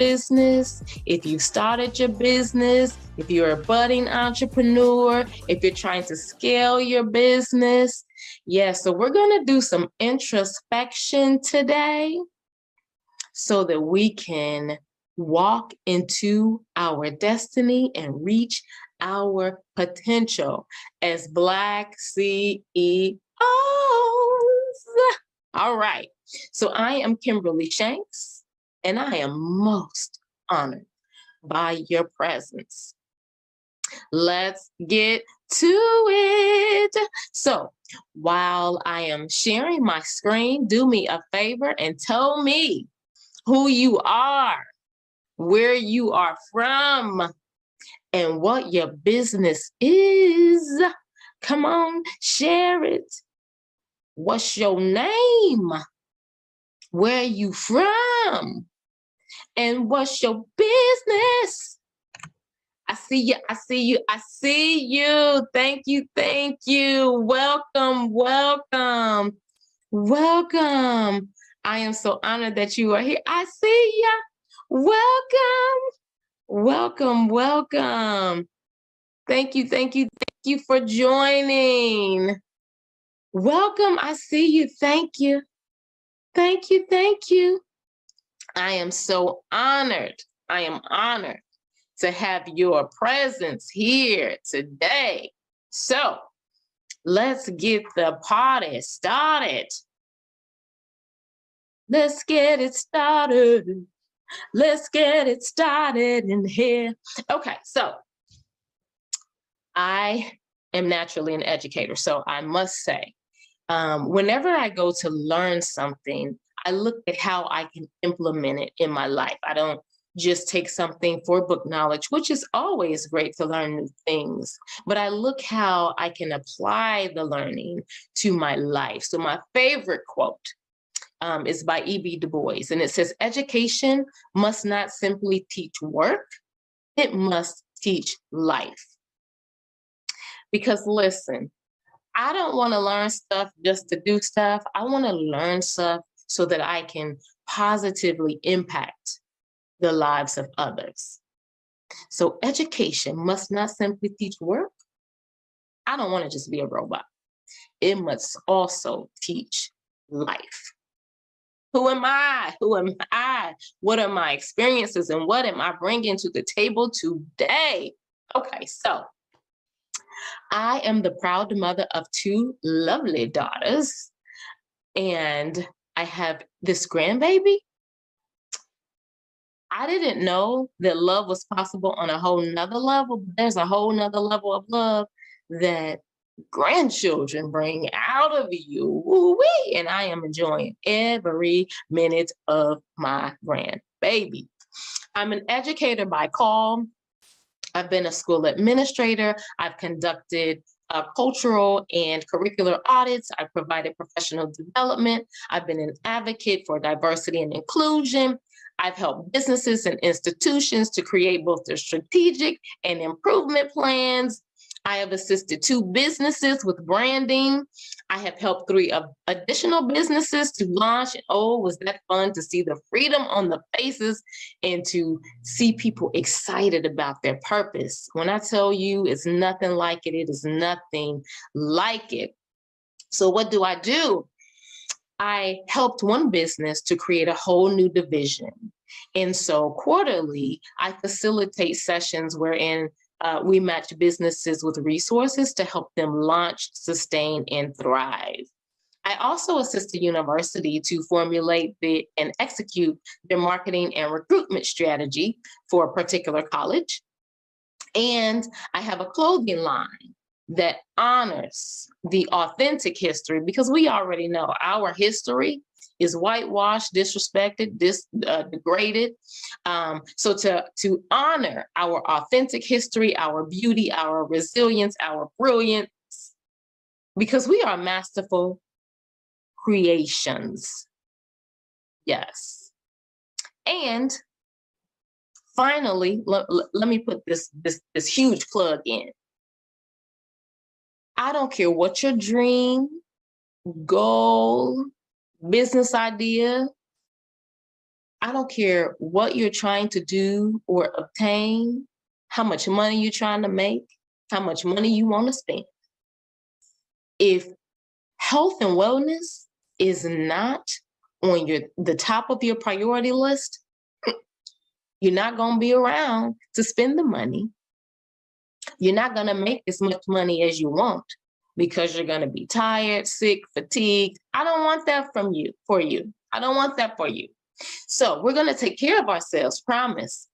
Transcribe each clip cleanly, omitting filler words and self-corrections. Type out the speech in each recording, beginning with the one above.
business, if you started your business, if you're a budding entrepreneur, if you're trying to scale your business. Yeah, so we're going to do some introspection today so that we can walk into our destiny and reach our potential as Black CEOs. All right. So I am Kimberly Shanks, and I am most honored by your presence. Let's get to it. So while I am sharing my screen, do me a favor and tell me who you are, where you are from, and what your business is. Come on, share it. What's your name? Where are you from? And what's your business? I see you, I see you, I see you. Thank you, thank you. Welcome, welcome, welcome. I am so honored that you are here. I see ya. Welcome, welcome, welcome. Thank you, thank you, thank you for joining. Welcome, I see you. Thank you. Thank you, thank you. I am so honored. I am honored to have your presence here today. So let's get the party started. Let's get it started. Let's get it started in here. Okay, so I am naturally an educator, so I must say, whenever I go to learn something, I look at how I can implement it in my life. I don't just take something for book knowledge, which is always great to learn new things, but I look how I can apply the learning to my life. So my favorite quote is by E.B. Du Bois, and it says, education must not simply teach work, it must teach life. Because listen, I don't want to learn stuff just to do stuff. I want to learn stuff so that I can positively impact the lives of others. So education must not simply teach work. I don't want to just be a robot. It must also teach life. Who am I? Who am I? What are my experiences and what am I bringing to the table today? Okay, so I am the proud mother of two lovely daughters, and I have this grandbaby. I didn't know that love was possible on a whole nother level, but there's a whole nother level of love that grandchildren bring out of you. Woo-wee, and I am enjoying every minute of my grandbaby. I'm an educator by call. I've been a school administrator. I've conducted cultural and curricular audits. I've provided professional development. I've been an advocate for diversity and inclusion. I've helped businesses and institutions to create both their strategic and improvement plans. I have assisted 2 businesses with branding. I have helped 3 additional businesses to launch. And oh, was that fun to see the freedom on the faces and to see people excited about their purpose. When I tell you it's nothing like it, it is nothing like it. So what do? I helped one business to create a whole new division. And so quarterly, I facilitate sessions wherein we match businesses with resources to help them launch, sustain, and thrive. I also assist the university to formulate and execute their marketing and recruitment strategy for a particular college. And I have a clothing line that honors the authentic history, because we already know our history is whitewashed, disrespected, degraded. So to honor our authentic history, our beauty, our resilience, our brilliance, because we are masterful creations. Yes. And finally, let me put this huge plug in. I don't care what your dream, goal, business idea, I don't care what you're trying to do or obtain, how much money you're trying to make, how much money you want to spend. If health and wellness is not on the top of your priority list, you're not going to be around to spend the money. You're not going to make as much money as you want because you're going to be tired, sick, fatigued. I don't want that for you. I don't want that for you. So we're going to take care of ourselves. Promise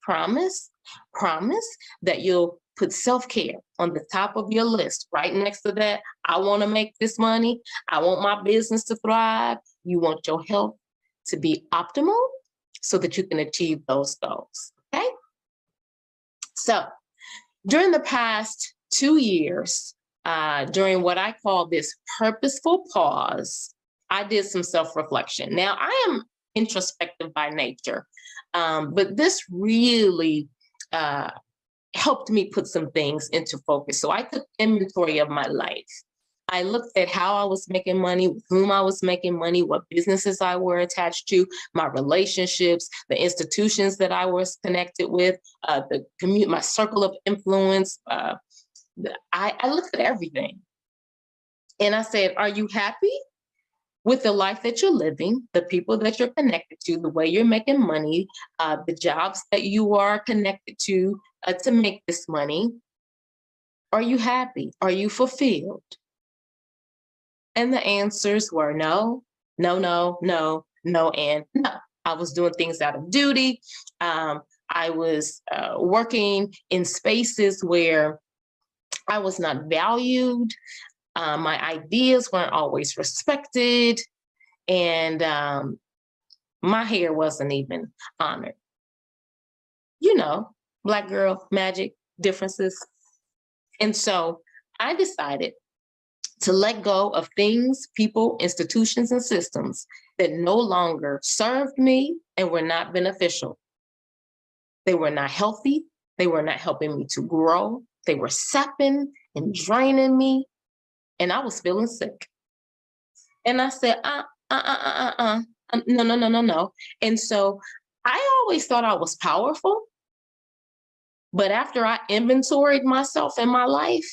that you'll put self-care on the top of your list. Right next to that, I want to make this money. I want my business to thrive. You want your health to be optimal so that you can achieve those goals. Okay? So during the past 2 years, during what I call this purposeful pause, I did some self-reflection. Now, I am introspective by nature, but this really helped me put some things into focus. So I took inventory of my life. I looked at how I was making money, with whom I was making money, what businesses I were attached to, my relationships, the institutions that I was connected with, my circle of influence. I looked at everything. And I said, are you happy with the life that you're living, the people that you're connected to, the way you're making money, the jobs that you are connected to make this money? Are you happy? Are you fulfilled? And the answers were no, no, no, no, no, and no. I was doing things out of duty. I was working in spaces where I was not valued. My ideas weren't always respected. And my hair wasn't even honored. You know, Black girl magic differences. And so I decided to let go of things, people, institutions, and systems that no longer served me and were not beneficial. They were not healthy. They were not helping me to grow. They were sapping and draining me. And I was feeling sick. And I said, no, no, no, no, no. And so I always thought I was powerful. But after I inventoried myself and my life,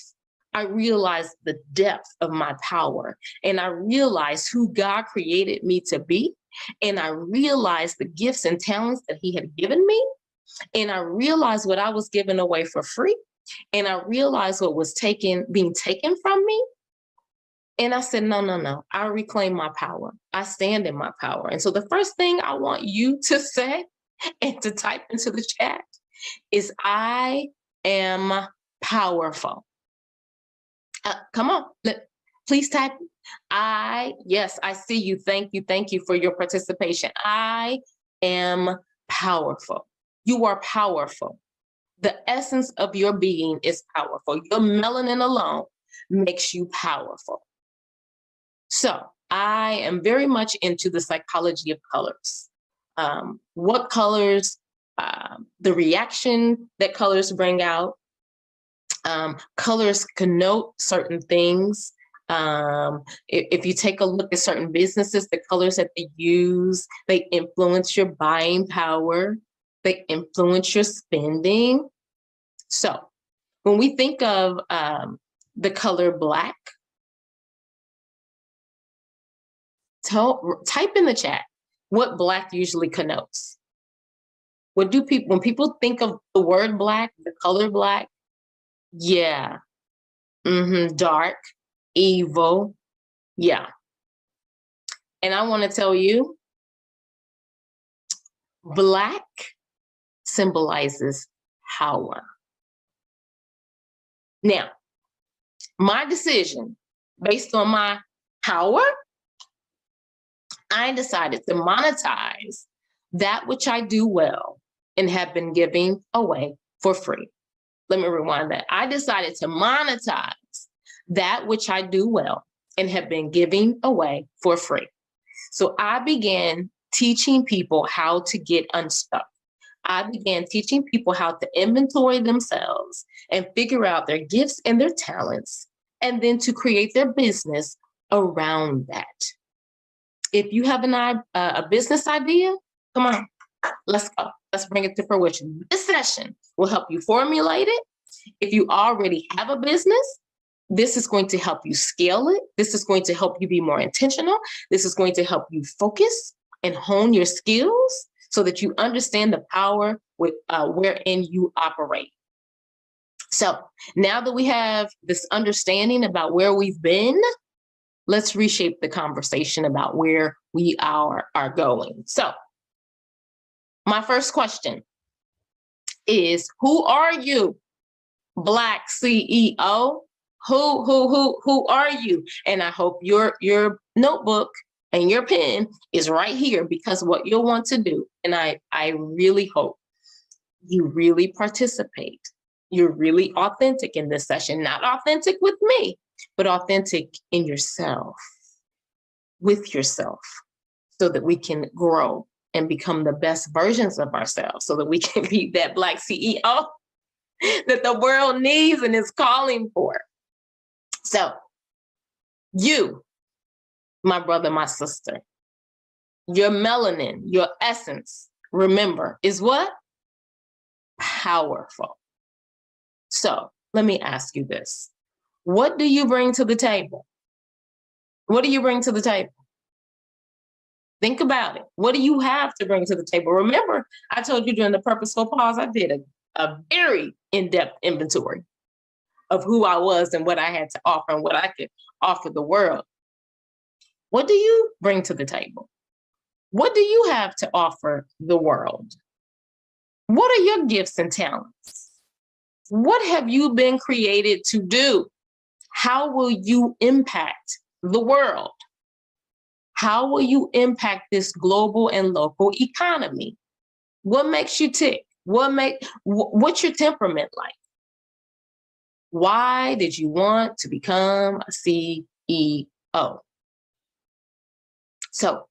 I realized the depth of my power, and I realized who God created me to be. And I realized the gifts and talents that he had given me. And I realized what I was giving away for free. And I realized what was being taken from me. And I said, no, no, no, I reclaim my power. I stand in my power. And so the first thing I want you to say and to type into the chat is, I am powerful. Come on, please type. Yes, I see you. Thank you. Thank you for your participation. I am powerful. You are powerful. The essence of your being is powerful. Your melanin alone makes you powerful. So I am very much into the psychology of colors. What colors, the reaction that colors bring out. Colors connote certain things. If you take a look at certain businesses, the colors that they use, they influence your buying power. They influence your spending. So when we think of the color Black, type in the chat what Black usually connotes. When people think of the word Black, the color Black, yeah, dark, evil, yeah. And I want to tell you, Black symbolizes power. Now, my decision, based on my power, I decided to monetize that which I do well and have been giving away for free. Let me rewind that. I decided to monetize that which I do well and have been giving away for free. So I began teaching people how to get unstuck. I began teaching people how to inventory themselves and figure out their gifts and their talents, and then to create their business around that. If you have a business idea, come on, Let's go. Let's bring it to fruition. This session will help you formulate it. If you already have a business, this is going to help you scale it. This is going to help you be more intentional. This is going to help you focus and hone your skills so that you understand the power wherein you operate. So now that we have this understanding about where we've been, let's reshape the conversation about where we are going. So my first question is, who are you? Black CEO? Who are you? And I hope your notebook and your pen is right here, because what you'll want to do, and I really hope you really participate. You're really authentic in this session, not authentic with me, but authentic in yourself, with yourself, so that we can grow and become the best versions of ourselves, so that we can be that Black CEO that the world needs and is calling for. So you, my brother, my sister, your melanin, your essence, remember, is what? Powerful. So let me ask you this. What do you bring to the table? What do you bring to the table? Think about it. What do you have to bring to the table? Remember, I told you during the purposeful pause, I did a very in-depth inventory of who I was and what I had to offer and what I could offer the world. What do you bring to the table? What do you have to offer the world? What are your gifts and talents? What have you been created to do? How will you impact the world? How will you impact this global and local economy? What makes you tick? What's your temperament like? Why did you want to become a CEO? So,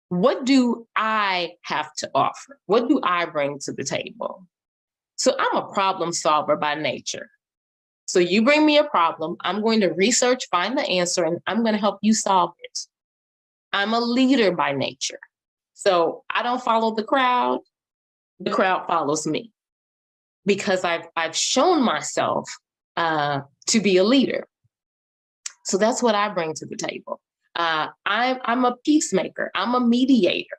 what do I have to offer? What do I bring to the table? So I'm a problem solver by nature. So you bring me a problem, I'm going to research, find the answer, and I'm going to help you solve it. I'm a leader by nature. So I don't follow the crowd follows me, because I've shown myself to be a leader. So that's what I bring to the table. I'm a peacemaker. I'm a mediator.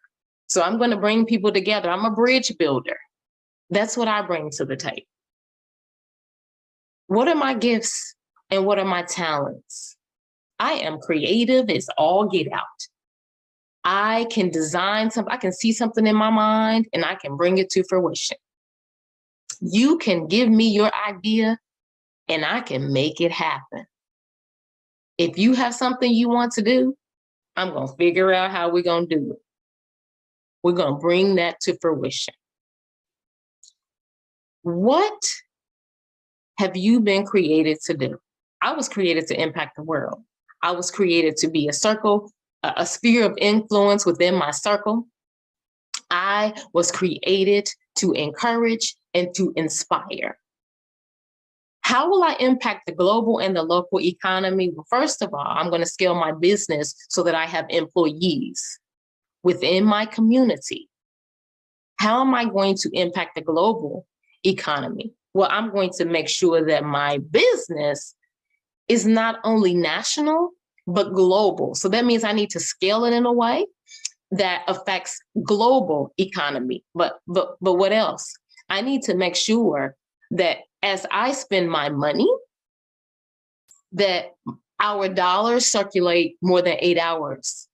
So I'm going to bring people together. I'm a bridge builder. That's what I bring to the table. What are my gifts and what are my talents? I am creative as all get out. I can design something. I can see something in my mind and I can bring it to fruition. You can give me your idea and I can make it happen. If you have something you want to do, I'm going to figure out how we're going to do it. We're going to bring that to fruition. What have you been created to do? I was created to impact the world. I was created to be a sphere of influence within my circle. I was created to encourage and to inspire. How will I impact the global and the local economy? Well, first of all, I'm going to scale my business so that I have employees within my community. How am I going to impact the global economy? Well, I'm going to make sure that my business is not only national, but global. So that means I need to scale it in a way that affects global economy. But what else? I need to make sure that as I spend my money, that our dollars circulate more than 8 hours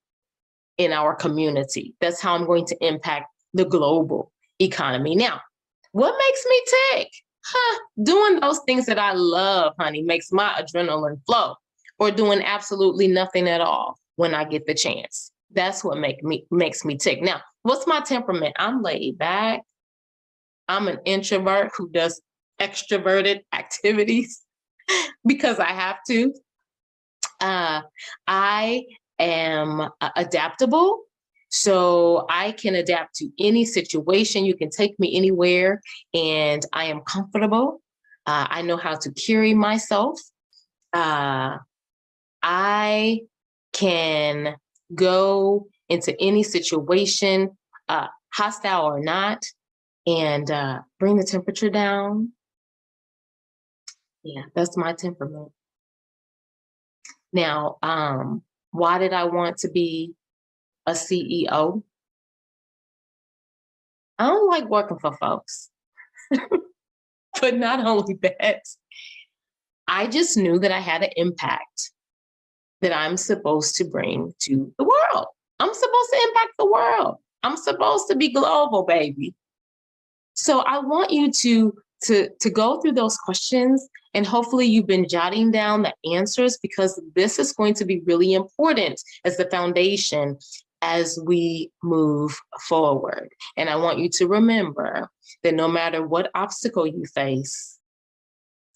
in our community. That's how I'm going to impact the global economy. Now, what makes me tick? Doing those things that I love, honey, makes my adrenaline flow, or doing absolutely nothing at all when I get the chance. That's what makes me tick. Now, what's my temperament? I'm laid back. I'm an introvert who does extroverted activities because I have to. I am adaptable. So I can adapt to any situation. You can take me anywhere and I am comfortable. I know how to carry myself. I can go into any situation hostile or not, and bring the temperature down. Yeah, that's my temperament. Now, why did I want to be a CEO? I don't like working for folks. But not only that, I just knew that I had an impact that I'm supposed to bring to the world. I'm supposed to impact the world. I'm supposed to be global, baby. So I want you to go through those questions, and hopefully you've been jotting down the answers, because this is going to be really important as the foundation as we move forward. And I want you to remember that no matter what obstacle you face,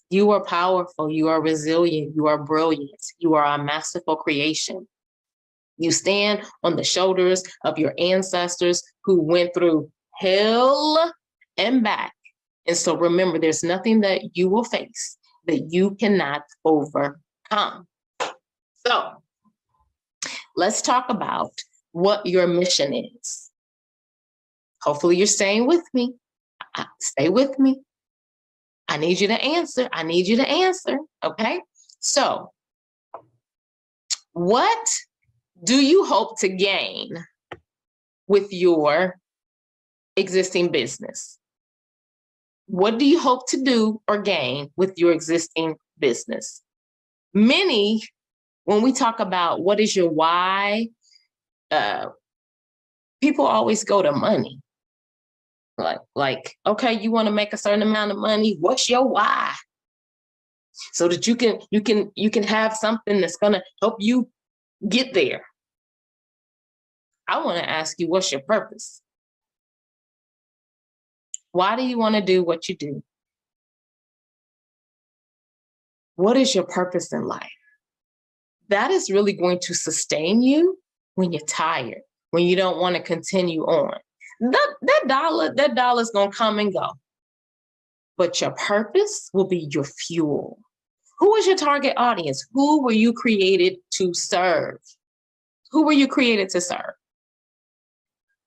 you are powerful, you are resilient, you are brilliant, you are a masterful creation. You stand on the shoulders of your ancestors who went through hell and back. And so remember, there's nothing that you will face that you cannot overcome. So let's talk about what your mission is. Hopefully you're staying with me. Stay with me. I need you to answer. I need you to answer. Okay. So what do you hope to gain with your existing business? What do you hope to do or gain with your existing business? Many, when we talk about what is your why, people always go to money. Like, okay, you want to make a certain amount of money. What's your why? So that you can have something that's going to help you get there. I want to ask you, what's your purpose? Why do you want to do what you do? What is your purpose in life? That is really going to sustain you when you're tired, when you don't want to continue on. That dollar's going to come and go. But your purpose will be your fuel. Who is your target audience? Who were you created to serve? Who were you created to serve?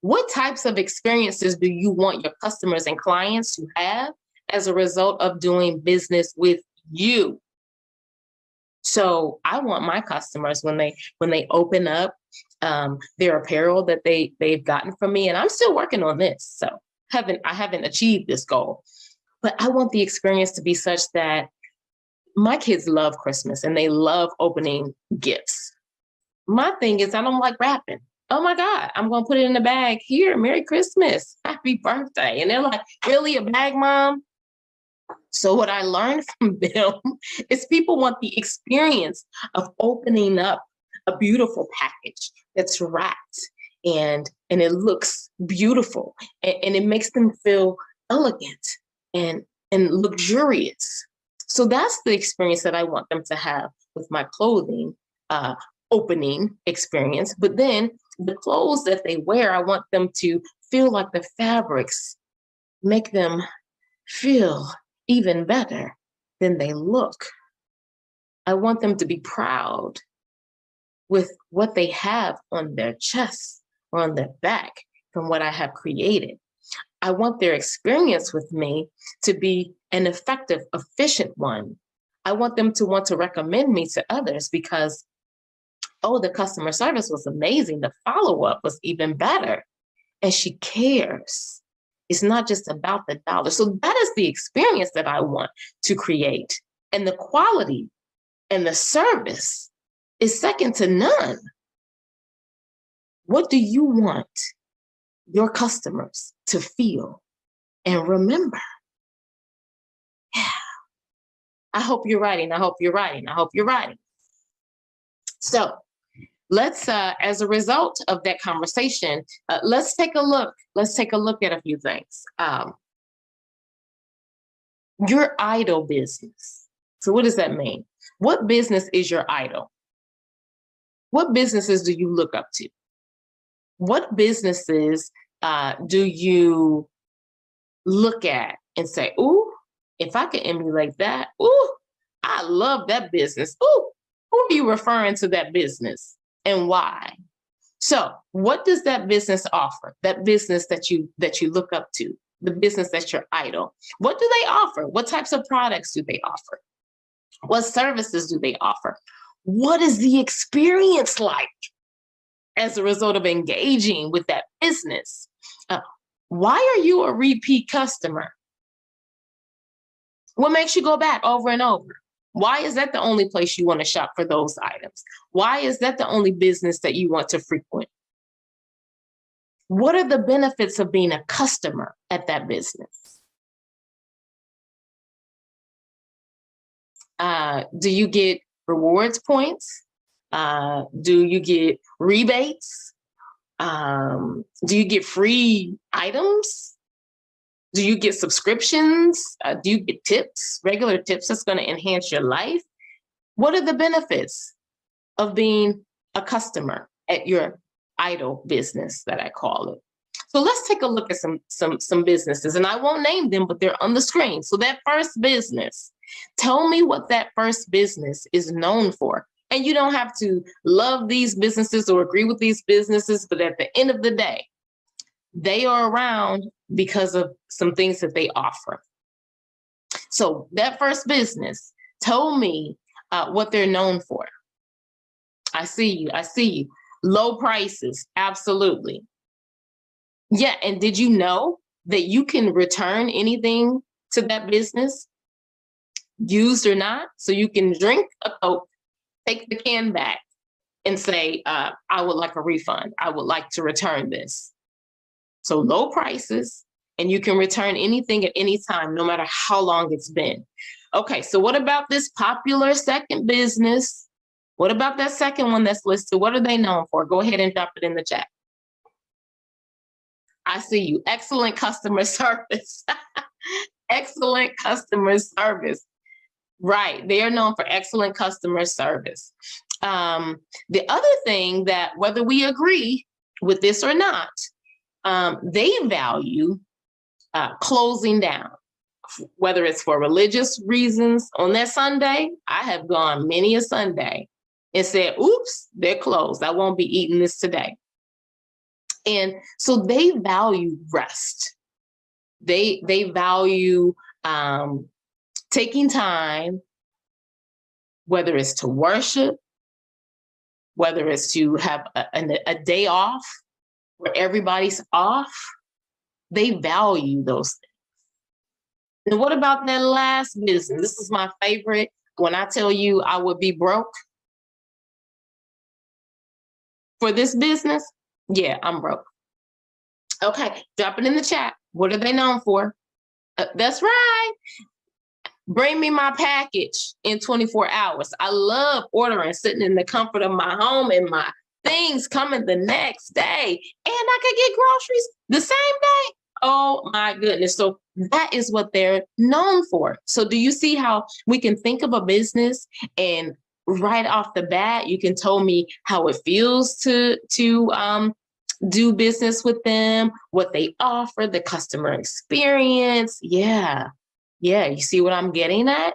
What types of experiences do you want your customers and clients to have as a result of doing business with you? So I want my customers, when they open up their apparel that they've gotten from me, and I'm still working on this, so I haven't achieved this goal, but I want the experience to be such that my kids love Christmas and they love opening gifts. My thing is, I don't like wrapping. Oh my God, I'm going to put it in a bag. Here, Merry Christmas, Happy Birthday. And they're like, really, a bag, Mom? So what I learned from them is people want the experience of opening up a beautiful package that's wrapped and it looks beautiful and it makes them feel elegant and luxurious. So that's the experience that I want them to have with my clothing opening experience. But then the clothes that they wear, I want them to feel like the fabrics make them feel even better than they look. I want them to be proud with what they have on their chest or on their back from what I have created. I want their experience with me to be an effective, efficient one. I want them to want to recommend me to others because, oh, the customer service was amazing. The follow-up was even better. And she cares. It's not just about the dollar. So that is the experience that I want to create. And the quality and the service is second to none. What do you want your customers to feel and remember? Yeah. I hope you're writing. I hope you're writing. I hope you're writing. So let's, as a result of that conversation, let's take a look. Let's take a look at a few things. Your idol business. So what does that mean? What business is your idol? What businesses do you look up to? What businesses do you look at and say, ooh, if I could emulate that, ooh, I love that business. Ooh, who are you referring to that business and why? So what does that business offer? That business that you look up to, the business that's your idol. What do they offer? What types of products do they offer? What services do they offer? What is the experience like as a result of engaging with that business? Why are you a repeat customer? What makes you go back over and over? Why is that the only place you want to shop for those items? Why is that the only business that you want to frequent? What are the benefits of being a customer at that business? Do you get rewards points? Do you get rebates? Do you get free items? Do you get subscriptions? Do you get tips, regular tips that's going to enhance your life? What are the benefits of being a customer at your idol business, that I call it? So let's take a look at some businesses, and I won't name them, but they're on the screen. So that first business, tell me what that first business is known for. And you don't have to love these businesses or agree with these businesses, but at the end of the day, they are around because of some things that they offer. So that first business, tell me what they're known for. I see you. I see you. Low prices. Absolutely. Yeah. And did you know that you can return anything to that business, used or not? So you can drink a Coke, take the can back, and say, I would like a refund. I would like to return this. So low prices, and you can return anything at any time, no matter how long it's been. Okay, so what about this popular second business? What about that second one that's listed? What are they known for? Go ahead and drop it in the chat. I see you. Excellent customer service. Excellent customer service. Right, they are known for excellent customer service. The other thing that, whether we agree with this or not, they value closing down, whether it's for religious reasons. On that Sunday, I have gone many a Sunday and said, oops, they're closed. I won't be eating this today. And so they value rest. They value taking time, whether it's to worship, whether it's to have a day off where everybody's off. They value those things. And what about that last business? This is my favorite. When I tell you I would be broke for this business, yeah, I'm broke. Okay, drop it in the chat. What are they known for? That's right. Bring me my package in 24 hours. I love ordering, sitting in the comfort of my home, and my things coming the next day. And I could get groceries the same day. Oh my goodness. So that is what they're known for. So do you see how we can think of a business, and right off the bat, you can tell me how it feels to do business with them, what they offer, the customer experience. Yeah. Yeah, you see what I'm getting at?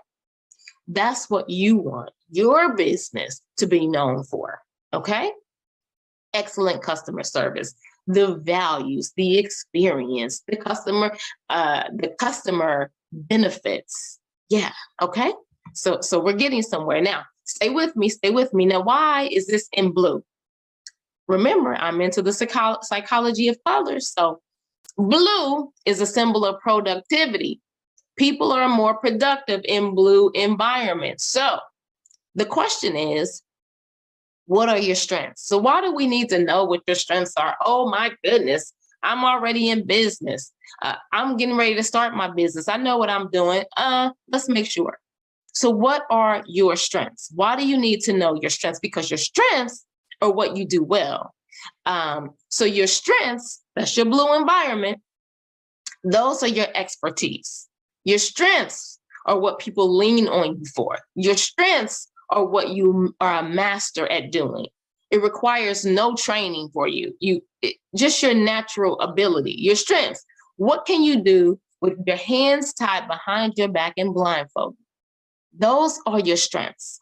That's what you want your business to be known for, okay? Excellent customer service, the values, the experience, the customer benefits. Yeah, okay? So we're getting somewhere. Now, stay with me, stay with me. Now, why is this in blue? Remember, I'm into the psychology of colors. So blue is a symbol of productivity. People are more productive in blue environments. So the question is, what are your strengths? So why do we need to know what your strengths are? Oh my goodness, I'm already in business. I'm getting ready to start my business. I know what I'm doing. Let's make sure. So what are your strengths? Why do you need to know your strengths? Because your strengths are what you do well. So your strengths, that's your blue environment, those are your expertise. Your strengths are what people lean on you for. Your strengths are what you are a master at doing. It requires no training for you. Just your natural ability, your strengths. What can you do with your hands tied behind your back and blindfolded? Those are your strengths.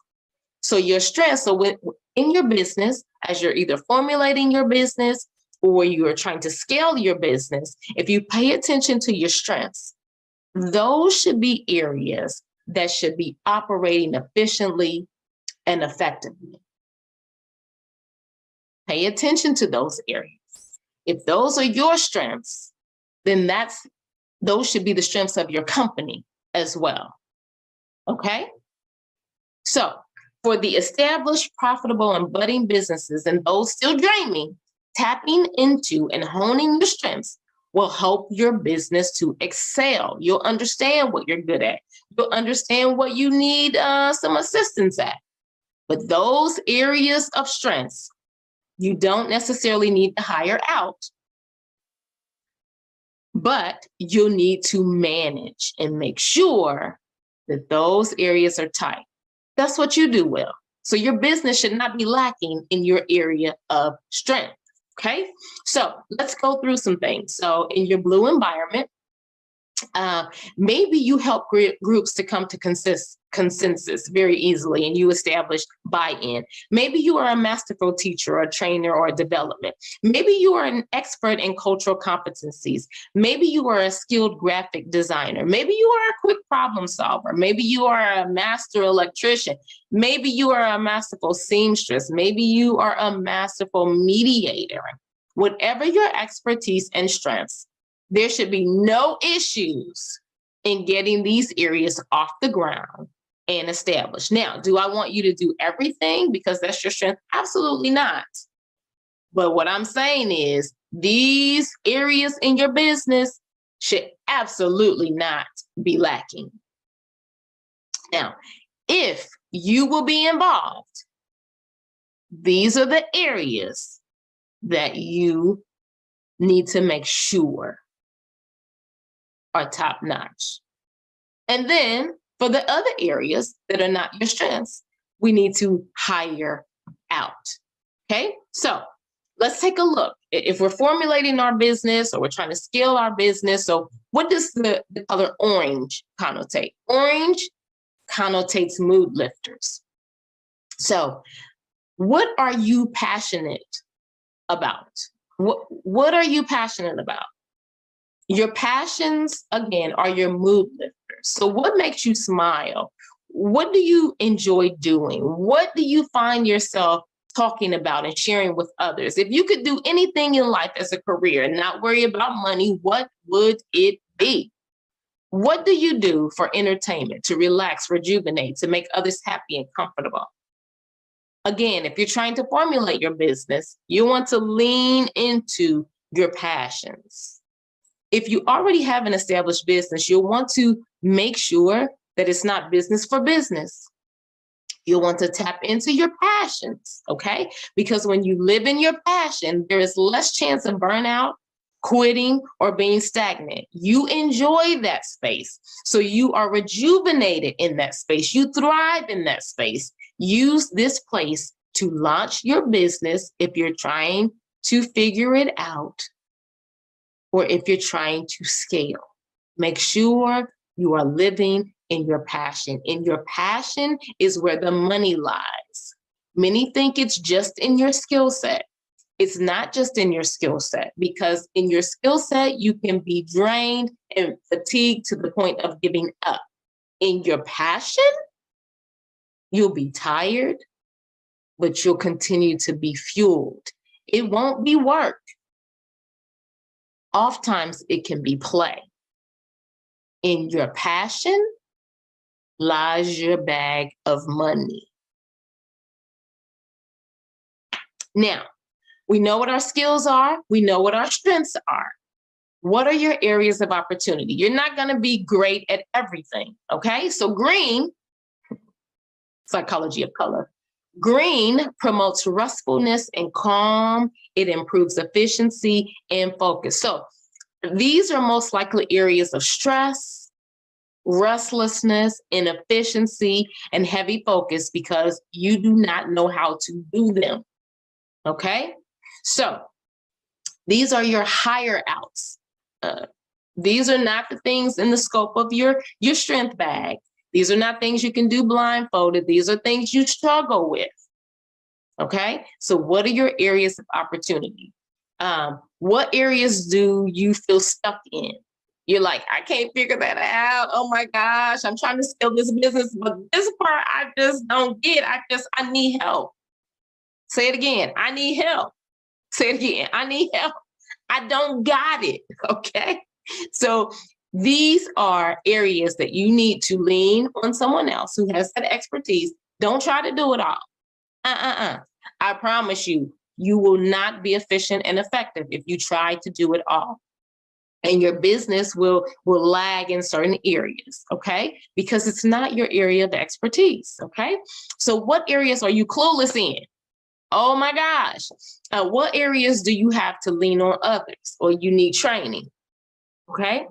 So your strengths, so when, in your business, as you're either formulating your business or you're trying to scale your business, if you pay attention to your strengths, those should be areas that should be operating efficiently and effectively. Pay attention to those areas. If those are your strengths, then those should be the strengths of your company as well. Okay? So for the established, profitable, and budding businesses and those still dreaming, tapping into and honing your strengths will help your business to excel. You'll understand what you're good at. You'll understand what you need some assistance at. But those areas of strengths, you don't necessarily need to hire out, but you'll need to manage and make sure that those areas are tight. That's what you do well. So your business should not be lacking in your area of strength. Okay, so let's go through some things. So in your blue environment, maybe you help groups to come to consensus very easily and you establish buy-in. Maybe you are a masterful teacher or a trainer or a development. Maybe you are an expert in cultural competencies. Maybe you are a skilled graphic designer. Maybe you are a quick problem solver. Maybe you are a master electrician. Maybe you are a masterful seamstress. Maybe you are a masterful mediator. Whatever your expertise and strengths, there should be no issues in getting these areas off the ground and established. Now, do I want you to do everything because that's your strength? Absolutely not. But what I'm saying is these areas in your business should absolutely not be lacking. Now, if you will be involved, these are the areas that you need to make sure are top notch. And then for the other areas that are not your strengths, we need to hire out. Okay, so let's take a look. If we're formulating our business or we're trying to scale our business, so what does the color orange connotate? Orange connotates mood lifters. So what are you passionate about? What are you passionate about? Your passions, again, are your mood lifters. So what makes you smile? What do you enjoy doing? What do you find yourself talking about and sharing with others? If you could do anything in life as a career and not worry about money, what would it be? What do you do for entertainment, to relax, rejuvenate, to make others happy and comfortable? Again, if you're trying to formulate your business, you want to lean into your passions. If you already have an established business, you'll want to make sure that it's not business for business. You'll want to tap into your passions, okay? Because when you live in your passion, there is less chance of burnout, quitting, or being stagnant. You enjoy that space. So you are rejuvenated in that space. You thrive in that space. Use this place to launch your business if you're trying to figure it out, or if you're trying to scale. Make sure you are living in your passion. In your passion is where the money lies. Many think it's just in your skill set. It's not just in your skill set, because in your skill set, you can be drained and fatigued to the point of giving up. In your passion, you'll be tired, but you'll continue to be fueled. It won't be work. Oftentimes it can be play. In your passion lies your bag of money. Now, we know what our skills are. We know what our strengths are. What are your areas of opportunity? You're not going to be great at everything, okay? So green, psychology of color. Green promotes restfulness and calm. It improves efficiency and focus. So these are most likely areas of stress, restlessness, inefficiency, and heavy focus because you do not know how to do them. Okay? So these are your hire outs. These are not the things in the scope of your strength bag. These are not things you can do blindfolded. These are things you struggle with. Okay, so what are your areas of opportunity? What areas do you feel stuck in? You're like, I can't figure that out. Oh my gosh, I'm trying to scale this business, but this part I just don't get. I need help. Say it again. I need help. Say it again. I need help. I don't got it. Okay. So these are areas that you need to lean on someone else who has that expertise. Don't try to do it all. I promise you, you will not be efficient and effective if you try to do it all. And your business will lag in certain areas, okay? Because it's not your area of expertise, okay? So what areas are you clueless in? Oh my gosh. What areas do you have to lean on others or you need training, okay?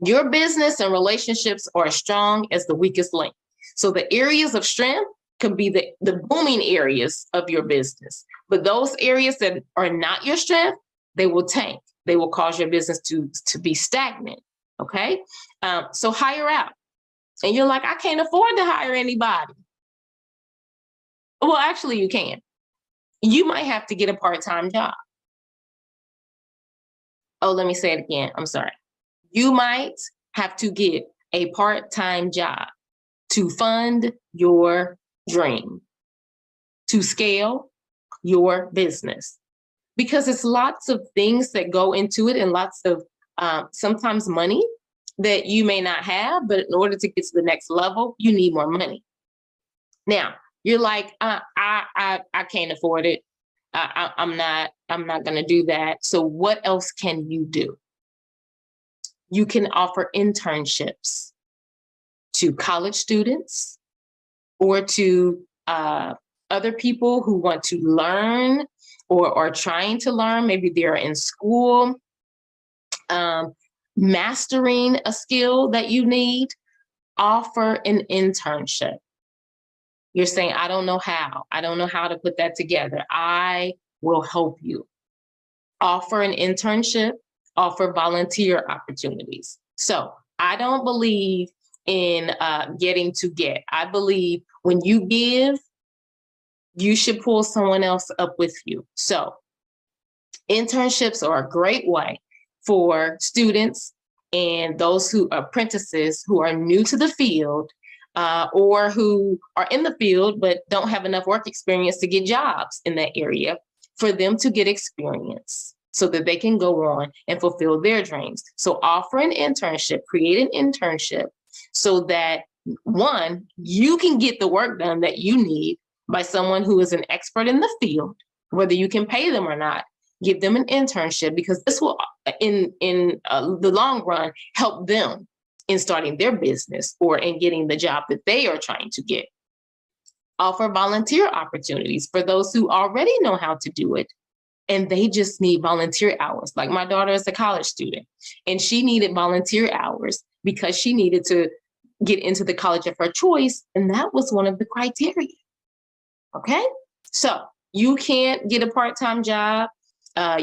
Your business and relationships are as strong as the weakest link. So the areas of strength can be the booming areas of your business. But those areas that are not your strength, they will tank. They will cause your business to be stagnant, okay? So hire out. And you're like, I can't afford to hire anybody. Well, actually you can. You might have to get a part-time job. Oh, let me say it again. I'm sorry. You might have to get a part-time job to fund your dream, to scale your business, because it's lots of things that go into it and lots of sometimes money that you may not have, but in order to get to the next level, you need more money. Now, you're like, I can't afford it. I'm not going to do that. So what else can you do? You can offer internships to college students or to other people who want to learn or are trying to learn. Maybe they're in school, mastering a skill that you need. Offer an internship. You're saying, I don't know how. I don't know how to put that together. I will help you. Offer an internship, offer volunteer opportunities. So I don't believe in getting to get. I believe when you give, you should pull someone else up with you. So internships are a great way for students and those who are apprentices who are new to the field or who are in the field but don't have enough work experience to get jobs in that area, for them to get experience so that they can go on and fulfill their dreams. So offer an internship, create an internship so that, one, you can get the work done that you need by someone who is an expert in the field, whether you can pay them or not. Give them an internship, because this will, in the long run, help them in starting their business or in getting the job that they are trying to get. Offer volunteer opportunities for those who already know how to do it, and they just need volunteer hours. Like my daughter is a college student, and she needed volunteer hours because she needed to get into the college of her choice, and that was one of the criteria. Okay, so you can't get a part-time job.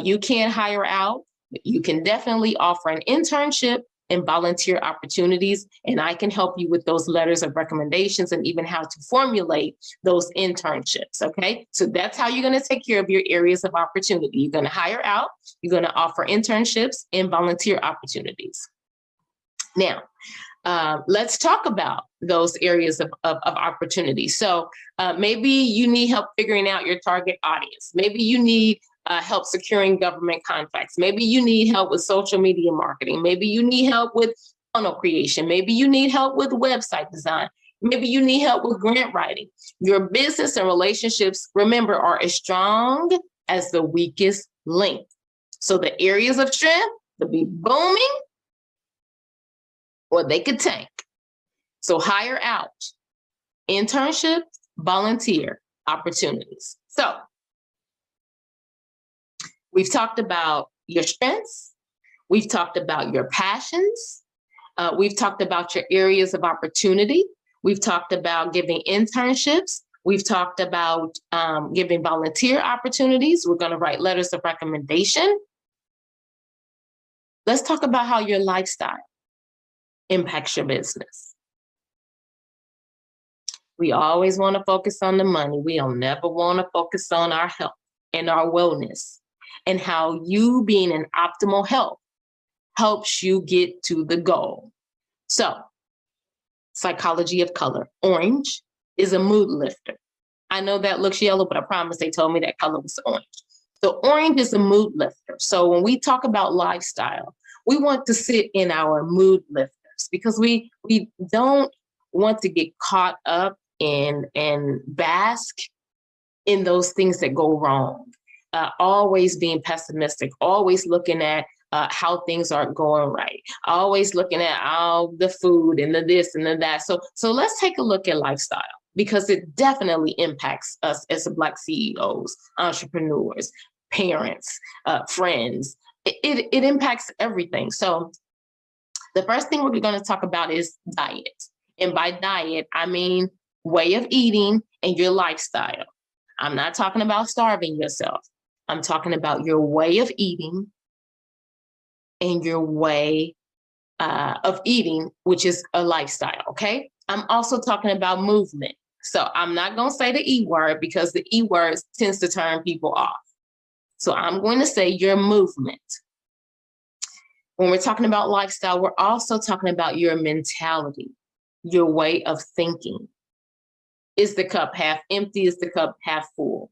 You can't hire out. You can definitely offer an internship and volunteer opportunities, and I can help you with those letters of recommendations and even how to formulate those internships, okay? So that's how you're gonna take care of your areas of opportunity. You're gonna hire out, you're gonna offer internships and volunteer opportunities. Now, let's talk about those areas of opportunity. So maybe you need help figuring out your target audience. Maybe you need help securing government contracts. Maybe you need help with social media marketing. Maybe you need help with funnel creation. Maybe you need help with website design. Maybe you need help with grant writing. Your business and relationships, remember, are as strong as the weakest link. So the areas of strength could be booming or they could tank. So hire out, internship, volunteer opportunities. So we've talked about your strengths. We've talked about your passions. We've talked about your areas of opportunity. We've talked about giving internships. We've talked about giving volunteer opportunities. We're going to write letters of recommendation. Let's talk about how your lifestyle impacts your business. We always want to focus on the money. We don't never want to focus on our health and our wellness, and how you being in optimal health helps you get to the goal. So, psychology of color. Orange is a mood lifter. I know that looks yellow, but I promise they told me that color was orange. So orange is a mood lifter. So when we talk about lifestyle, we want to sit in our mood lifters, because we don't want to get caught up in and bask in those things that go wrong. Always being pessimistic, always looking at how things aren't going right, always looking at all the food and the this and the that. So let's take a look at lifestyle, because it definitely impacts us as Black CEOs, entrepreneurs, parents, friends. It impacts everything. So the first thing we're going to talk about is diet. And by diet, I mean way of eating and your lifestyle. I'm not talking about starving yourself. I'm talking about your way of eating and your way of eating, which is a lifestyle, okay? I'm also talking about movement. So I'm not going to say the E word, because the E word tends to turn people off. So I'm going to say your movement. When we're talking about lifestyle, we're also talking about your mentality, your way of thinking. Is the cup half empty? Is the cup half full?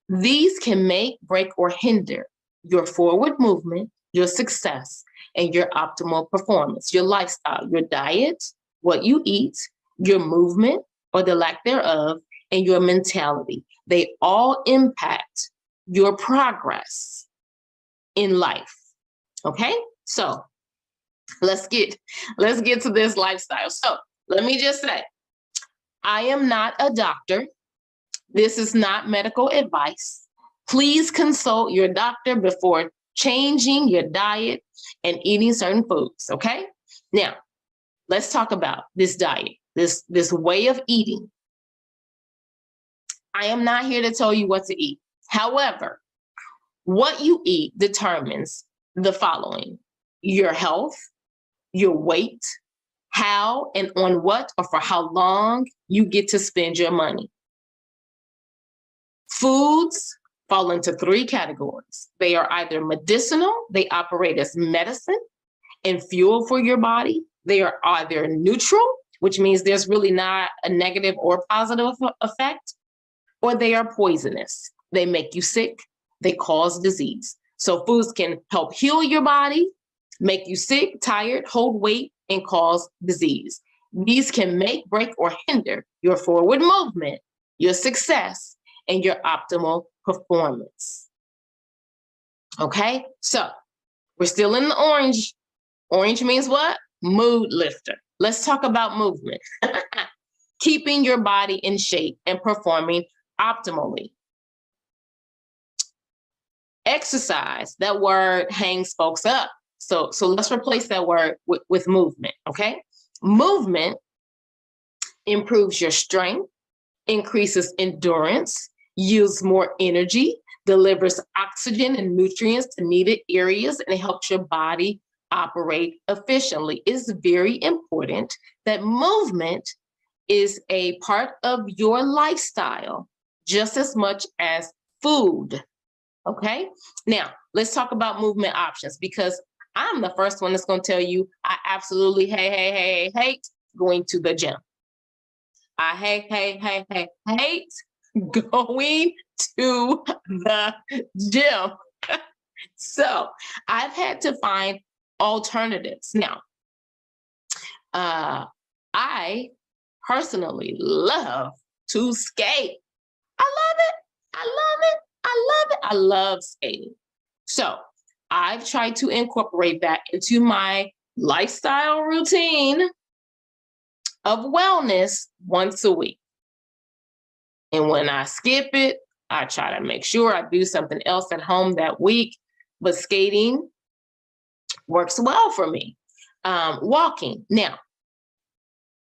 These can make, break, or hinder your forward movement, your success, and your optimal performance. Your lifestyle, your diet, what you eat, your movement or the lack thereof, and your mentality. They all impact your progress in life. Okay? So let's get to this lifestyle. So let me just say, I am not a doctor. This is not medical advice. Please consult your doctor before changing your diet and eating certain foods, okay? Now, let's talk about this diet, this way of eating. I am not here to tell you what to eat. However, what you eat determines the following: your health, your weight, how and on what or for how long you get to spend your money. Foods fall into three categories. They are either medicinal, they operate as medicine and fuel for your body. They are either neutral, which means there's really not a negative or positive effect, or they are poisonous. They make you sick, they cause disease. So foods can help heal your body, make you sick, tired, hold weight, and cause disease. These can make, break, or hinder your forward movement, your success, and your optimal performance. Okay, so we're still in the orange. Orange means what? Mood lifter. Let's talk about movement. Keeping your body in shape and performing optimally. Exercise, that word hangs folks up. So let's replace that word with movement, okay? Movement improves your strength, increases endurance, yields more energy, delivers oxygen and nutrients to needed areas, and it helps your body operate efficiently. It's very important that movement is a part of your lifestyle just as much as food. Okay, now let's talk about movement options, because I'm the first one that's going to tell you I absolutely hate going to the gym. I hate going to the gym. So I've had to find alternatives. Now, I personally love to skate. I love it. I love it. I love it. I love skating. So I've tried to incorporate that into my lifestyle routine of wellness once a week. And when I skip it, I try to make sure I do something else at home that week. But skating works well for me. Walking. Now,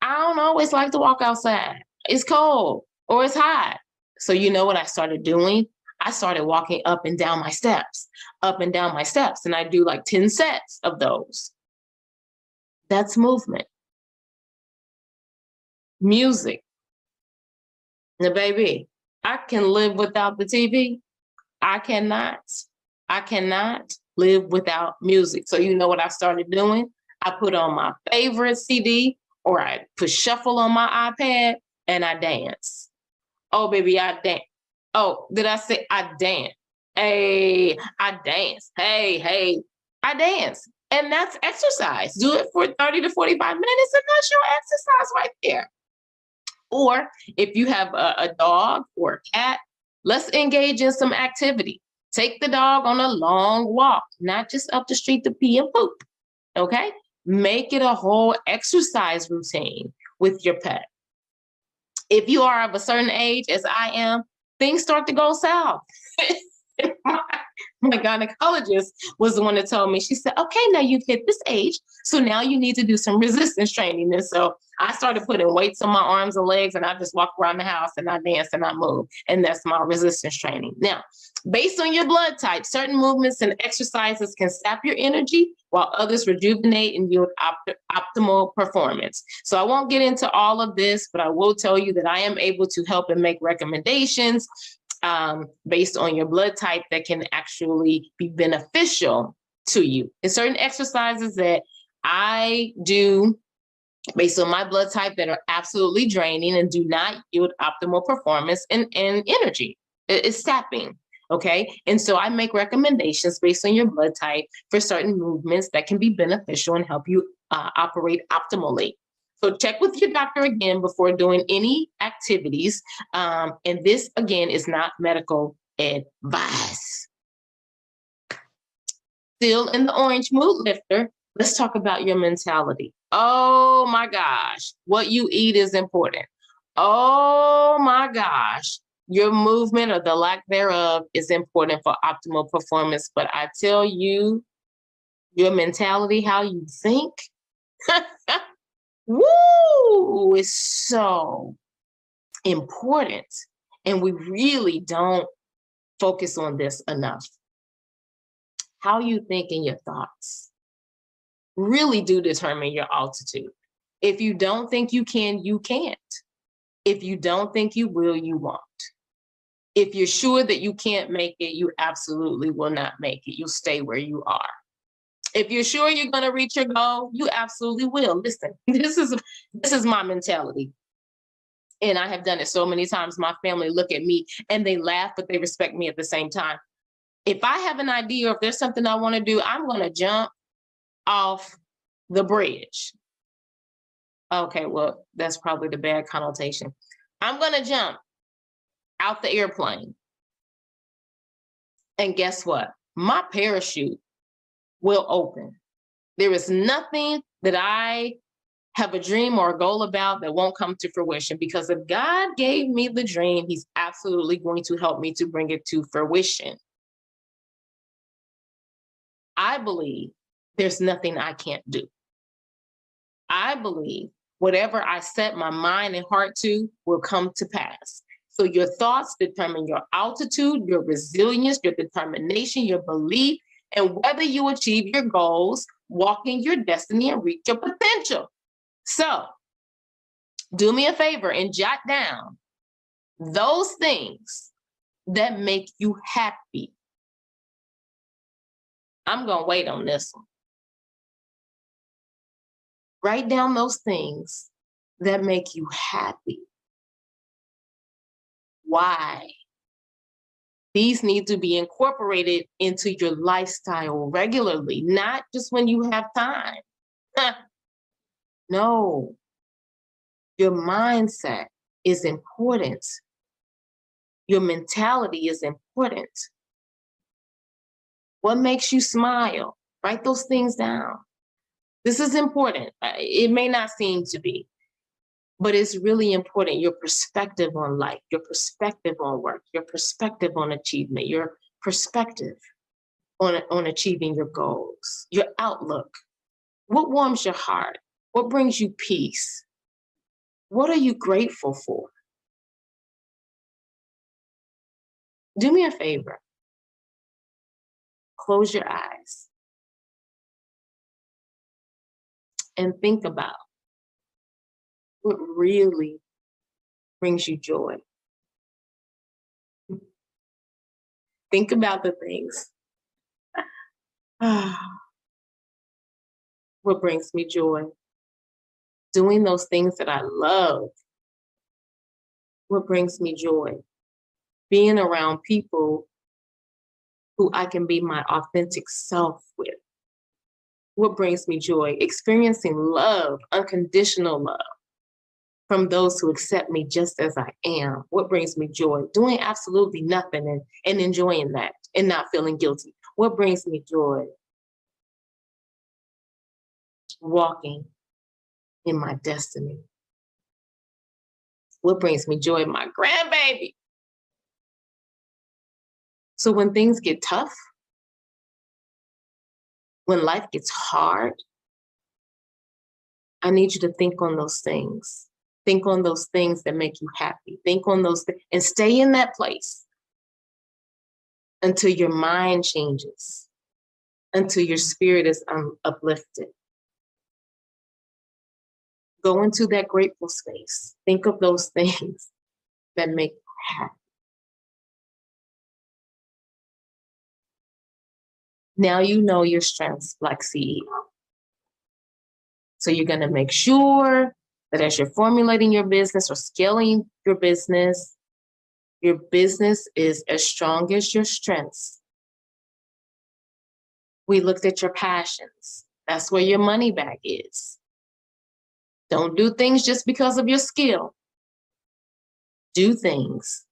I don't always like to walk outside. It's cold or it's hot. So you know what I started doing? I started walking up and down my steps, and I do like 10 sets of those. That's movement. Music. Now, baby, I can live without the TV. I cannot. I cannot live without music. So you know what I started doing? I put on my favorite CD or I put shuffle on my iPad and I dance. Oh, baby, I dance. Oh, did I say I dance? Hey, I dance. Hey, hey, I dance. And that's exercise. Do it for 30 to 45 minutes, and that's your exercise right there. Or if you have a dog or a cat, let's engage in some activity. Take the dog on a long walk, not just up the street to pee and poop. Okay? Make it a whole exercise routine with your pet. If you are of a certain age, as I am, things start to go south. My gynecologist was the one that told me, she said, okay, now you've hit this age, so now you need to do some resistance training. And so I started putting weights on my arms and legs, and I just walk around the house and I dance and I move. And that's my resistance training. Now, based on your blood type, certain movements and exercises can sap your energy while others rejuvenate and yield optimal performance. So I won't get into all of this, but I will tell you that I am able to help and make recommendations based on your blood type that can actually be beneficial to you. There's certain exercises that I do based on my blood type that are absolutely draining and do not yield optimal performance and energy. It's sapping. Okay. And so I make recommendations based on your blood type for certain movements that can be beneficial and help you operate optimally. So check with your doctor again before doing any activities. And this, again, is not medical advice. Still in the orange mood lifter, let's talk about your mentality. Oh my gosh, what you eat is important. Oh my gosh, your movement or the lack thereof is important for optimal performance. But I tell you, your mentality, how you think, woo, is so important. And we really don't focus on this enough. How you think and your thoughts really do determine your altitude. If you don't think you can, you can't. If you don't think you will, you won't. If you're sure that you can't make it, you absolutely will not make it. You'll stay where you are. If you're sure you're going to reach your goal, you absolutely will. Listen, this is my mentality. And I have done it so many times. My family look at me and they laugh, but they respect me at the same time. If I have an idea or if there's something I want to do, I'm going to jump off the bridge. Okay, well, that's probably the bad connotation. I'm going to jump out the airplane. And guess what? My parachute will open. There is nothing that I have a dream or a goal about that won't come to fruition, because if God gave me the dream, he's absolutely going to help me to bring it to fruition. I believe there's nothing I can't do. I believe whatever I set my mind and heart to will come to pass. So your thoughts determine your altitude, your resilience, your determination, your belief, and whether you achieve your goals, walk in your destiny, and reach your potential. So do me a favor and jot down those things that make you happy. I'm going to wait on this one. Write down those things that make you happy. Why? These need to be incorporated into your lifestyle regularly, not just when you have time. No, your mindset is important. Your mentality is important. What makes you smile? Write those things down. This is important. It may not seem to be, but it's really important. Your perspective on life, your perspective on work, your perspective on achievement, your perspective on achieving your goals, your outlook. What warms your heart? What brings you peace? What are you grateful for? Do me a favor. Close your eyes and think about What really brings you joy? Think about the things. What brings me joy? Doing those things that I love. What brings me joy? Being around people who I can be my authentic self with. What brings me joy? Experiencing love, unconditional love from those who accept me just as I am. What brings me joy? Doing absolutely nothing and enjoying that and not feeling guilty. What brings me joy? Walking in my destiny. What brings me joy? My grandbaby. So when things get tough, when life gets hard, I need you to think on those things. Think on those things that make you happy. Think on those things and stay in that place until your mind changes, until your spirit is uplifted. Go into that grateful space. Think of those things that make you happy. Now you know your strengths, BlackCEO. So you're going to make sure that as you're formulating your business or scaling your business is as strong as your strengths. We looked at your passions. That's where your money bag is. Don't do things just because of your skill. Do things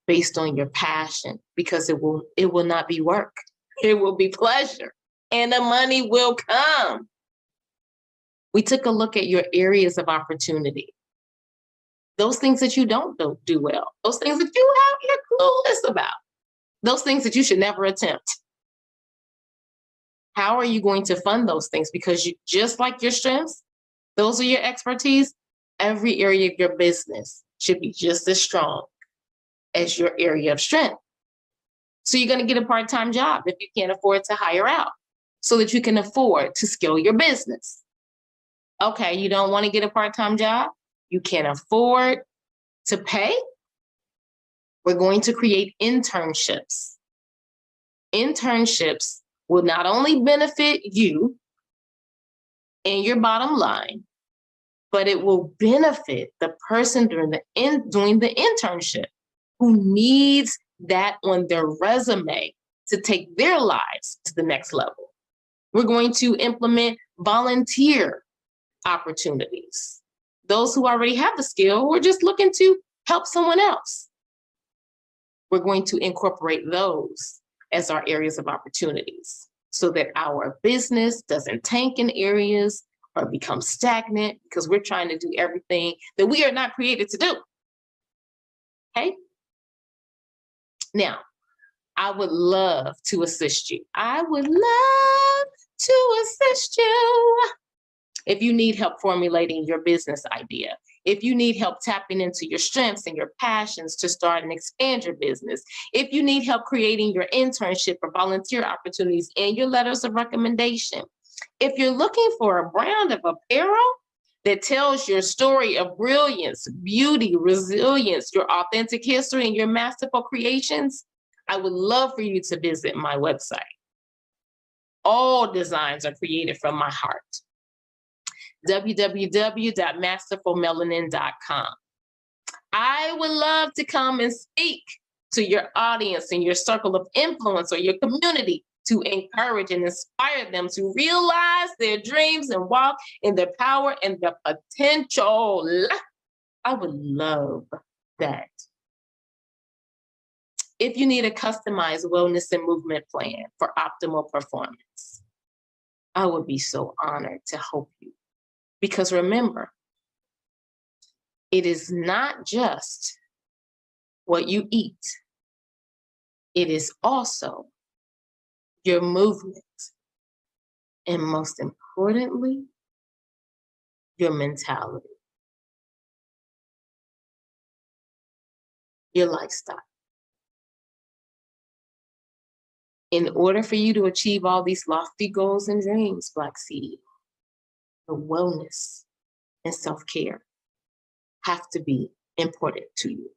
based on your passion, because it will not be work. It will be pleasure, and the money will come. We took a look at your areas of opportunity. Those things that you don't do well, those things that you're clueless about, those things that you should never attempt. How are you going to fund those things? Because you, just like your strengths, those are your expertise. Every area of your business should be just as strong as your area of strength. So you're going to get a part-time job if you can't afford to hire out, so that you can afford to scale your business. Okay, you don't want to get a part-time job? You can't afford to pay? We're going to create internships. Internships will not only benefit you and your bottom line, but it will benefit the person doing the internship who needs that on their resume to take their lives to the next level. We're going to implement volunteer opportunities. Those who already have the skill, we're just looking to help someone else. We're going to incorporate those as our areas of opportunities so that our business doesn't tank in areas or become stagnant, because we're trying to do everything that we are not created to do. Okay? Now, I would love to assist you. I would love to assist you. If you need help formulating your business idea, if you need help tapping into your strengths and your passions to start and expand your business, if you need help creating your internship or volunteer opportunities and your letters of recommendation, if you're looking for a brand of apparel that tells your story of brilliance, beauty, resilience, your authentic history, and your masterful creations, I would love for you to visit my website. All designs are created from my heart. www.masterfulmelanin.com. I would love to come and speak to your audience and your circle of influence or your community to encourage and inspire them to realize their dreams and walk in their power and their potential. I would love that. If you need a customized wellness and movement plan for optimal performance, I would be so honored to help you. Because remember, it is not just what you eat, it is also your movement, and most importantly, your mentality, your lifestyle. In order for you to achieve all these lofty goals and dreams, BlackCEO, the wellness and self-care have to be important to you.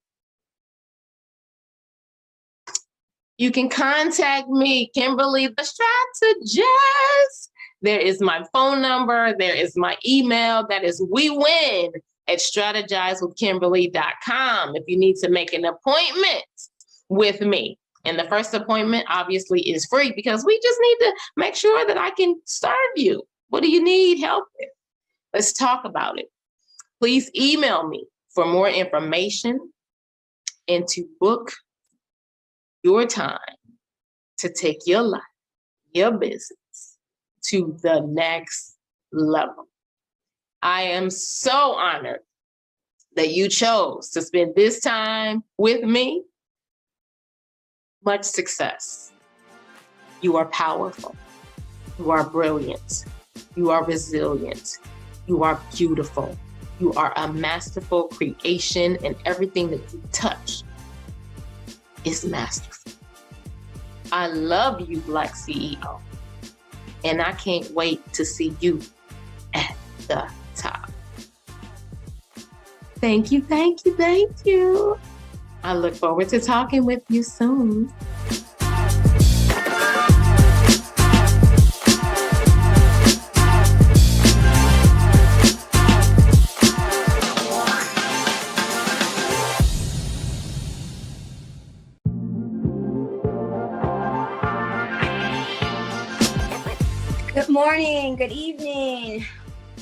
You can contact me, Kimberly the Strategist. There is my phone number. There is my email. That is wewin@strategizewithkimberly.com if you need to make an appointment with me. And the first appointment obviously is free because we just need to make sure that I can serve you. What do you need help with? Let's talk about it. Please email me for more information and to book your time to take your life, your business to the next level. I am so honored that you chose to spend this time with me. Much success. You are powerful. You are brilliant. You are resilient. You are beautiful. You are a masterful creation, and everything that you touch is masterful. I love you, Black CEO, and I can't wait to see you at the top. Thank you, thank you, thank you. I look forward to talking with you soon. Good morning, good evening,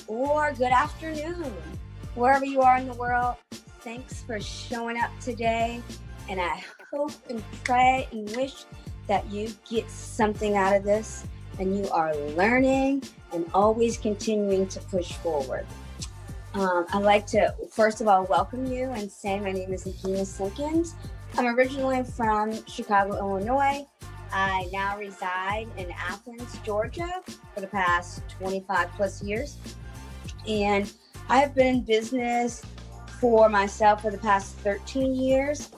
or good afternoon, wherever you are in the world. Thanks for showing up today, and I hope and pray and wish that you get something out of this and you are learning and always continuing to push forward. I'd like to, first of all, welcome you and say my name is Akina Simpkins. I'm originally from Chicago, Illinois. I now reside in Athens, Georgia for the past 25 plus years. And I have been in business for myself for the past 13 years.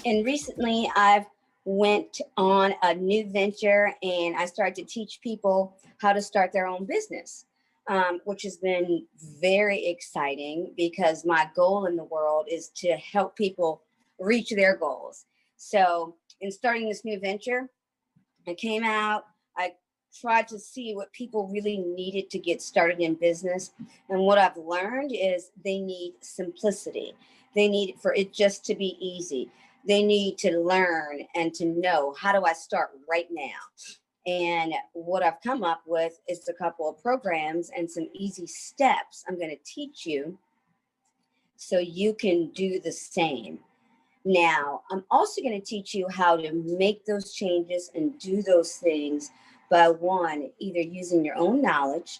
And recently I've went on a new venture and I started to teach people how to start their own business, which has been very exciting because my goal in the world is to help people reach their goals. So in starting this new venture, I came out, I tried to see what people really needed to get started in business. And what I've learned is they need simplicity. They need for it just to be easy. They need to learn and to know, how do I start right now? And what I've come up with is a couple of programs and some easy steps I'm going to teach you so you can do the same. Now, I'm also going to teach you how to make those changes and do those things by one, either using your own knowledge,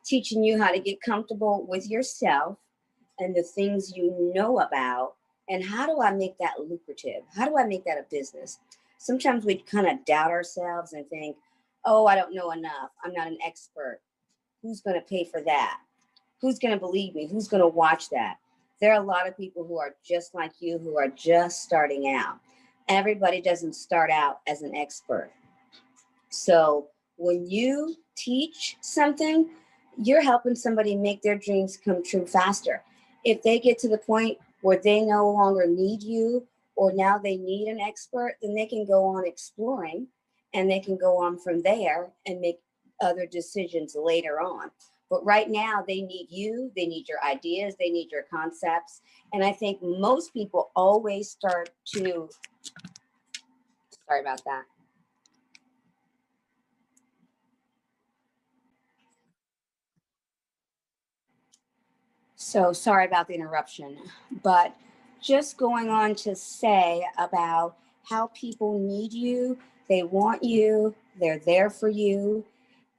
teaching you how to get comfortable with yourself and the things you know about, and how do I make that lucrative? How do I make that a business? Sometimes we kind of doubt ourselves and think, oh, I don't know enough. I'm not an expert. Who's going to pay for that? Who's going to believe me? Who's going to watch that? There are a lot of people who are just like you, who are just starting out. Everybody doesn't start out as an expert. So when you teach something, you're helping somebody make their dreams come true faster. If they get to the point where they no longer need you, or now they need an expert, then they can go on exploring and they can go on from there and make other decisions later on. But right now they need you, they need your ideas, they need your concepts. And I think most people always start to, sorry about that. So sorry about the interruption, but just going on to say about how people need you, they want you, they're there for you,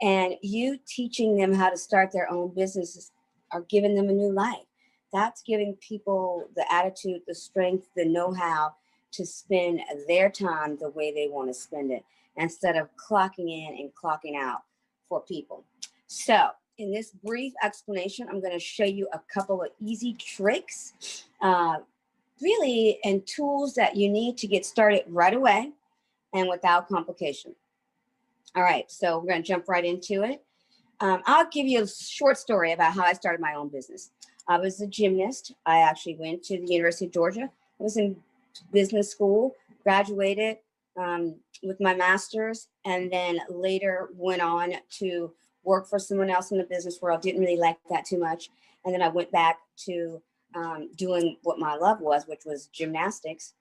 and you teaching them how to start their own businesses are giving them a new life. That's giving people the attitude, the strength, the know-how to spend their time the way they want to spend it, instead of clocking in and clocking out for people. So in this brief explanation, I'm going to show you a couple of easy tricks, really, and tools that you need to get started right away and without complication. All right, so we're going to jump right into it. I'll give you a short story about how I started my own business. I was a gymnast. I actually went to the University of Georgia. I was in business school, graduated with my master's, and then later went on to work for someone else in the business world. Didn't really like that too much. And then I went back to doing what my love was, which was gymnastics.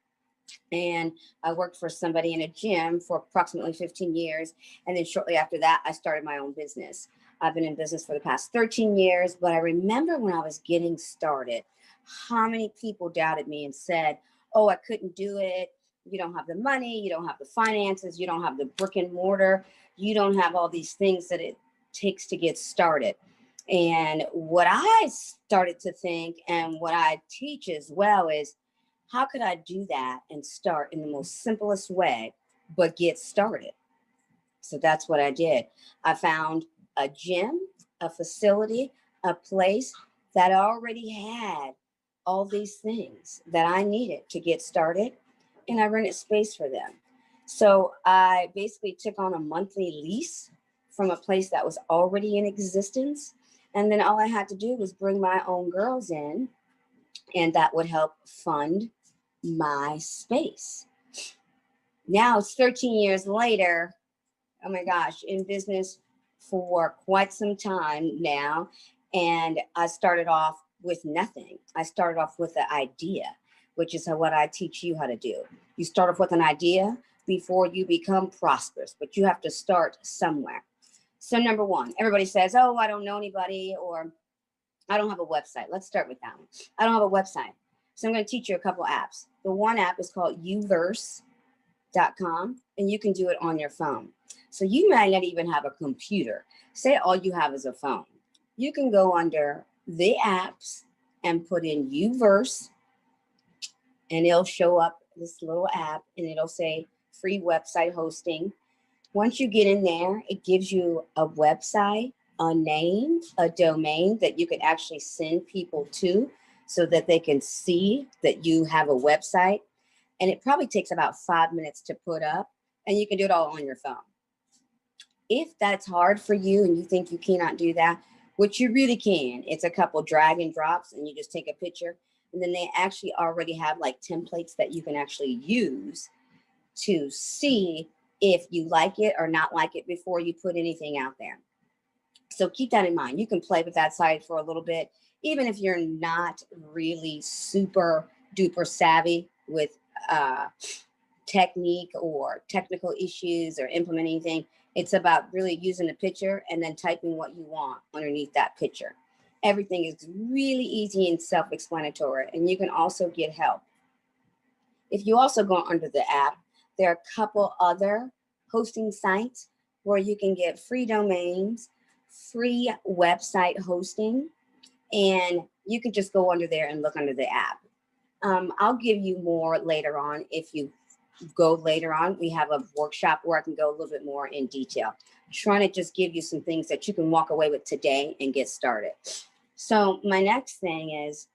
And I worked for somebody in a gym for approximately 15 years. And then shortly after that, I started my own business. I've been in business for the past 13 years, but I remember when I was getting started, how many people doubted me and said, oh, I couldn't do it. You don't have the money, you don't have the finances, you don't have the brick and mortar, you don't have all these things that it takes to get started. And what I started to think, and what I teach as well, is how could I do that and start in the most simplest way, but get started? So that's what I did. I found a gym, a facility, a place that already had all these things that I needed to get started, and I rented space for them. So I basically took on a monthly lease from a place that was already in existence. And then all I had to do was bring my own girls in, and that would help fund my space. Now it's 13 years later. Oh my gosh, in business for quite some time now. And I started off with nothing. I started off with the idea, which is what I teach you how to do. You start off with an idea before you become prosperous, but you have to start somewhere. So number one, everybody says, oh, I don't know anybody, or I don't have a website. Let's start with that one. I don't have a website. So I'm going to teach you a couple apps. The one app is called uverse.com, and you can do it on your phone. So you might not even have a computer. Say all you have is a phone. You can go under the apps and put in Uverse, and it'll show up this little app, and it'll say free website hosting. Once you get in there, it gives you a website, a name, a domain that you can actually send people to so that they can see that you have a website. And it probably takes about 5 minutes to put up, and you can do it all on your phone. If that's hard for you and you think you cannot do that, which you really can, it's a couple drag and drops, and you just take a picture, and then they actually already have like templates that you can actually use to see if you like it or not like it before you put anything out there. So keep that in mind. You can play with that site for a little bit, even if you're not really super duper savvy with technique or technical issues or implementing anything. It's about really using a picture and then typing what you want underneath that picture. Everything is really easy and self-explanatory, and you can also get help. If you also go under the app, there are a couple other hosting sites where you can get free domains, free website hosting, and you can just go under there and look under the app. I'll give you more later on. If you go later on, we have a workshop where I can go a little bit more in detail, trying to just give you some things that you can walk away with today and get started. So my next thing is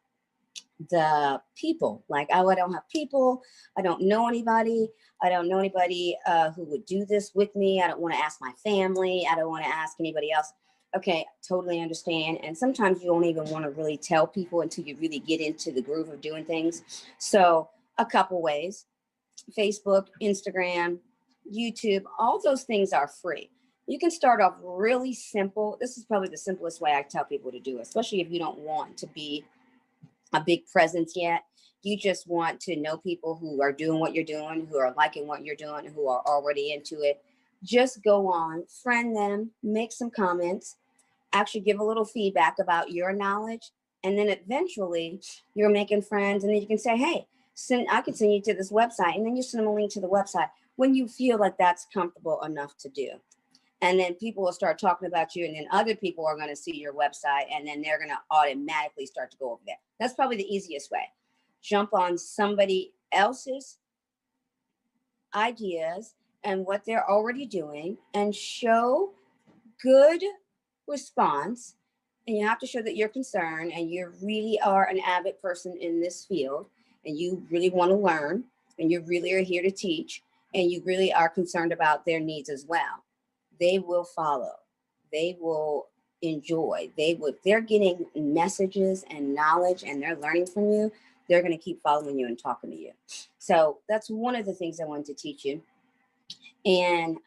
the people. Like, oh, I don't have people. I don't know anybody. I don't know anybody who would do this with me. I don't want to ask my family. I don't want to ask anybody else. Okay, totally understand. And sometimes you don't even want to really tell people until you really get into the groove of doing things. So a couple ways: Facebook, Instagram, YouTube, all those things are free. You can start off really simple. This is probably the simplest way I tell people to do it, especially if you don't want to be a big presence yet. You just want to know people who are doing what you're doing, who are liking what you're doing, who are already into it. Just go on, friend them, make some comments, actually give a little feedback about your knowledge. And then eventually you're making friends, and then you can say, hey, I can send you to this website. And then you send them a link to the website when you feel like that's comfortable enough to do. And then people will start talking about you, and then other people are going to see your website, and then they're going to automatically start to go over there. That's probably the easiest way. Jump on somebody else's ideas and what they're already doing, and show good response. And you have to show that you're concerned and you really are an avid person in this field, and you really want to learn, and you really are here to teach, and you really are concerned about their needs as well. They will follow. They will enjoy. If they're getting messages and knowledge and they're learning from you, they're going to keep following you and talking to you. So that's one of the things I wanted to teach you. And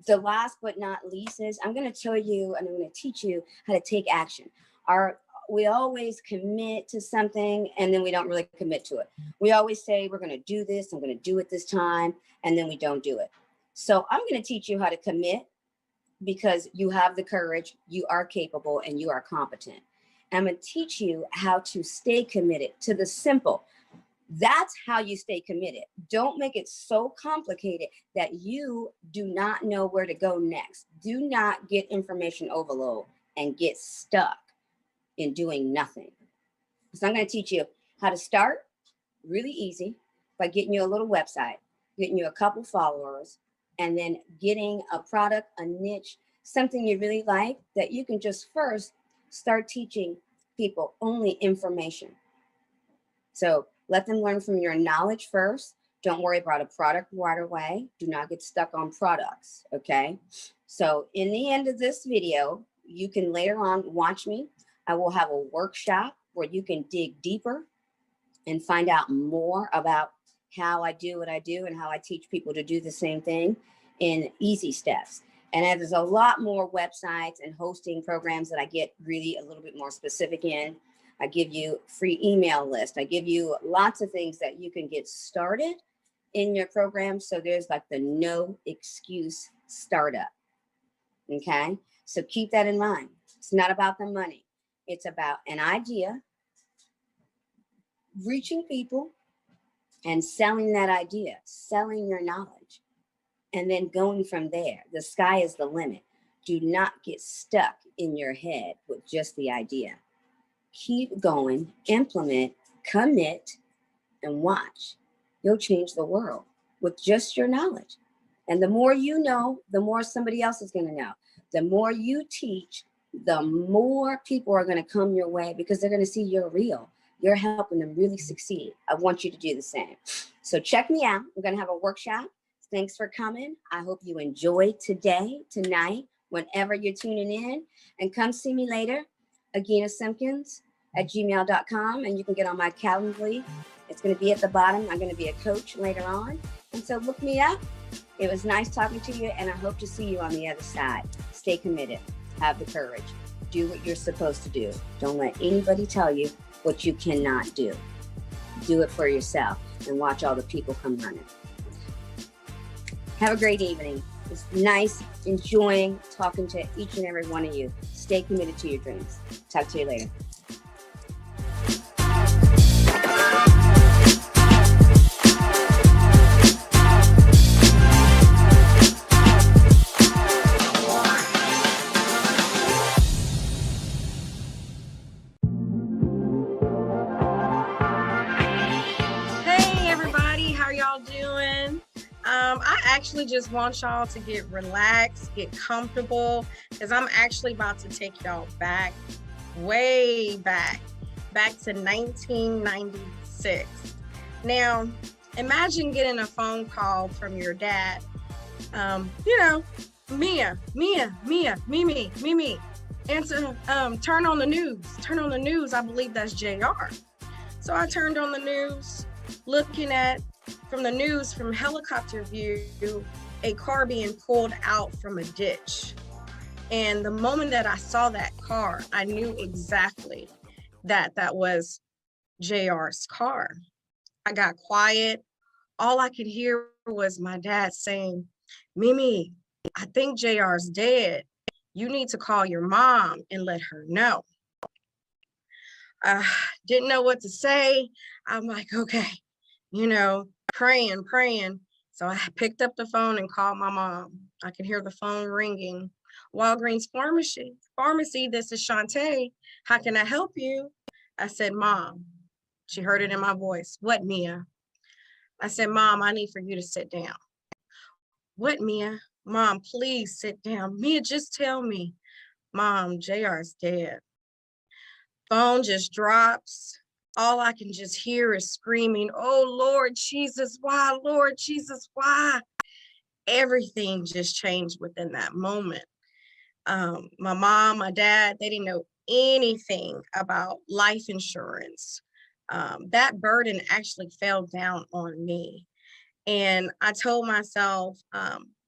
the last but not least is I'm going to tell you and I'm going to teach you how to take action. We always commit to something and then we don't really commit to it. We always say we're going to do this, I'm going to do it this time, and then we don't do it. So I'm going to teach you how to commit because you have the courage, you are capable, and you are competent. I'm going to teach you how to stay committed to the simple. That's how you stay committed. Don't make it so complicated that you do not know where to go next. Do not get information overload and get stuck in doing nothing. So I'm going to teach you how to start really easy by getting you a little website, getting you a couple followers, and then getting a product, a niche, something you really like that you can just first start teaching people only information. So let them learn from your knowledge first. Don't worry about a product right away. Do not get stuck on products, okay? So in the end of this video, you can later on watch me. I will have a workshop where you can dig deeper and find out more about how I do what I do and how I teach people to do the same thing in easy steps. And there's a lot more websites and hosting programs that I get really a little bit more specific in. I give you free email list. I give you lots of things that you can get started in your program. So there's like the no excuse startup. Okay. So keep that in mind. It's not about the money. It's about an idea, reaching people and selling that idea, selling your knowledge, and then going from there. The sky is the limit. Do not get stuck in your head with just the idea. Keep going, implement, commit, and watch. You'll change the world with just your knowledge. And the more you know, the more somebody else is going to know. The more you teach, the more people are going to come your way because they're going to see you're real. You're helping them really succeed. I want you to do the same. So check me out. I'm going to have a workshop. Thanks for coming. I hope you enjoy today, tonight, whenever you're tuning in. And come see me later, AginaSimpkins@gmail.com. And you can get on my Calendly. It's going to be at the bottom. I'm going to be a coach later on. And so look me up. It was nice talking to you. And I hope to see you on the other side. Stay committed. Have the courage. Do what you're supposed to do. Don't let anybody tell you what you cannot do. Do it for yourself and watch all the people come running. Have a great evening. It's nice enjoying talking to each and every one of you. Stay committed to your dreams. Talk to you later. I actually just want y'all to get relaxed, get comfortable, because I'm actually about to take y'all back, way back to 1996. Now, imagine getting a phone call from your dad. Mia, Mimi. Answer, turn on the news. I believe that's JR. So I turned on the news, looking at from the news, from helicopter view, a car being pulled out from a ditch. And the moment that I saw that car, I knew exactly that was JR's car. I got quiet. All I could hear was my dad saying, Mimi, I think JR's dead. You need to call your mom and let her know. I didn't know what to say. I'm like, okay, praying. So I picked up the phone and called my mom. I could hear the phone ringing. Walgreens Pharmacy, this is Shantae. How can I help you? I said, Mom. She heard it in my voice. What, Mia? I said, Mom, I need for you to sit down. What, Mia? Mom, please sit down. Mia, just tell me. Mom, JR's dead. Phone just drops. All I can just hear is screaming, oh, Lord Jesus, why? Lord Jesus, why? Everything just changed within that moment. My mom, my dad, they didn't know anything about life insurance. That burden actually fell down on me. And I told myself,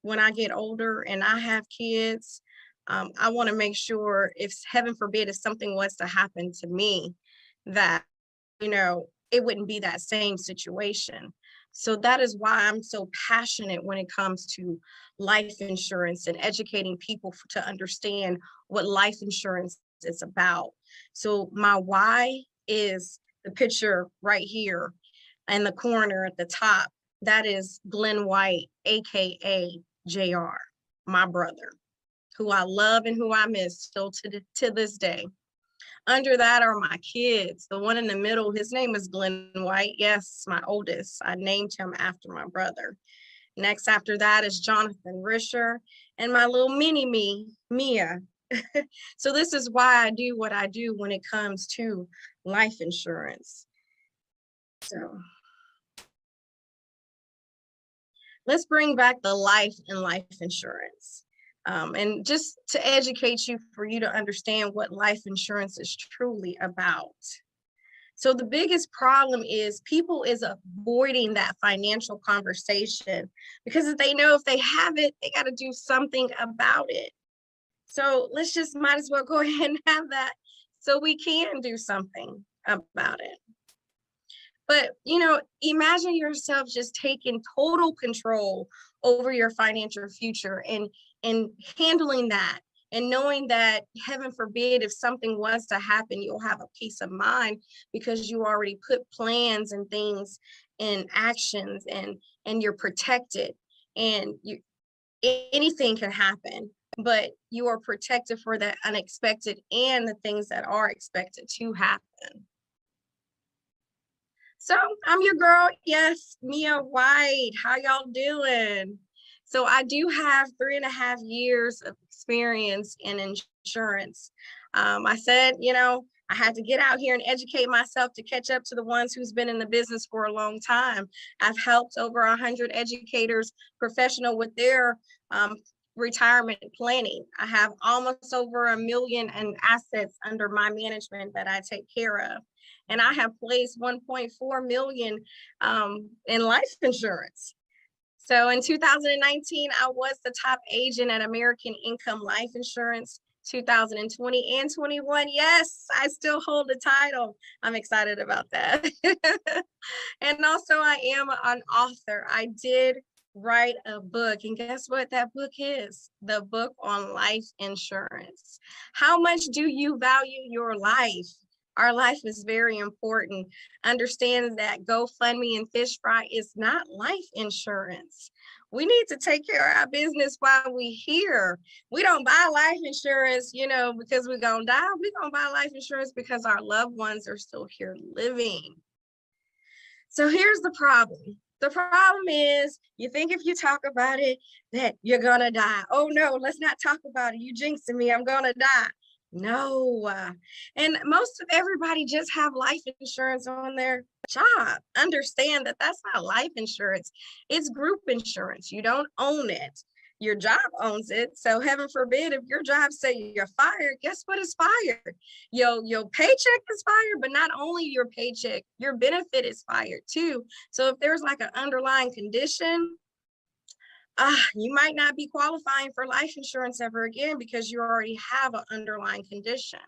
when I get older and I have kids, I want to make sure, if heaven forbid, if something was to happen to me, that, it wouldn't be that same situation. So that is why I'm so passionate when it comes to life insurance and educating people to understand what life insurance is about. So my why is the picture right here in the corner at the top. That is Glenn White, AKA JR, my brother, who I love and who I miss still to this day. Under that are my kids. The one in the middle, his name is Glenn White. Yes, my oldest. I named him after my brother. Next after that is Jonathan Risher and my little mini me, Mia. So this is why I do what I do when it comes to life insurance. So let's bring back the life and life insurance. And just to educate you, for you to understand what life insurance is truly about. So the biggest problem is people is avoiding that financial conversation because if they know if they have it, they got to do something about it. So let's just might as well go ahead and have that so we can do something about it. But, imagine yourself just taking total control over your financial future and handling that and knowing that, heaven forbid, if something was to happen, you'll have a peace of mind because you already put plans and things and actions and you're protected, and anything can happen, but you are protected for the unexpected and the things that are expected to happen. So I'm your girl, yes, Mia White. How y'all doing? So I do have 3.5 years of experience in insurance. I said, I had to get out here and educate myself to catch up to the ones who's been in the business for a long time. I've helped over 100 educators, professional with their retirement planning. I have almost over $1 million in assets under my management that I take care of. And I have placed 1.4 million in life insurance. So in 2019, I was the top agent at American Income Life Insurance. 2020 and 21, yes, I still hold the title. I'm excited about that. And also I am an author. I did write a book, and guess what that book is? The book on life insurance. How much do you value your life? Our life is very important. Understand that GoFundMe and Fish Fry is not life insurance. We need to take care of our business while we're here. We don't buy life insurance, because we're going to die. We're going to buy life insurance because our loved ones are still here living. So here's the problem. The problem is you think if you talk about it that you're going to die. Oh, no, let's not talk about it. You jinxing me. I'm going to die. No. And most of everybody just have life insurance on their job. Understand that that's not life insurance. It's group insurance. You don't own it. Your job owns it. So heaven forbid, if your job say you're fired, guess what is fired? Your paycheck is fired, but not only your paycheck, your benefit is fired too. So if there's like an underlying condition, you might not be qualifying for life insurance ever again because you already have an underlying condition.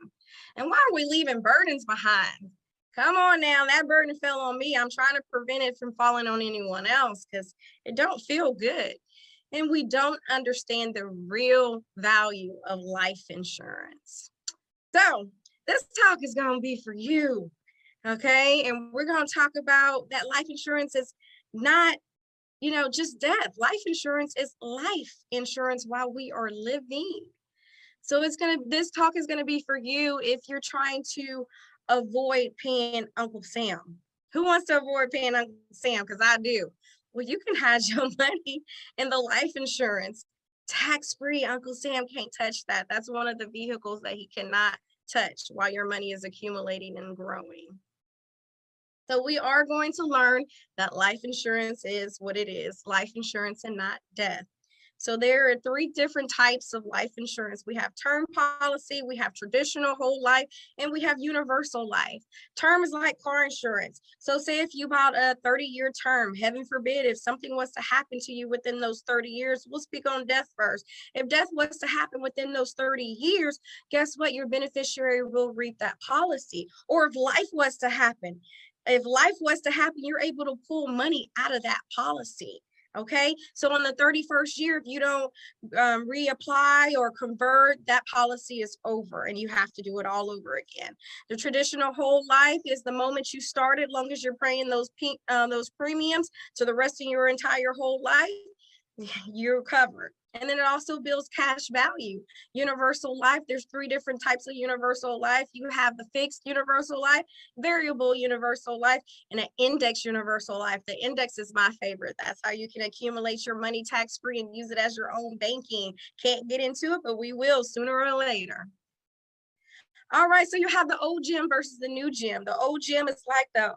And why are we leaving burdens behind? Come on now, that burden fell on me. I'm trying to prevent it from falling on anyone else because it don't feel good. And we don't understand the real value of life insurance. So this talk is going to be for you, okay? And we're going to talk about that life insurance is not just death. Life insurance is life insurance while we are living. So this talk is going to be for you if you're trying to avoid paying Uncle Sam. Who wants to avoid paying Uncle Sam? Because I do. Well, you can hide your money in the life insurance. Tax-free. Uncle Sam can't touch that. That's one of the vehicles that he cannot touch while your money is accumulating and growing. So we are going to learn that life insurance is what it is, life insurance and not death. So there are 3 different types of life insurance. We have term policy, we have traditional whole life, and we have universal life. Term is like car insurance. So say if you bought a 30-year term, heaven forbid, if something was to happen to you within those 30 years, we'll speak on death first. If death was to happen within those 30 years, guess what? Your beneficiary will reap that policy. Or if life was to happen, you're able to pull money out of that policy. Okay, so on the 31st year, if you don't reapply or convert, that policy is over and you have to do it all over again. The traditional whole life is the moment you started, long as you're paying those premiums to the rest of your entire whole life, you're covered. And then it also builds cash value. Universal life, there's 3 different types of universal life. You have the fixed universal life, variable universal life, and an index universal life. The index is my favorite. That's how you can accumulate your money tax-free and use it as your own banking. Can't get into it, but we will sooner or later. All right, so you have the old gym versus the new gym. The old gym is like the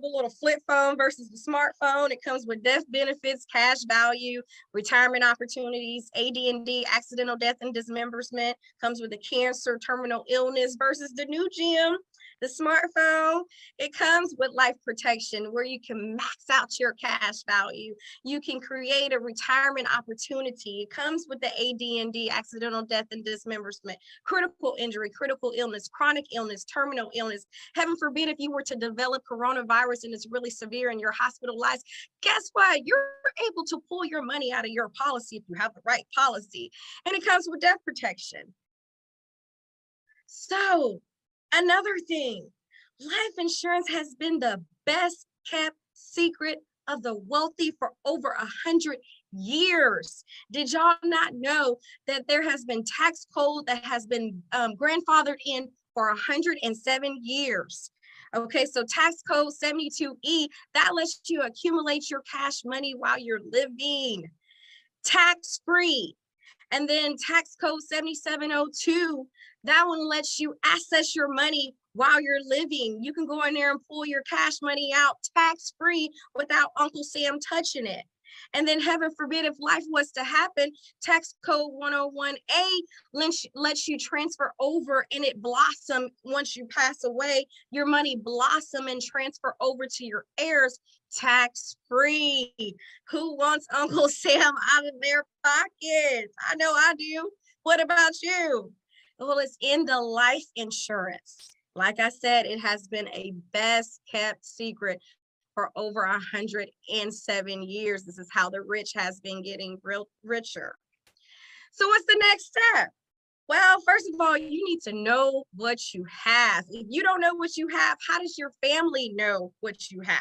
little flip phone versus the smartphone. It comes with death benefits, cash value, retirement opportunities, AD&D, accidental death and dismemberment, comes with a cancer, terminal illness versus the new gym. The smartphone, it comes with life protection where you can max out your cash value. You can create a retirement opportunity. It comes with the AD&D, accidental death and dismemberment, critical injury, critical illness, chronic illness, terminal illness. Heaven forbid if you were to develop coronavirus and it's really severe and you're hospitalized, guess what? You're able to pull your money out of your policy if you have the right policy. And it comes with death protection. So, another thing, life insurance has been the best kept secret of the wealthy for over 100 years. Did y'all not know that there has been tax code that has been grandfathered in for 107 years? Okay, so tax code 72E, that lets you accumulate your cash money while you're living, tax-free. And then tax code 7702, that one lets you access your money while you're living. You can go in there and pull your cash money out tax-free without Uncle Sam touching it. And then heaven forbid, if life was to happen, tax code 101A lets you transfer over and it blossom once you pass away. Your money blossom and transfer over to your heirs tax-free. Who wants Uncle Sam out of their pockets? I know I do. What about you? Well, it's in the life insurance. Like I said, it has been a best kept secret for over 107 years. This is how the rich has been getting richer. So what's the next step? Well, first of all, you need to know what you have. If you don't know what you have, how does your family know what you have?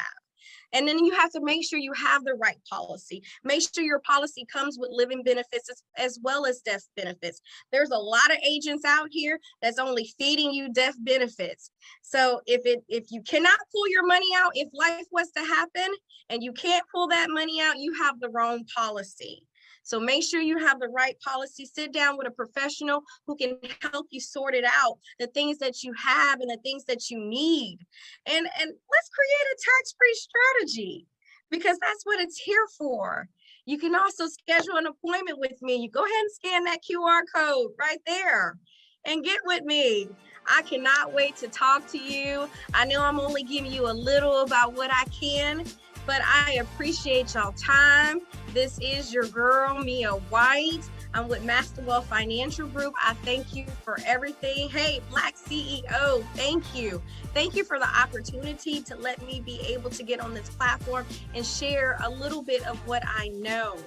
And then you have to make sure you have the right policy. Make sure your policy comes with living benefits as well as death benefits. There's a lot of agents out here that's only feeding you death benefits. So if you cannot pull your money out, if life was to happen and you can't pull that money out, you have the wrong policy. So make sure you have the right policy. Sit down with a professional who can help you sort it out, the things that you have and the things that you need. And let's create a tax-free strategy because that's what it's here for. You can also schedule an appointment with me. You go ahead and scan that QR code right there and get with me. I cannot wait to talk to you. I know I'm only giving you a little about what I can, but I appreciate y'all time. This is your girl, Mia White. I'm with Master Wealth Financial Group. I thank you for everything. Hey, Black CEO, thank you. Thank you for the opportunity to let me be able to get on this platform and share a little bit of what I know.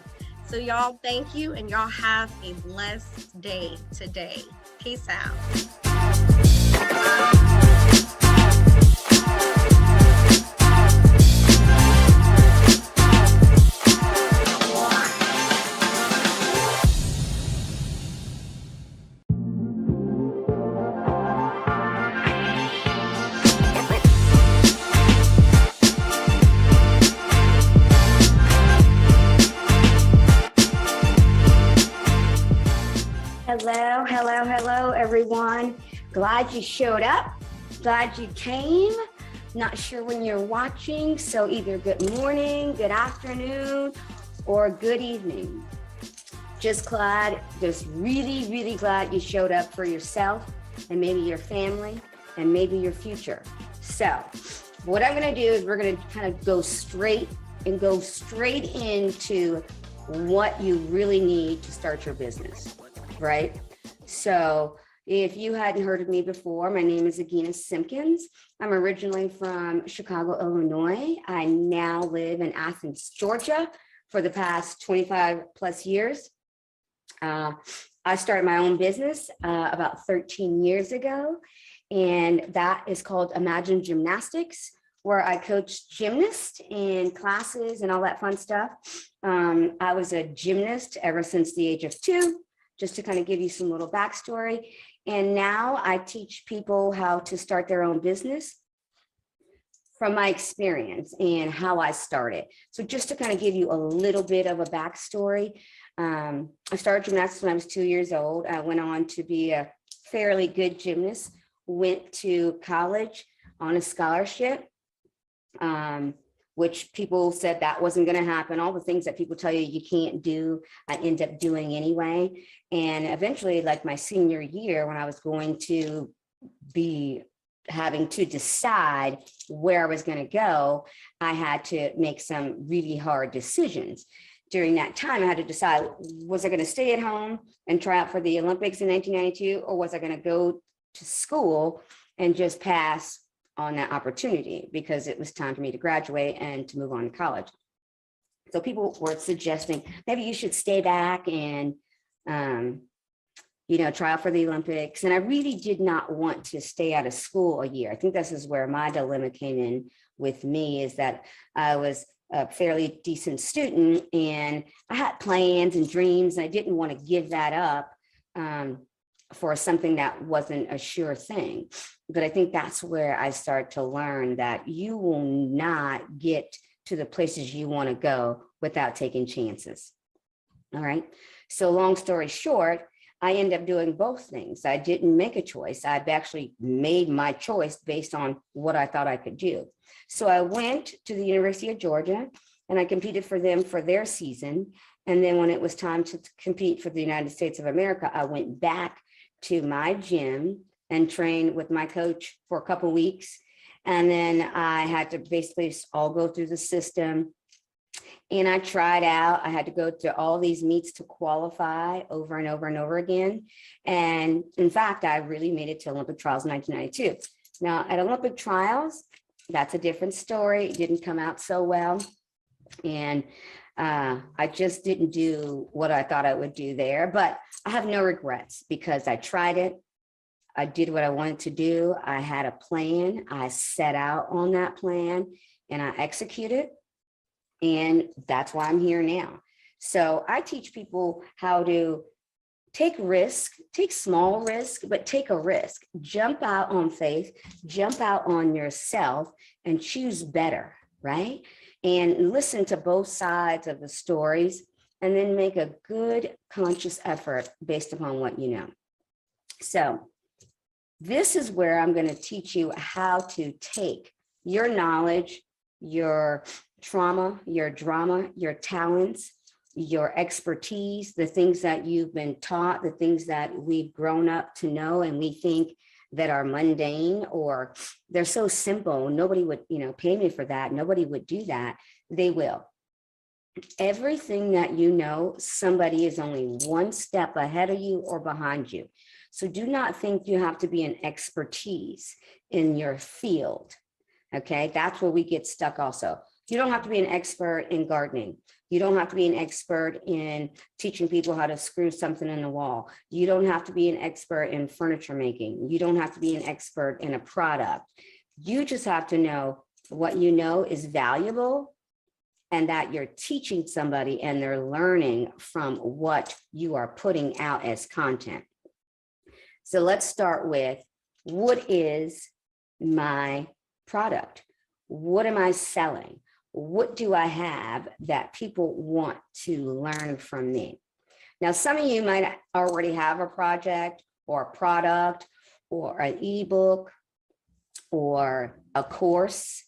So y'all, thank you, and y'all have a blessed day today. Peace out. Hello, everyone. Glad you showed up. Glad you came. Not sure when you're watching, so either good morning, good afternoon, or good evening. Just really, really glad you showed up for yourself and maybe your family and maybe your future. So what I'm going to do is we're going to kind of go straight into what you really need to start your business, right? So if you hadn't heard of me before, my name is Agina Simpkins. I'm originally from Chicago, Illinois. I now live in Athens, Georgia for the past 25 plus years. I started my own business about 13 years ago, and that is called Imagine Gymnastics, where I coach gymnasts in classes and all that fun stuff. I was a gymnast ever since the age of 2, just to kind of give you some little backstory. And now I teach people how to start their own business from my experience and how I started. So just to kind of give you a little bit of a backstory, I started gymnastics when I was 2 years old. I went on to be a fairly good gymnast, went to college on a scholarship, which people said that wasn't going to happen. All the things that people tell you you can't do, I end up doing anyway. And eventually, like my senior year, when I was going to be having to decide where I was going to go, I had to make some really hard decisions. During that time, I had to decide, was I going to stay at home and try out for the Olympics in 1992, or was I going to go to school and just pass on that opportunity because it was time for me to graduate and to move on to college? So people were suggesting maybe you should stay back and, try out for the Olympics. And I really did not want to stay out of school a year. I think this is where my dilemma came in with me, is that I was a fairly decent student and I had plans and dreams. And I didn't want to give that up for something that wasn't a sure thing. But I think that's where I start to learn that you will not get to the places you want to go without taking chances. All right. So long story short, I ended up doing both things. I didn't make a choice. I've actually made my choice based on what I thought I could do. So I went to the University of Georgia and I competed for them for their season. And then when it was time to compete for the United States of America, I went back to my gym and trained with my coach for a couple of weeks. And then I had to basically all go through the system. And I tried out. I had to go through all these meets to qualify over and over and over again. And in fact, I really made it to Olympic trials in 1992. Now at Olympic trials, that's a different story. It didn't come out so well. And I just didn't do what I thought I would do there, but I have no regrets because I tried it. I did what I wanted to do. I had a plan. I set out on that plan and I executed. And that's why I'm here now. So I teach people how to take risk, take small risk, but take a risk. Jump out on faith, jump out on yourself and choose better, right? And listen to both sides of the stories and then make a good conscious effort based upon what you know. So this is where I'm going to teach you how to take your knowledge, your trauma, your drama, your talents, your expertise, the things that you've been taught, the things that we've grown up to know and we think that are mundane or they're so simple. Nobody would, pay me for that. Nobody would do that. They will. Everything that you know, somebody is only one step ahead of you or behind you. So do not think you have to be an expertise in your field. Okay, that's where we get stuck also. You don't have to be an expert in gardening. You don't have to be an expert in teaching people how to screw something in the wall. You don't have to be an expert in furniture making. You don't have to be an expert in a product. You just have to know what you know is valuable and that you're teaching somebody and they're learning from what you are putting out as content. So let's start with, what is my product? What am I selling? What do I have that people want to learn from me? Now, some of you might already have a project or a product or an ebook or a course,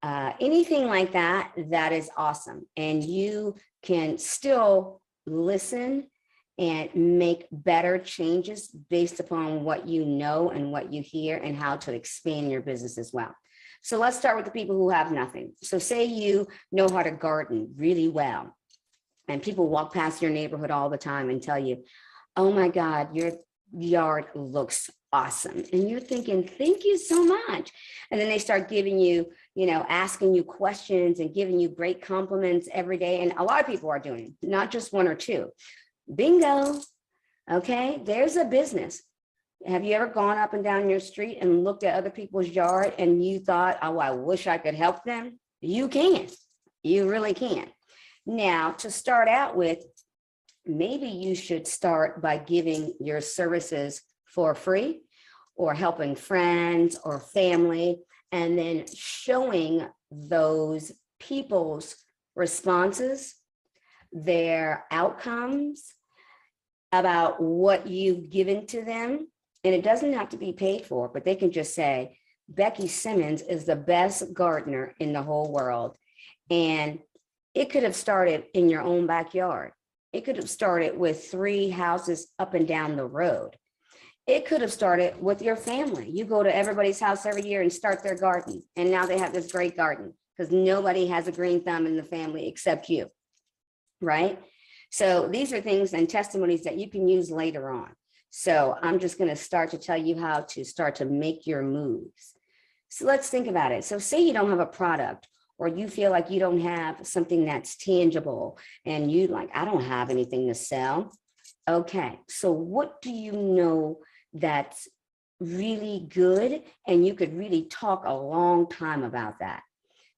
anything like that, that is awesome. And you can still listen and make better changes based upon what you know and what you hear and how to expand your business as well. So let's start with the people who have nothing. So say you know how to garden really well, and people walk past your neighborhood all the time and tell you, oh my God, your yard looks awesome. And you're thinking, thank you so much. And then they start giving you, asking you questions and giving you great compliments every day. And a lot of people are doing it, not just one or two. Bingo. Okay, there's a business. Have you ever gone up and down your street and looked at other people's yard and you thought, oh, I wish I could help them? You can. You really can. Now, to start out with, maybe you should start by giving your services for free or helping friends or family, and then showing those people's responses, their outcomes about what you've given to them. And it doesn't have to be paid for, but they can just say, Becky Simmons is the best gardener in the whole world. And it could have started in your own backyard. It could have started with 3 houses up and down the road. It could have started with your family. You go to everybody's house every year and start their garden. And now they have this great garden because nobody has a green thumb in the family except you, right? So these are things and testimonies that you can use later on. So I'm just going to start to tell you how to start to make your moves. So let's think about it. So say you don't have a product, or you feel like you don't have something that's tangible and you like, I don't have anything to sell. Okay, so what do you know that's really good and you could really talk a long time about that?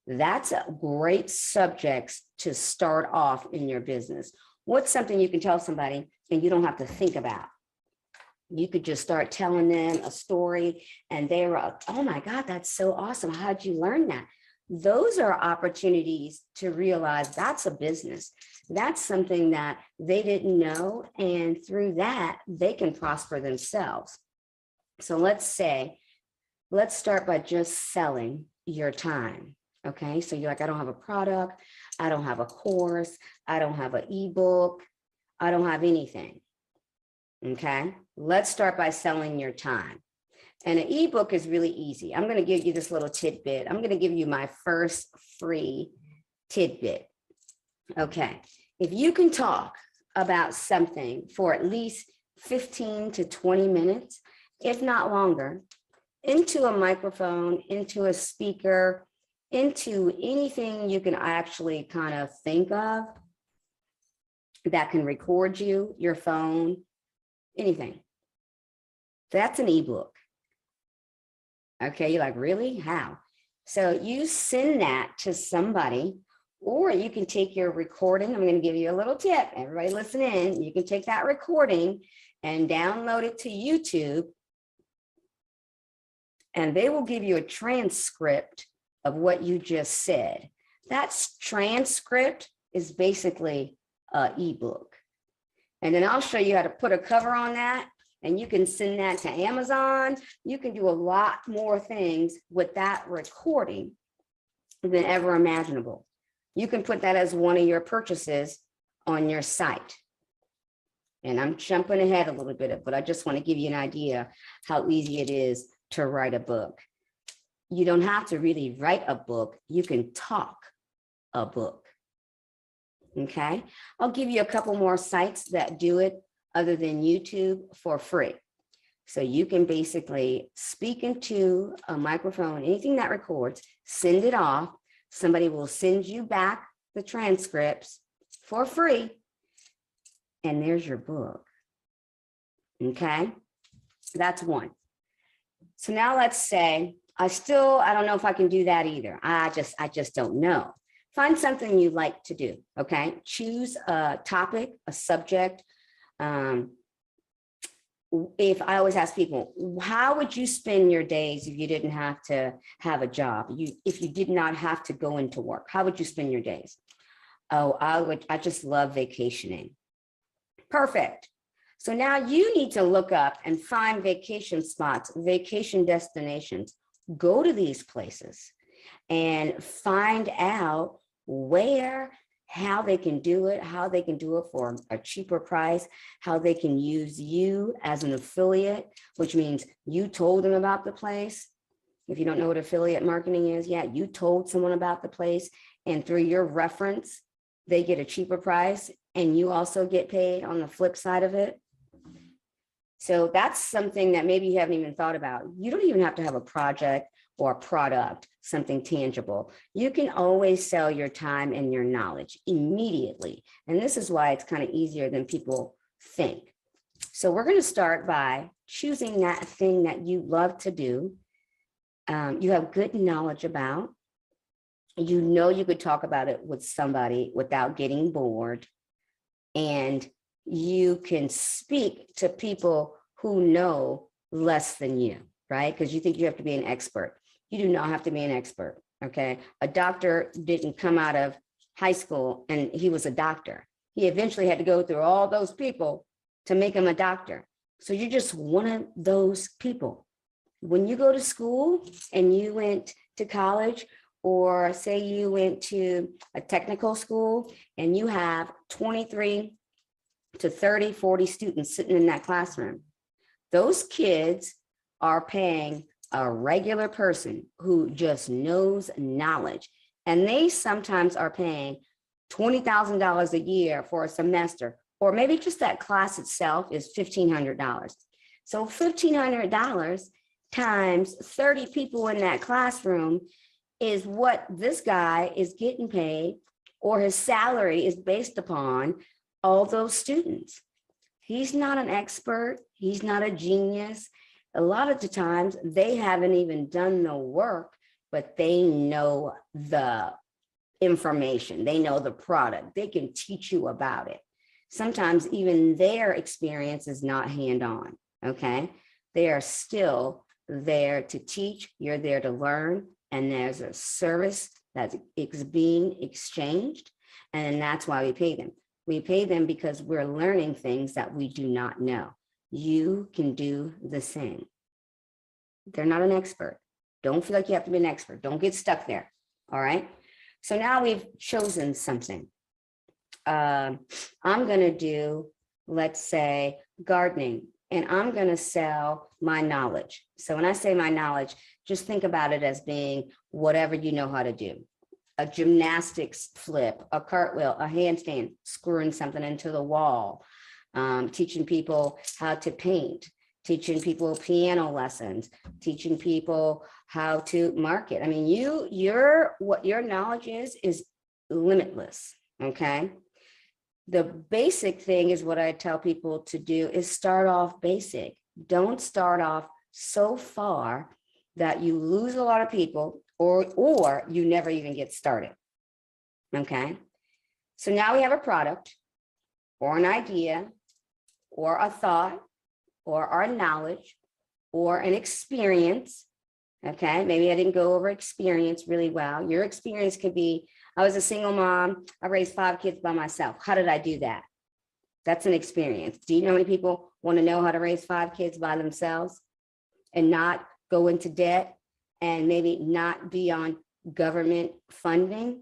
That's a great subject to start off in your business. What's something you can tell somebody and you don't have to think about? You could just start telling them a story and they were, oh my God, that's so awesome. How'd you learn that? Those are opportunities to realize that's a business. That's something that they didn't know. And through that, they can prosper themselves. So let's start by just selling your time. Okay, so you're like, I don't have a product. I don't have a course. I don't have an ebook. I don't have anything. Okay, let's start by selling your time. And an ebook is really easy. I'm going to give you this little tidbit. I'm going to give you my first free tidbit. Okay, if you can talk about something for at least 15 to 20 minutes, if not longer, into a microphone, into a speaker, into anything you can actually kind of think of that can record you, your phone, anything. That's an ebook. Okay, you're like, really? How? So you send that to somebody, or you can take your recording. I'm going to give you a little tip. Everybody listen in. You can take that recording and download it to YouTube, and they will give you a transcript of what you just said. That transcript is basically an ebook. And then I'll show you how to put a cover on that. And you can send that to Amazon. You can do a lot more things with that recording than ever imaginable. You can put that as one of your purchases on your site. And I'm jumping ahead a little bit, but I just want to give you an idea how easy it is to write a book. You don't have to really write a book. You can talk a book. Okay, I'll give you a couple more sites that do it other than YouTube for free. So you can basically speak into a microphone, anything that records, send it off. Somebody will send you back the transcripts for free. And there's your book. Okay, that's one. So now let's say, I don't know if I can do that either. I just don't know. Find something you like to do, okay? Choose a topic, a subject. If I always ask people, how would you spend your days if you didn't have to have a job? If you did not have to go into work, how would you spend your days? Oh, I just love vacationing. Perfect. So now you need to look up and find vacation spots, vacation destinations. Go to these places and find out where how they can do it, how they can do it for a cheaper price, how they can use you as an affiliate, which means you told them about the place. If you don't know what affiliate marketing is, yeah, you told someone about the place, and through your reference, they get a cheaper price, and you also get paid on the flip side of it. So that's something that maybe you haven't even thought about. You don't even have to have a project or a product, something tangible. You can always sell your time and your knowledge immediately. And this is why it's kind of easier than people think. So we're going to start by choosing that thing that you love to do. You have good knowledge about. You know you could talk about it with somebody without getting bored. And you can speak to people who know less than you, right? Because you think you have to be an expert. You do not have to be an expert, okay? A doctor didn't come out of high school and he was a doctor. He eventually had to go through all those people to make him a doctor. So you're just one of those people. When you go to school and you went to college, or say you went to a technical school and you have 23 to 30, 40 students sitting in that classroom, those kids are paying a regular person who just knows knowledge. And they sometimes are paying $20,000 a year for a semester, or maybe just that class itself is $1,500. So $1,500 times 30 people in that classroom is what this guy is getting paid, or his salary is based upon all those students. He's not an expert. He's not a genius. A lot of the times they haven't even done the work, but they know the information. They know the product. They can teach you about it. Sometimes even their experience is not hands-on, okay? They are still there to teach. You're there to learn. And there's a service that is being exchanged. And that's why we pay them. We pay them because we're learning things that we do not know. You can do the same. They're not an expert. Don't feel like you have to be an expert. Don't get stuck there. All right. So now we've chosen something. I'm going to do, let's say, gardening, and I'm going to sell my knowledge. So when I say my knowledge, just think about it as being whatever you know how to do. A gymnastics flip, a cartwheel, a handstand, screwing something into the wall, teaching people how to paint, teaching people piano lessons, teaching people how to market. I mean, what your knowledge is limitless, okay? The basic thing is what I tell people to do is start off basic. Don't start off so far that you lose a lot of people, or you never even get started, okay? So now we have a product or an idea or a thought or our knowledge or an experience, okay? Maybe I didn't go over experience really well. Your experience could be, I was a single mom, I raised 5 kids by myself. How did I do that? That's an experience. Do you know how many people want to know how to raise 5 kids by themselves and not go into debt and maybe not be on government funding,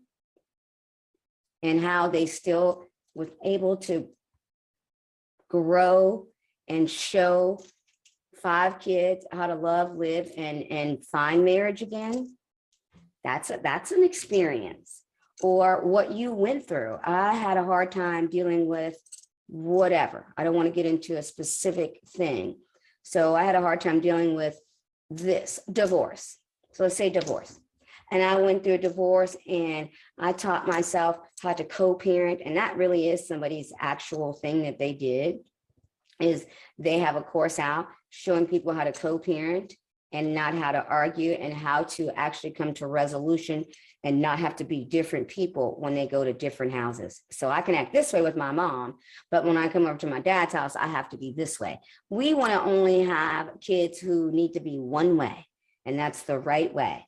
and how they still was able to grow and show 5 kids how to love, live, and find marriage again? That's an experience. Or what you went through. I had a hard time dealing with whatever. I don't want to get into a specific thing. So I had a hard time dealing with this divorce. So let's say divorce. And I went through a divorce and I taught myself how to co-parent. And that really is somebody's actual thing that they did, is they have a course out showing people how to co-parent and not how to argue, and how to actually come to resolution and not have to be different people when they go to different houses. So I can act this way with my mom, but when I come over to my dad's house, I have to be this way. We want to only have kids who need to be one way, and that's the right way.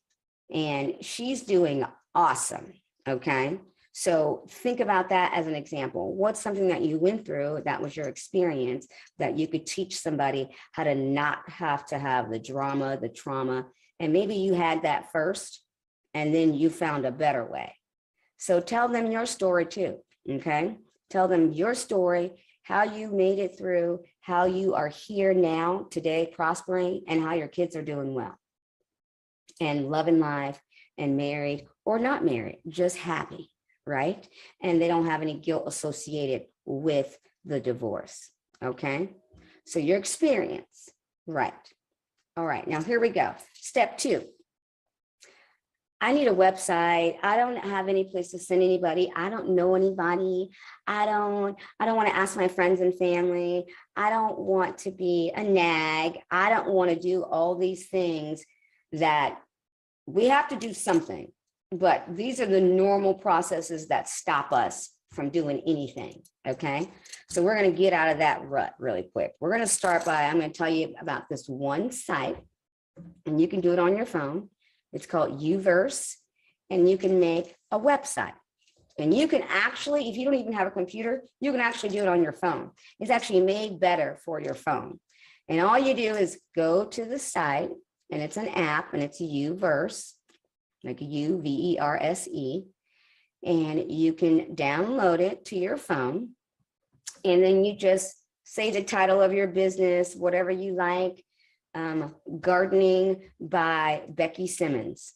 And she's doing awesome, okay? So think about that as an example. What's something that you went through that was your experience that you could teach somebody how to not have to have the drama, the trauma, and maybe you had that first and then you found a better way. So tell them your story too, okay? Tell them your story, how you made it through, how you are here now, today, prospering, and how your kids are doing well. And loving life and married or not married, just happy, right? And they don't have any guilt associated with the divorce, okay? So your experience, right? All right, now here we go. Step 2. I need a website. I don't have any place to send anybody. I don't know anybody. I don't want to ask my friends and family. I don't want to be a nag. I don't want to do all these things that we have to do something, but these are the normal processes that stop us from doing anything, okay? So we're going to get out of that rut really quick. We're going to start by, I'm going to tell you about this one site, and you can do it on your phone. It's called Uverse, and you can make a website. And you can actually, if you don't even have a computer, you can actually do it on your phone. It's actually made better for your phone. And all you do is go to the site, and it's an app, and it's Uverse, like Uverse, and you can download it to your phone. And then you just say the title of your business, whatever you like. Gardening by Becky Simmons.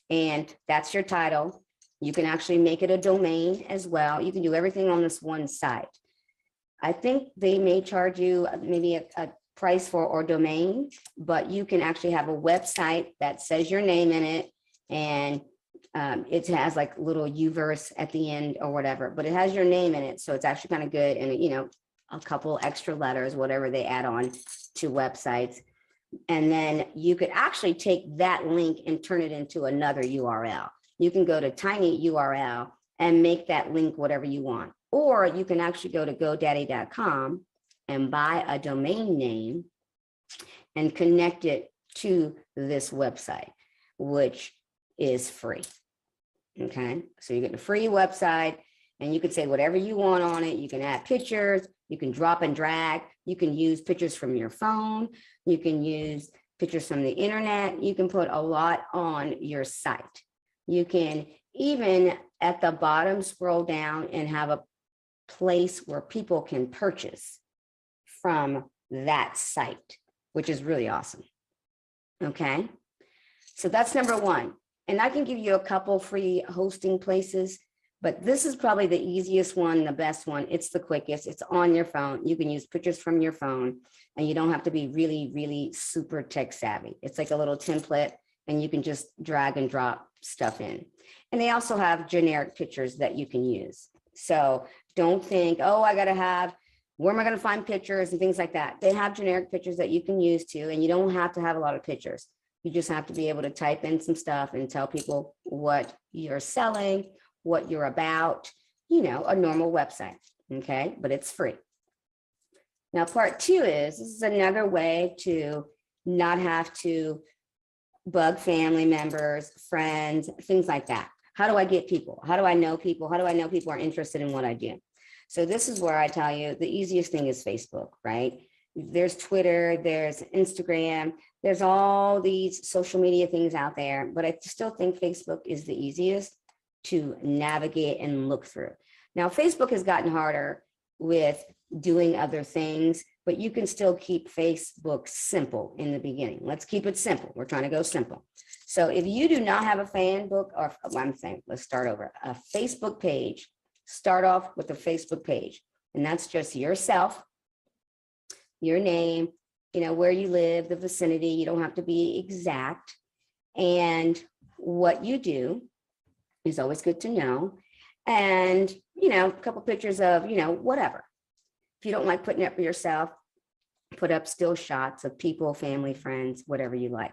And that's your title. You can actually make it a domain as well. You can do everything on this one site. I think they may charge you maybe a price for or domain, but you can actually have a website that says your name in it, and it has like little Uverse at the end or whatever, but it has your name in it. So it's actually kind of good. And, you know, a couple extra letters, whatever they add on to websites. And then you could actually take that link and turn it into another URL. You can go to Tiny URL and make that link whatever you want. Or you can actually go to GoDaddy.com and buy a domain name and connect it to this website, which is free. Okay, so you get a free website, and you can say whatever you want on it. You can add pictures, you can drop and drag, you can use pictures from your phone, you can use pictures from the internet, you can put a lot on your site. You can even at the bottom scroll down and have a place where people can purchase from that site, which is really awesome. Okay, so that's number 1. And I can give you a couple free hosting places, but this is probably the easiest one, the best one. It's the quickest. It's on your phone. You can use pictures from your phone, and you don't have to be really, really super tech savvy. It's like a little template, and you can just drag and drop stuff in. And they also have generic pictures that you can use. So don't think, oh, I got to have, where am I going to find pictures and things like that? They have generic pictures that you can use too, and you don't have to have a lot of pictures. You just have to be able to type in some stuff and tell people what you're selling, what you're about, you know, a normal website, okay? But it's free. Now, part 2 is, this is another way to not have to bug family members, friends, things like that. How do I get people? How do I know people? How do I know people are interested in what I do? So this is where I tell you the easiest thing is Facebook, right? There's Twitter, there's Instagram, there's all these social media things out there, but I still think Facebook is the easiest to navigate and look through. Now, Facebook has gotten harder with doing other things, but you can still keep Facebook simple in the beginning. Let's keep it simple. We're trying to go simple. So if you do not have a fan book, or I'm saying, let's start over, a Facebook page, start off with a Facebook page, and that's just yourself, your name, you know, where you live, the vicinity. You don't have to be exact. And what you do is always good to know. And, you know, a couple pictures of, you know, whatever. If you don't like putting up for yourself, put up still shots of people, family, friends, whatever you like.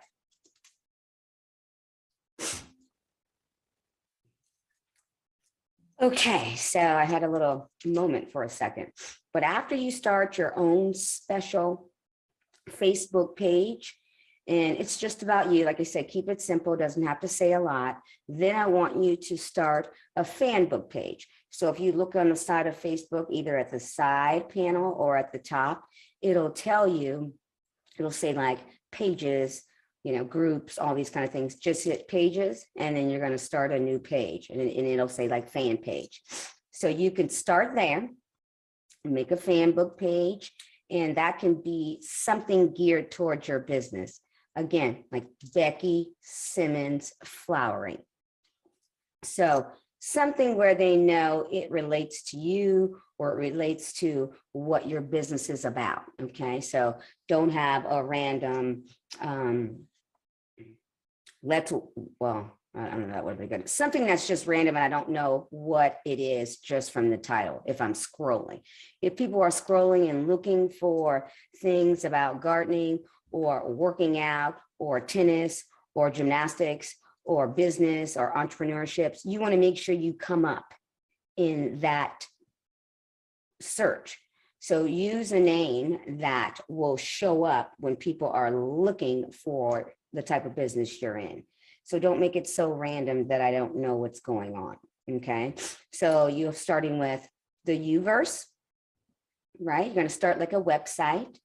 Okay, so I had a little moment for a second, but after you start your own special Facebook page, and it's just about you, like I said, keep it simple, doesn't have to say a lot. Then I want you to start a fan book page. So if you look on the side of Facebook, either at the side panel or at the top, it'll tell you, it'll say like pages groups, all these kind of things. Just hit pages, and then you're going to start a new page, and it'll say like fan page. So you can start there, make a fan book page, and that can be something geared towards your business. Again, like Becky Simmons Flowering. So something where they know it relates to you, or it relates to what your business is about. Okay, so don't have a random, I don't know, that would be good. Something that's just random and I don't know what it is just from the title if I'm scrolling. If people are scrolling and looking for things about gardening or working out or tennis or gymnastics or business or entrepreneurships, you want to make sure you come up in that search. So use a name that will show up when people are looking for the type of business you're in. So don't make it so random that I don't know what's going on. Okay, so you're starting with the Uverse, right? You're going to start like a website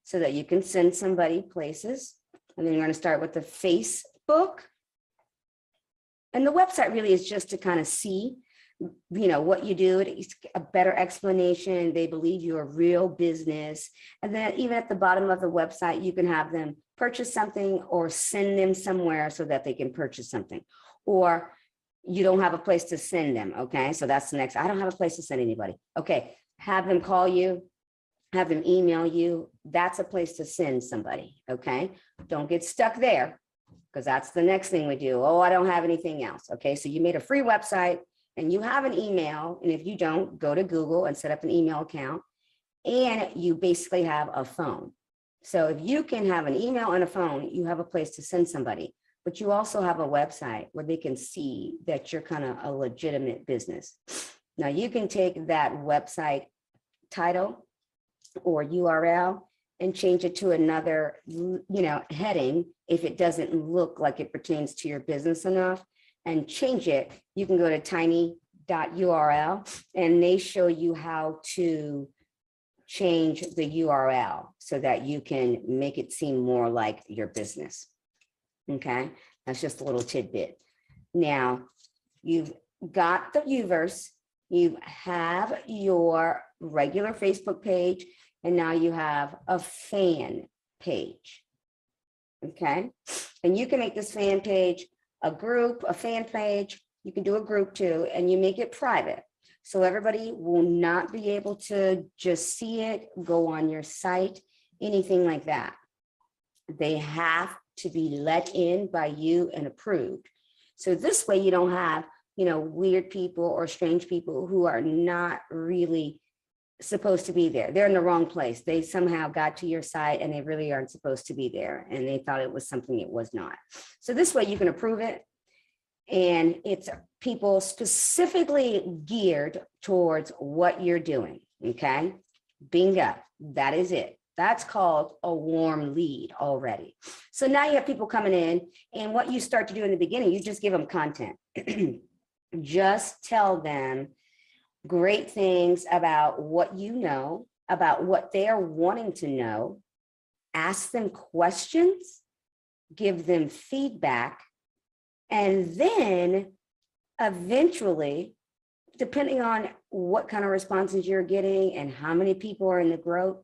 so that you can send somebody places. And then you're going to start with the Facebook. And the website really is just to kind of see, what you do. It's a better explanation. They believe you're a real business. And then even at the bottom of the website, you can have them purchase something or send them somewhere so that they can purchase something. Or you don't have a place to send them. Okay, so that's the next. I don't have a place to send anybody. Okay, have them call you, have them email you. That's a place to send somebody. Okay, don't get stuck there, because that's the next thing we do. Oh, I don't have anything else. Okay, so you made a free website and you have an email. And if you don't, go to Google and set up an email account. And you basically have a phone. So if you can have an email and a phone, you have a place to send somebody. But you also have a website where they can see that you're kind of a legitimate business. Now you can take that website title or URL and change it to another, heading if it doesn't look like it pertains to your business enough, and change it. You can go to tiny.url and they show you how to change the URL so that you can make it seem more like your business. Okay, that's just a little tidbit. Now you've got the Uverse, you have your regular Facebook page, and now you have a fan page. Okay, and you can make this fan page a group, a fan page. You can do a group too, and you make it private. So everybody will not be able to just see it, go on your site, anything like that. They have to be let in by you and approved. So this way you don't have, weird people or strange people who are not really supposed to be there. They're in the wrong place. They somehow got to your site and they really aren't supposed to be there. And they thought it was something it was not. So this way you can approve it. And it's people specifically geared towards what you're doing. Okay, bingo, that is it. That's called a warm lead already. So now you have people coming in, and what you start to do in the beginning, you just give them content. Just tell them great things about what you know, about what they're wanting to know. Ask them questions, give them feedback, and then eventually, depending on what kind of responses you're getting and how many people are in the group,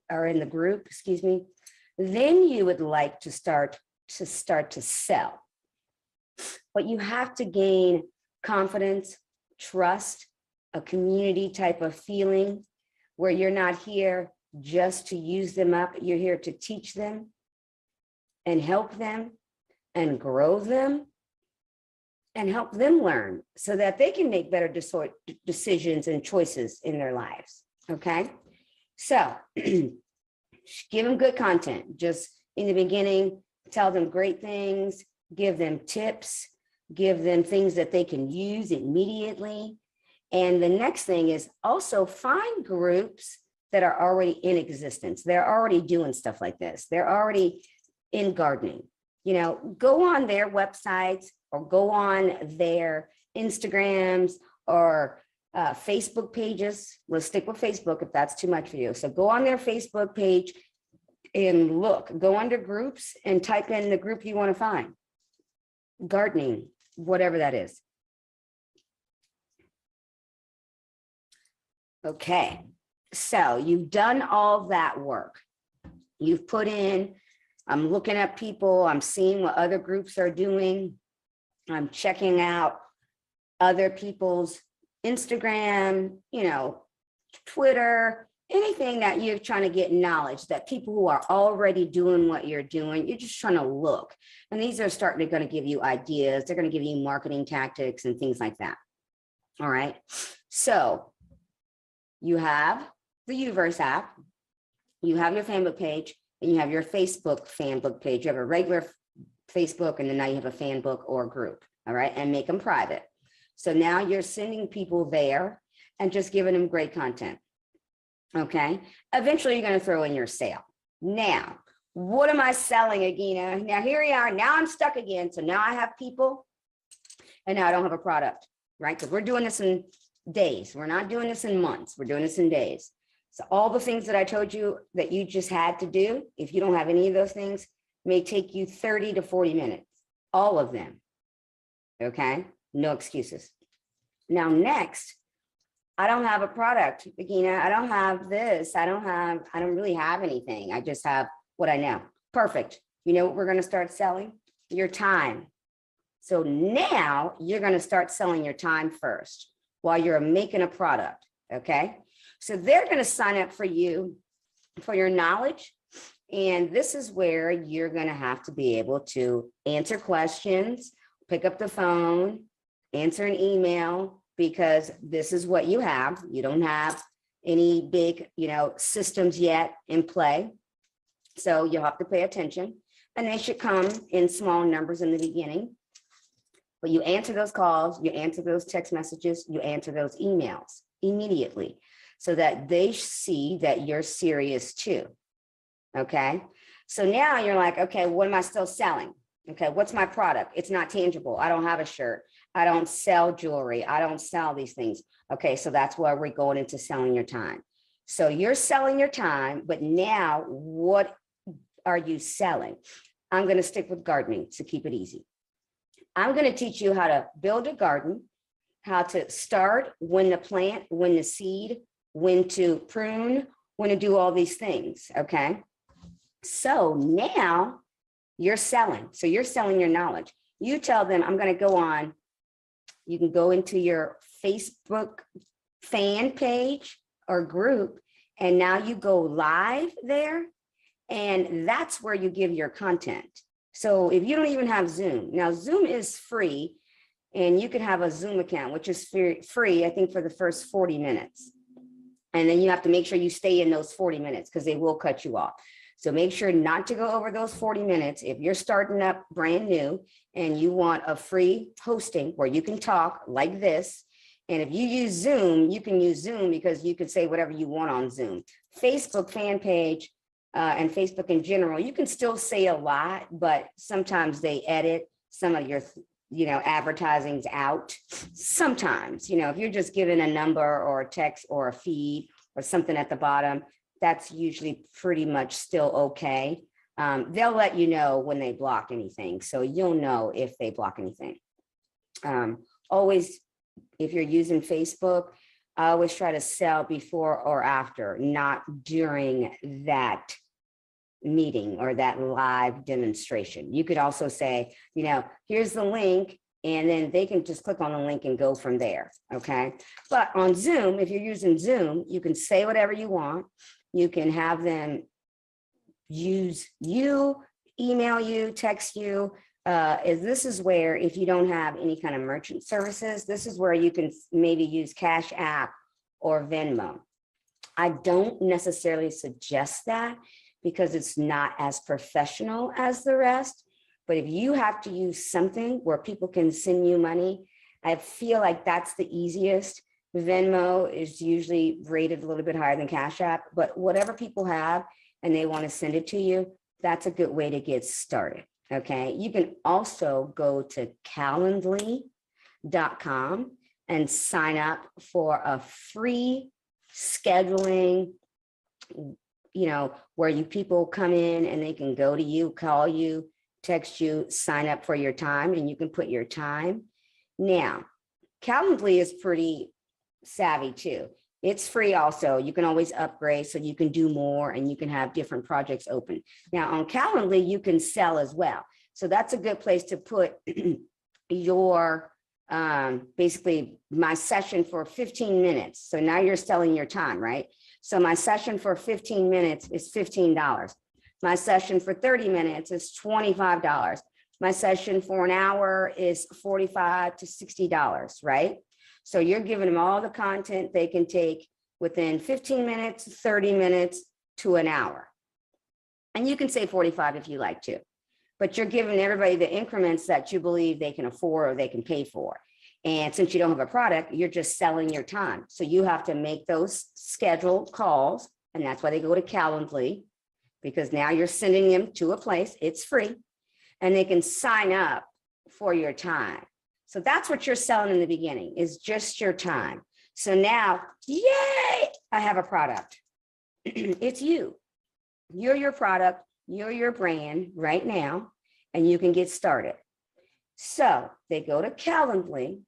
then you would like to start to sell. But you have to gain confidence, trust, a community type of feeling where you're not here just to use them up. You're here to teach them and help them and grow them and help them learn so that they can make better decisions and choices in their lives. Okay, so give them good content. Just in the beginning, tell them great things, give them tips, give them things that they can use immediately. And the next thing is also find groups that are already in existence. They're already doing stuff like this. They're already in gardening. Go on their websites or go on their Instagrams or Facebook pages. Let's stick with Facebook if that's too much for you. So go on their Facebook page and look, go under groups and type in the group you want to find. Gardening, whatever that is. Okay, so you've done all that work. You've put in, I'm looking at people, I'm seeing what other groups are doing. I'm checking out other people's Instagram, Twitter, anything that you're trying to get knowledge, that people who are already doing what you're doing, you're just trying to look. And these are starting to going to give you ideas. They're going to give you marketing tactics and things like that. All right. So you have the Uverse app, you have your fanbook page, and you have your Facebook fanbook page. You have a regular Facebook, and then now you have a fanbook or group. All right. And make them private. So now you're sending people there and just giving them great content. Okay. Eventually you're going to throw in your sale. Now, what am I selling, Agina? Now here we are. Now I'm stuck again. So now I have people and now I don't have a product, right? Because we're doing this in days. We're not doing this in months. We're doing this in days. So all the things that I told you that you just had to do, if you don't have any of those things, may take you 30 to 40 minutes, all of them. Okay. No excuses. Now, next, I don't have a product, Regina. I don't have this. I don't really have anything. I just have what I know. Perfect. You know what we're going to start selling? Your time. So now you're going to start selling your time first while you're making a product. Okay. So they're going to sign up for you for your knowledge. And this is where you're going to have to be able to answer questions, pick up the phone, answer an email, because this is what you have. You don't have any big, systems yet in play. So you'll have to pay attention, and they should come in small numbers in the beginning. But you answer those calls, you answer those text messages, you answer those emails immediately so that they see that you're serious too. Okay. So now you're like, okay, what am I still selling? Okay. What's my product? It's not tangible. I don't have a shirt. I don't sell jewelry. I don't sell these things. Okay. So that's why we're going into selling your time. So you're selling your time, but now what are you selling? I'm going to stick with gardening to keep it easy. I'm going to teach you how to build a garden, how to start, when to plant, when to seed, when to prune, when to do all these things. Okay. So now you're selling. So you're selling your knowledge. You tell them, I'm going to go on. You can go into your Facebook fan page or group, and now you go live there. And that's where you give your content. So if you don't even have Zoom, now Zoom is free, and you can have a Zoom account, which is free, I think, for the first 40 minutes. And then you have to make sure you stay in those 40 minutes because they will cut you off. So make sure not to go over those 40 minutes. If you're starting up brand new and you want a free hosting where you can talk like this, and if you use Zoom, you can use Zoom because you can say whatever you want on Zoom. Facebook fan page and Facebook in general, you can still say a lot, but sometimes they edit some of your advertisings out. Sometimes, if you're just given a number or a text or a feed or something at the bottom, that's usually pretty much still okay. They'll let you know when they block anything. So you'll know if they block anything. Always, if you're using Facebook, I always try to sell before or after, not during that meeting or that live demonstration. You could also say, here's the link, and then they can just click on the link and go from there. Okay. But on Zoom, if you're using Zoom, you can say whatever you want. You can have them use you, email you, text you. This is where, if you don't have any kind of merchant services, this is where you can maybe use Cash App or Venmo. I don't necessarily suggest that because it's not as professional as the rest. But if you have to use something where people can send you money, I feel like that's the easiest. Venmo is usually rated a little bit higher than Cash App, but whatever people have and they want to send it to you, that's a good way to get started. Okay. You can also go to calendly.com and sign up for a free scheduling where people come in and they can go to you, call you, text you, sign up for your time, and you can put your time. Now, Calendly is pretty savvy too. It's free also. You can always upgrade so you can do more and you can have different projects open. Now on Calendly, you can sell as well. So that's a good place to put your, basically my session for 15 minutes. So now you're selling your time, right? So my session for 15 minutes is $15. My session for 30 minutes is $25. My session for an hour is $45 to $60, right? So you're giving them all the content they can take within 15 minutes, 30 minutes to an hour. And you can say 45 if you like to, but you're giving everybody the increments that you believe they can afford or they can pay for. And since you don't have a product, you're just selling your time. So you have to make those scheduled calls. And that's why they go to Calendly, because now you're sending them to a place, it's free, and they can sign up for your time. So that's what you're selling in the beginning, is just your time. So now, yay, I have a product. It's you. You're your product, you're your brand right now, and you can get started. So they go to Calendly.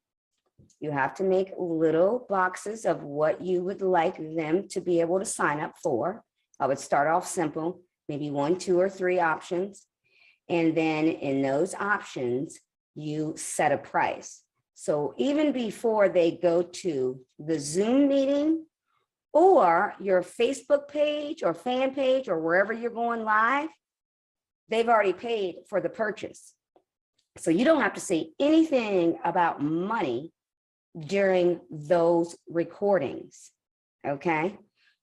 You have to make little boxes of what you would like them to be able to sign up for. I would start off simple, maybe 1, 2, or 3 options. And then in those options, you set a price. So even before they go to the Zoom meeting or your Facebook page or fan page or wherever you're going live, they've already paid for the purchase. So you don't have to say anything about money during those recordings, okay?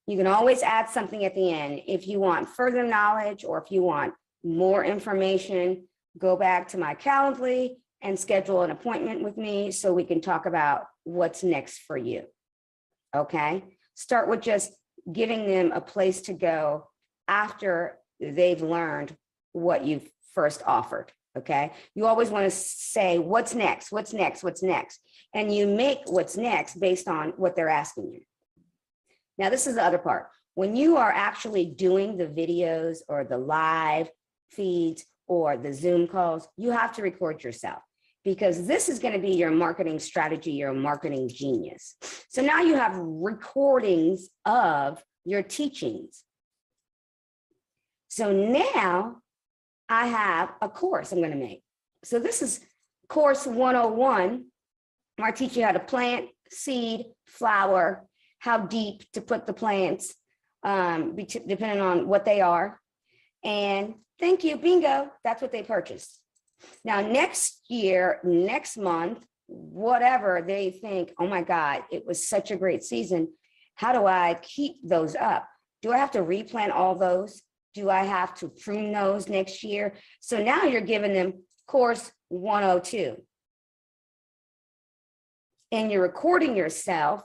You can always add something at the end. If you want further knowledge or if you want more information, go back to my Calendly and schedule an appointment with me so we can talk about what's next for you, okay? Start with just giving them a place to go after they've learned what you've first offered, okay? You always want to say, what's next, what's next, what's next? And you make what's next based on what they're asking you. Now, this is the other part. When you are actually doing the videos or the live feeds or the Zoom calls, you have to record yourself, because this is going to be your marketing strategy, your marketing genius. So now you have recordings of your teachings. So now I have a course I'm going to make. So this is course 101, where I teach you how to plant, seed, flower, how deep to put the plants, depending on what they are. And thank you, bingo, that's what they purchased. Now, next year, next month, whatever they think, oh my God, it was such a great season. How do I keep those up? Do I have to replant all those? Do I have to prune those next year? So now you're giving them course 102. And you're recording yourself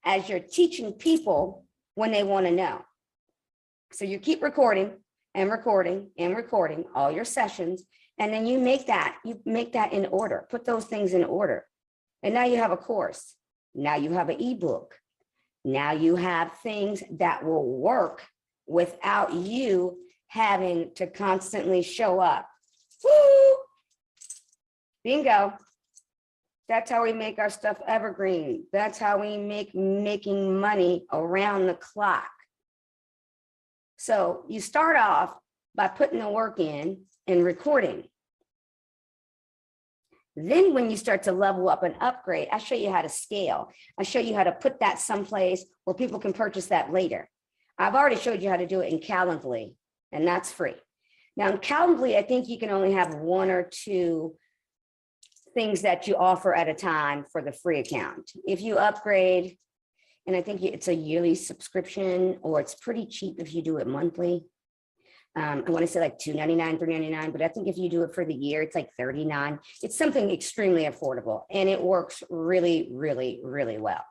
as you're teaching people when they want to know. So you keep recording and recording and recording all your sessions. And then you make that in order, put those things in order. And now you have a course. Now you have an ebook. Now you have things that will work without you having to constantly show up. Woo! Bingo. That's how we make our stuff evergreen. That's how we make making money around the clock. So you start off by putting the work in and recording. Then when you start to level up and upgrade, I show you how to scale. I show you how to put that someplace where people can purchase that later. I've already showed you how to do it in Calendly, and that's free. Now in Calendly, I think you can only have 1 or 2 things that you offer at a time for the free account. If you upgrade, and I think it's a yearly subscription, or it's pretty cheap if you do it monthly. I want to say like $2.99, $3.99, but I think if you do it for the year, it's like $39. It's something extremely affordable, and it works really, really, really well.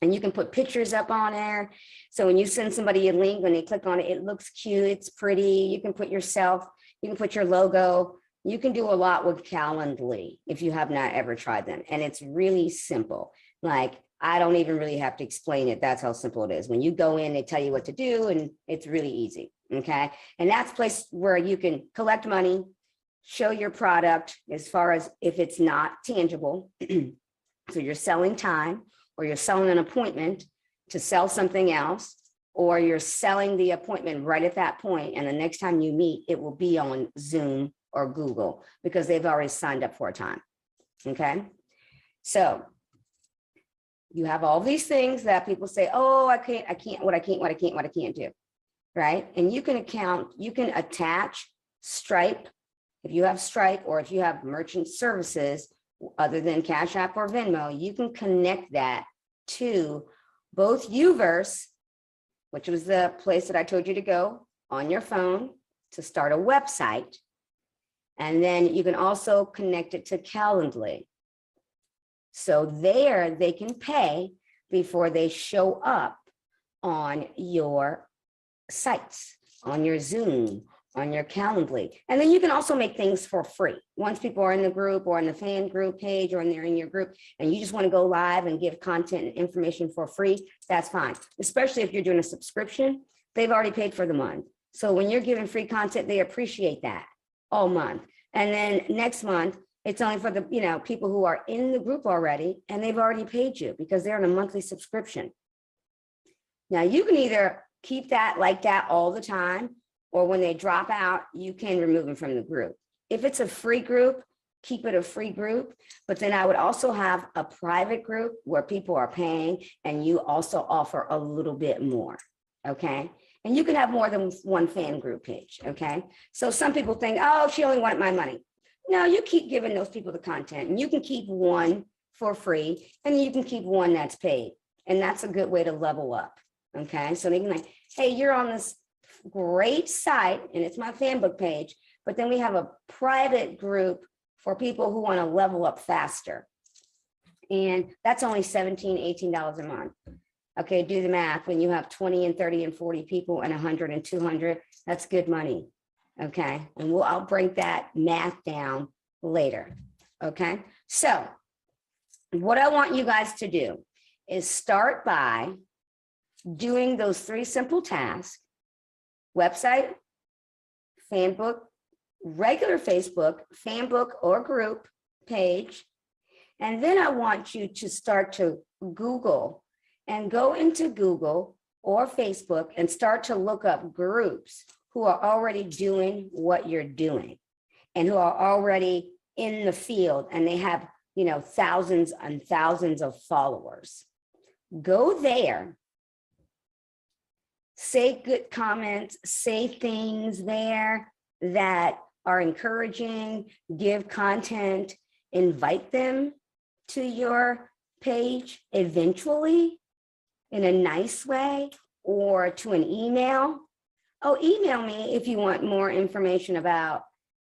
And you can put pictures up on there. So when you send somebody a link, when they click on it, it looks cute, it's pretty. You can put yourself, you can put your logo. You can do a lot with Calendly if you have not ever tried them. And it's really simple. Like I don't even really have to explain it. That's how simple it is. When you go in, they tell you what to do, and it's really easy. Okay. And that's a place where you can collect money, show your product as far as if it's not tangible. So you're selling time, or you're selling an appointment to sell something else, or you're selling the appointment right at that point, and the next time you meet, it will be on Zoom or Google because they've already signed up for a time. Okay. So you have all these things that people say, oh, I can't do. Right. And you can attach Stripe. If you have Stripe, or if you have merchant services other than Cash App or Venmo, you can connect that to both Uverse, which was the place that I told you to go on your phone to start a website. And then you can also connect it to Calendly. So there they can pay before they show up on your sites, on your Zoom, on your Calendly. And then you can also make things for free. Once people are in the group or in the fan group page, or they're in your group, and you just want to go live and give content and information for free, that's fine. Especially if you're doing a subscription, they've already paid for the month. So when you're giving free content, they appreciate that all month. And then next month, it's only for the people who are in the group already, and they've already paid you because they're on a monthly subscription. Now you can either keep that like that all the time, or when they drop out, you can remove them from the group. If it's a free group, keep it a free group. But then I would also have a private group where people are paying, and you also offer a little bit more. Okay. And you can have more than one fan group page. Okay. So some people think, oh, she only wanted my money. No, you keep giving those people the content, and you can keep one for free, and you can keep one that's paid. And that's a good way to level up. Okay. So they can like, hey, you're on this great site, and it's my fan book page, but then we have a private group for people who want to level up faster. And that's only $17, $18 a month. Okay, do the math. When you have 20 and 30 and 40 people and 100 and 200, that's good money. Okay, and I'll break that math down later. Okay, so what I want you guys to do is start by doing those 3 simple tasks: website, fan book, regular Facebook, fan book or group page. And then I want you to start to Google and go into Google or Facebook and start to look up groups who are already doing what you're doing and who are already in the field, and they have, thousands and thousands of followers. Go there, say good comments, say things there that are encouraging, give content, invite them to your page eventually in a nice way, or to an email. Oh, email me if you want more information about,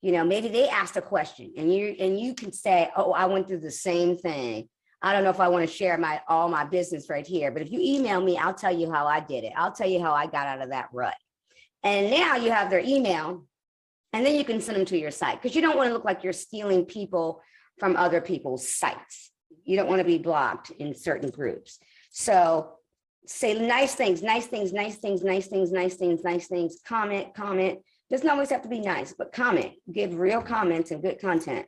maybe they asked a question, and you can say, oh, I went through the same thing. I don't know if I want to share all my business right here, but if you email me, I'll tell you how I did it. I'll tell you how I got out of that rut. And now you have their email, and then you can send them to your site, because you don't want to look like you're stealing people from other people's sites. You don't want to be blocked in certain groups. So say nice things, nice things, nice things, nice things, nice things, nice things, comment. Doesn't always have to be nice, but comment, give real comments and good content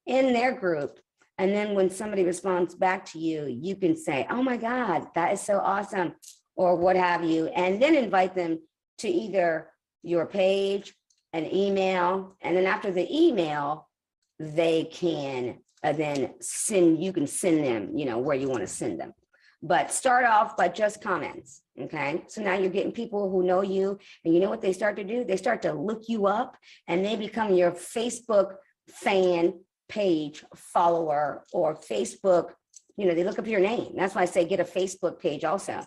in their group. And then when somebody responds back to you, you can say, oh my God, that is so awesome, or what have you. And then invite them to either your page, an email, and then after the email, they can then you can send them, where you want to send them. But start off by just comments, okay? So now you're getting people who know you, and you know what they start to do? They start to look you up, and they become your Facebook fan page follower, or Facebook, they look up your name. That's why I say get a Facebook page also.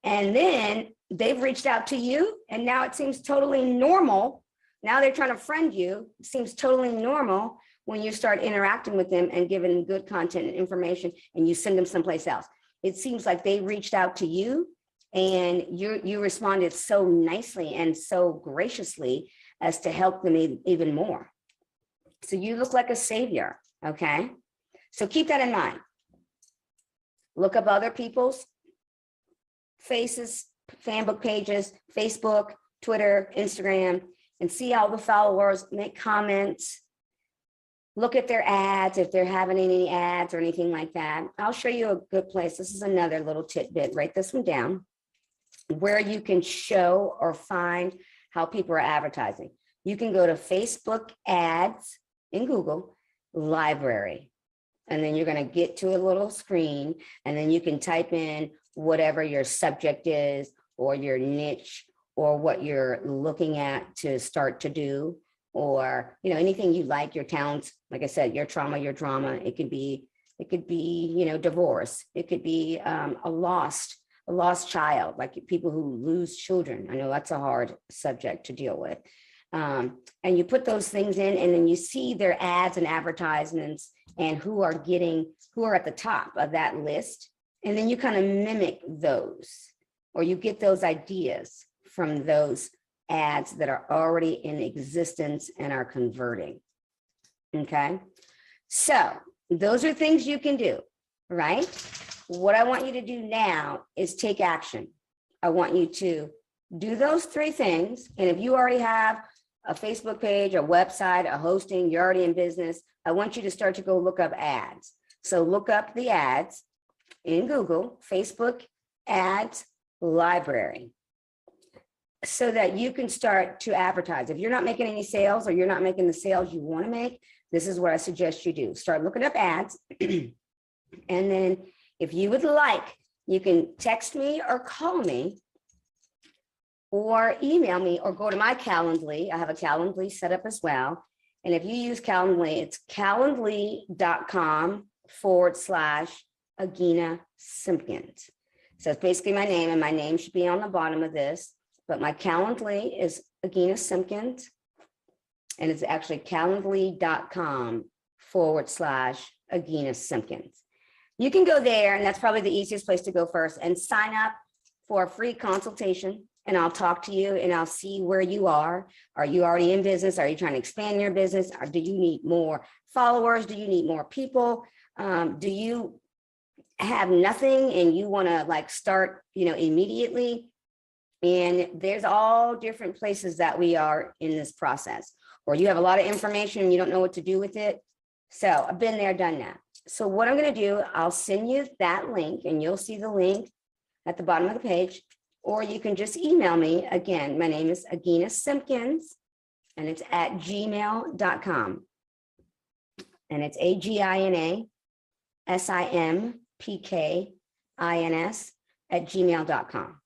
And then they've reached out to you, and now it seems totally normal. Now they're trying to friend you. It seems totally normal when you start interacting with them and giving good content and information, and you send them someplace else. It seems like they reached out to you, and you responded so nicely and so graciously as to help them even more. So you look like a savior, okay? So keep that in mind. look up other people's faces, fan book pages, Facebook, Twitter, Instagram, and see all the followers, make comments, look at their ads, if they're having any ads or anything like that. I'll show you a good place. This is another little tidbit. Write this one down, where you can show or find how people are advertising. You can go to Facebook ads in Google, library, and then you're going to get to a little screen, and then you can type in whatever your subject is or your niche or what you're looking at to start to do, or, you know, anything you like, your talents. Like I said, your trauma, your drama. It could be, you know, divorce. It could be a lost child, like people who lose children. I know that's a hard subject to deal with. And you put those things in, and then you see their ads and advertisements and who are at the top of that list. And then you kind of mimic those, or you get those ideas from those ads that are already in existence and are converting. Okay. So those are things you can do, right? What I want you to do now is take action. I want you to do those 3 things. And if you already have a Facebook page, a website, a hosting, you're already in business, I want you to start to go look up ads. So look up the ads in Google, Facebook ads library, so that you can start to advertise. If you're not making any sales, or you're not making the sales you want to make, this is what I suggest you do. Start looking up ads. And then if you would like, you can text me or call me or email me or go to my Calendly. I have a Calendly set up as well. And if you use Calendly, it's calendly.com/Agina Simpkins. So it's basically my name, and my name should be on the bottom of this, but my Calendly is Agina Simpkins, and it's actually calendly.com/Agina Simpkins. You can go there, and that's probably the easiest place to go first, and sign up for a free consultation. And I'll talk to you, and I'll see where you are. Are you already in business? Are you trying to expand your business? Or do you need more followers? Do you need more people? Do you have nothing and you want to like start, you know, immediately? And there's all different places that we are in this process. Or you have a lot of information and you don't know what to do with it. So I've been there, done that. So what I'm going to do, I'll send you that link, and you'll see the link at the bottom of the page. Or you can just email me. Again, my name is Agina Simpkins, and it's at gmail.com. And it's AGINASIMPKINS at gmail.com.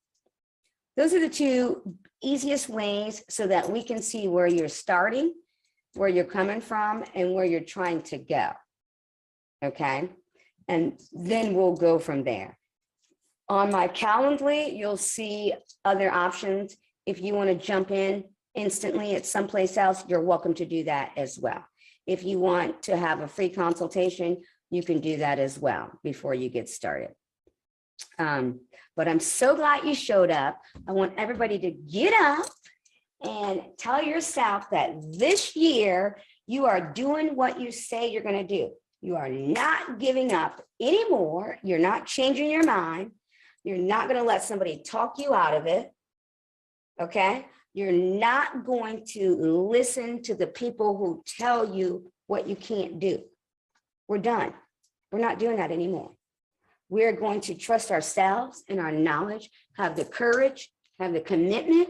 Those are the 2 easiest ways so that we can see where you're starting, where you're coming from, and where you're trying to go. Okay. And then we'll go from there. On my Calendly, you'll see other options. If you want to jump in instantly at someplace else, you're welcome to do that as well. If you want to have a free consultation, you can do that as well before you get started. But I'm so glad you showed up. I want everybody to get up and tell yourself that this year you are doing what you say you're going to do. You are not giving up anymore. You're not changing your mind. You're not going to let somebody talk you out of it. Okay? You're not going to listen to the people who tell you what you can't do. We're done. We're not doing that anymore. We're going to trust ourselves and our knowledge, have the courage, have the commitment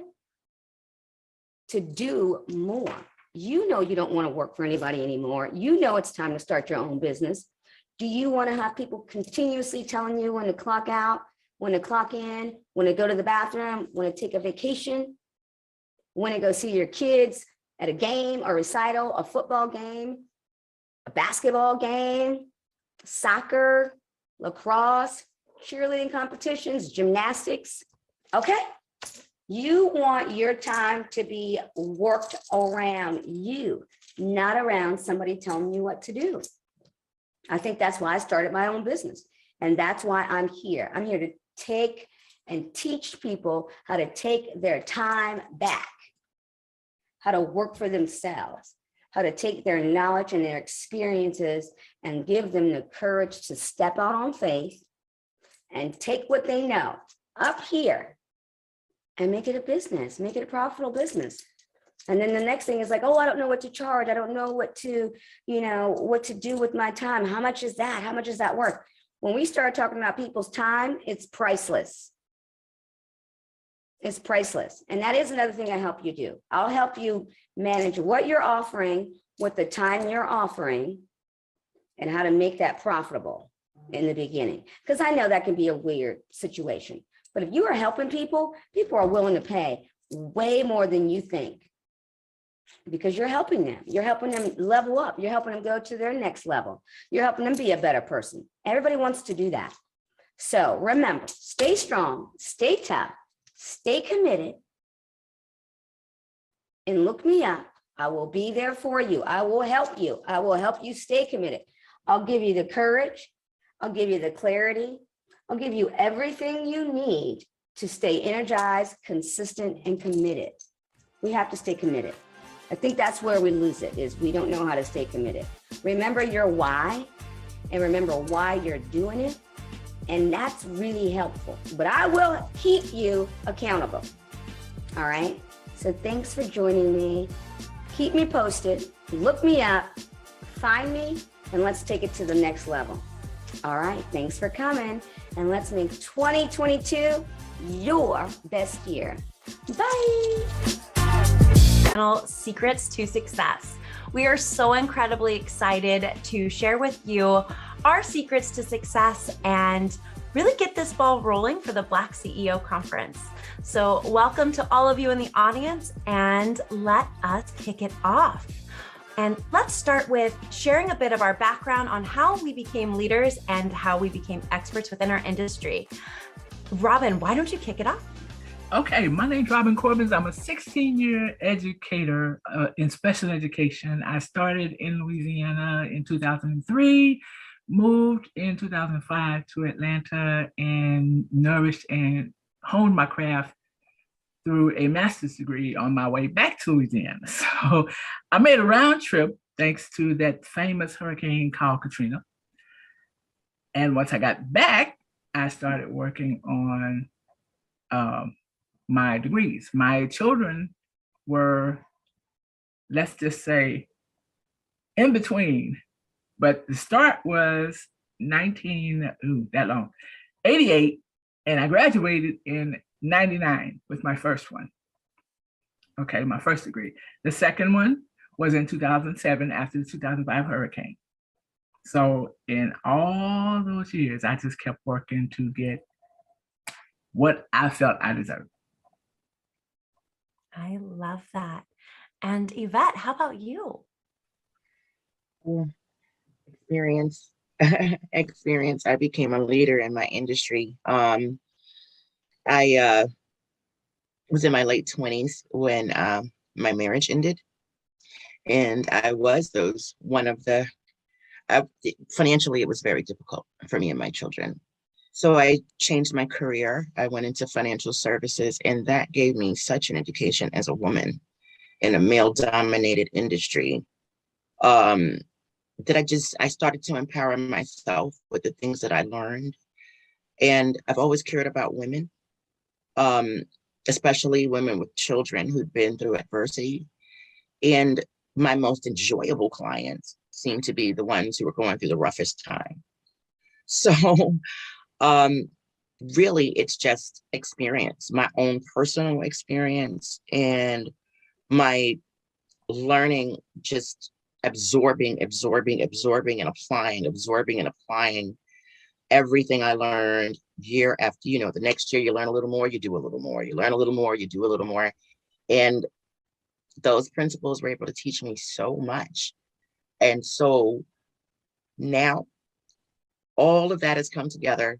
to do more. You know you don't want to work for anybody anymore. You know it's time to start your own business. Do you want to have people continuously telling you when to clock out, when to clock in, when to go to the bathroom, when to take a vacation, when to go see your kids at a game, a recital, a football game, a basketball game, soccer, lacrosse, cheerleading competitions, gymnastics? Okay. You want your time to be worked around you, not around somebody telling you what to do. I think that's why I started my own business. And that's why I'm here. I'm here to take and teach people how to take their time back, how to work for themselves, how to take their knowledge and their experiences and give them the courage to step out on faith and take what they know up here and make it a business, make it a profitable business. And then the next thing is like, oh, I don't know what to charge. I don't know what to, what to do with my time. How much is that? How much is that worth? When we start talking about people's time, it's priceless. It's priceless. And that is another thing I help you do. I'll help you manage what you're offering with the time you're offering and how to make that profitable in the beginning. Because I know that can be a weird situation. But if you are helping people, people are willing to pay way more than you think. Because you're helping them. You're helping them level up. You're helping them go to their next level. You're helping them be a better person. Everybody wants to do that. So remember, stay strong, stay tough, stay committed, and look me up. I will be there for you. I will help you. I will help you stay committed. I'll give you the courage. I'll give you the clarity. I'll give you everything you need to stay energized, consistent, and committed. We have to stay committed. I think that's where we lose it, is we don't know how to stay committed. Remember your why and remember why you're doing it. And that's really helpful. But I will keep you accountable. All right. So thanks for joining me. Keep me posted. Look me up. Find me. And let's take it to the next level. All right. Thanks for coming. And let's make 2022 your best year. Bye. Secrets to Success. We are so incredibly excited to share with you our secrets to success and really get this ball rolling for the Black CEO Conference. So welcome to all of you in the audience, and let us kick it off. And let's start with sharing a bit of our background on how we became leaders and how we became experts within our industry. Robin, why don't you kick it off? Okay, my name's Robin Corbins. I'm a 16-year educator in special education. I started in Louisiana in 2003, moved in 2005 to Atlanta, and nourished and honed my craft through a master's degree on my way back to Louisiana. So I made a round trip thanks to that famous hurricane called Katrina. And once I got back, I started working on my degrees. My children were, let's just say, in between, but the start was 88, and I graduated in 99 with my first one. Okay, my first degree. The second one was in 2007 after the 2005 hurricane. So in all those years, I just kept working to get what I felt I deserved. I love that. And Yvette, how about you? Experience. I became a leader in my industry. I was in my late 20s when my marriage ended. And I was financially, it was very difficult for me and my children. So I changed my career. I went into financial services, and that gave me such an education as a woman in a male-dominated industry. That I started to empower myself with the things that I learned. And I've always cared about women, especially women with children who'd been through adversity. And my most enjoyable clients seem to be the ones who are going through the roughest time. So really, it's just experience, my own personal experience, and my learning, just absorbing and applying everything I learned year after, the next year you learn a little more, you do a little more, you learn a little more, you do a little more. And those principles were able to teach me so much. And so now all of that has come together,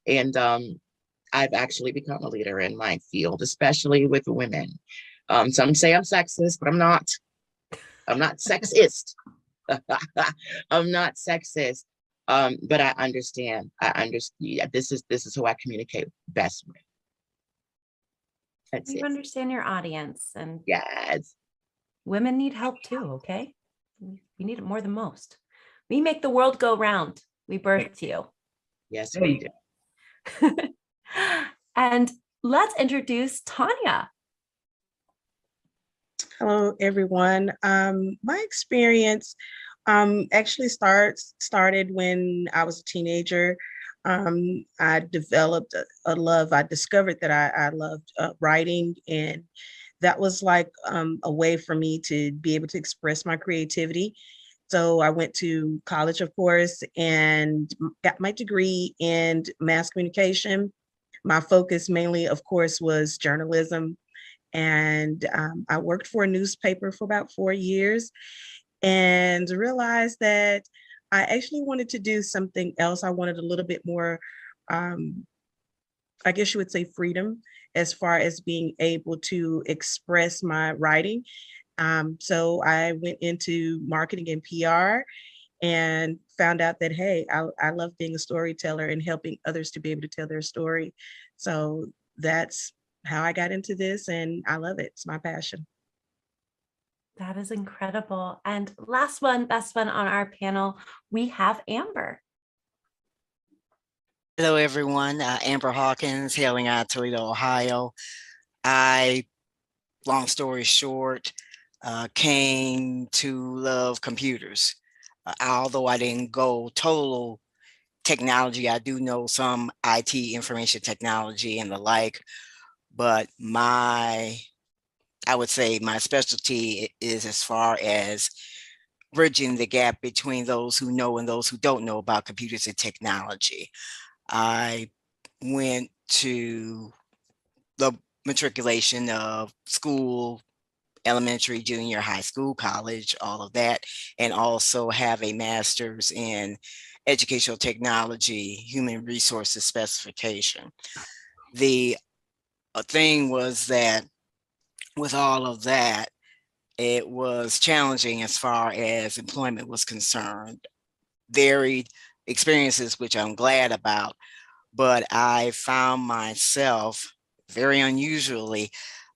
and I've actually become a leader in my field, especially with women. Some say I'm sexist, but I'm not. I'm not sexist. I'm not sexist. But I understand. This is who I communicate best with. That's You it. understand your audience, and Yes. women need help too, okay? We need it more than most. We make the world go round. We birthed you. Yes, we do. And let's introduce Tanya. Hello, everyone. My experience actually started when I was a teenager. I developed a love. I discovered that I loved writing, and that was like a way for me to be able to express my creativity. So I went to college, of course, and got my degree in mass communication. My focus mainly, of course, was journalism. And I worked for a newspaper for about 4 years and realized that I actually wanted to do something else. I wanted a little bit more, I guess you would say, freedom as far as being able to express my writing. So I went into marketing and PR and found out that, hey, I love being a storyteller and helping others to be able to tell their story. So that's how I got into this, and I love it. It's my passion. That is incredible. And last one, best one on our panel, we have Amber. Hello, everyone. Amber Hawkins, hailing out of Toledo, Ohio. Long story short, came to love computers. Although I didn't go total technology, I do know some IT, information technology and the like, but I would say my specialty is as far as bridging the gap between those who know and those who don't know about computers and technology. I went to the matriculation of school, elementary, junior, high school, college, all of that, and also have a master's in educational technology, human resources specification. The thing was that with all of that, it was challenging as far as employment was concerned. Varied experiences, which I'm glad about, but I found myself very unusually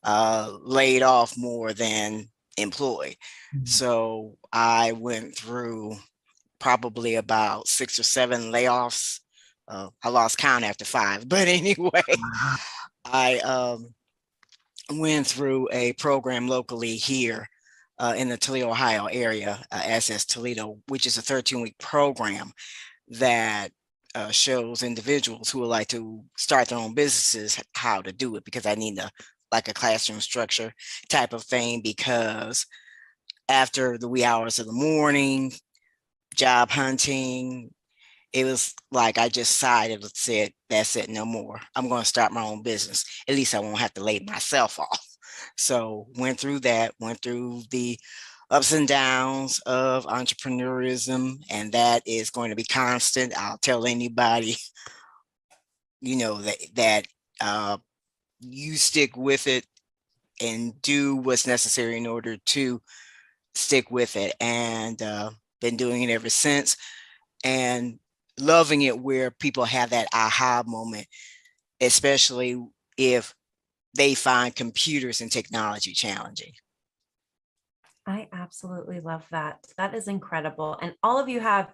laid off more than employed. So I went through probably about 6 or 7 layoffs. I lost count after 5, but anyway, I went through a program locally here in the Toledo, Ohio area, SS Toledo, which is a 13-week program that shows individuals who would like to start their own businesses how to do it, because I need like a classroom structure type of thing, because after the wee hours of the morning, job hunting, it was like I just sighed and said, that's it, no more. I'm going to start my own business. At least I won't have to lay myself off. So went through that, went through the ups and downs of entrepreneurism, and that is going to be constant. I'll tell anybody, that you stick with it and do what's necessary in order to stick with it, and been doing it ever since, and loving it where people have that aha moment, especially if they find computers and technology challenging. I absolutely love that. That is incredible. And all of you have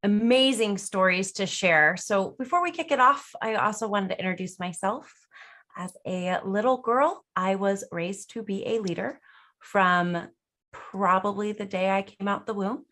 amazing stories to share. So before we kick it off, I also wanted to introduce myself. As a little girl, I was raised to be a leader from probably the day I came out the womb.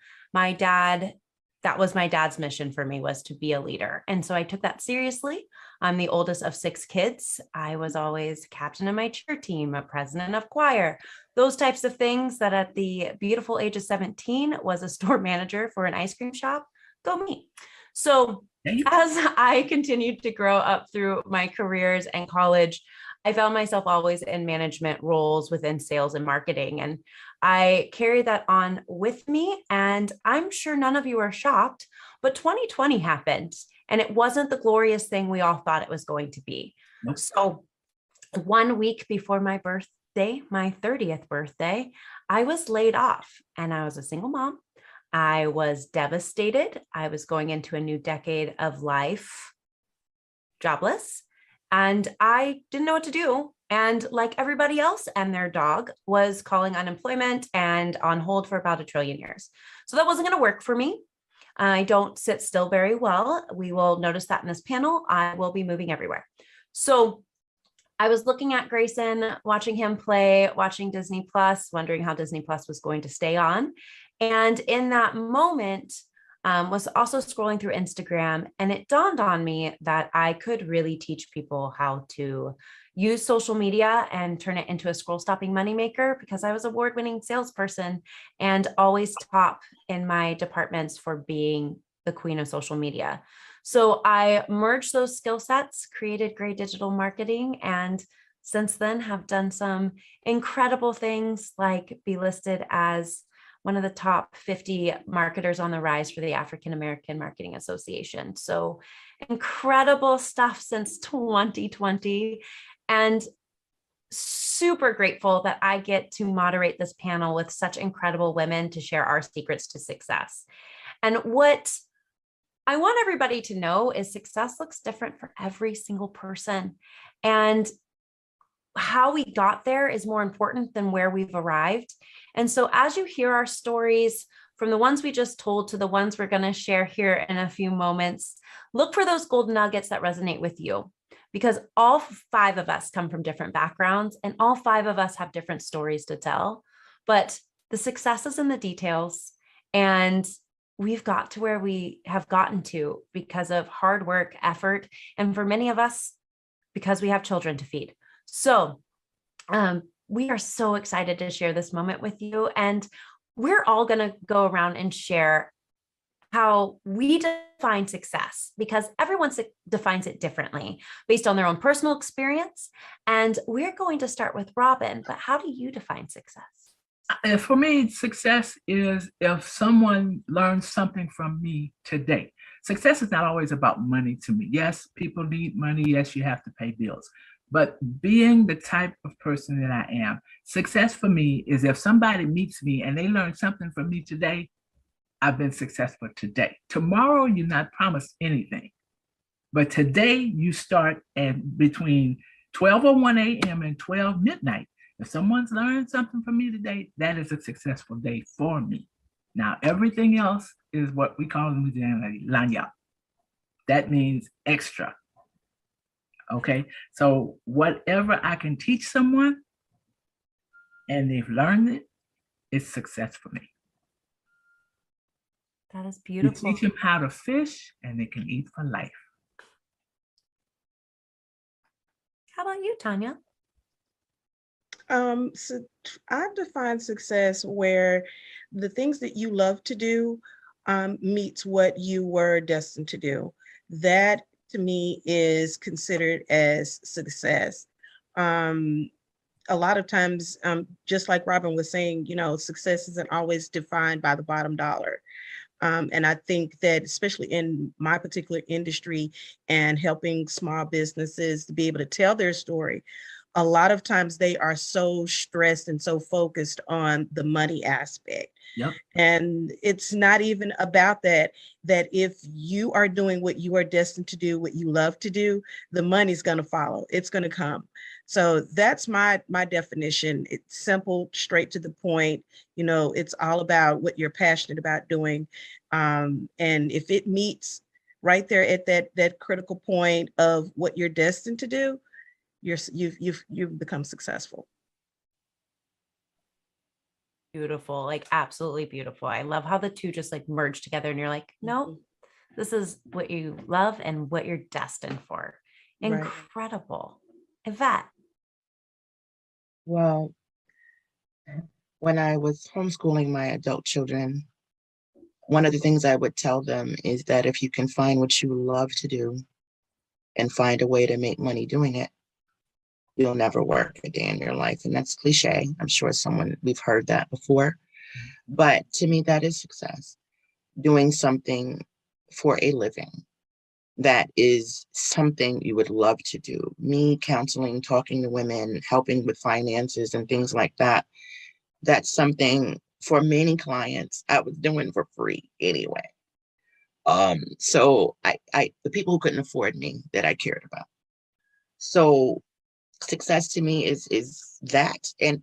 That was my dad's mission for me, was to be a leader. And so I took that seriously. I'm the oldest of 6 kids. I was always captain of my cheer team, a president of choir, those types of things. That at the beautiful age of 17 was a store manager for an ice cream shop. Go me. So as I continued to grow up through my careers and college, I found myself always in management roles within sales and marketing. And I carry that on with me. And I'm sure none of you are shocked, but 2020 happened, and it wasn't the glorious thing we all thought it was going to be. Nope. So 1 week before my birthday, my 30th birthday, I was laid off, and I was a single mom. I was devastated. I was going into a new decade of life jobless, and I didn't know what to do. And like everybody else and their dog, was calling unemployment and on hold for about 1 trillion years. So that wasn't going to work for me. I don't sit still very well. We will notice that in this panel. I will be moving everywhere. So I was looking at Grayson, watching him play, watching Disney Plus, wondering how Disney Plus was going to stay on. And in that moment, was also scrolling through Instagram, and it dawned on me that I could really teach people how to use social media and turn it into a scroll stopping moneymaker, because I was an award-winning salesperson and always top in my departments for being the queen of social media. So I merged those skill sets, created Gray Digital Marketing, and since then have done some incredible things like be listed as one of the top 50 marketers on the rise for the African American Marketing Association. So incredible stuff since 2020, and super grateful that I get to moderate this panel with such incredible women to share our secrets to success. And what I want everybody to know is success looks different for every single person. And how we got there is more important than where we've arrived. And so as you hear our stories, from the ones we just told to the ones we're going to share here in a few moments, look for those gold nuggets that resonate with you, because all 5 of us come from different backgrounds and all 5 of us have different stories to tell. But the success is in the details, and we've got to where we have gotten to because of hard work, effort, and for many of us, because we have children to feed. So we are so excited to share this moment with you, and we're all going to go around and share how we define success, because everyone defines it differently based on their own personal experience. And we're going to start with Robin, but how do you define success? For me, success is if someone learns something from me today. Success is not always about money to me. Yes, people need money. Yes, you have to pay bills. But being the type of person that I am, success for me is if somebody meets me and they learn something from me today, I've been successful today. Tomorrow, you're not promised anything. But today, you start at between 12:01 a.m. and 12 midnight. If someone's learned something from me today, that is a successful day for me. Now, everything else is what we call in Louisiana lagniappe. That means extra. Okay, so whatever I can teach someone and they've learned it, it's success for me. That is beautiful. You teach them how to fish and they can eat for life. How about you, Tanya? So I've defined success where the things that you love to do meets what you were destined to do. That to me is considered as success. A lot of times, just like Robin was saying, you know, success isn't always defined by the bottom dollar. And I think that especially in my particular industry and helping small businesses to be able to tell their story, a lot of times they are so stressed and so focused on the money aspect. Yep. And it's not even about that if you are doing what you are destined to do, what you love to do, the money's going to follow. It's going to come. So that's my definition. It's simple, straight to the point. You know, it's all about what you're passionate about doing. And if it meets right there at that critical point of what you're destined to do, you've become successful. Beautiful, like absolutely beautiful. I love how the two just like merge together and you're like, no, this is what you love and what you're destined for. Incredible. Right. Yvette. Well, when I was homeschooling my adult children, one of the things I would tell them is that if you can find what you love to do and find a way to make money doing it, you'll never work a day in your life. And that's cliche. I'm sure we've heard that before. But to me, that is success. Doing something for a living that is something you would love to do. Me counseling, talking to women, helping with finances and things like that. That's something for many clients I was doing for free anyway. So the people who couldn't afford me that I cared about. So success to me is that and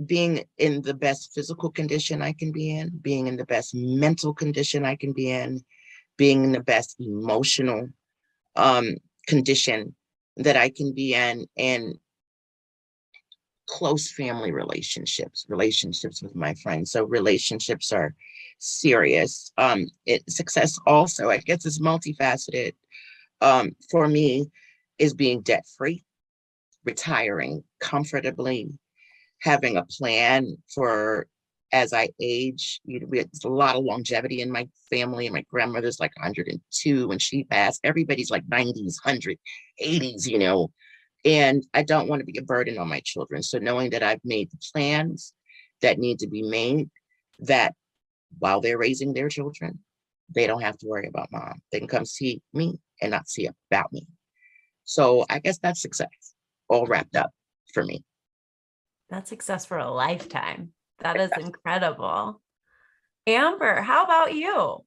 being in the best physical condition I can be in, being in the best mental condition I can be in, being in the best emotional condition that I can be in, and close family relationships, relationships with my friends. So relationships are serious. Success also, I guess, is multifaceted. For me, is being debt free, retiring comfortably, having a plan for as I age. There's a lot of longevity in my family. My grandmother's like 102 when she passed. Everybody's like 90s, 100, 80s, and I don't want to be a burden on my children. So knowing that I've made the plans that need to be made, that while they're raising their children, they don't have to worry about mom. They can come see me and not see about me. So I guess that's success, all wrapped up for me. That's success for a lifetime. That is incredible. Amber, how about you?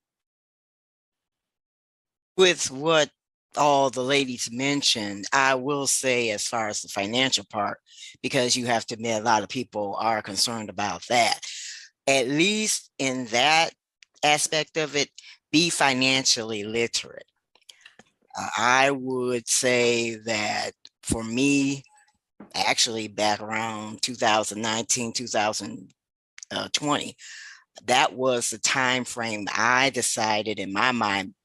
With what all the ladies mentioned, I will say, as far as the financial part, because you have to admit a lot of people are concerned about that, at least in that aspect of it, be financially literate. I would say that for me, actually back around 2019, 2020, that was the time frame I decided in my mind,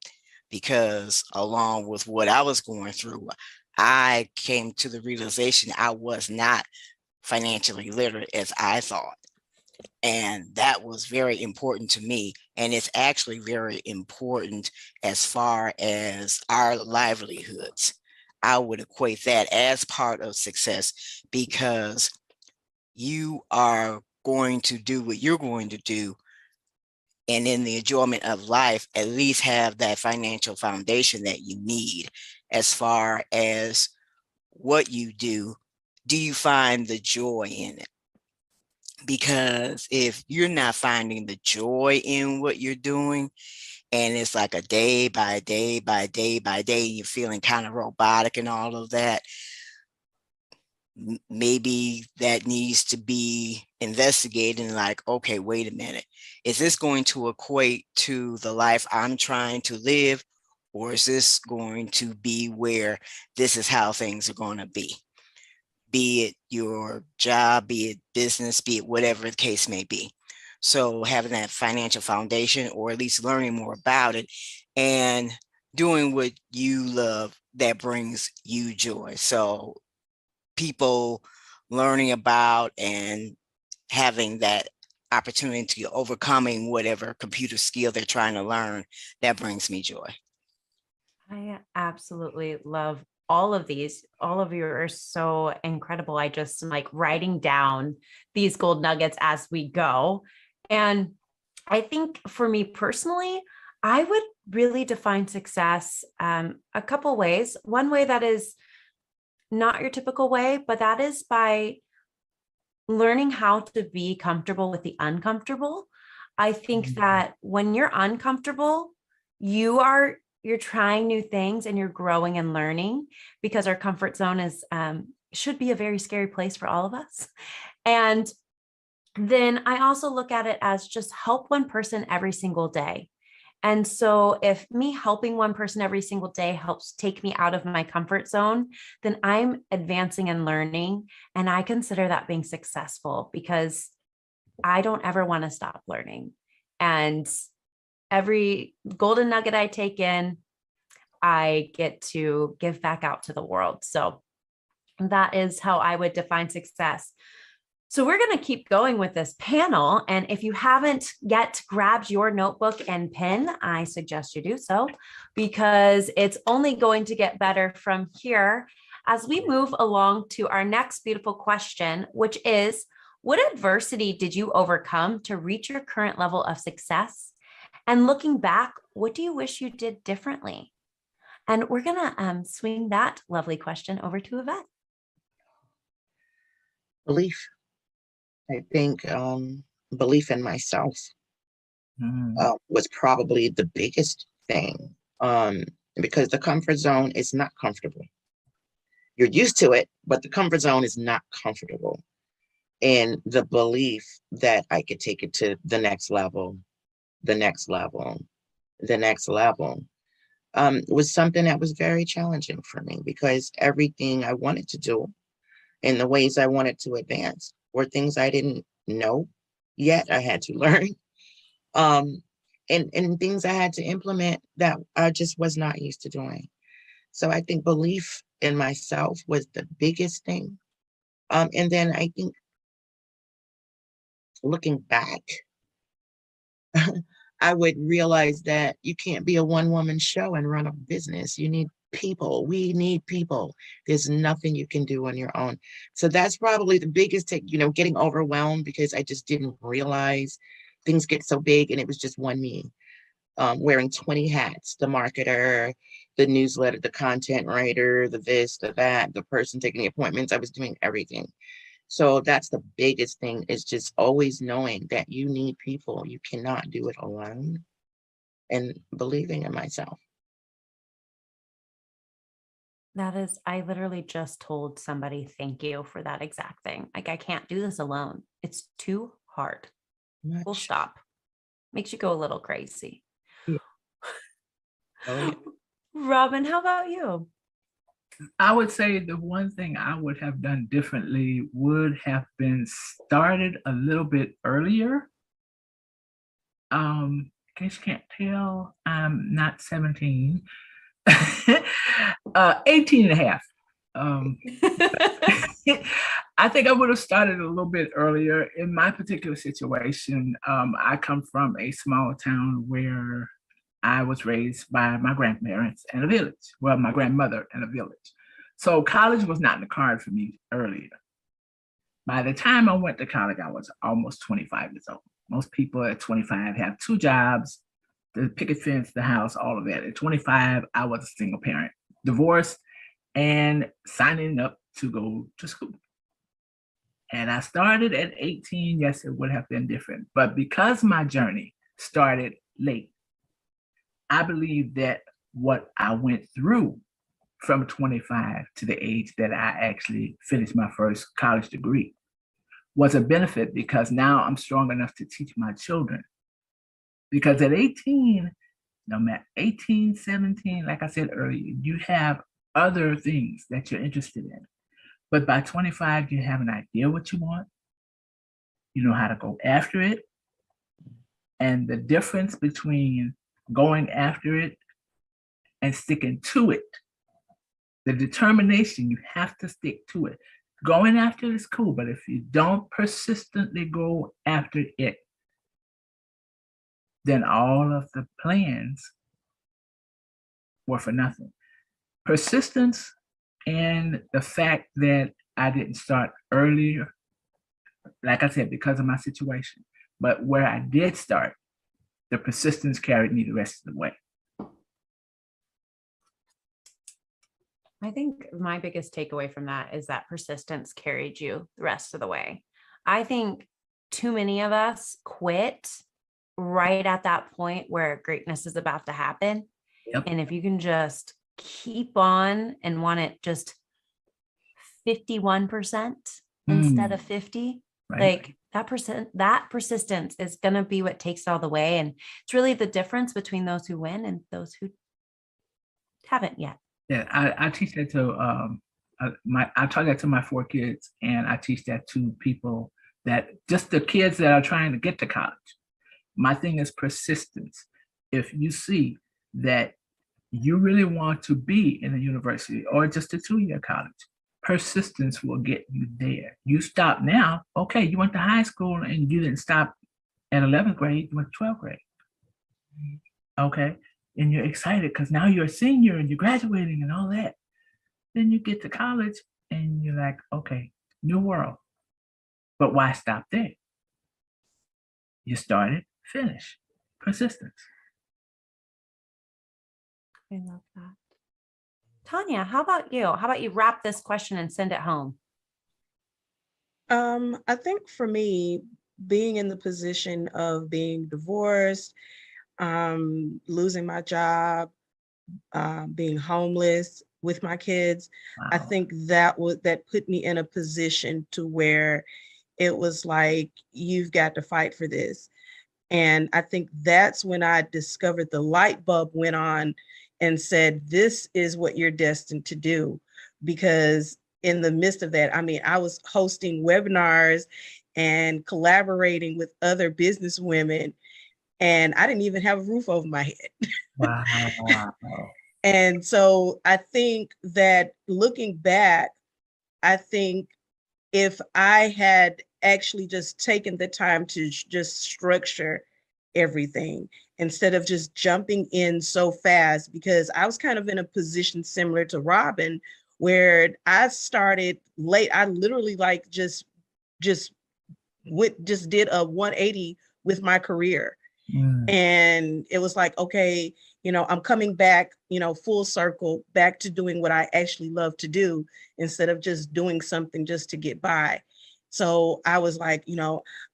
because along with what I was going through, I came to the realization I was not financially literate as I thought. And that was very important to me. And it's actually very important as far as our livelihoods. I would equate that as part of success, because you are going to do what you're going to do, and in the enjoyment of life, at least have that financial foundation that you need. As far as what you do you find the joy in it? Because if you're not finding the joy in what you're doing, and it's like a day by day by day by day, you're feeling kind of robotic and all of that, maybe that needs to be investigated, and like, okay, wait a minute, is this going to equate to the life I'm trying to live, or is this going to be where this is how things are going to be it your job, be it business, be it whatever the case may be. So having that financial foundation, or at least learning more about it, and doing what you love that brings you joy. So people learning about and having that opportunity to overcoming whatever computer skill they're trying to learn, that brings me joy. I absolutely love all of these. All of you are so incredible. I just am like writing down these gold nuggets as we go. And I think for me personally, I would really define success a couple ways. One way that is not your typical way, but that is by learning how to be comfortable with the uncomfortable. I think that when you're uncomfortable, you're trying new things and you're growing and learning, because our comfort zone is should be a very scary place for all of us. And then I also look at it as just help one person every single day. And so if me helping one person every single day helps take me out of my comfort zone, then I'm advancing and learning. And I consider that being successful, because I don't ever want to stop learning. And every golden nugget I take in, I get to give back out to the world. So that is how I would define success. So we're going to keep going with this panel. And if you haven't yet grabbed your notebook and pen, I suggest you do so, because it's only going to get better from here as we move along to our next beautiful question, which is, what adversity did you overcome to reach your current level of success? And looking back, what do you wish you did differently? And we're going to swing that lovely question over to Yvette. Belief. I think belief in myself was probably the biggest thing, because the comfort zone is not comfortable. You're used to it, but the comfort zone is not comfortable. and the belief that I could take it to the next level, the next level, the next level, was something that was very challenging for me, because everything I wanted to do and the ways I wanted to advance were things I didn't know yet. I had to learn. And things I had to implement that I just was not used to doing. So I think belief in myself was the biggest thing. And then I think looking back, I would realize that you can't be a one-woman show and run a business. You need people. We need people. There's nothing you can do on your own. So that's probably the biggest take, getting overwhelmed because I just didn't realize things get so big and it was just one me. Wearing 20 hats, the marketer, the newsletter, the content writer, the this, the that, the person taking the appointments. I was doing everything. So that's the biggest thing, is just always knowing that you need people. You cannot do it alone, and believing in myself. I literally just told somebody thank you for that exact thing. Like, I can't do this alone. It's too hard. Full stop. Makes you go a little crazy. Yeah. Oh, yeah. Robin, how about you? I would say the one thing I would have done differently would have been started a little bit earlier. In case you can't tell, I'm not 17, 18 and a half. I think I would have started a little bit earlier. In my particular situation, I come from a small town where I was raised by my grandparents in a village. Well, my grandmother in a village. So college was not in the card for me earlier. By the time I went to college, I was almost 25 years old. Most people at 25 have 2 jobs, the picket fence, the house, all of that. At 25, I was a single parent, divorced, and signing up to go to school. And I started at 18. Yes, it would have been different. But because my journey started late, I believe that what I went through from 25 to the age that I actually finished my first college degree was a benefit, because now I'm strong enough to teach my children. Because at 18, no matter 18, 17, like I said earlier, you have other things that you're interested in. But by 25, you have an idea what you want. You know how to go after it. And the difference between going after it and sticking to it, the determination, you have to stick to it. Going after it is cool, but if you don't persistently go after it, then all of the plans were for nothing. Persistence and the fact that I didn't start earlier, like I said, because of my situation, but where I did start, the persistence carried me the rest of the way. I think my biggest takeaway from that is that persistence carried you the rest of the way. I think too many of us quit right at that point where greatness is about to happen. Yep. And if you can just keep on and want it just 51% instead of 50, Right. like that persistence is going to be what takes it all the way. And it's really the difference between those who win and those who haven't yet. Yeah, I teach that to I taught that to my 4 kids, and I teach that to people, that just the kids that are trying to get to college. My thing is persistence. If you see that you really want to be in a university or just a 2-year college, persistence will get you there. You stop now, okay, you went to high school and you didn't stop at 11th grade, you went to 12th grade. Okay. And you're excited because now you're a senior and you're graduating and all that. Then you get to college and you're like, okay, new world. But why stop there? You started, finish. Persistence. I love that. Tanya, how about you? How about you wrap this question and send it home? I think for me, being in the position of being divorced, losing my job, being homeless with my kids, Wow. I think that put me in a position to where it was like, you've got to fight for this. And I think that's when I discovered the light bulb went on and said, this is what you're destined to do. Because in the midst of that, I mean, I was hosting webinars and collaborating with other business women, and I didn't even have a roof over my head. Wow. And so I think that looking back, I think if I had actually just taken the time to just structure everything instead of just jumping in so fast, because I was kind of in a position similar to Robin, where I started late. I literally like just just did a 180 with my career. And it was like, okay, I'm coming back, full circle back to doing what I actually love to do instead of just doing something just to get by. So I was like,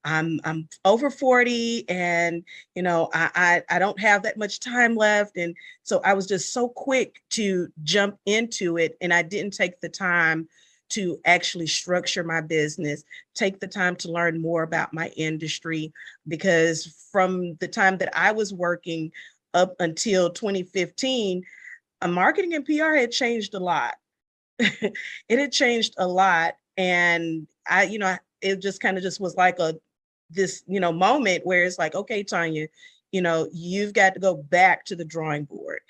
I'm over 40, and I don't have that much time left. And so I was just so quick to jump into it, and I didn't take the time to actually structure my business, take the time to learn more about my industry, because from the time that I was working up until 2015, marketing and PR had changed a lot. It had changed a lot. And it just kind of just was like this moment where it's like, okay, Tanya, you've got to go back to the drawing board.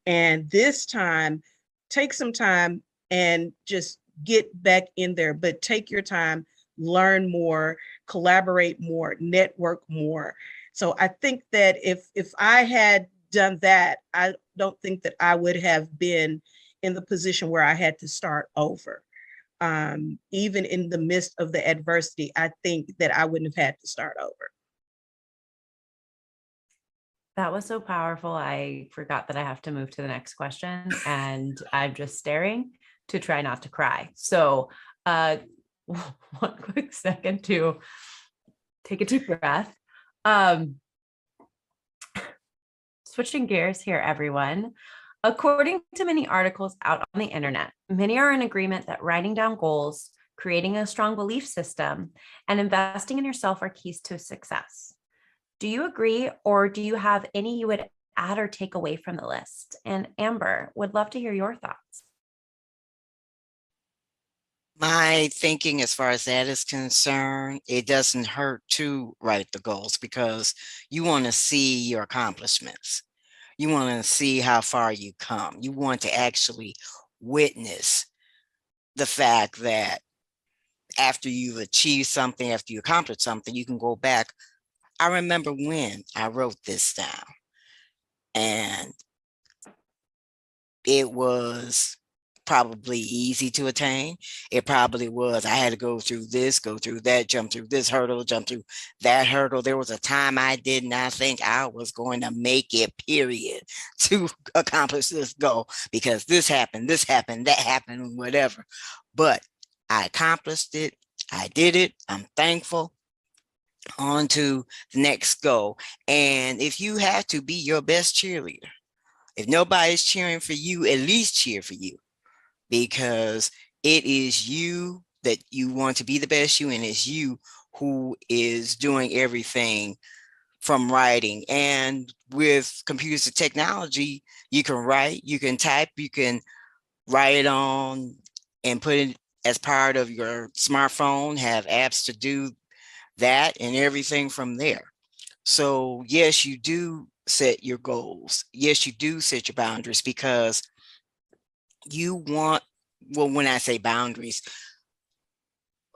And this time, take some time and just get back in there, but take your time, learn more, collaborate more, network more. So I think that if I had done that, I don't think that I would have been in the position where I had to start over. Even in the midst of the adversity, I think that I wouldn't have had to start over. That was so powerful. I forgot that I have to move to the next question, and I'm just staring to try not to cry. So one quick second to take a deep breath. Switching gears here, everyone. According to many articles out on the internet, many are in agreement that writing down goals, creating a strong belief system, and investing in yourself are keys to success. Do you agree, or do you have any you would add or take away from the list? And Amber, would love to hear your thoughts. My thinking as far as that is concerned, it doesn't hurt to write the goals because you want to see your accomplishments. You want to see how far you come. You want to actually witness the fact that after you've achieved something, after you accomplish something, you can go back. I remember when I wrote this down, and it was probably easy to attain. It probably was. I had to go through this, go through that, jump through this hurdle, jump through that hurdle. There was a time I did not think I was going to make it, period, to accomplish this goal, because this happened, that happened, whatever. But I accomplished it. I did it. I'm thankful. On to the next goal. And if you have to be your best cheerleader, if nobody's cheering for you, at least cheer for you, because it is you that you want to be the best you, and it's you who is doing everything from writing. And with computers and technology, you can write, you can type, you can write it on and put it as part of your smartphone, have apps to do that and everything from there. So yes, you do set your goals. Yes, you do set your boundaries, because you want, well, when I say boundaries,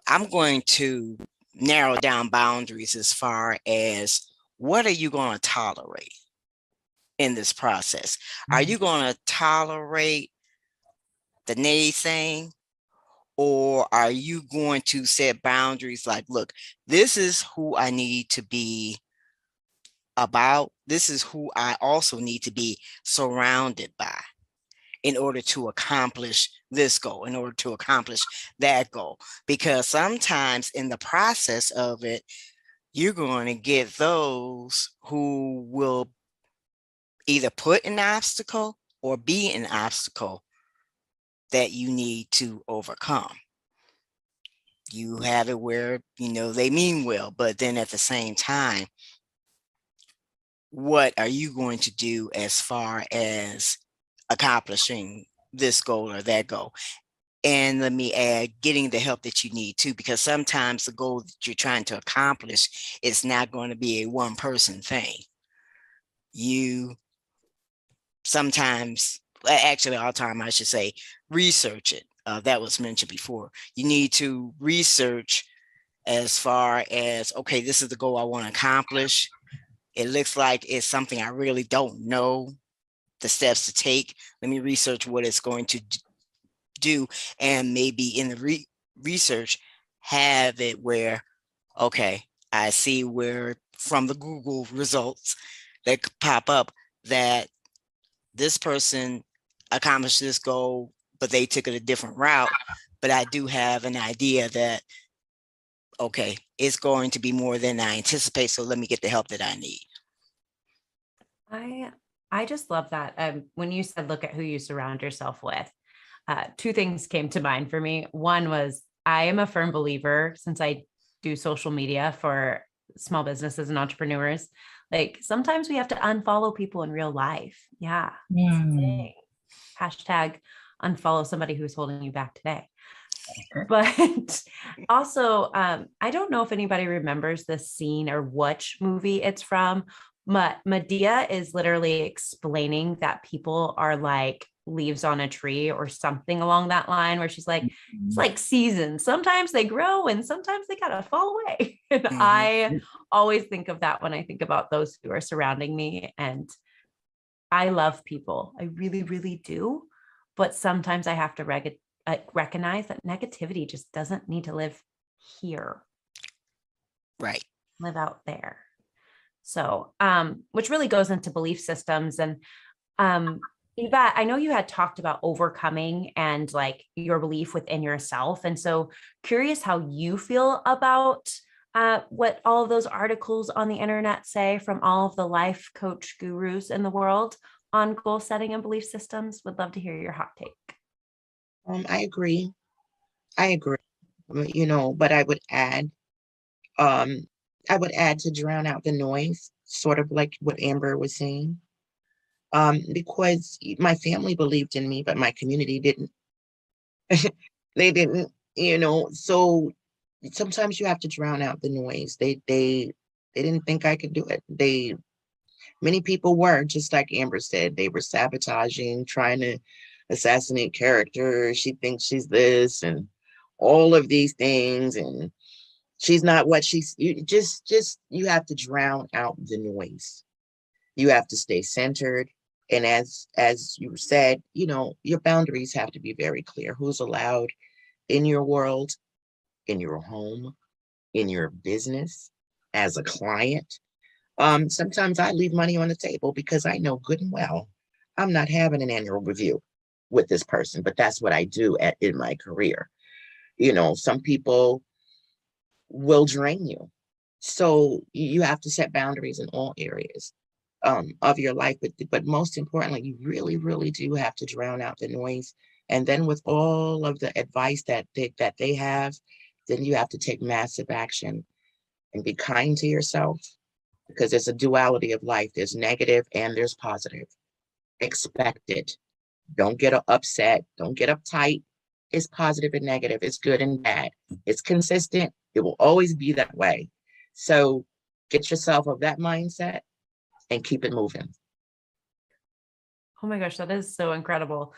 I'm going to narrow down boundaries as far as what are you going to tolerate in this process? Are you going to tolerate the naysaying, or are you going to set boundaries like, look, this is who I need to be about. This is who I also need to be surrounded by in order to accomplish this goal, in order to accomplish that goal. Because sometimes in the process of it, you're going to get those who will either put an obstacle or be an obstacle that you need to overcome. You have it where, they mean well, but then at the same time, what are you going to do as far as accomplishing this goal or that goal? And let me add, getting the help that you need too, because sometimes the goal that you're trying to accomplish is not going to be a one person thing. You sometimes, actually all the time, I should say, research it. That was mentioned before. You need to research as far as, okay, this is the goal I want to accomplish. It looks like it's something I really don't know the steps to take. Let me research what it's going to do, and maybe in the research have it where, okay, I see where from the Google results that pop up that this person accomplished this goal, but they took it a different route. But I do have an idea that, okay, it's going to be more than I anticipate, so let me get the help that I need. I just love that. When you said, look at who you surround yourself with, two things came to mind for me. One was, I am a firm believer, since I do social media for small businesses and entrepreneurs, like sometimes we have to unfollow people in real life. Yeah. Hashtag unfollow somebody who's holding you back today. But also, I don't know if anybody remembers this scene or which movie it's from, but Medea is literally explaining that people are like leaves on a tree or something along that line, where she's like, it's like seasons. Sometimes they grow and sometimes they gotta fall away. And I always think of that when I think about those who are surrounding me. And I love people. I really, really do. But sometimes I have to recognize that negativity just doesn't need to live here. Right. Live out there. So, which really goes into belief systems. And Yvette, I know you had talked about overcoming and like your belief within yourself. And so curious how you feel about what all of those articles on the internet say from all of the life coach gurus in the world on goal setting and belief systems. Would love to hear your hot take. I agree. But I would add to drown out the noise, sort of like what Amber was saying. Because my family believed in me, but my community didn't. They didn't, so sometimes you have to drown out the noise. They didn't think I could do it. Many people were, just like Amber said, they were sabotaging, trying to assassinate character. She thinks she's this and all of these things, and she's not what she's. You have to drown out the noise. You have to stay centered. And as you said, your boundaries have to be very clear. Who's allowed in your world, in your home, in your business, as a client. Sometimes I leave money on the table because I know good and well I'm not having an annual review with this person, but that's what I do in my career. Some people will drain you. So you have to set boundaries in all areas of your life. But most importantly, you really, really do have to drown out the noise. And then with all of the advice that they have, then you have to take massive action and be kind to yourself, because there's a duality of life. There's negative and there's positive. Expect it. Don't get upset. Don't get uptight. It's positive and negative. It's good and bad. It's consistent. It will always be that way. So get yourself of that mindset and keep it moving. Oh my gosh, that is so incredible.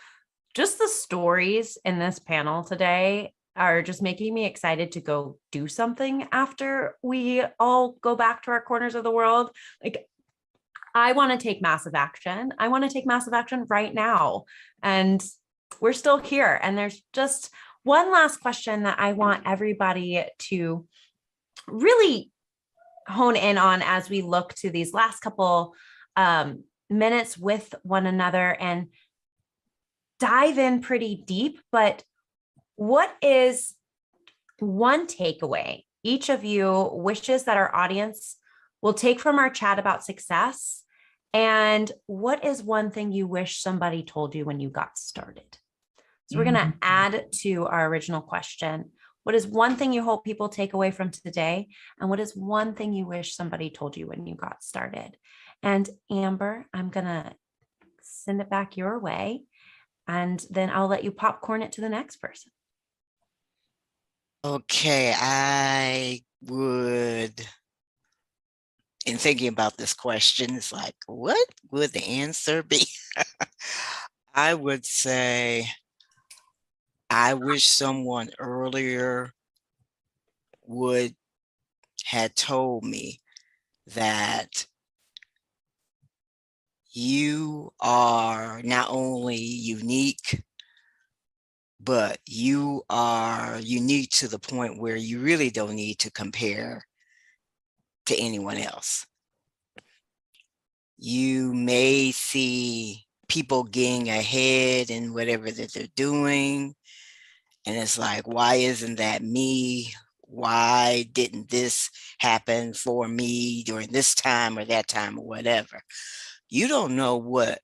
Just the stories in this panel today are just making me excited to go do something after we all go back to our corners of the world. Like, I want to take massive action. I want to take massive action right now. And we're still here. And there's just one last question that I want everybody to really hone in on as we look to these last couple minutes with one another and dive in pretty deep. But what is one takeaway each of you wishes that our audience will take from our chat about success? And what is one thing you wish somebody told you when you got started? So we're going to add to our original question. What is one thing you hope people take away from today? And what is one thing you wish somebody told you when you got started? And Amber, I'm going to send it back your way, and then I'll let you popcorn it to the next person. Okay, I would, in thinking about this question, it's like, what would the answer be? I would say, I wish someone earlier would had told me that you are not only unique, but you are unique to the point where you really don't need to compare to anyone else. You may see people getting ahead in whatever that they're doing, and it's like, why isn't that me? Why didn't this happen for me during this time or that time or whatever? You don't know what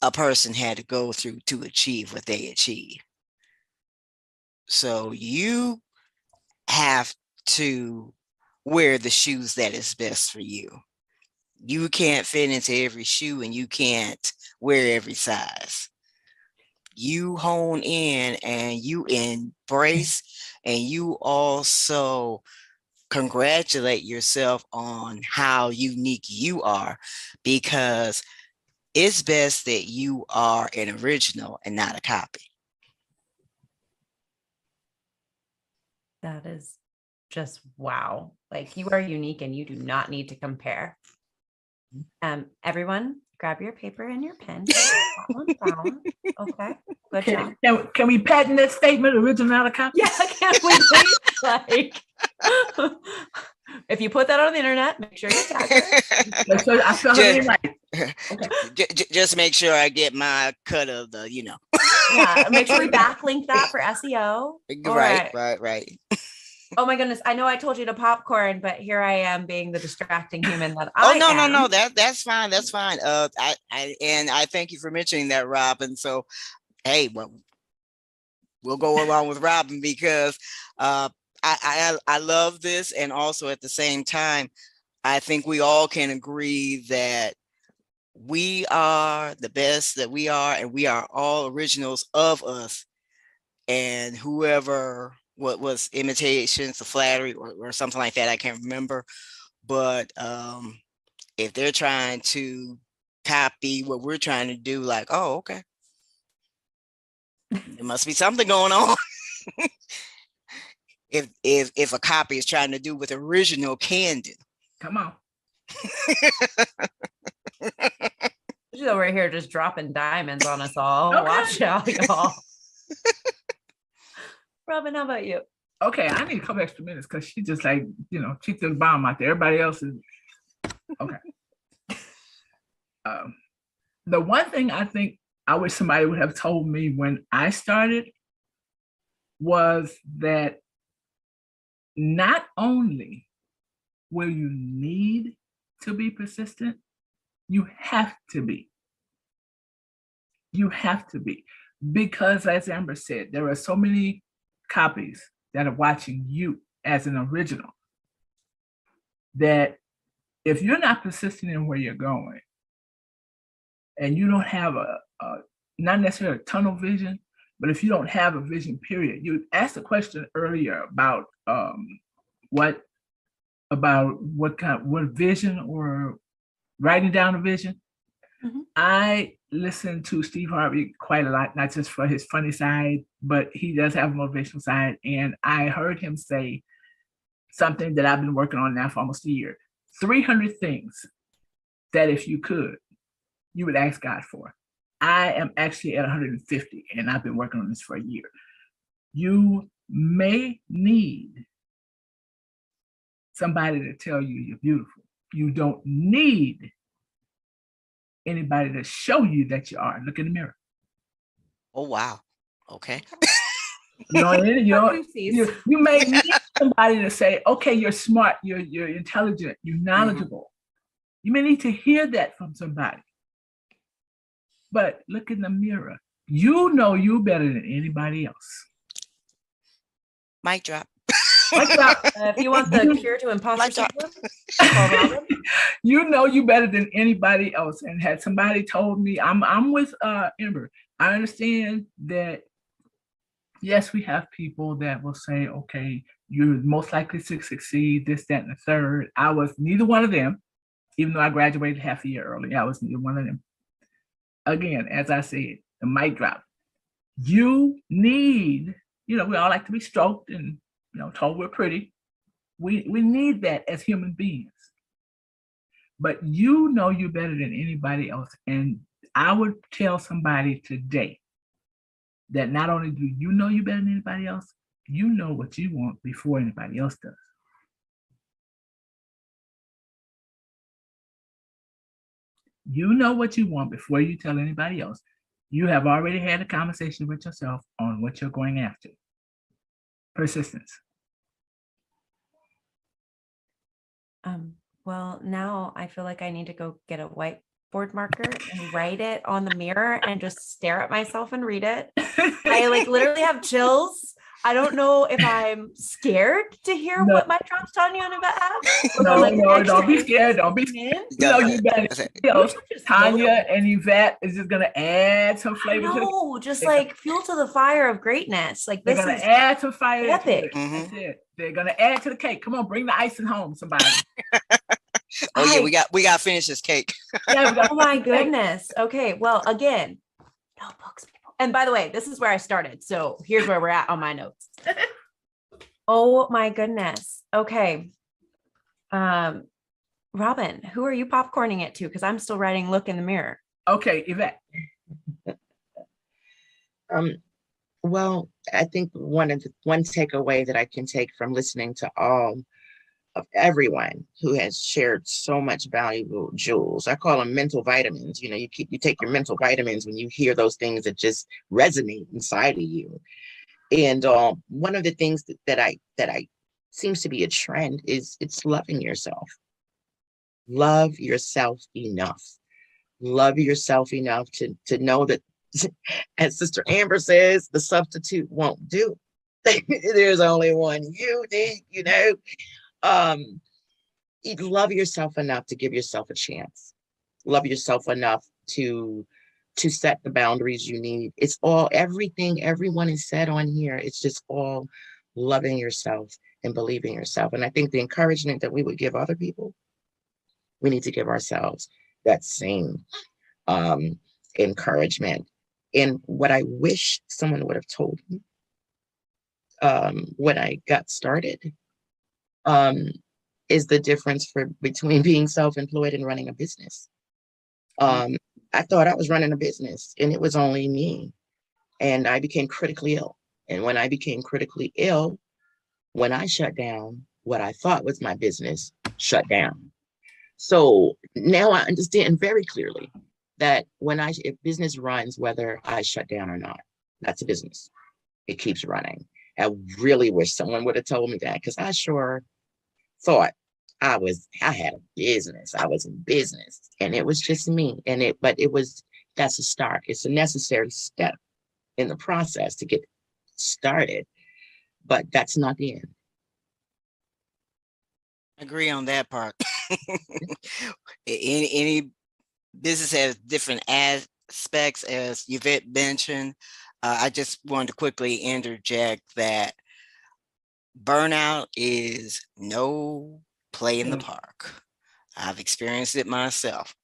a person had to go through to achieve what they achieved. So you have to wear the shoes that is best for you. You can't fit into every shoe, and you can't wear every size. You hone in and you embrace, and you also congratulate yourself on how unique you are, because it's best that you are an original and not a copy. That is just wow. Like, you are unique and you do not need to compare. Everyone, grab your paper and your pen. Okay, good job. Can we patent that statement, original, not a copy? Yeah, can we please? Like, if you put that on the internet, make sure you tag her. So I feel Just, right. Okay. just make sure I get my cut of the, Yeah, make sure we backlink that for SEO. Right. Oh my goodness, I know I told you to popcorn, but here I am being the distracting human that I am. No, that's fine. I thank you for mentioning that, Robin. So, hey, well, we'll go along with Robin, because I love this, and also at the same time, I think we all can agree that we are the best that we are, and we are all originals of us. And whoever, what was imitations, the flattery, or something like that, I can't remember. But if they're trying to copy what we're trying to do, like, oh, okay, there must be something going on. if a copy is trying to do what the original can do. Come on. She's over here just dropping diamonds on us all. Okay. Watch out, y'all. Robin, how about you? Okay, I need a couple extra minutes, because she just like, she's the bomb out there. Everybody else is okay. The one thing I think I wish somebody would have told me when I started was that not only will you need to be persistent, you have to be. You have to be. Because, as Amber said, there are so many copies that are watching you as an original, that if you're not persistent in where you're going, and you don't have a not necessarily a tunnel vision, but if you don't have a vision, period. You asked a question earlier about what vision, or writing down a vision. Mm-hmm. I listen to Steve Harvey quite a lot, not just for his funny side, but he does have a motivational side. And I heard him say something that I've been working on now for almost a year: 300 things that if you could, you would ask God for. I am actually at 150, and I've been working on this for a year. You may need somebody to tell you you're beautiful. You don't need anybody to show you that you are. Look in the mirror. Oh, wow. Okay. You may need somebody to say, okay, you're smart, you're intelligent, you're knowledgeable. Mm-hmm. You may need to hear that from somebody. But look in the mirror. You know you better than anybody else. Mic drop. Mic drop. If you want the cure to imposter Mic drop. syndrome, call Robin. You know you better than anybody else. And had somebody told me, I'm with Amber. I understand that, yes, we have people that will say, okay, you're most likely to succeed, this, that, and the third. I was neither one of them, even though I graduated half a year early. I was neither one of them. Again, as I said, the mic drop. You need, we all like to be stroked and, told we're pretty. We need that as human beings. But you know you better than anybody else. And I would tell somebody today that not only do you know you better than anybody else, you know what you want before anybody else does. You know what you want before you tell anybody else. You have already had a conversation with yourself on what you're going after. Persistence. Well, now I feel like I need to go get a whiteboard marker and write it on the mirror and just stare at myself and read it. I literally have chills. I don't know if I'm scared to hear what my drop's telling you about. No, don't be scared. Don't be scared. You better. Tanya and Yvette is just gonna add some flavor to it. Just fuel to the fire of greatness. This they're gonna add some fire. Epic. That's it. They're gonna add to the cake. Come on, bring the icing home, somebody. Oh yeah, we got to finish this cake. Oh my goodness. Okay, well, again, notebooks, people. And by the way, this is where I started. So here's where we're at on my notes. Oh my goodness. Okay. Robin, who are you popcorning it to? Because I'm still writing look in the mirror. Okay, Yvette. Well, I think one takeaway that I can take from listening to all of everyone who has shared so much valuable jewels. I call them mental vitamins. You take your mental vitamins when you hear those things that just resonate inside of you. And one of the things that I seems to be a trend is it's loving yourself. Love yourself enough. Love yourself enough to know that, as Sister Amber says, the substitute won't do. There's only one unique, love yourself enough to give yourself a chance. Love yourself enough to set the boundaries you need. It's all, everything everyone has said on here, it's just all loving yourself and believing yourself. And I think the encouragement that we would give other people, we need to give ourselves that same encouragement. And what I wish someone would have told me when I got started is the difference between being self-employed and running a business. I thought I was running a business and it was only me. And I became critically ill. And when I became critically ill, when I shut down, what I thought was my business shut down. So now I understand very clearly that if business runs, whether I shut down or not, that's a business. It keeps running. I really wish someone would have told me that, because I sure thought I had a business. I was in business and it was just me. That's a start. It's a necessary step in the process to get started, but that's not the end. I agree on that part. Any business has different aspects, as Yvette mentioned. I just wanted to quickly interject that burnout is no play in the park. I've experienced it myself.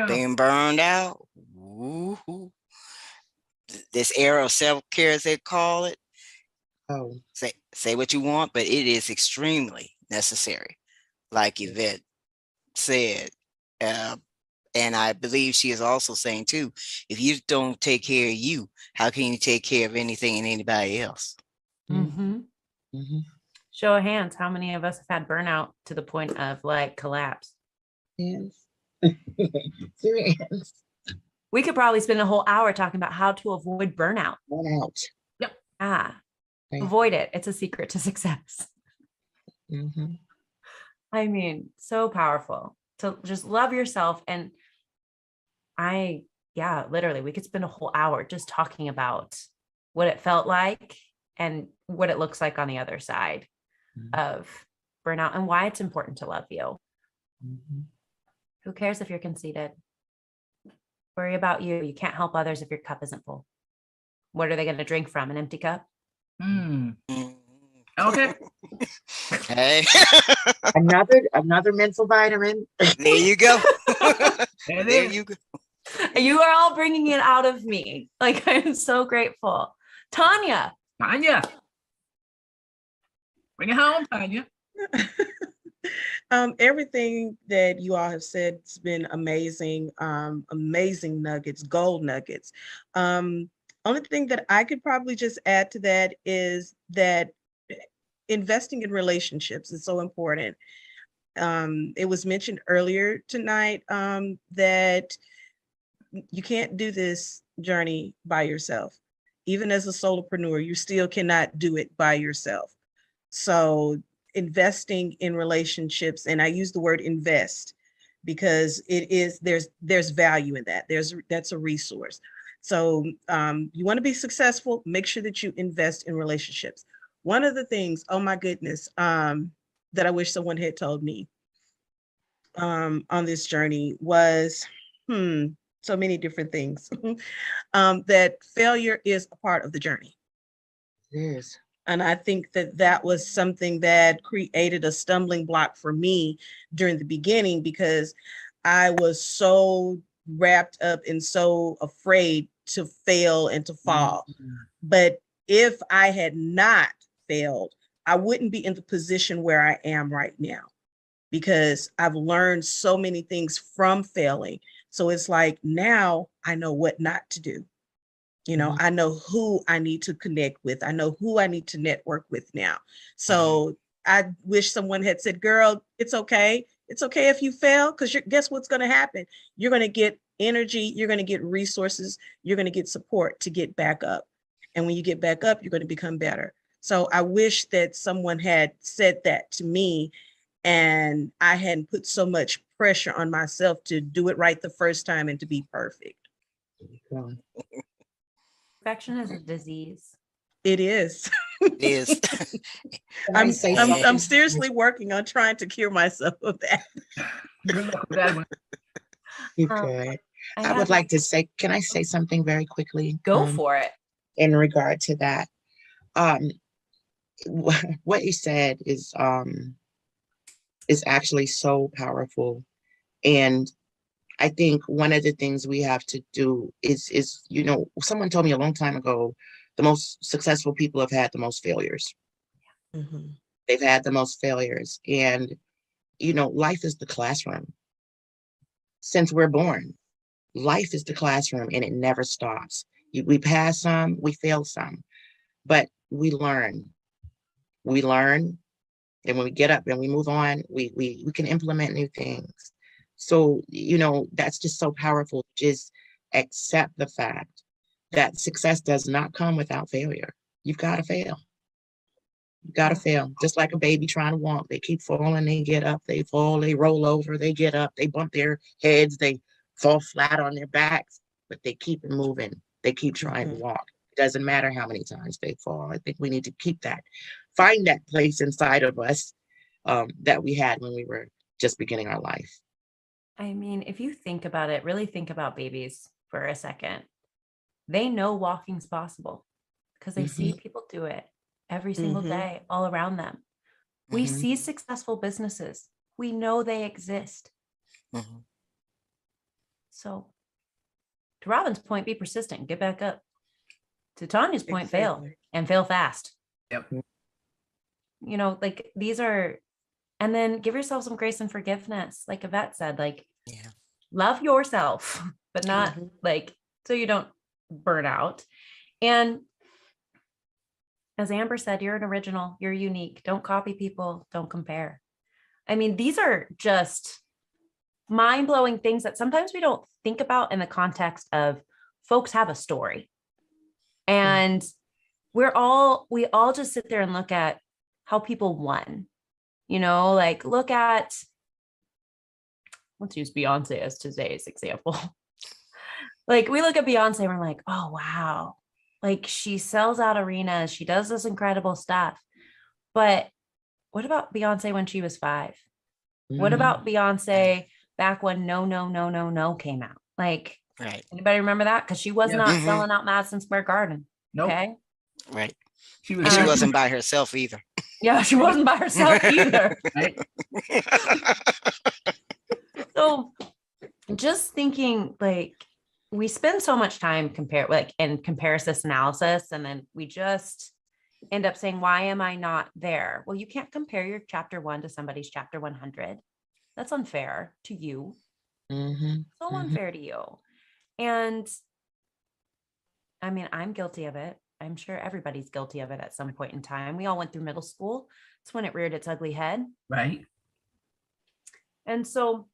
Being burned out. Woo-hoo. This era of self-care, as they call it. Oh. Say what you want, but it is extremely necessary. Like Yvette said, and I believe she is also saying too, if you don't take care of you, how can you take care of anything and anybody else? Mm-hmm. Mm-hmm. Show of hands, how many of us have had burnout to the point of collapse? Yes. We could probably spend a whole hour talking about how to avoid burnout. Burnout. Yep. Avoid it. It's a secret to success. Mm-hmm. I mean, so powerful to just love yourself. And literally, we could spend a whole hour just talking about what it felt like and what it looks like on the other side. of burnout and why it's important to love you. Who cares if you're conceited? Worry about you. You can't help others if your cup isn't full. What are they going to drink from? An empty cup? Okay. Hey, another mental vitamin. there you go. There it There is. you go. You are all bringing it out of me. Like, I'm so grateful. Tanya. Tanya. Bring it home, Tanya. Everything that you all have said has been amazing, amazing nuggets, gold nuggets. Only thing that I could probably just add to that is that investing in relationships is so important. It was mentioned earlier tonight that you can't do this journey by yourself. Even as a solopreneur, you still cannot do it by yourself. So investing in relationships, and I use the word invest because it is, there's value in that. That's a resource. So you want to be successful, make sure that you invest in relationships. One of the things, oh my goodness, that I wish someone had told me on this journey was, so many different things, that failure is a part of the journey. It is. And I think that that was something that created a stumbling block for me during the beginning, because I was so wrapped up and so afraid to fail and to fall. But if I had not failed, I wouldn't be in the position where I am right now, because I've learned so many things from failing. So it's like, now I know what not to do. You know, I know who I need to connect with. I know who I need to network with now. So I wish someone had said, girl, it's okay. It's okay if you fail, because guess what's going to happen? You're going to get energy. You're going to get resources. You're going to get support to get back up. And when you get back up, you're going to become better. So I wish that someone had said that to me, and I hadn't put so much pressure on myself to do it right the first time and to be perfect. Perfection is a disease. It is. It is. I'm seriously working on trying to cure myself of that. Good luck with that one. Okay. I would like to say, can I say something very quickly? Go for it. In regard to that. What you said is actually so powerful. And I think one of the things we have to do is, you know, someone told me a long time ago, the most successful people have had the most failures. They've had the most failures. And, you know, life is the classroom. Since we're born, life is the classroom, and it never stops. We pass some, we fail some, but we learn. We learn, and when we get up and we move on, we can implement new things. So, you know, that's just so powerful. Just accept the fact that success does not come without failure. You've got to fail. You've got to fail. Just like a baby trying to walk. They keep falling, they get up, they fall, they roll over, they get up, they bump their heads, they fall flat on their backs, but they keep moving. They keep trying to walk. It doesn't matter how many times they fall. I think we need to keep that, find that place inside of us that we had when we were just beginning our life. I mean, if you think about it, really think about babies for a second. They know walking's possible because they see people do it every single day all around them. We see successful businesses. We know they exist. So to Robin's point, be persistent, get back up. To Tanya's point, fail and fail fast. Yep. You know, like these are, and then give yourself some grace and forgiveness. Like Yvette said, like, love yourself, but not like, so you don't burn out. And as Amber said, you're an original, you're unique. Don't copy people, don't compare. I mean, these are just mind-blowing things that sometimes we don't think about in the context of folks have a story. And we all just sit there and look at how people won, you know, like look at, let's use Beyonce as today's example. Like we look at Beyonce and we're like, oh, wow. Like she sells out arenas. She does this incredible stuff. But what about Beyonce when she was 5? What about Beyonce back when No, No, No, No, No came out? Like, Right. anybody remember that? Because she was not Mhm. selling out Madison Square Garden. Nope. Okay. Right. She And was she wasn't by herself either. Yeah, she wasn't by herself either. right. So just thinking, like, we spend so much time in comparison analysis, and then we just end up saying, why am I not there? Well, you can't compare your chapter 1 to somebody's chapter 100. That's unfair to you. So unfair to you. And I mean, I'm guilty of it. I'm sure everybody's guilty of it at some point in time. We all went through middle school. It's when it reared its ugly head. Right. And so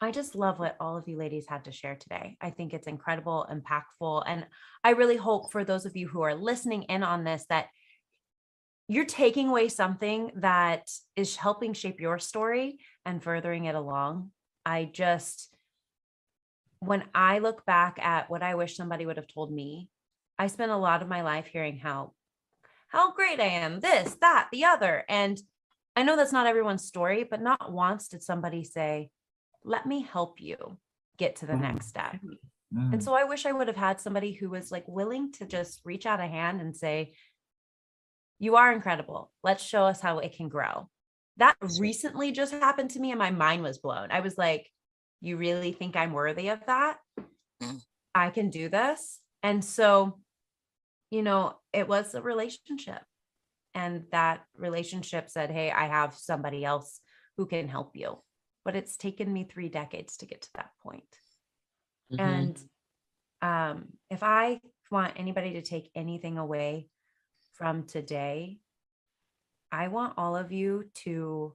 I just love what all of you ladies had to share today. I think it's incredible, impactful. And I really hope for those of you who are listening in on this, that you're taking away something that is helping shape your story and furthering it along. When I look back at what I wish somebody would have told me, I spent a lot of my life hearing how great I am, this, that, the other. And I know that's not everyone's story, but not once did somebody say, let me help you get to the next step. And so I wish I would have had somebody who was like willing to just reach out a hand and say, you are incredible. Let's show us how it can grow. That recently just happened to me and my mind was blown. I was like, you really think I'm worthy of that? I can do this. And so, it was a relationship, and that relationship said, hey, I have somebody else who can help you. But it's taken me 3 decades to get to that point. And if I want anybody to take anything away from today, I want all of you to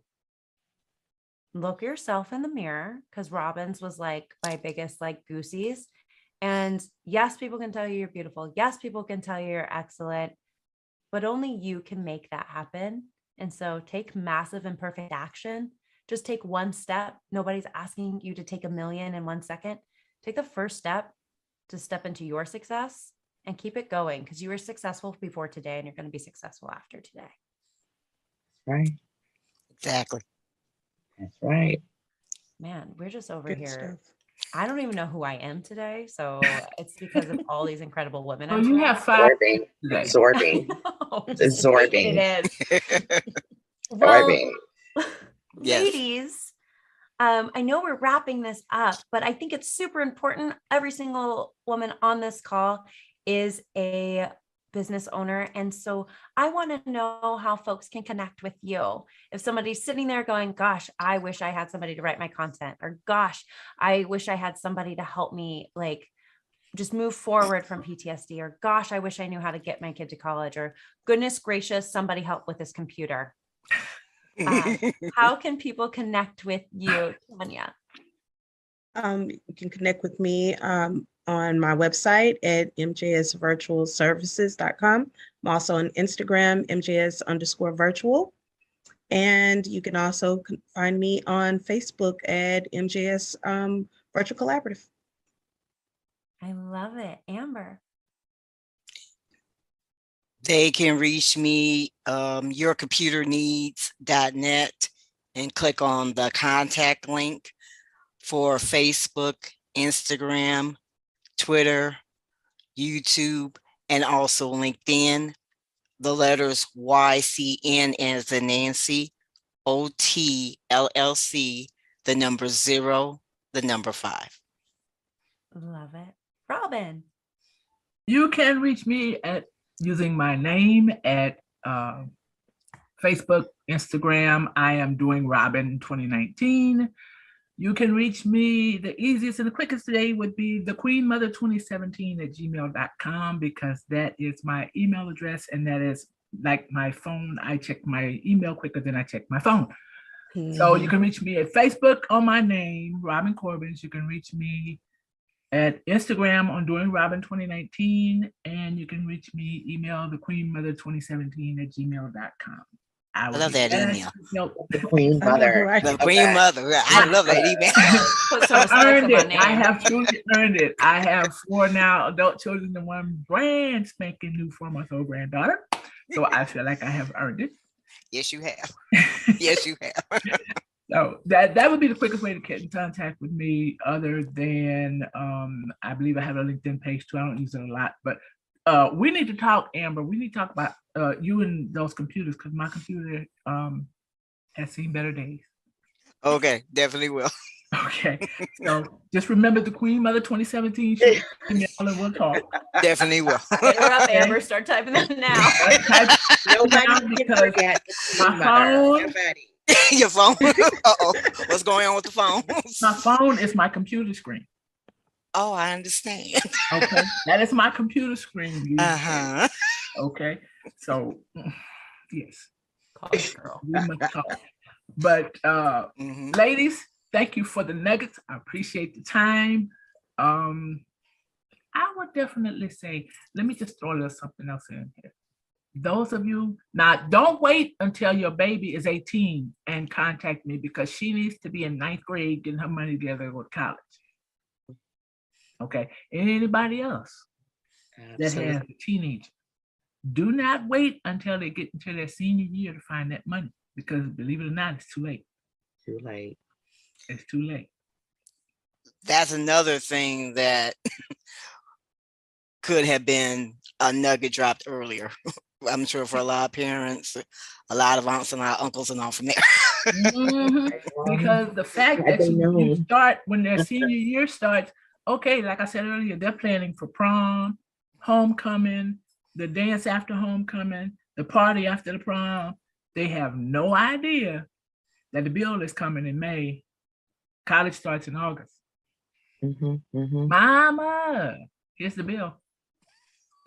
look yourself in the mirror, because Robin's was like my biggest goosies. And yes, people can tell you you're beautiful. Yes, people can tell you you're excellent, but only you can make that happen. And so take massive imperfect action. Just take one step. Nobody's asking you to take 1,000,000 in 1 second. Take the first step to step into your success and keep it going, because you were successful before today and you're going to be successful after today. Right. Exactly. That's right. Man, we're just over Good here. stuff. I don't even know who I am today. So it's because of all these incredible women. Oh, you have 5 Absorbing. Absorbing. It is. Absorbing. Yes. Ladies, I know we're wrapping this up, but I think it's super important. Every single woman on this call is a business owner. And so I want to know how folks can connect with you. If somebody's sitting there going, gosh, I wish I had somebody to write my content, or gosh, I wish I had somebody to help me just move forward from PTSD, or gosh, I wish I knew how to get my kid to college, or goodness gracious, somebody help with this computer. How can people connect with you, Tanya? You can connect with me on my website at mjsvirtualservices.com. I'm also on Instagram, mjs_virtual. And you can also find me on Facebook at MJS Virtual Collaborative. I love it. Amber. They can reach me, yourcomputerneeds.net, and click on the contact link for Facebook, Instagram, Twitter, YouTube, and also LinkedIn. The letters YCN as in Nancy, OTLLC, the number 0, the number 5. Love it. Robin. You can reach me at using my name at Facebook, Instagram. I am doing Robin 2019. You can reach me, the easiest and the quickest today would be thequeenmother2017@gmail.com, because that is my email address, and that is like my phone. I check my email quicker than I check my phone. So you can reach me at Facebook on my name, Robin Corbins. You can reach me at Instagram on Doing Robin 2019, and you can reach me email thequeenmother2017@gmail.com. I love that email. The Queen Mother. The Queen Mother. I love that email. I earned it. I have truly earned it. I have 4 now adult children and 1 brand spanking new 4-month-old granddaughter. So I feel like I have earned it. Yes, you have. Yes, you have. So that would be the quickest way to get in contact with me, other than I believe I have a LinkedIn page too. I don't use it a lot, but we need to talk, Amber. We need to talk about you and those computers, because my computer has seen better days. Okay, definitely will. Okay, so just remember the Queen Mother 2017 show. Email and we'll talk. Definitely will. Hit her up, Amber. Start typing that now. Nobody can forget my phone. Nobody. Your phone. Uh-oh. What's going on with the phone? My phone is my computer screen. Oh, I understand. Okay, that is my computer screen. Uh-huh. Okay, so yes. Call it, girl. We must talk. But ladies, thank you for the nuggets. I appreciate the time. I would definitely say, let me just throw a little something else in here. Those of you, now don't wait until your baby is 18 and contact me, because she needs to be in 9th grade getting her money together to go to college. Okay, and anybody else that has a teenager, do not wait until they get into their senior year to find that money, because believe it or not, it's too late. Too late. It's too late. That's another thing that could have been a nugget dropped earlier. I'm sure for a lot of parents, a lot of aunts and uncles and all from there. Because the fact that you start when their senior year starts, okay, like I said earlier, they're planning for prom, homecoming, the dance after homecoming, the party after the prom. They have no idea that the bill is coming in May. College starts in August. Mama, here's the bill.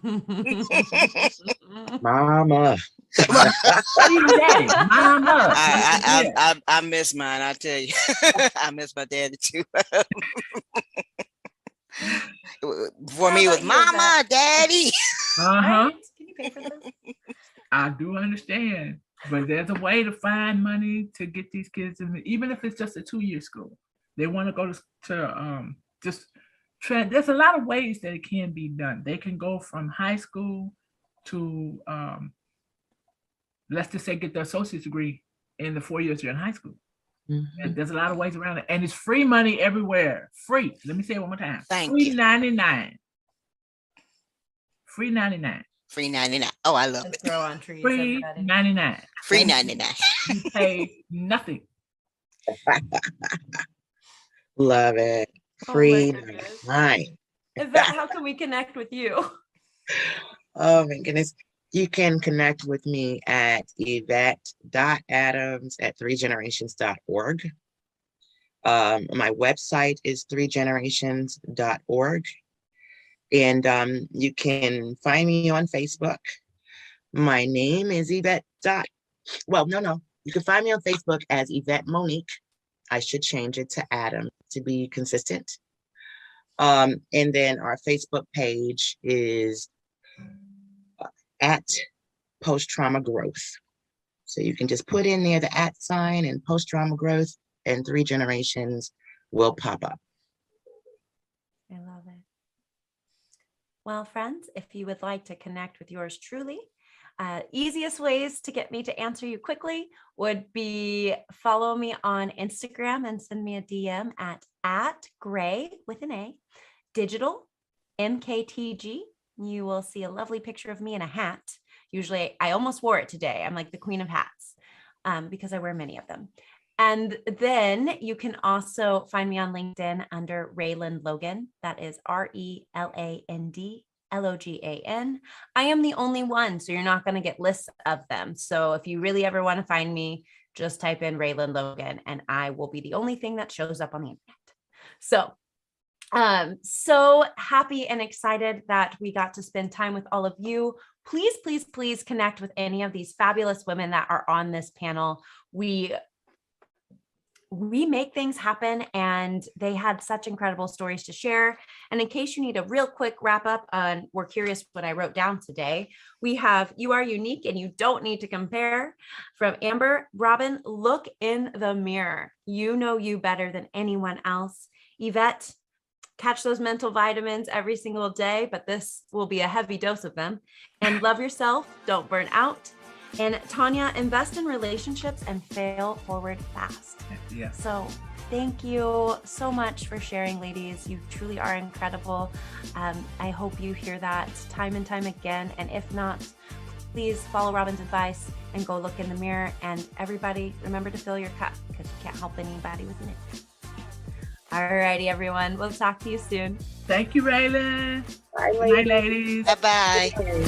Mama. Mama. I miss mine, I tell you. I miss my daddy too. For me, it was mama, daddy. Right? Can you pay for this? I do understand, but there's a way to find money to get these kids in, even if it's just a 2-year school. They want to go to there's a lot of ways that it can be done. They can go from high school to let's just say get their associate's degree in the 4 years you're in high school. And there's a lot of ways around it, and it's free money everywhere. Free. Let me say it one more time. Free 99. Free 99. Free 99. Oh, I love it. Grow on trees. Free 99. Free 99. You pay nothing. Love it. Free 99. Yvette, how can we connect with you? Oh my goodness. You can connect with me at yvette.adams@threegenerations.org. My website is threegenerations.org. And you can find me on Facebook. My name is Yvette. You can find me on Facebook as Yvette Monique. I should change it to Adam to be consistent. And then our Facebook page is at post-trauma growth. So you can just put in there the @ and post-trauma growth, and 3 generations will pop up. I love it. Well, friends, if you would like to connect with yours truly, easiest ways to get me to answer you quickly would be follow me on Instagram and send me a DM at Gray with an A, digital MKTG. You will see a lovely picture of me in a hat. Usually I almost wore it today. I'm like the queen of hats because I wear many of them. And then you can also find me on LinkedIn under Rayland Logan. That is RELANDLOGAN. I am the only one, so you're not going to get lists of them. So if you really ever want to find me, just type in Rayland Logan and I will be the only thing that shows up on the internet. So happy and excited that we got to spend time with all of you. Please, please, please connect with any of these fabulous women that are on this panel. We make things happen, and they had such incredible stories to share. And in case you need a real quick wrap up and we're curious what I wrote down today, we have "You Are Unique and You Don't Need to Compare" from Amber. Robin, look in the mirror. You know you better than anyone else. Yvette, catch those mental vitamins every single day, but this will be a heavy dose of them. And love yourself, don't burn out. And Tanya, invest in relationships and fail forward fast. Yeah. So thank you so much for sharing, ladies. You truly are incredible. I hope you hear that time and time again. And if not, please follow Robin's advice and go look in the mirror. And everybody, remember to fill your cup because you can't help anybody with it. Alrighty, everyone. We'll talk to you soon. Thank you, Raylan. Bye, Good night, ladies. Bye-bye.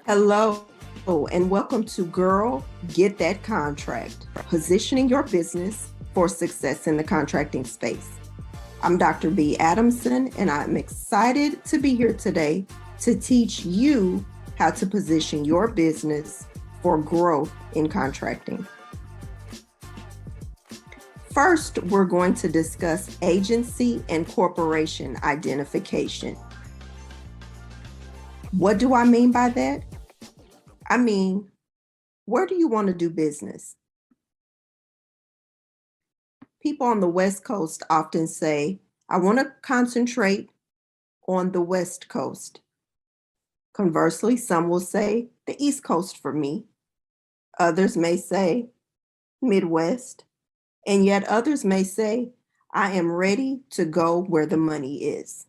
Hello, and welcome to Girl, Get That Contract, positioning your business for success in the contracting space. I'm Dr. B. Adamson, and I'm excited to be here today to teach you how to position your business for growth in contracting. First, we're going to discuss agency and corporation identification. What do I mean by that? I mean, where do you want to do business? People on the West Coast often say, I want to concentrate on the West Coast. Conversely, some will say the East Coast for me. Others may say Midwest, and yet others may say, I am ready to go where the money is.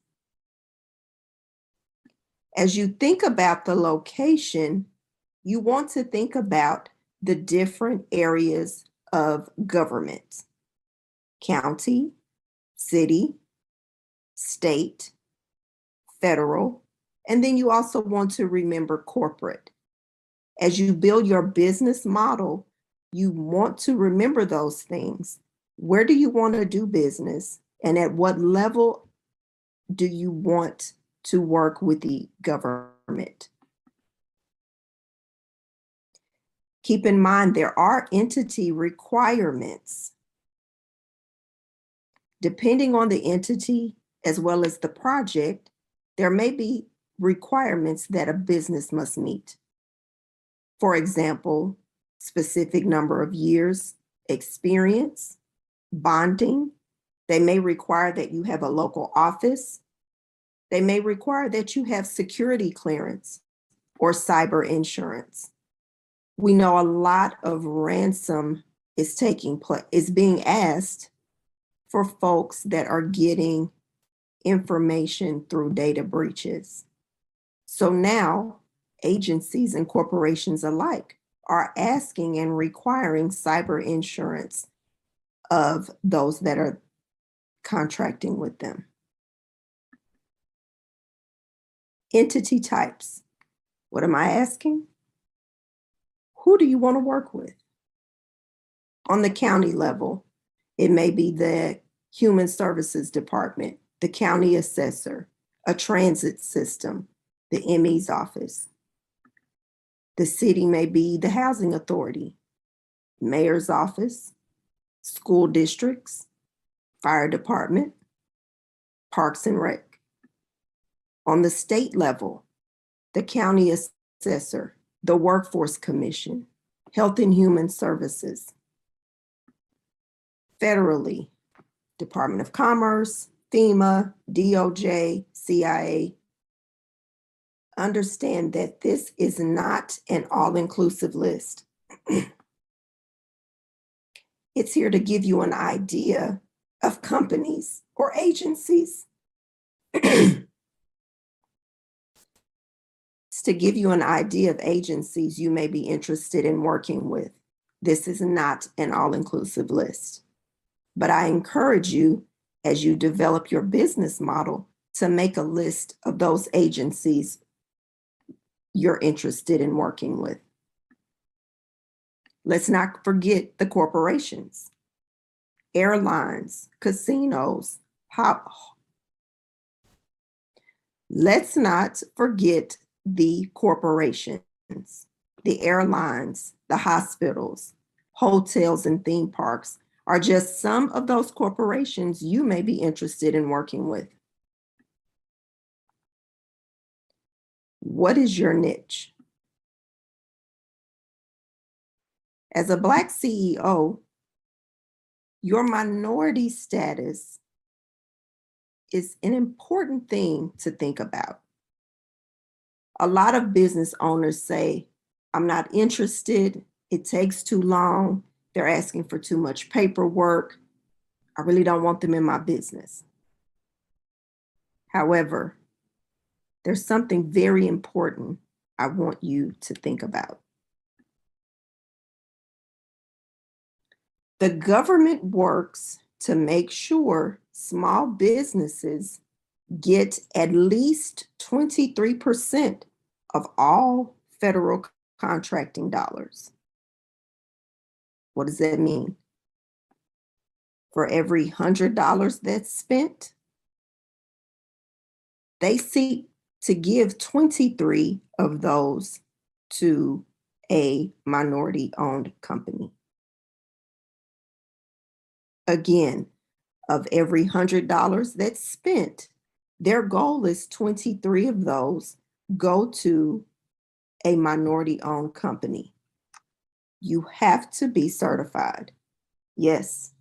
As you think about the location, you want to think about the different areas of government: county, city, state, federal, and then you also want to remember corporate. As you build your business model, you want to remember those things. Where do you want to do business? And at what level do you want to work with the government? Keep in mind, there are entity requirements. Depending on the entity as well as the project, there may be requirements that a business must meet. For example, specific number of years experience, bonding. They may require that you have a local office. They may require that you have security clearance or cyber insurance. We know a lot of ransom is being asked for folks that are getting information through data breaches. So now agencies and corporations alike are asking and requiring cyber insurance of those that are contracting with them. Entity types. What am I asking? Who do you want to work with? On the county level, it may be the Human Services Department, the county assessor, a transit system, the ME's office. The city may be the housing authority, mayor's office, school districts, fire department, parks and rec. On the state level, the county assessor, the Workforce Commission, Health and Human Services. Federally, Department of Commerce, FEMA, DOJ, CIA. Understand that this is not an all-inclusive list. It's here to give you an idea of companies or agencies. To give you an idea of agencies you may be interested in working with. This is not an all-inclusive list, but I encourage you as you develop your business model to make a list of those agencies you're interested in working with. Let's not forget the corporations, airlines, casinos. Let's not forget the corporations, the airlines, the hospitals, hotels, and theme parks are just some of those corporations you may be interested in working with. What is your niche? As a Black CEO, your minority status is an important thing to think about. A lot of business owners say, I'm not interested, it takes too long, they're asking for too much paperwork, I really don't want them in my business. However, there's something very important I want you to think about. The government works to make sure small businesses get at least 23% of all federal contracting dollars. What does that mean? For every $100 that's spent, they seek to give 23 of those to a minority-owned company. Again, of every $100 that's spent, their goal is 23 of those go to a minority-owned company. You have to be certified. Yes,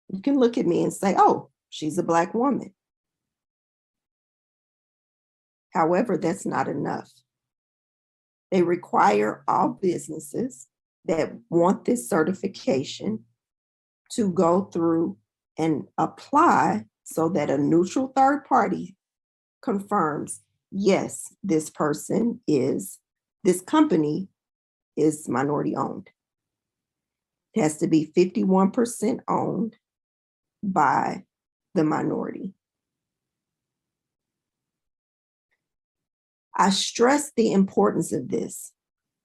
you can look at me and say, oh, she's a Black woman. However, that's not enough. They require all businesses that want this certification to go through and apply so that a neutral third party confirms, yes, this company is minority owned. It has to be 51% owned by the minority. I stress the importance of this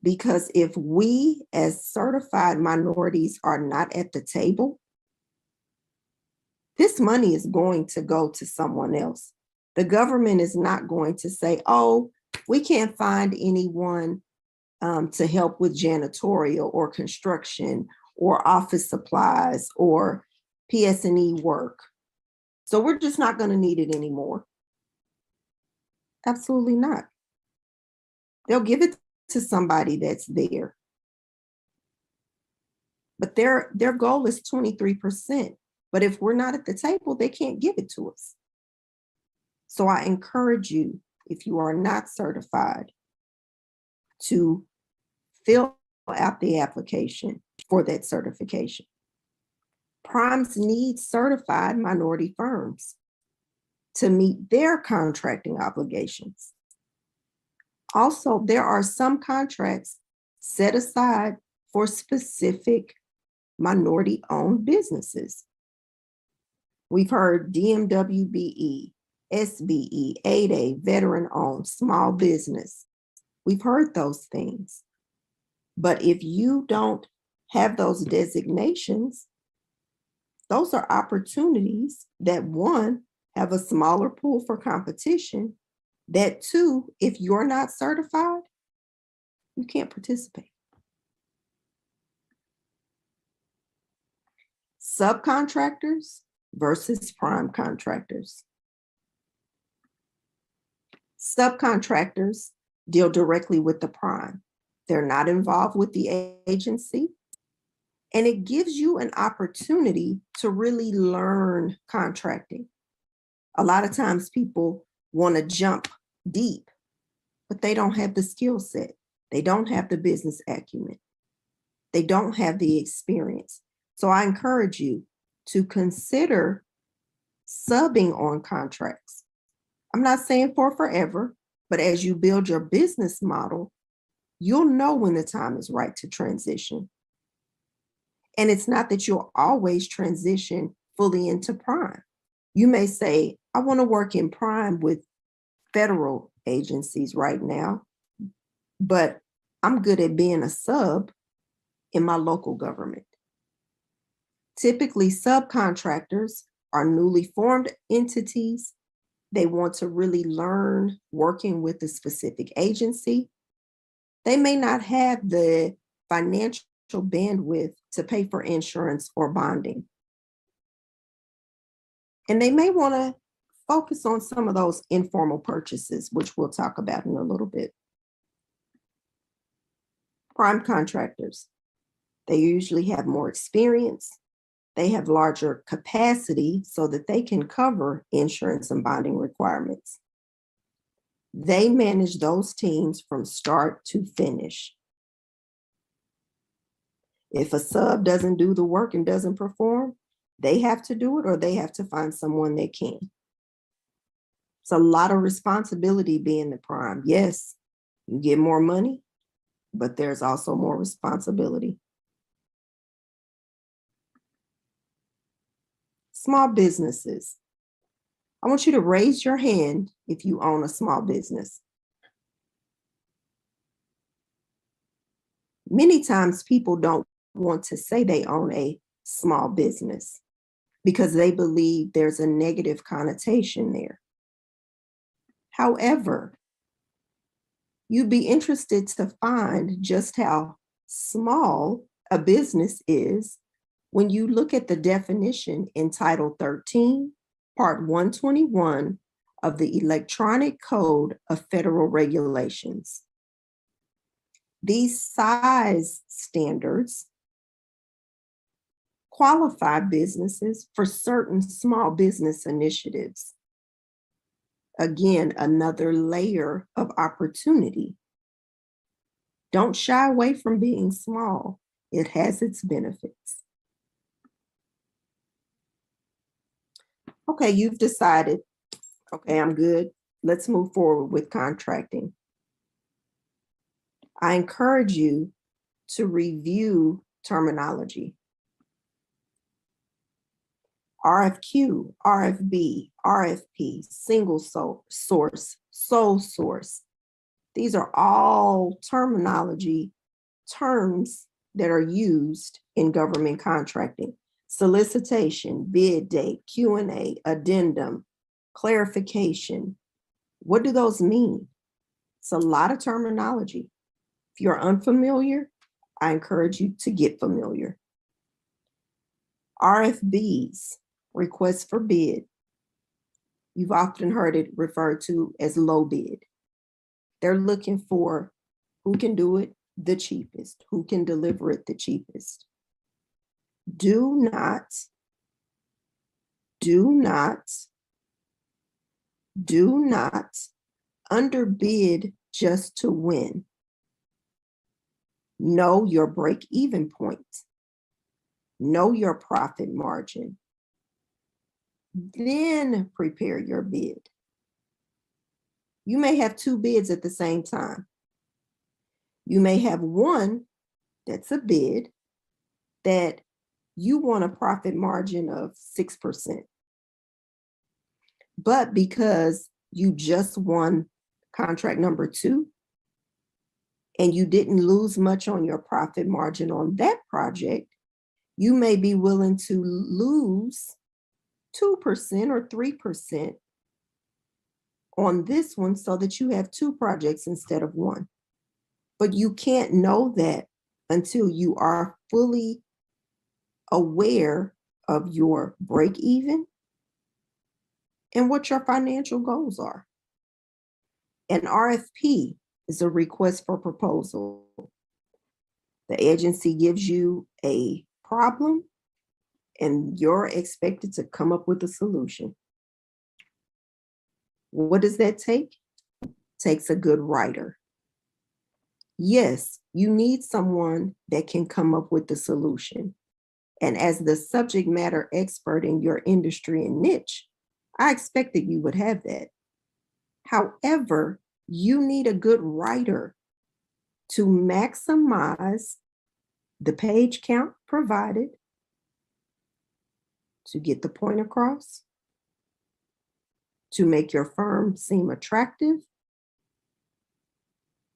because if we as certified minorities are not at the table, this money is going to go to someone else. The government is not going to say, oh, we can't find anyone to help with janitorial or construction or office supplies or PS&E work. So we're just not going to need it anymore. Absolutely not. They'll give it to somebody that's there. But their goal is 23%. But if we're not at the table, they can't give it to us. So I encourage you, if you are not certified, to fill out the application for that certification. Primes need certified minority firms to meet their contracting obligations. Also, there are some contracts set aside for specific minority-owned businesses. We've heard DMWBE, SBE, 8A, veteran-owned, small business. We've heard those things. But if you don't have those designations, those are opportunities that, one, have a smaller pool for competition, that two, if you're not certified, you can't participate. Subcontractors versus prime contractors. Subcontractors deal directly with the prime. They're not involved with the agency. And it gives you an opportunity to really learn contracting. A lot of times people want to jump deep, but they don't have the skill set. They don't have the business acumen. They don't have the experience. So I encourage you to consider subbing on contracts. I'm not saying for forever, but as you build your business model, you'll know when the time is right to transition. And it's not that you'll always transition fully into prime. You may say, I want to work in prime with federal agencies right now, but I'm good at being a sub in my local government. Typically, subcontractors are newly formed entities. They want to really learn working with a specific agency. They may not have the financial bandwidth to pay for insurance or bonding. And they may want to focus on some of those informal purchases, which we'll talk about in a little bit. Prime contractors, they usually have more experience. They have larger capacity so that they can cover insurance and bonding requirements. They manage those teams from start to finish. If a sub doesn't do the work and doesn't perform, they have to do it or they have to find someone that can. It's a lot of responsibility being the prime. Yes, you get more money, but there's also more responsibility. Small businesses. I want you to raise your hand if you own a small business. Many times people don't want to say they own a small business because they believe there's a negative connotation there. However, you'd be interested to find just how small a business is when you look at the definition in Title 13, Part 121 of the Electronic Code of Federal Regulations. These size standards qualify businesses for certain small business initiatives. Again, another layer of opportunity. Don't shy away from being small. It has its benefits. Okay, you've decided, okay, I'm good. Let's move forward with contracting. I encourage you to review terminology. RFQ, RFB, RFP, single source, sole source. These are all terminology terms that are used in government contracting. Solicitation, bid date, Q&A, addendum, clarification. What do those mean? It's a lot of terminology. If you're unfamiliar, I encourage you to get familiar. RFBs, requests for bid. You've often heard it referred to as low bid. They're looking for who can do it the cheapest, who can deliver it the cheapest. Do not underbid just to win. Know your break-even point. Know your profit margin. Then prepare your bid. You may have two bids at the same time. You may have one that's a bid that you want a profit margin of 6%. But because you just won contract number 2 and you didn't lose much on your profit margin on that project, you may be willing to lose 2% or 3% on this one so that you have 2 projects instead of 1. But you can't know that until you are fully aware of your break even and what your financial goals are. An RFP is a request for proposal. The agency gives you a problem and you're expected to come up with a solution. What does that take? It takes a good writer. Yes, you need someone that can come up with the solution. And as the subject matter expert in your industry and niche, I expect that you would have that. However, you need a good writer to maximize the page count provided, to get the point across, to make your firm seem attractive,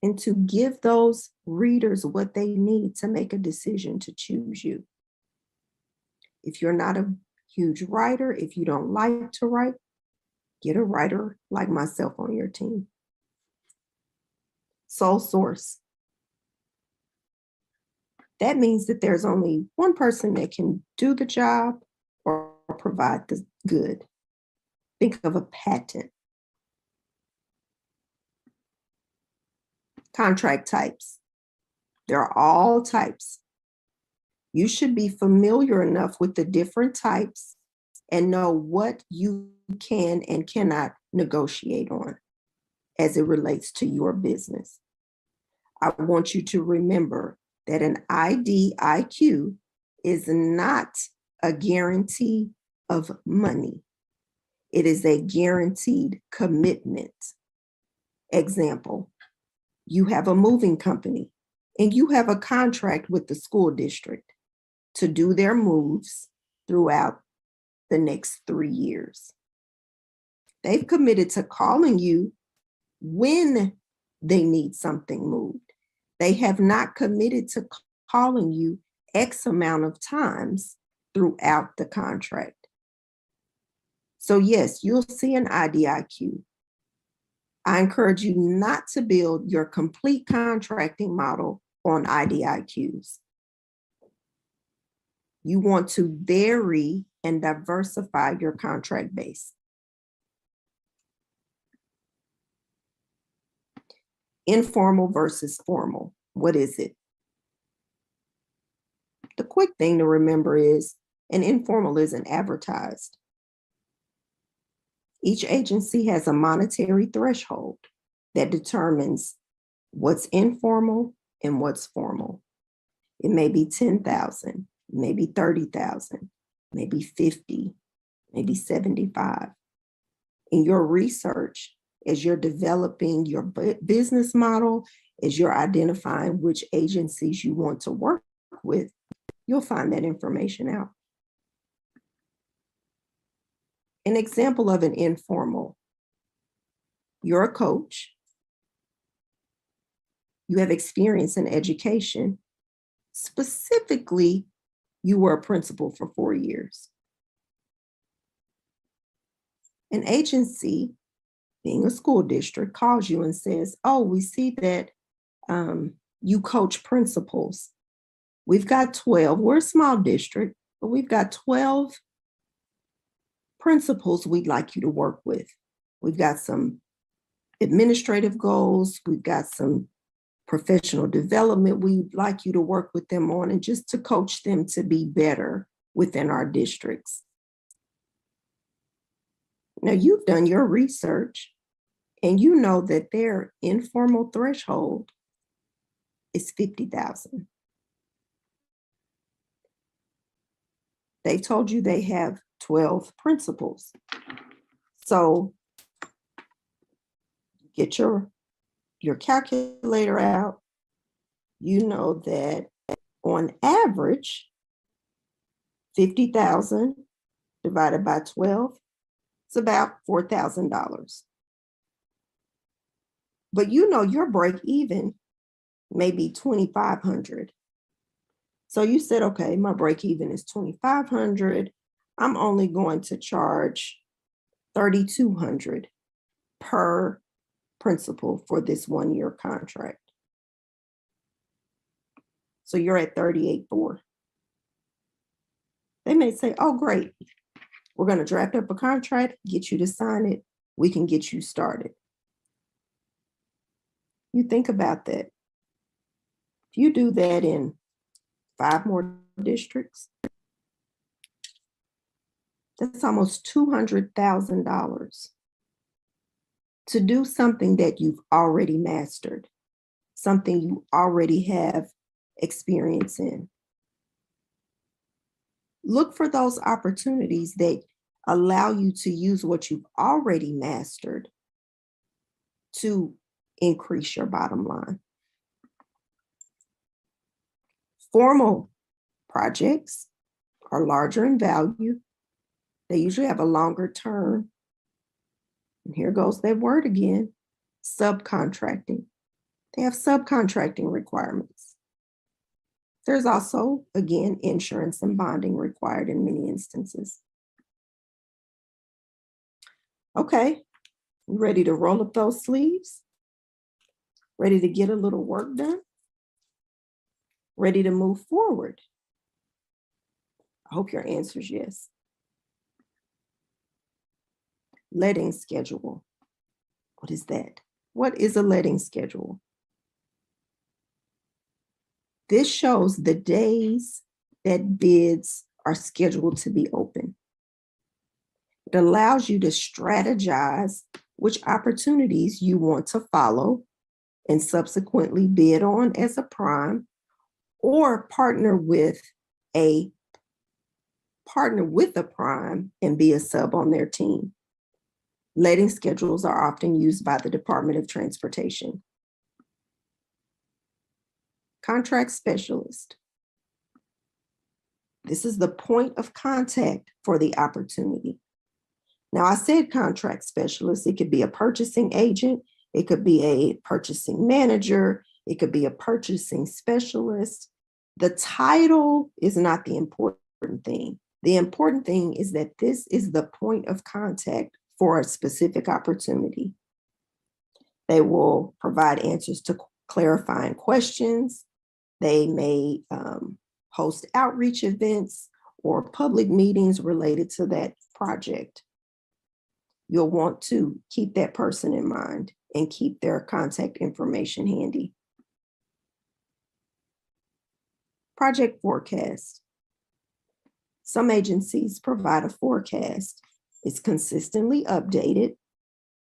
and to give those readers what they need to make a decision to choose you. If you're not a huge writer, if you don't like to write, get a writer like myself on your team. Sole source. That means that there's only one person that can do the job or provide the good. Think of a patent. Contract types. There are all types. You should be familiar enough with the different types and know what you can and cannot negotiate on as it relates to your business. I want you to remember that an IDIQ is not a guarantee of money. It is a guaranteed commitment. Example, you have a moving company and you have a contract with the school district to do their moves throughout the next 3 years. They've committed to calling you when they need something moved. They have not committed to calling you X amount of times throughout the contract. So yes, you'll see an IDIQ. I encourage you not to build your complete contracting model on IDIQs. You want to vary and diversify your contract base. Informal versus formal. What is it? The quick thing to remember is an informal isn't advertised. Each agency has a monetary threshold that determines what's informal and what's formal. It may be 10,000, maybe 30,000, maybe 50, maybe 75. In your research, as you're developing your business model, as you're identifying which agencies you want to work with, you'll find that information out. An example of an informal, you're a coach, you have experience in education, specifically, you were a principal for 4 years. An agency, being a school district, calls you and says, oh, we see that you coach principals. We've got 12, we're a small district, but we've got 12 principals we'd like you to work with. We've got some administrative goals, we've got some professional development we'd like you to work with them on, and just to coach them to be better within our districts. Now, you've done your research and you know that their informal threshold is 50,000. They told you they have 12 principals. So get your calculator out. You know that on average, 50,000 divided by 12, it's about $4,000. But you know your break even may be 2,500. So you said, okay, my break even is 2,500. I'm only going to charge 3,200 per principal for this 1-year contract. So you're at 38,400. They may say, oh, great. We're going to draft up a contract, get you to sign it. We can get you started. You think about that. If you do that in 5 more districts, that's almost $200,000 to do something that you've already mastered, something you already have experience in. Look for those opportunities that allow you to use what you've already mastered to increase your bottom line. Formal projects are larger in value. They usually have a longer term. And here goes that word again, subcontracting. They have subcontracting requirements. There's also, again, insurance and bonding required in many instances. Okay, you ready to roll up those sleeves? Ready to get a little work done? Ready to move forward? I hope your answer is yes. Letting schedule. What is that? What is a letting schedule? This shows the days that bids are scheduled to be open. It allows you to strategize which opportunities you want to follow and subsequently bid on as a prime, or partner with a prime and be a sub on their team. Letting schedules are often used by the Department of Transportation. Contract specialist. This is the point of contact for the opportunity. Now, I said contract specialist. It could be a purchasing agent. It could be a purchasing manager. It could be a purchasing specialist. The title is not the important thing. The important thing is that this is the point of contact for a specific opportunity. They will provide answers to clarifying questions. They may host outreach events or public meetings related to that project. You'll want to keep that person in mind and keep their contact information handy. Project forecast. Some agencies provide a forecast. It's consistently updated,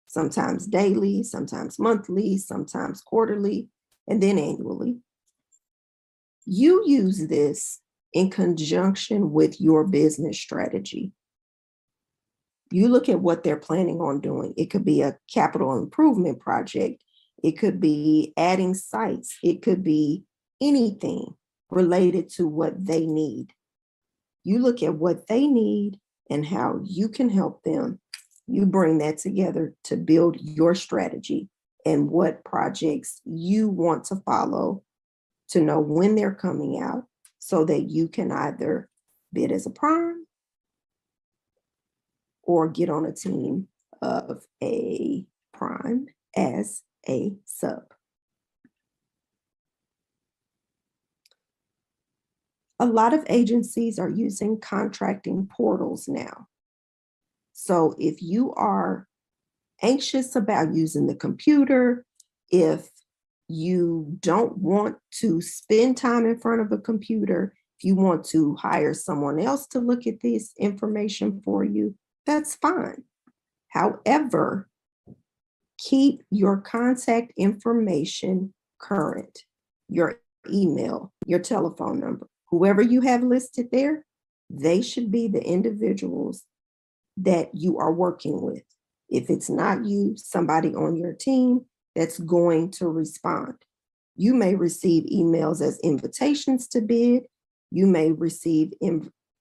sometimes daily, sometimes monthly, sometimes quarterly, and then annually. You use this in conjunction with your business strategy. You look at what they're planning on doing. It could be a capital improvement project. It could be adding sites. It could be anything related to what they need. You look at what they need and how you can help them. You bring that together to build your strategy and what projects you want to follow to know when they're coming out so that you can either bid as a prime or get on a team of a prime as a sub. A lot of agencies are using contracting portals now. So if you are anxious about using the computer, if you don't want to spend time in front of a computer, if you want to hire someone else to look at this information for you, that's fine. However, keep your contact information current, your email, your telephone number. Whoever you have listed there, they should be the individuals that you are working with. If it's not you, somebody on your team that's going to respond. You may receive emails as invitations to bid. You may receive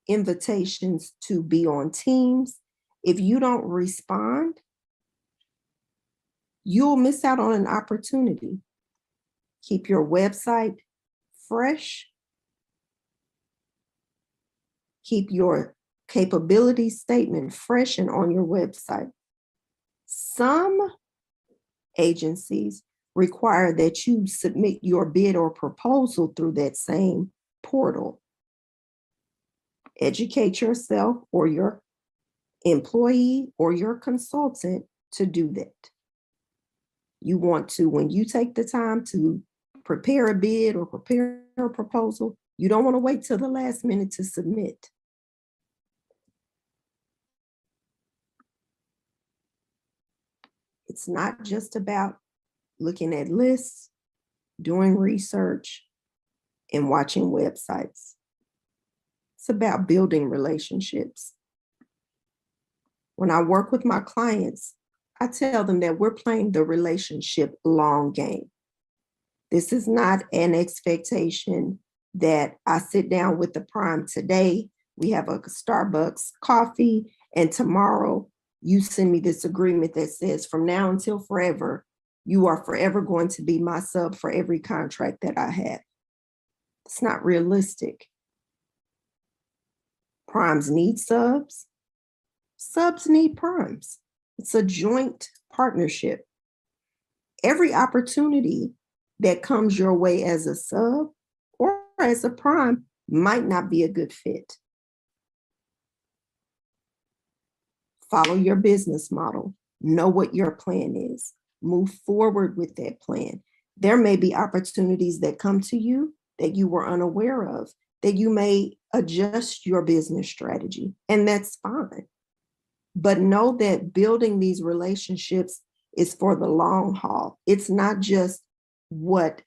invitations to be on teams. If you don't respond, you'll miss out on an opportunity. Keep your website fresh. Keep your capability statement fresh and on your website. Some agencies require that you submit your bid or proposal through that same portal. Educate yourself or your employee or your consultant to do that. You want to, when you take the time to prepare a bid or prepare a proposal, you don't want to wait till the last minute to submit. It's not just about looking at lists, doing research, and watching websites. It's about building relationships. When I work with my clients, I tell them that we're playing the relationship long game. This is not an expectation that I sit down with the prime today, we have a Starbucks coffee, and tomorrow you send me this agreement that says from now until forever, you are forever going to be my sub for every contract that I have. It's not realistic. Primes need subs. Subs need primes. It's a joint partnership. Every opportunity that comes your way as a sub or as a prime might not be a good fit. Follow your business model. Know what your plan is. Move forward with that plan. There may be opportunities that come to you that you were unaware of, that you may adjust your business strategy, and that's fine. But know that building these relationships is for the long haul. It's not just what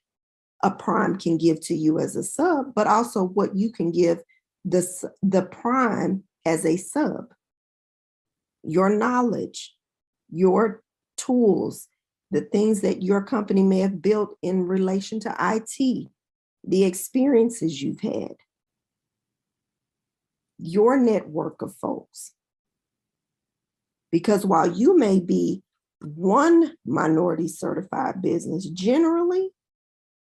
a prime can give to you as a sub, but also what you can give the prime as a sub. Your knowledge, your tools, the things that your company may have built in relation to IT, the experiences you've had, your network of folks. Because while you may be one minority certified business, generally,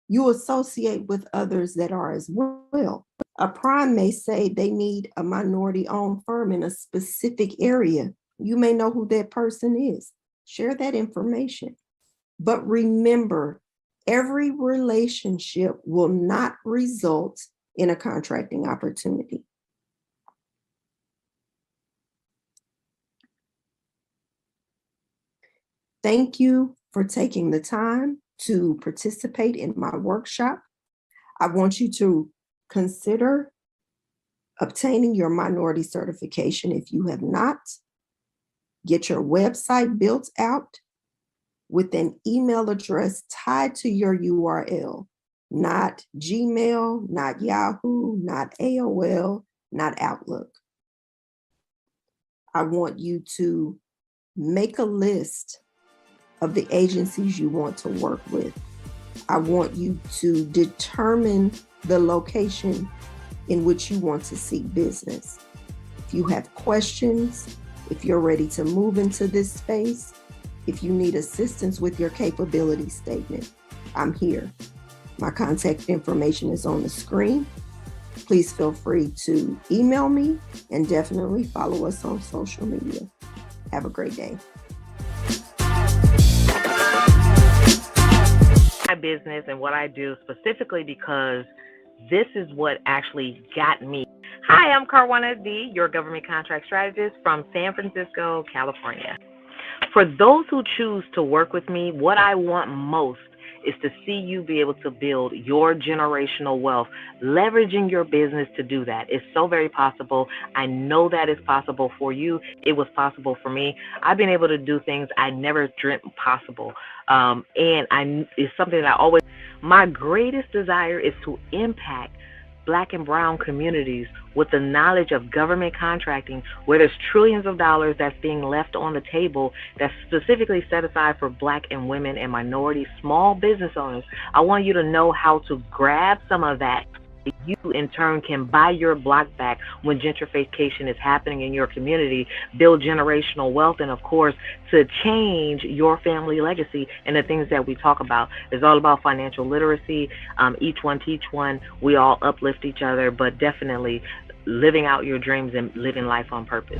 you associate with others that are as well. A prime may say they need a minority-owned firm in a specific area. You may know who that person is. Share that information. But remember, every relationship will not result in a contracting opportunity. Thank you for taking the time to participate in my workshop. I want you to consider obtaining your minority certification if you have not. Get your website built out with an email address tied to your URL, not Gmail, not Yahoo, not AOL, not Outlook. I want you to make a list of the agencies you want to work with. I want you to determine the location in which you want to seek business. If you have questions, if you're ready to move into this space, if you need assistance with your capability statement, I'm here. My contact information is on the screen. Please feel free to email me and definitely follow us on social media. Have a great day. My business and what I do specifically because this is what actually got me. Hi, I'm Carwana D, your government contract strategist from San Francisco, California. For those who choose to work with me, what I want most is to see you be able to build your generational wealth, leveraging your business to do that. It's so very possible. I know that it's possible for you. It was possible for me. I've been able to do things I never dreamt possible. It's something that my greatest desire is to impact Black and brown communities with the knowledge of government contracting, where there's trillions of dollars that's being left on the table that's specifically set aside for Black and women and minority small business owners. I want you to know how to grab some of that. You, in turn, can buy your block back when gentrification is happening in your community, build generational wealth, and, of course, to change your family legacy and the things that we talk about. It's all about financial literacy. Each one teach one. We all uplift each other, but definitely living out your dreams and living life on purpose.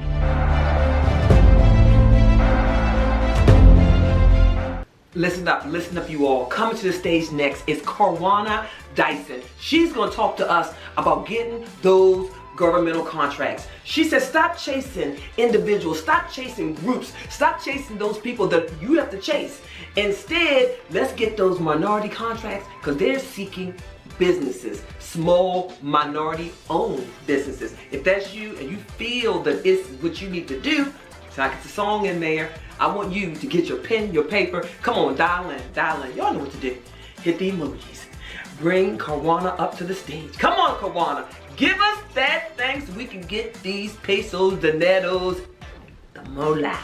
Listen up, you all. Coming to the stage next is Carwana Dyson. She's going to talk to us about getting those governmental contracts. She says, stop chasing individuals, stop chasing groups, stop chasing those people that you have to chase. Instead, let's get those minority contracts because they're seeking businesses, small minority-owned businesses. If that's you and you feel that it's what you need to do, so I get the song in there. I want you to get your pen, your paper. Come on, dial in. Y'all know what to do. Hit the emojis. Bring Carwana up to the stage. Come on, Carwana. Give us that thing so we can get these pesos, dineros, the mola.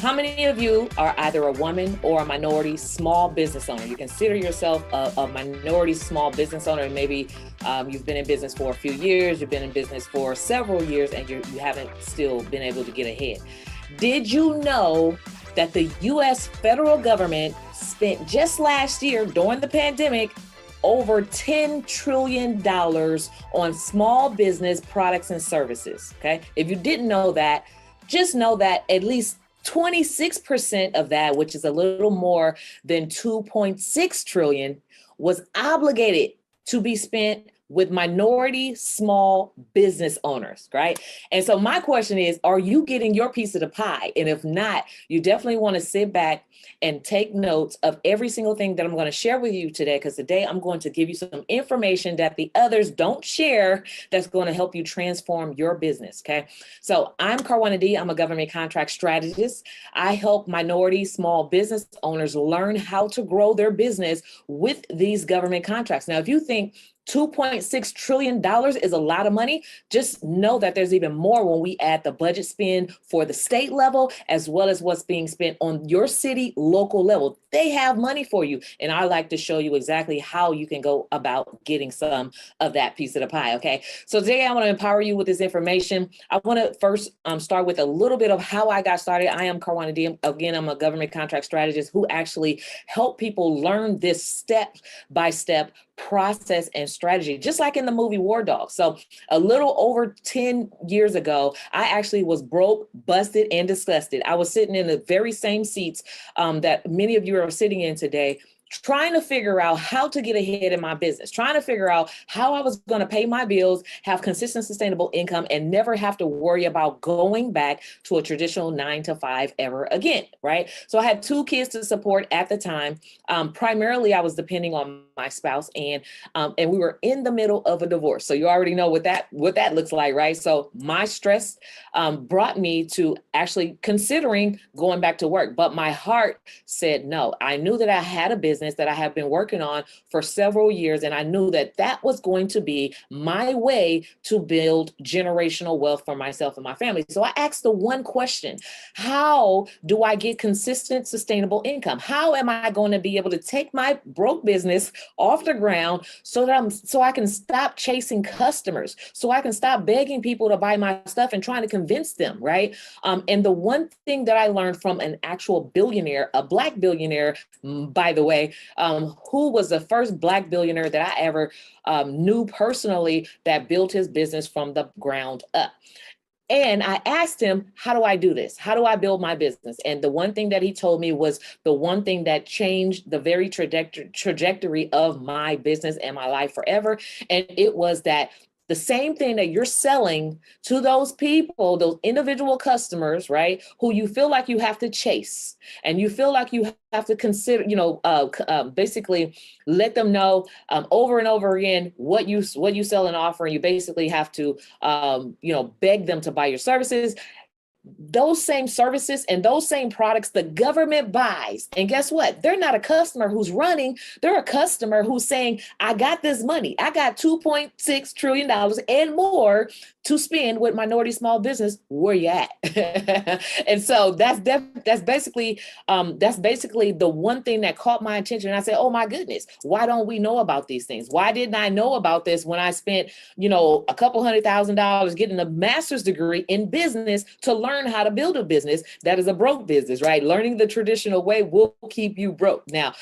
How many of you are either a woman or a minority small business owner? You consider yourself a minority small business owner, and maybe you've been in business for a few years, you've been in business for several years, and you haven't still been able to get ahead. Did you know that the U.S. federal government spent just last year during the pandemic over $10 trillion on small business products and services? Okay, if you didn't know that, just know that at least 26% of that, which is a little more than 2.6 trillion, was obligated to be spent with minority small business owners, right? And so my question is, are you getting your piece of the pie? And if not, you definitely want to sit back and take notes of every single thing that I'm going to share with you today, because today I'm going to give you some information that the others don't share that's going to help you transform your business, okay? So I'm Karwana D. I'm a government contract strategist. I help minority small business owners learn how to grow their business with these government contracts. Now, if you think $2.6 trillion is a lot of money, just know that there's even more when we add the budget spend for the state level, as well as what's being spent on your city local level. They have money for you. And I like to show you exactly how you can go about getting some of that piece of the pie, okay? So today I want to empower you with this information. I want to first start with a little bit of how I got started. I am Karwana D. Again, I'm a government contract strategist who actually help people learn this step-by-step process and strategy, just like in the movie War Dog. So a little over 10 years ago, I actually was broke, busted, and disgusted. I was sitting in the very same seats that many of you are sitting in today, trying to figure out how to get ahead in my business, trying to figure out how I was going to pay my bills, have consistent, sustainable income, and never have to worry about going back to a traditional 9-to-5 ever again, right? So I had 2 kids to support at the time. Primarily, I was depending on my spouse, and we were in the middle of a divorce. So you already know what that looks like, right? So my stress brought me to actually considering going back to work, but my heart said no. I knew that I had a business that I have been working on for several years, and I knew that that was going to be my way to build generational wealth for myself and my family. So I asked the one question: how do I get consistent, sustainable income? How am I going to be able to take my broke business off the ground so I can stop chasing customers, so I can stop begging people to buy my stuff and trying to convince them, right? And the one thing that I learned from an actual billionaire, a Black billionaire, by the way, who was the first Black billionaire that I ever knew personally that built his business from the ground up. And I asked him, how do I do this? How do I build my business? And the one thing that he told me was the one thing that changed the very trajectory of my business and my life forever. And it was that the same thing that you're selling to those people, those individual customers, right, who you feel like you have to chase and you feel like you have to consider, basically let them know over and over again what you sell and offer, and you basically have to, beg them to buy your services. Those same services and those same products the government buys. And guess what? They're not a customer who's running. They're a customer who's saying, I got this money. I got $2.6 trillion and more to spend with minority small business. Where you at? And so that's basically the one thing that caught my attention. And I said, oh my goodness, why don't we know about these things? Why didn't I know about this when I spent, a couple $100,000 getting a master's degree in business to learn how to build a business that is a broke business, right? Learning the traditional way will keep you broke. Now,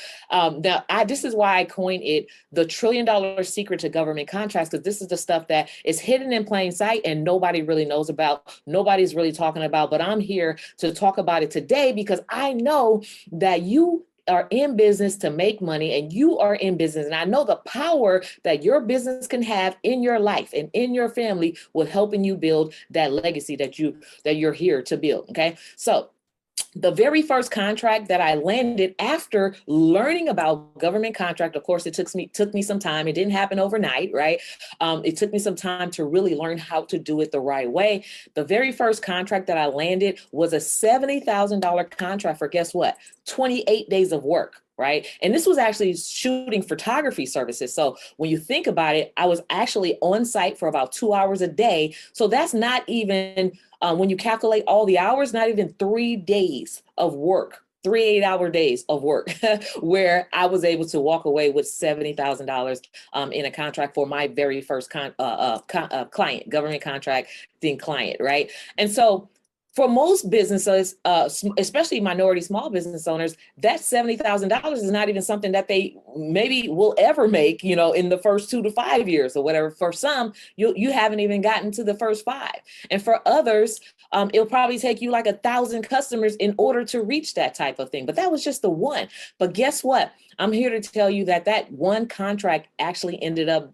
this is why I coined it the $1 trillion secret to government contracts, because this is the stuff that is hidden in plain sight and nobody really knows about. Nobody's really talking about, but I'm here to talk about it today because I know that you are in business to make money and you are in business. And I know the power that your business can have in your life and in your family with helping you build that legacy that you're here to build. Okay. So the very first contract that I landed after learning about government contract, of course, it took me some time. It didn't happen overnight, right? It took me some time to really learn how to do it the right way. The very first contract that I landed was a $70,000 contract for, guess what? 28 days of work. Right. And this was actually shooting photography services. So when you think about it, I was actually on site for about 2 hours a day. So that's not even when you calculate all the hours, not even 3 days of work, 3 8-hour days of work, where I was able to walk away with $70,000 in a contract for my very first client, government contracting client. Right. And so For most businesses, especially minority small business owners, that $70,000 is not even something that they maybe will ever make, in the first 2 to 5 years or whatever. For some, you haven't even gotten to the first 5. And for others, it'll probably take you like 1,000 customers in order to reach that type of thing. But that was just the one. But guess what? I'm here to tell you that one contract actually ended up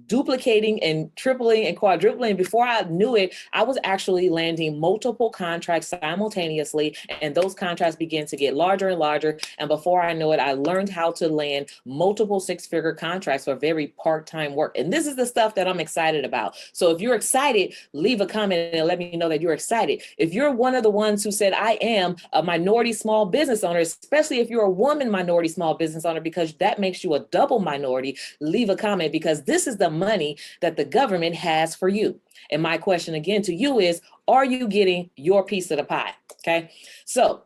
duplicating and tripling and quadrupling. Before I knew it, I was actually landing multiple contracts simultaneously, and those contracts began to get larger and larger. And before I knew it, I learned how to land multiple 6-figure contracts for very part-time work. And this is the stuff that I'm excited about. So if you're excited, leave a comment and let me know that you're excited. If you're one of the ones who said, I am a minority small business owner, especially if you're a woman minority small business owner, because that makes you a double minority, leave a comment, because this is the money that the government has for you. And my question again to you is, are you getting your piece of the pie? Okay. So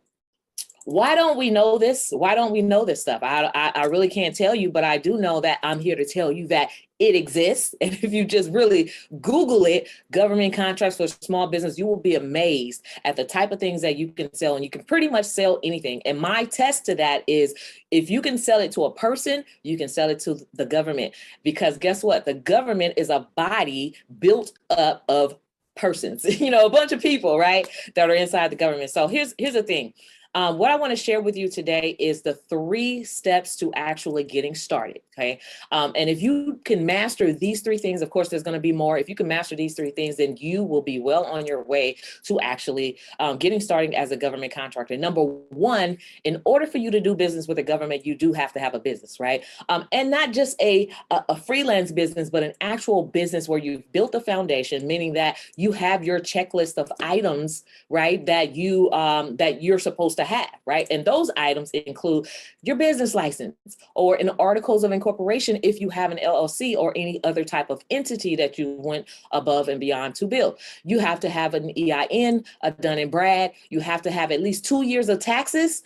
why don't we know this? Why don't we know this stuff? I really can't tell you, but I do know that I'm here to tell you that it exists. And if you just really Google it, government contracts for small business, you will be amazed at the type of things that you can sell. And you can pretty much sell anything. And my test to that is, if you can sell it to a person, you can sell it to the government. Because guess what? The government is a body built up of persons, a bunch of people, right, that are inside the government. So here's the thing. What I want to share with you today is the 3 steps to actually getting started. Okay. And if you can master these 3 things, of course, there's going to be more. If you can master these 3 things, then you will be well on your way to actually getting started as a government contractor. Number 1, in order for you to do business with the government, you do have to have a business, right? And not just a freelance business, but an actual business where you've built a foundation, meaning that you have your checklist of items, right, that you're supposed to have, right? And those items include your business license or an articles of incorporation if you have an LLC or any other type of entity that you went above and beyond to build. You have to have an EIN, a Dun and Brad. You have to have at least 2 years of taxes.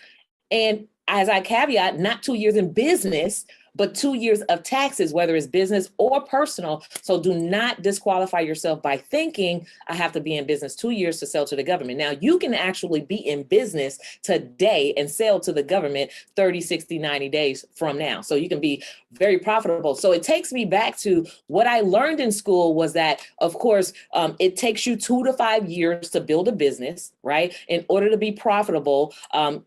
And as I caveat, not 2 years in business, but 2 years of taxes, whether it's business or personal. So do not disqualify yourself by thinking I have to be in business 2 years to sell to the government. Now, you can actually be in business today and sell to the government 30, 60, 90 days from now. So you can be very profitable. So it takes me back to what I learned in school was that, of course, it takes you 2 to 5 years to build a business, right? In order to be profitable,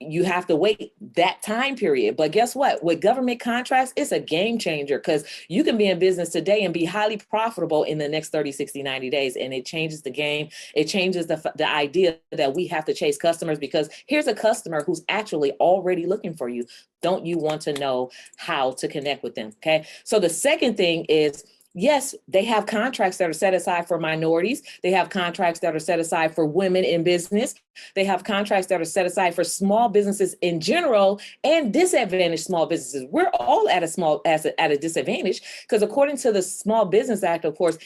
you have to wait that time period. But guess what? With government contracts, it's a game changer, because you can be in business today and be highly profitable in the next 30, 60, 90 days. And it changes the game. It changes the idea that we have to chase customers, because here's a customer who's actually already looking for you. Don't you want to know how to connect with them? Okay. So the second thing is, yes, they have contracts that are set aside for minorities. They have contracts that are set aside for women in business. They have contracts that are set aside for small businesses in general and disadvantaged small businesses. We're all at a disadvantage, because according to the Small Business Act, of course,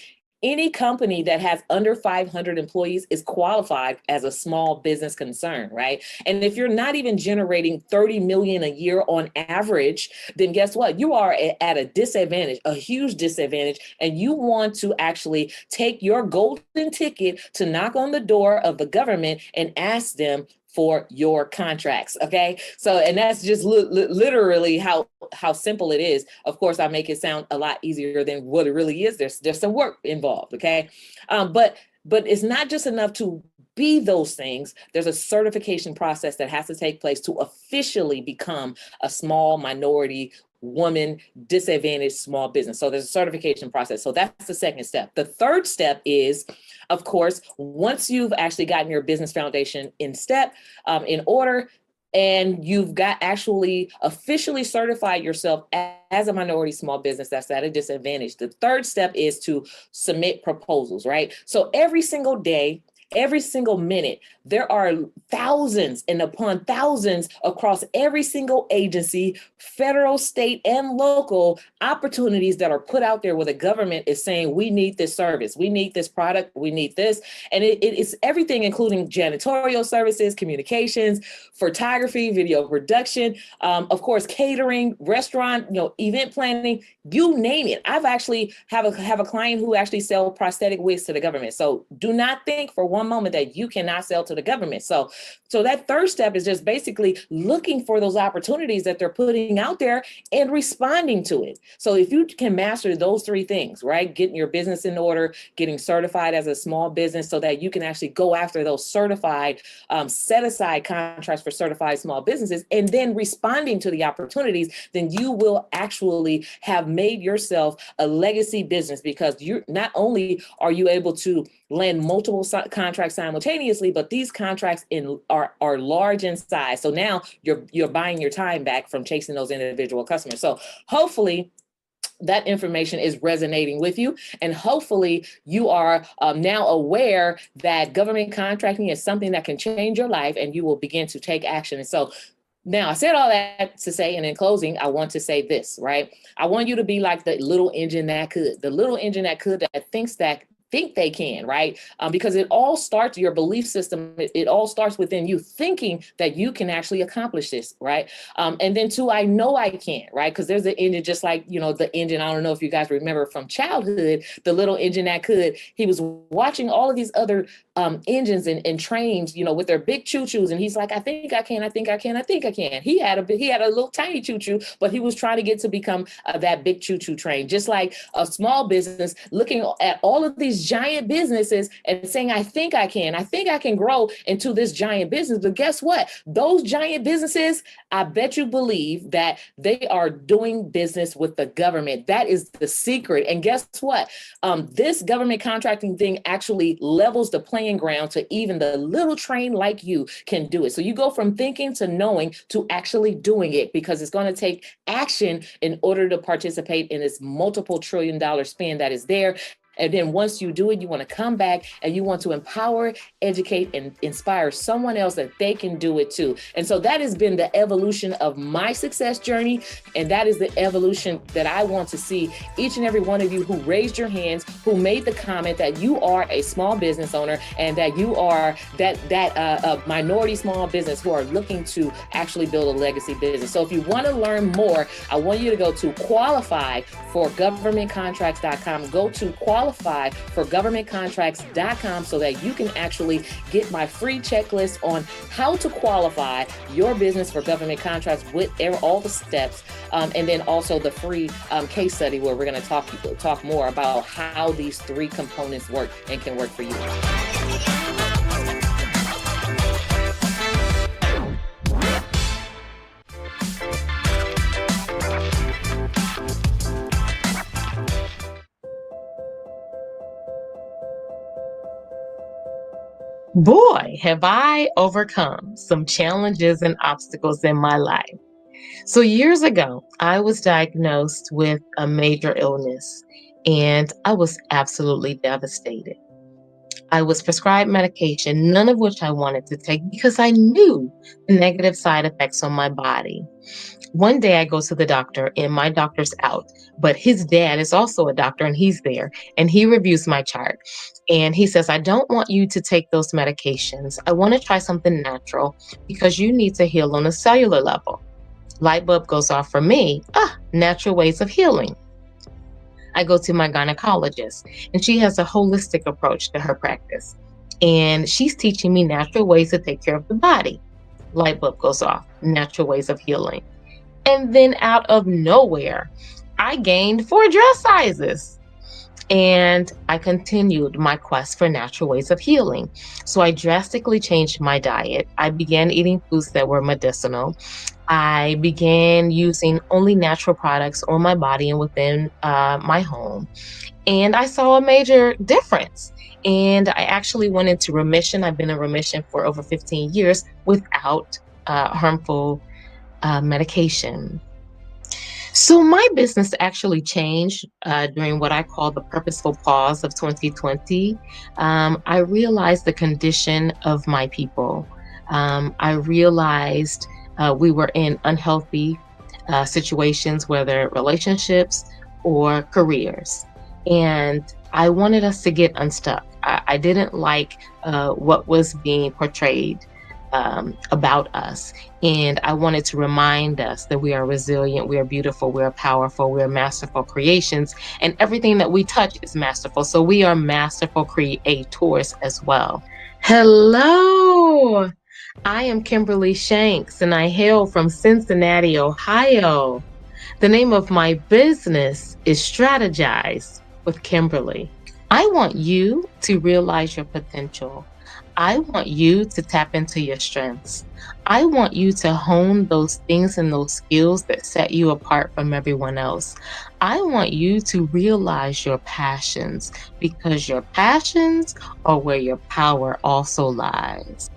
any company that has under 500 employees is qualified as a small business concern, right? And if you're not even generating 30 million a year on average, then guess what? You are at a disadvantage, a huge disadvantage. And you want to actually take your golden ticket to knock on the door of the government and ask them for your contracts. Okay. So, and that's just literally how simple it is. Of course, I make it sound a lot easier than what it really is. There's some work involved. Okay. But it's not just enough to be those things. There's a certification process that has to take place to officially become a small minority woman disadvantaged small business. So there's a certification process. So that's the second step. The third step is, of course, once you've actually gotten your business foundation in order, and you've got actually officially certified yourself as a minority small business that's at a disadvantage, the third step is to submit proposals, right? So every single day, every single minute, there are thousands and upon thousands across every single agency, federal, state, and local opportunities that are put out there where the government is saying, we need this service, we need this product, we need this. And it's everything, including janitorial services, communications, photography, video production, of course, catering, restaurant, event planning, you name it. I've actually have a client who actually sell prosthetic wigs to the government. So do not think for one moment that you cannot sell to the government. So that third step is just basically looking for those opportunities that they're putting out there and responding to it. So if you can master those three things, right? Getting your business in order, getting certified as a small business so that you can actually go after those certified, set aside contracts for certified small businesses, and then responding to the opportunities, then you will actually have made yourself a legacy business, because you not only are you able to land multiple contracts simultaneously, but these contracts are large in size. So now you're buying your time back from chasing those individual customers. So hopefully that information is resonating with you. And hopefully you are now aware that government contracting is something that can change your life, and you will begin to take action. And so now I said all that to say, and in closing, I want to say this, right? I want you to be like the little engine that could, that think they can, right? Because it all starts, your belief system, it all starts within you thinking that you can actually accomplish this, right? And then two, I know I can, right? Because there's the engine, just like, the engine, I don't know if you guys remember from childhood, the little engine that could, he was watching all of these other engines and trains, with their big choo-choos. And he's like, I think I can. He had a little tiny choo-choo, but he was trying to get to become that big choo-choo train. Just like a small business looking at all of these giant businesses and saying, I think I can grow into this giant business. But guess what? Those giant businesses, I bet you believe that they are doing business with the government. That is the secret. And guess what? This government contracting thing actually levels the playing ground to even the little train like you can do it. So you go from thinking to knowing to actually doing it, because it's going to take action in order to participate in this multiple $1 trillion spend that is there. And then once you do it, you want to come back and you want to empower, educate, and inspire someone else that they can do it too. And so that has been the evolution of my success journey. And that is the evolution that I want to see each and every one of you who raised your hands, who made the comment that you are a small business owner and that you are that minority small business who are looking to actually build a legacy business. So if you want to learn more, I want you to go to qualifyforgovernmentcontracts.com. Go to qualifyforgovernmentcontracts.com so that you can actually get my free checklist on how to qualify your business for government contracts with all the steps, and then also the free case study where we're going to talk more about how these three components work and can work for you. Boy, have I overcome some challenges and obstacles in my life. So years ago, I was diagnosed with a major illness, and I was absolutely devastated. I was prescribed medication, none of which I wanted to take because I knew the negative side effects on my body. One day I go to the doctor and my doctor's out, but his dad is also a doctor and he's there, and he reviews my chart and he says, I don't want you to take those medications. I want to try something natural because you need to heal on a cellular level. Light bulb goes off for me. Natural ways of healing. I go to my gynecologist and she has a holistic approach to her practice. And she's teaching me natural ways to take care of the body. Light bulb goes off. Natural ways of healing. And then out of nowhere, I gained 4 dress sizes. And I continued my quest for natural ways of healing. So I drastically changed my diet. I began eating foods that were medicinal. I began using only natural products on my body and within my home. And I saw a major difference. And I actually went into remission. I've been in remission for over 15 years without harmful medication. So my business actually changed during what I call the purposeful pause of 2020. I realized the condition of my people. I realized we were in unhealthy situations, whether relationships or careers. And I wanted us to get unstuck. I didn't like what was being portrayed about us. And I wanted to remind us that we are resilient, we are beautiful, we are powerful, we are masterful creations, and everything that we touch is masterful. So we are masterful creators as well. Hello, I am Kimberly Shanks, and I hail from Cincinnati, Ohio. The name of my business is Strategize with Kimberly. I want you to realize your potential. I want you to tap into your strengths. I want you to hone those things and those skills that set you apart from everyone else. I want you to realize your passions, because your passions are where your power also lies.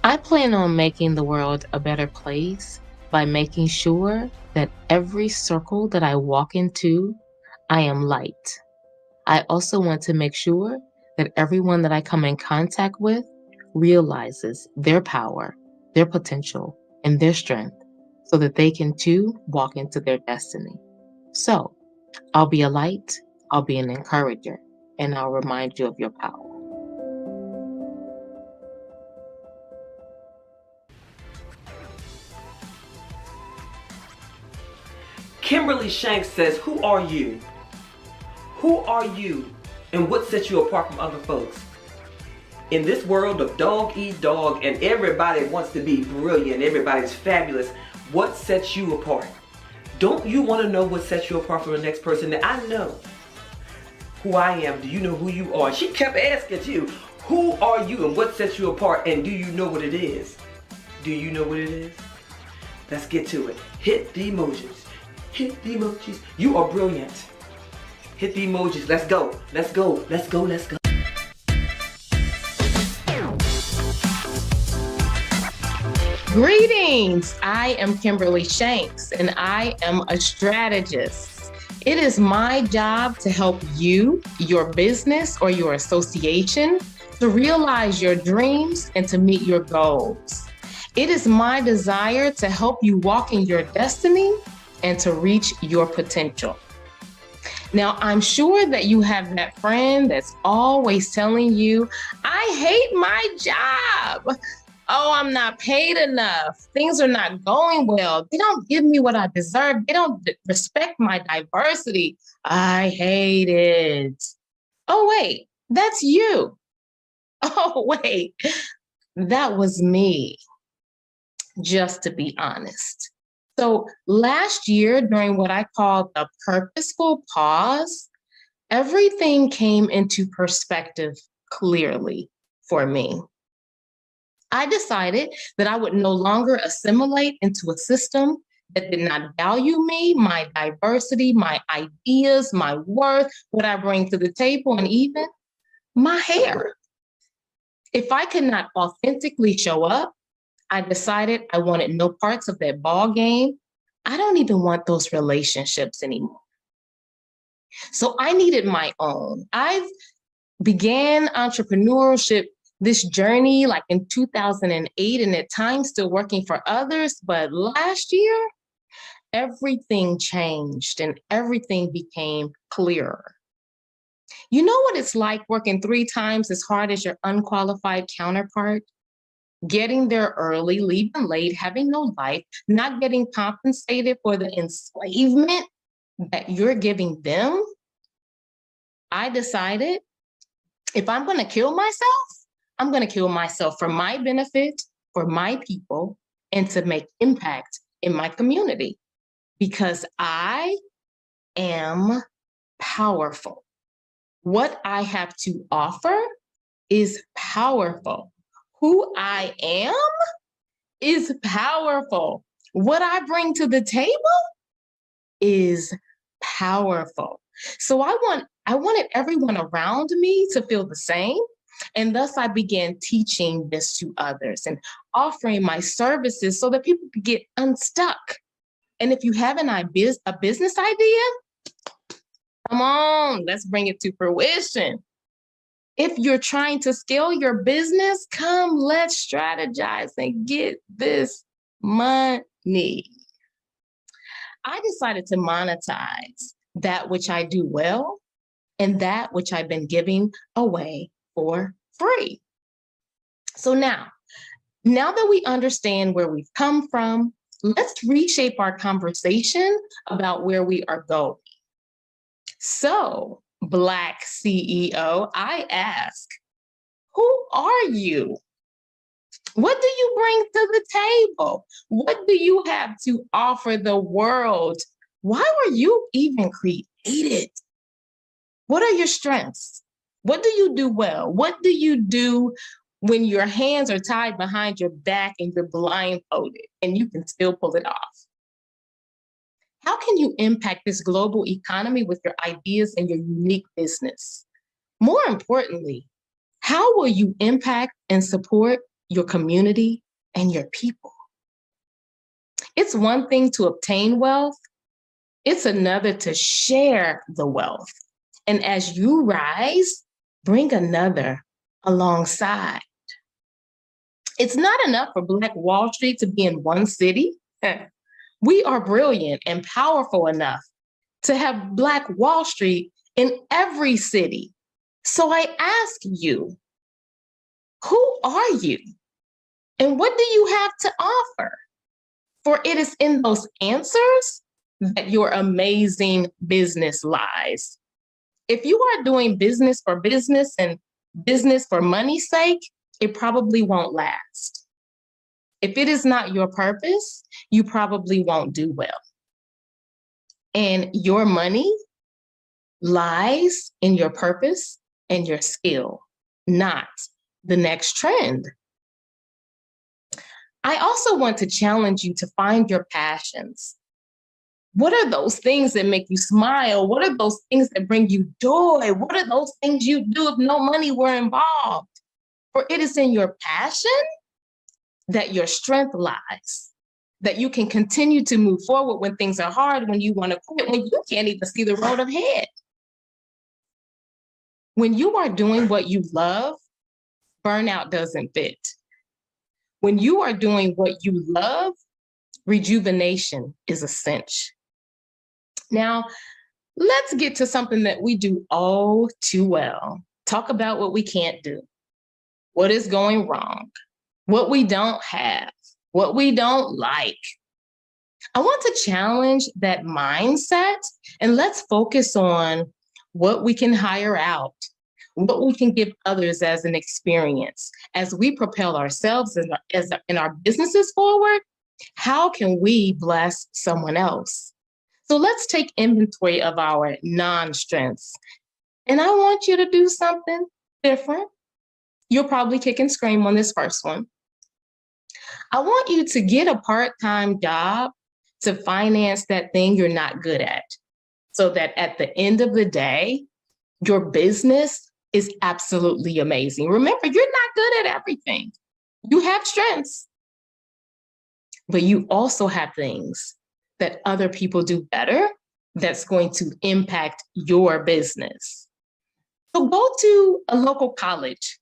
I plan on making the world a better place by making sure that every circle that I walk into, I am light. I also want to make sure that everyone that I come in contact with realizes their power, their potential, and their strength so that they can too walk into their destiny. So I'll be a light, I'll be an encourager, and I'll remind you of your power. Kimberly Shanks says, who are you? Who are you and what sets you apart from other folks? In this world of dog eat dog and everybody wants to be brilliant, everybody's fabulous, what sets you apart? Don't you want to know what sets you apart from the next person? That I know who I am. Do you know who you are? She kept asking you, who are you and what sets you apart, and do you know what it is? Do you know what it is? Let's get to it. Hit the emojis. Hit the emojis. You are brilliant. Hit the emojis. Let's go. Let's go. Let's go. Let's go. Greetings. I am Kimberly Shanks, and I am a strategist. It is my job to help you, your business, or your association to realize your dreams and to meet your goals. It is my desire to help you walk in your destiny and to reach your potential. Now, I'm sure that you have that friend that's always telling you, I hate my job. Oh, I'm not paid enough. Things are not going well. They don't give me what I deserve. They don't respect my diversity. I hate it. Oh, wait, that's you. Oh, wait, that was me, just to be honest. So last year, during what I call the purposeful pause, everything came into perspective clearly for me. I decided that I would no longer assimilate into a system that did not value me, my diversity, my ideas, my worth, what I bring to the table, and even my hair. If I could not authentically show up, I decided I wanted no parts of that ball game. I don't even want those relationships anymore. So I needed my own. I began entrepreneurship, this journey, like in 2008, and at times still working for others. But last year, everything changed and everything became clearer. You know what it's like working 3 times as hard as your unqualified counterpart? Getting there early, leaving late, having no life, not getting compensated for the enslavement that you're giving them? I decided if I'm going to kill myself, I'm going to kill myself for my benefit, for my people, and to make impact in my community, because I am powerful. What I have to offer is powerful. Who I am is powerful. What I bring to the table is powerful. So I wanted everyone around me to feel the same. And thus I began teaching this to others and offering my services so that people could get unstuck And if you have a business idea, come on, let's bring it to fruition. If you're trying to scale your business, come, let's strategize and get this money. I decided to monetize that which I do well and that which I've been giving away for free. So now that we understand where we've come from, let's reshape our conversation about where we are going. So, Black CEO, I ask, who are you? What do you bring to the table? What do you have to offer the world? Why were you even created? What are your strengths? What do you do well? What do you do when your hands are tied behind your back and you're blindfolded and you can still pull it off? How can you impact this global economy with your ideas and your unique business? More importantly, how will you impact and support your community and your people? It's one thing to obtain wealth. It's another to share the wealth. And as you rise, bring another alongside. It's not enough for Black Wall Street to be in one city. We are brilliant and powerful enough to have Black Wall Street in every city. So I ask you, who are you? And what do you have to offer? For it is in those answers that your amazing business lies. If you are doing business for business and business for money's sake, it probably won't last. If it is not your purpose, you probably won't do well. And your money lies in your purpose and your skill, not the next trend. I also want to challenge you to find your passions. What are those things that make you smile? What are those things that bring you joy? What are those things you do if no money were involved? For it is in your passion that your strength lies, that you can continue to move forward when things are hard, when you want to quit, when you can't even see the road ahead. When you are doing what you love, burnout doesn't fit. When you are doing what you love, rejuvenation is a cinch. Now, let's get to something that we do all too well. Talk about what we can't do, what is going wrong, what we don't have, what we don't like. I want to challenge that mindset and let's focus on what we can hire out, what we can give others as an experience. As we propel ourselves and our businesses forward, how can we bless someone else? So let's take inventory of our non-strengths. And I want you to do something different. You'll probably kick and scream on this first one. I want you to get a part-time job to finance that thing you're not good at, so that at the end of the day, your business is absolutely amazing. Remember, you're not good at everything. You have strengths, but you also have things that other people do better that's going to impact your business. So go to a local college,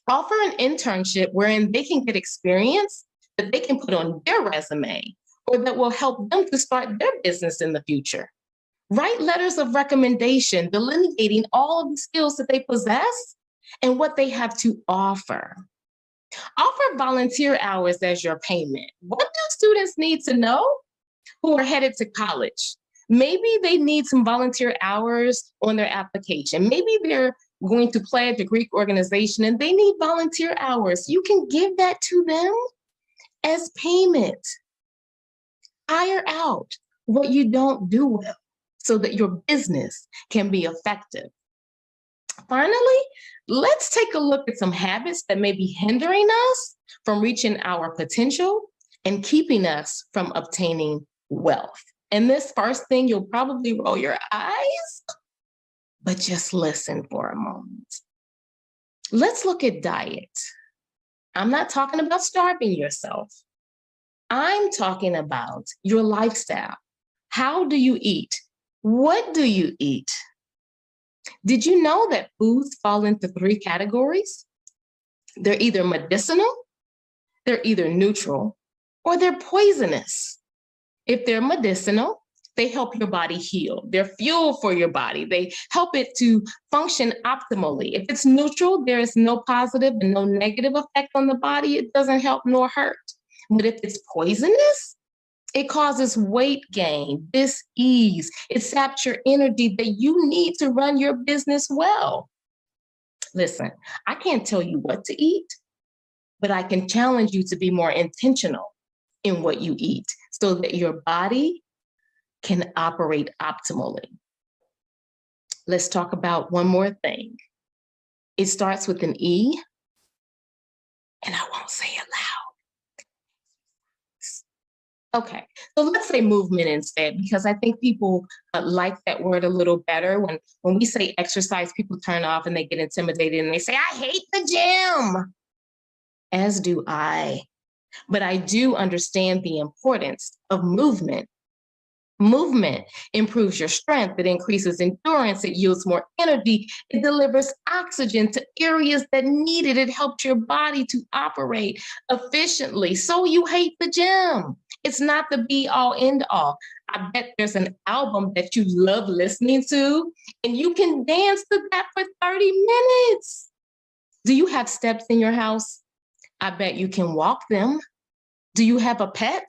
offer an internship wherein they can get experience that they can put on their resume or that will help them to start their business in the future. Write letters of recommendation, delineating all of the skills that they possess and what they have to offer. Offer volunteer hours as your payment. What do students need to know who are headed to college? Maybe they need some volunteer hours on their application. Maybe they're going to pledge a Greek organization and they need volunteer hours. You can give that to them as payment. Hire out what you don't do well so that your business can be effective. Finally, let's take a look at some habits that may be hindering us from reaching our potential and keeping us from obtaining wealth. And this first thing, you'll probably roll your eyes, but just listen for a moment. Let's look at diet. I'm not talking about starving yourself. I'm talking about your lifestyle. How do you eat? What do you eat? Did you know that foods fall into 3 categories? They're either medicinal, they're either neutral, or they're poisonous. If they're medicinal, they help your body heal. They're fuel for your body. They help it to function optimally. If it's neutral, there is no positive and no negative effect on the body. It doesn't help nor hurt. But if it's poisonous, it causes weight gain, dis-ease. It saps your energy that you need to run your business well. Listen, I can't tell you what to eat, but I can challenge you to be more intentional in what you eat so that your body can operate optimally. Let's talk about one more thing. It starts with an E, and I won't say it loud. Okay, so let's say movement instead, because I think people like that word a little better. When we say exercise, people turn off and they get intimidated and they say, I hate the gym, as do I. But I do understand the importance of movement. Movement improves your strength, it increases endurance, it yields more energy, it delivers oxygen to areas that need it, it helps your body to operate efficiently. So you hate the gym. It's not the be all end all. I bet there's an album that you love listening to, and you can dance to that for 30 minutes. Do you have steps in your house? I bet you can walk them. Do you have a pet?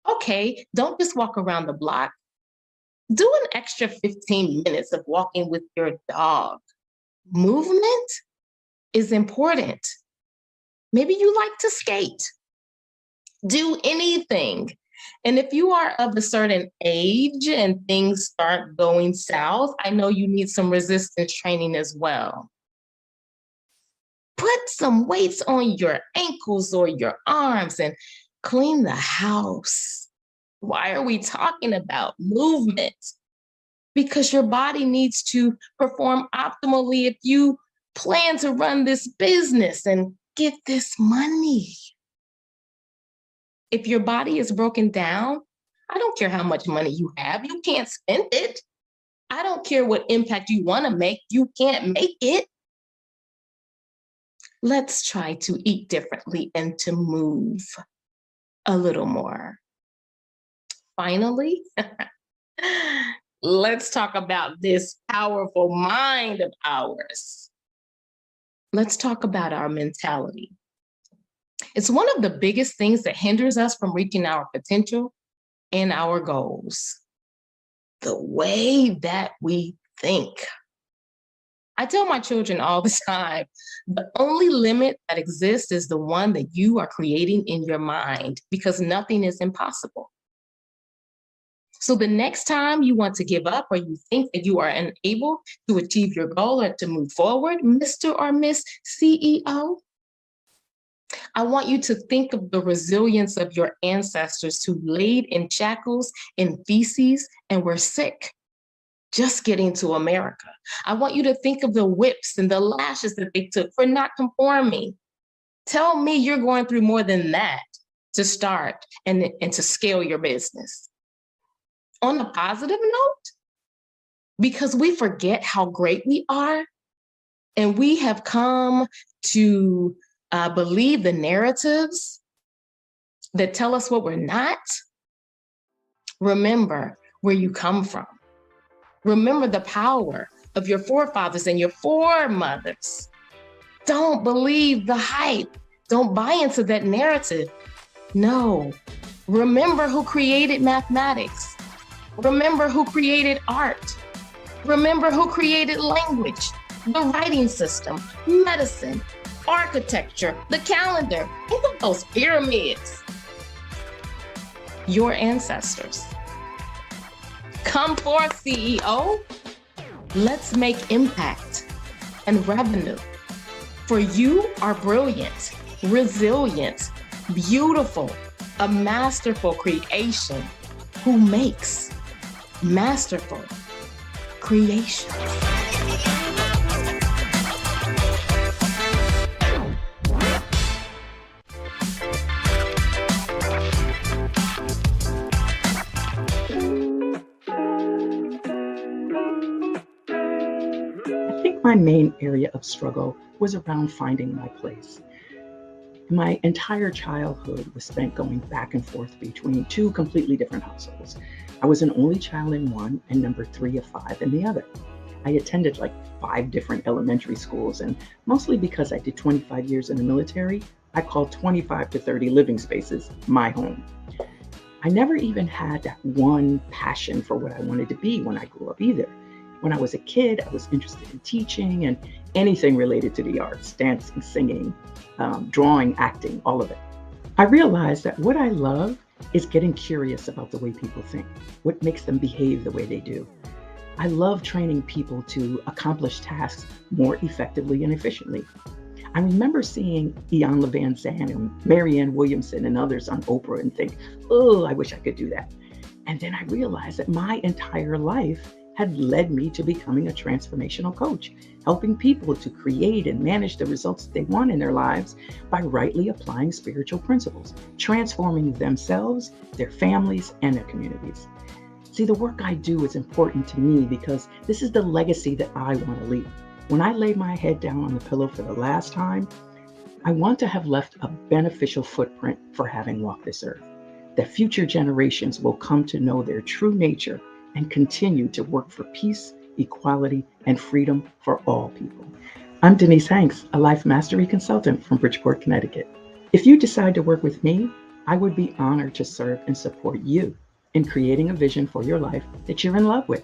Okay, don't just walk around the block. Do an extra 15 minutes of walking with your dog. Movement is important. Maybe you like to skate. Do anything. And if you are of a certain age and things start going south, I know you need some resistance training as well. Put some weights on your ankles or your arms and clean the house. Why are we talking about movement? Because your body needs to perform optimally if you plan to run this business and get this money. If your body is broken down, I don't care how much money you have, you can't spend it. I don't care what impact you want to make, you can't make it. Let's try to eat differently and to move a little more. Finally, let's talk about this powerful mind of ours. Let's talk about our mentality. It's one of the biggest things that hinders us from reaching our potential and our goals. The way that we think. I tell my children all the time, the only limit that exists is the one that you are creating in your mind, because nothing is impossible. So the next time you want to give up or you think that you are unable to achieve your goal or to move forward, Mr. or Miss CEO, I want you to think of the resilience of your ancestors who laid in shackles, in feces, and were sick just getting to America. I want you to think of the whips and the lashes that they took for not conforming. Tell me you're going through more than that to start and to scale your business. On a positive note, because we forget how great we are, and we have come to believe the narratives that tell us what we're not, remember where you come from. Remember the power of your forefathers and your foremothers. Don't believe the hype. Don't buy into that narrative. No. Remember who created mathematics. Remember who created art. Remember who created language, the writing system, medicine, architecture, the calendar. Think of those pyramids. Your ancestors. Come forth, CEO. Let's make impact and revenue. For you are brilliant, resilient, beautiful, a masterful creation who makes masterful creations. my main area of struggle was around finding my place. My entire childhood was spent going back and forth between two completely different households. I was an only child in one and number 3 of 5 in the other. I attended like 5 different elementary schools, and mostly because I did 25 years in the military, I called 25 to 30 living spaces my home. I never even had that one passion for what I wanted to be when I grew up either. When I was a kid, I was interested in teaching and anything related to the arts, dancing, singing, drawing, acting, all of it. I realized that what I love is getting curious about the way people think, what makes them behave the way they do. I love training people to accomplish tasks more effectively and efficiently. I remember seeing Ian Van Zandt and Marianne Williamson and others on Oprah and think, oh, I wish I could do that. And then I realized that my entire life had led me to becoming a transformational coach, helping people to create and manage the results they want in their lives by rightly applying spiritual principles, transforming themselves, their families, and their communities. See, the work I do is important to me because this is the legacy that I want to leave. When I lay my head down on the pillow for the last time, I want to have left a beneficial footprint for having walked this earth, that future generations will come to know their true nature and continue to work for peace, equality, and freedom for all people. I'm Denise Hanks, a life mastery consultant from Bridgeport, Connecticut. If you decide to work with me, I would be honored to serve and support you in creating a vision for your life that you're in love with.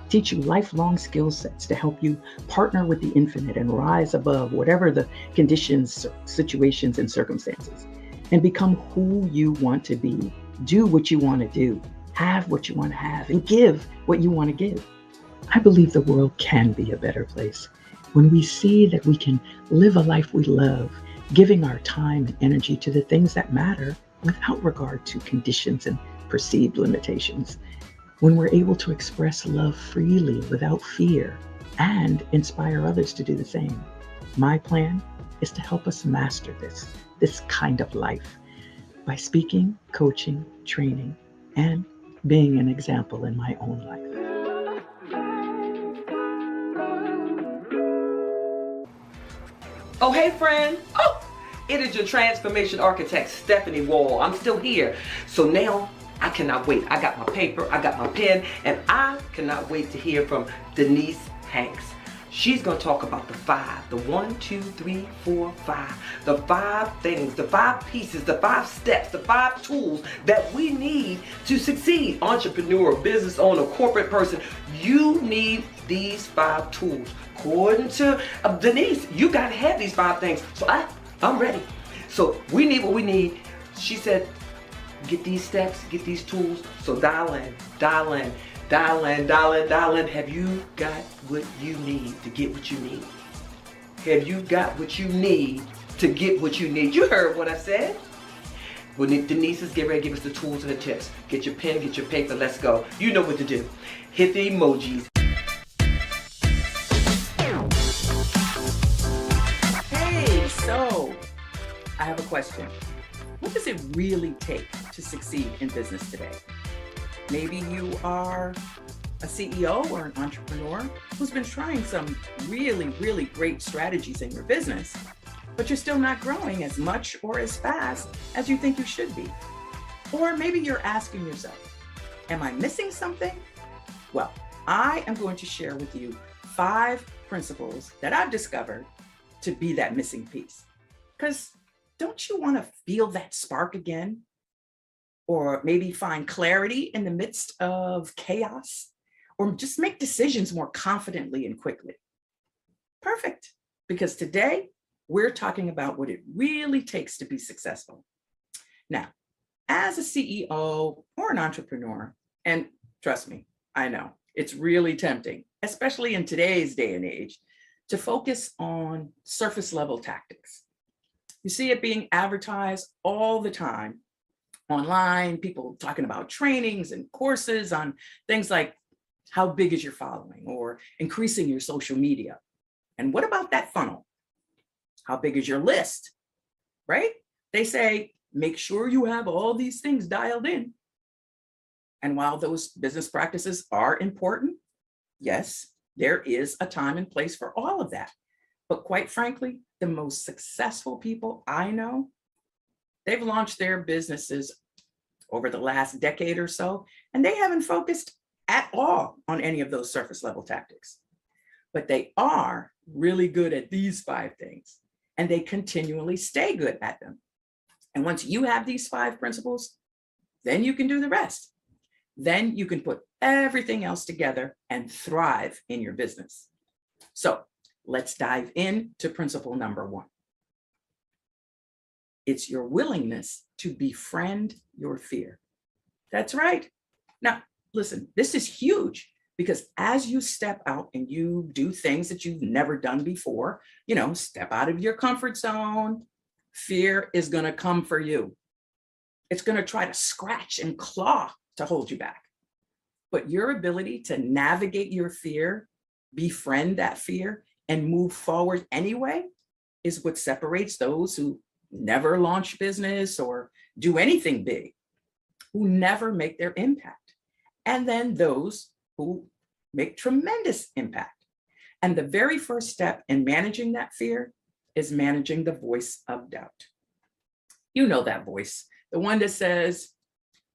Teach you lifelong skill sets to help you partner with the infinite and rise above whatever the conditions, situations, and circumstances, and become who you want to be, do what you want to do, have what you want to have, and give what you want to give. I believe the world can be a better place when we see that we can live a life we love, giving our time and energy to the things that matter without regard to conditions and perceived limitations. When we're able to express love freely without fear and inspire others to do the same. My plan is to help us master this kind of life by speaking, coaching, training, and being an example in my own life. Oh, hey, friend. Oh, it is your transformation architect, Stephanie Wall. I'm still here. So now I cannot wait. I got my paper, I got my pen, and I cannot wait to hear from Denise Hanks. She's going to talk about the 5, the 1, 2, 3, 4, 5, the 5 things, the 5 pieces, the 5 steps, the 5 tools that we need to succeed. Entrepreneur, business owner, corporate person, you need these 5 tools. According to Denise, you got to have these 5 things. So I'm ready. So we need what we need. She said, get these steps, get these tools. So dial in, dial in, dial in, dial in, dial in. Have you got what you need to get what you need? Have you got what you need to get what you need? You heard what I said. Well, Denise is getting ready to give us the tools and the tips. Get your pen, get your paper, let's go. You know what to do. Hit the emojis. Hey, so I have a question. What does it really take to succeed in business today? Maybe you are a CEO or an entrepreneur who's been trying some really, really great strategies in your business, but you're still not growing as much or as fast as you think you should be. Or maybe you're asking yourself, am I missing something? Well, I am going to share with you 5 principles that I've discovered to be that missing piece. Because don't you want to feel that spark again? Or maybe find clarity in the midst of chaos? Or just make decisions more confidently and quickly? Perfect, because today we're talking about what it really takes to be successful. Now, as a CEO or an entrepreneur, and trust me, I know it's really tempting, especially in today's day and age, to focus on surface level tactics. You see it being advertised all the time online, people talking about trainings and courses on things like how big is your following or increasing your social media. And what about that funnel? How big is your list, right? They say, make sure you have all these things dialed in. And while those business practices are important, yes, There is a time and place for all of that. But quite frankly, the most successful people I know, they've launched their businesses over the last decade or so, and they haven't focused at all on any of those surface level tactics. But they are really good at these 5 things, and they continually stay good at them. And once you have these 5 principles, then you can do the rest. Then you can put everything else together and thrive in your business. So let's dive into principle number 1. It's your willingness to befriend your fear. That's right. Now, listen, this is huge, because as you step out and you do things that you've never done before, step out of your comfort zone, fear is going to come for you. It's going to try to scratch and claw to hold you back. But your ability to navigate your fear, befriend that fear, and move forward anyway is what separates those who never launch business or do anything big, who never make their impact, and then those who make tremendous impact. And the very first step in managing that fear is managing the voice of doubt. You know that voice, the one that says,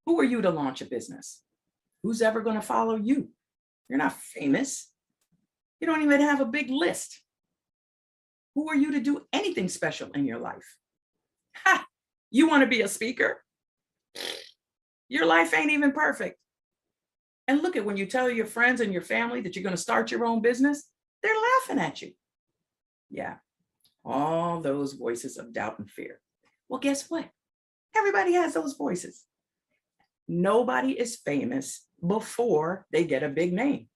who are you to launch a business? Who's ever going to follow you? You're not famous. You don't even have a big list. Who are you to do anything special in your life? Ha! You want to be a speaker? Your life ain't even perfect. And look at when you tell your friends and your family that you're going to start your own business, they're laughing at you. Yeah, all those voices of doubt and fear. Well, guess what? Everybody has those voices. Nobody is famous before they get a big name.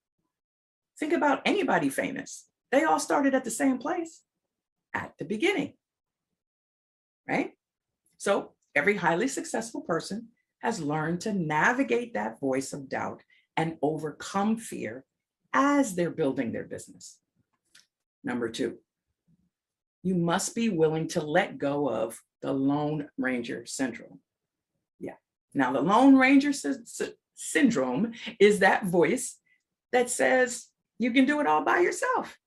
Think about anybody famous. They all started at the same place, at the beginning, right? So every highly successful person has learned to navigate that voice of doubt and overcome fear as they're building their business. Number 2, you must be willing to let go of the Lone Ranger syndrome. Yeah. Now, the Lone Ranger syndrome is that voice that says you can do it all by yourself.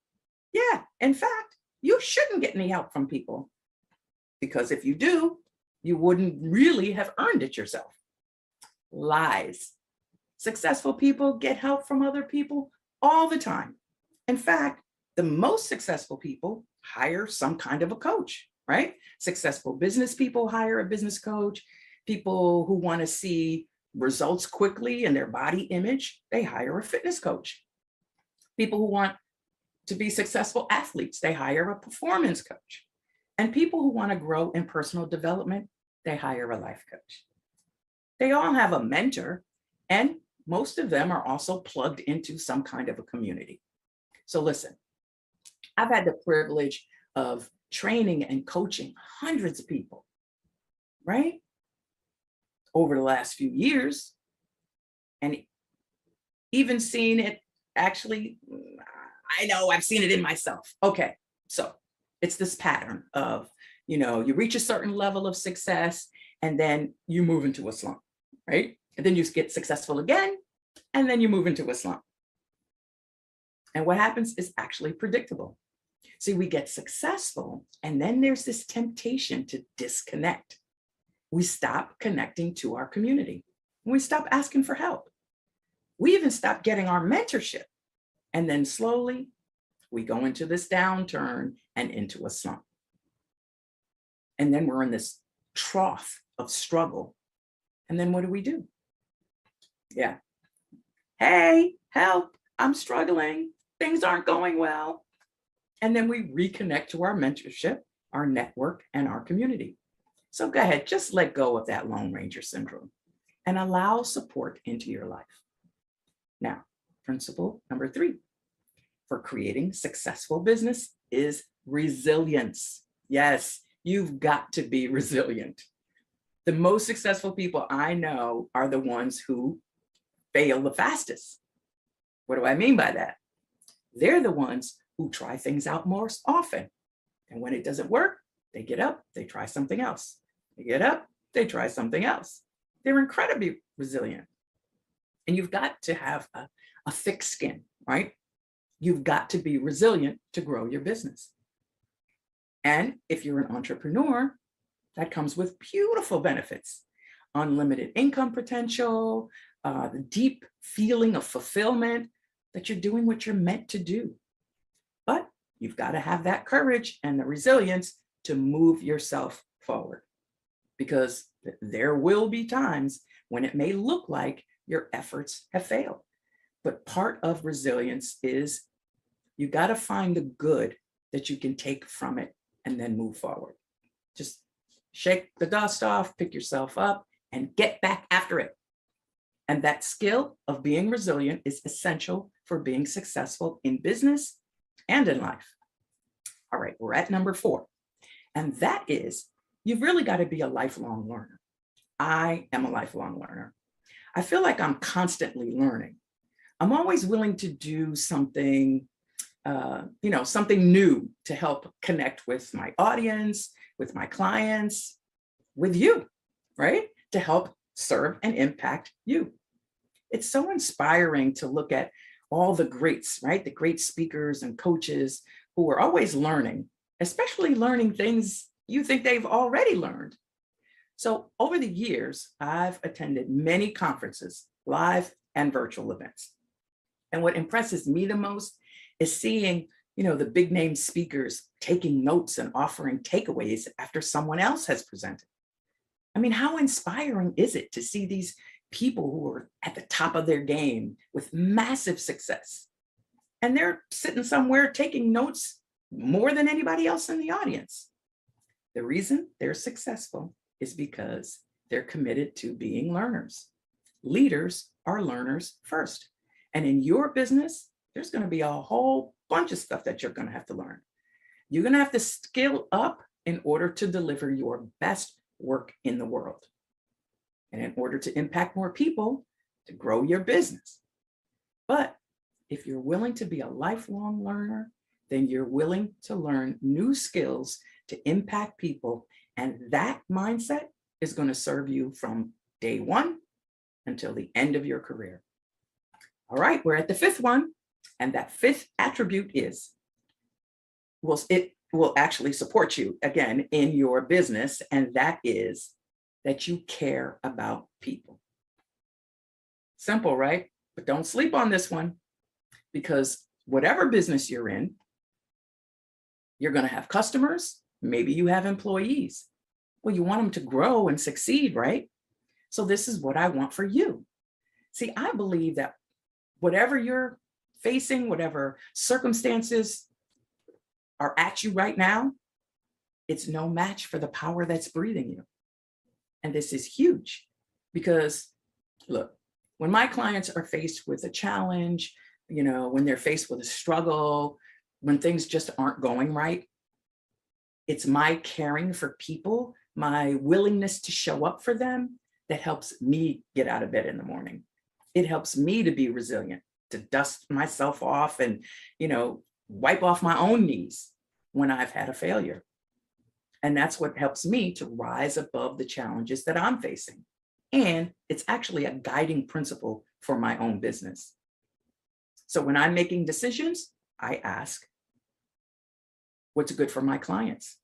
Yeah. In fact, you shouldn't get any help from people, because if you do, you wouldn't really have earned it yourself. Lies. Successful people get help from other people all the time. In fact, the most successful people hire some kind of a coach, right? Successful business people hire a business coach. People who want to see results quickly in their body image, they hire a fitness coach. People who want to be successful athletes, they hire a performance coach. And people who want to grow in personal development, they hire a life coach. They all have a mentor, and most of them are also plugged into some kind of a community. So listen, I've had the privilege of training and coaching hundreds of people, right? Over the last few years, and even seen it actually, I know I've seen it in myself. Okay, so it's this pattern of, you reach a certain level of success and then you move into a slump, right? And then you get successful again, and then you move into a slump. And what happens is actually predictable. See, we get successful, and then there's this temptation to disconnect. We stop connecting to our community. We stop asking for help. We even stop getting our mentorship. And then slowly, we go into this downturn and into a slump. And then we're in this trough of struggle. And then what do? Yeah. Hey, help, I'm struggling. Things aren't going well. And then we reconnect to our mentorship, our network, and our community. So go ahead, just let go of that Lone Ranger syndrome and allow support into your life. Now, principle number 3 for creating successful business is resilience. Yes, you've got to be resilient. The most successful people I know are the ones who fail the fastest. What do I mean by that? They're the ones who try things out more often. And when it doesn't work, they get up, they try something else. They get up, they try something else. They're incredibly resilient. And you've got to have a thick skin, right? You've got to be resilient to grow your business. And if you're an entrepreneur, that comes with beautiful benefits: unlimited income potential, the deep feeling of fulfillment that you're doing what you're meant to do. But you've got to have that courage and the resilience to move yourself forward, because there will be times when it may look like your efforts have failed. But part of resilience is you got to find the good that you can take from it and then move forward. Just shake the dust off, pick yourself up, and get back after it. And that skill of being resilient is essential for being successful in business and in life. All right, we're at number 4. And that is, you've really got to be a lifelong learner. I am a lifelong learner. I feel like I'm constantly learning. I'm always willing to do something, something new to help connect with my audience, with my clients, with you, right? To help serve and impact you. It's so inspiring to look at all the greats, right? The great speakers and coaches who are always learning, especially learning things you think they've already learned. So over the years, I've attended many conferences, live and virtual events. And what impresses me the most is seeing, the big name speakers taking notes and offering takeaways after someone else has presented. I mean, how inspiring is it to see these people who are at the top of their game with massive success, and they're sitting somewhere taking notes more than anybody else in the audience? The reason they're successful is because they're committed to being learners. Leaders are learners first. And in your business, there's going to be a whole bunch of stuff that you're going to have to learn. You're going to have to skill up in order to deliver your best work in the world, and in order to impact more people, to grow your business. But if you're willing to be a lifelong learner, then you're willing to learn new skills to impact people. And that mindset is going to serve you from day one until the end of your career. All right, we're at the 5th one. And that 5th attribute is, it will actually support you again in your business. And that is that you care about people. Simple, right? But don't sleep on this one, because whatever business you're in, you're going to have customers. Maybe you have employees. Well, you want them to grow and succeed, right? So this is what I want for you. See, I believe that whatever you're facing, whatever circumstances are at you right now, it's no match for the power that's breathing you. And this is huge because, look, when my clients are faced with a challenge, when they're faced with a struggle, when things just aren't going right, it's my caring for people, my willingness to show up for them, that helps me get out of bed in the morning. It helps me to be resilient, to dust myself off and, wipe off my own knees when I've had a failure. And that's what helps me to rise above the challenges that I'm facing. And it's actually a guiding principle for my own business. So when I'm making decisions, I ask, what's good for my clients?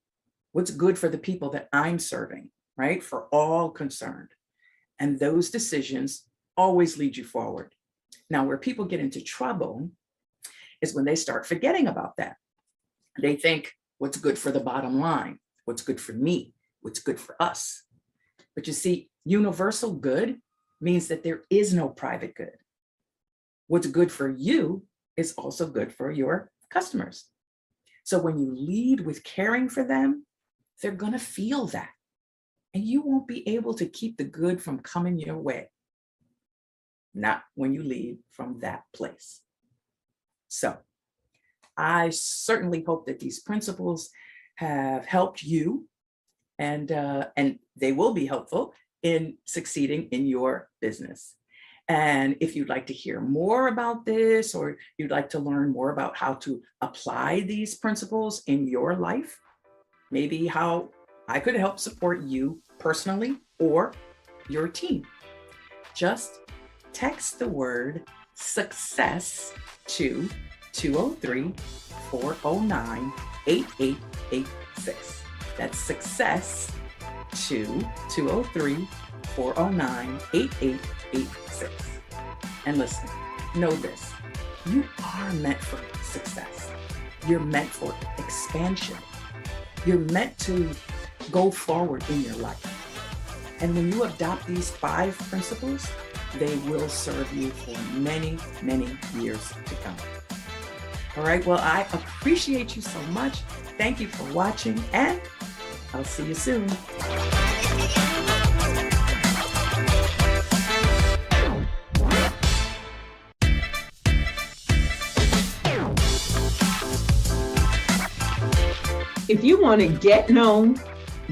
What's good for the people that I'm serving, right? For all concerned. And those decisions always lead you forward. Now, where people get into trouble is when they start forgetting about that. They think, what's good for the bottom line? What's good for me? What's good for us? But you see, universal good means that there is no private good. What's good for you is also good for your customers. So when you lead with caring for them, they're going to feel that. And you won't be able to keep the good from coming your way. Not when you lead from that place. So I certainly hope that these principles have helped you, and they will be helpful in succeeding in your business. And if you'd like to hear more about this, or you'd like to learn more about how to apply these principles in your life, maybe how I could help support you personally or your team, just text the word success to 203-409-8886. That's success to 203-409-8886. And listen, know this, you are meant for success. You're meant for expansion. You're meant to go forward in your life. And when you adopt these 5 principles, they will serve you for many, many years to come. All right, well, I appreciate you so much. Thank you for watching, and I'll see you soon. If you want to get known,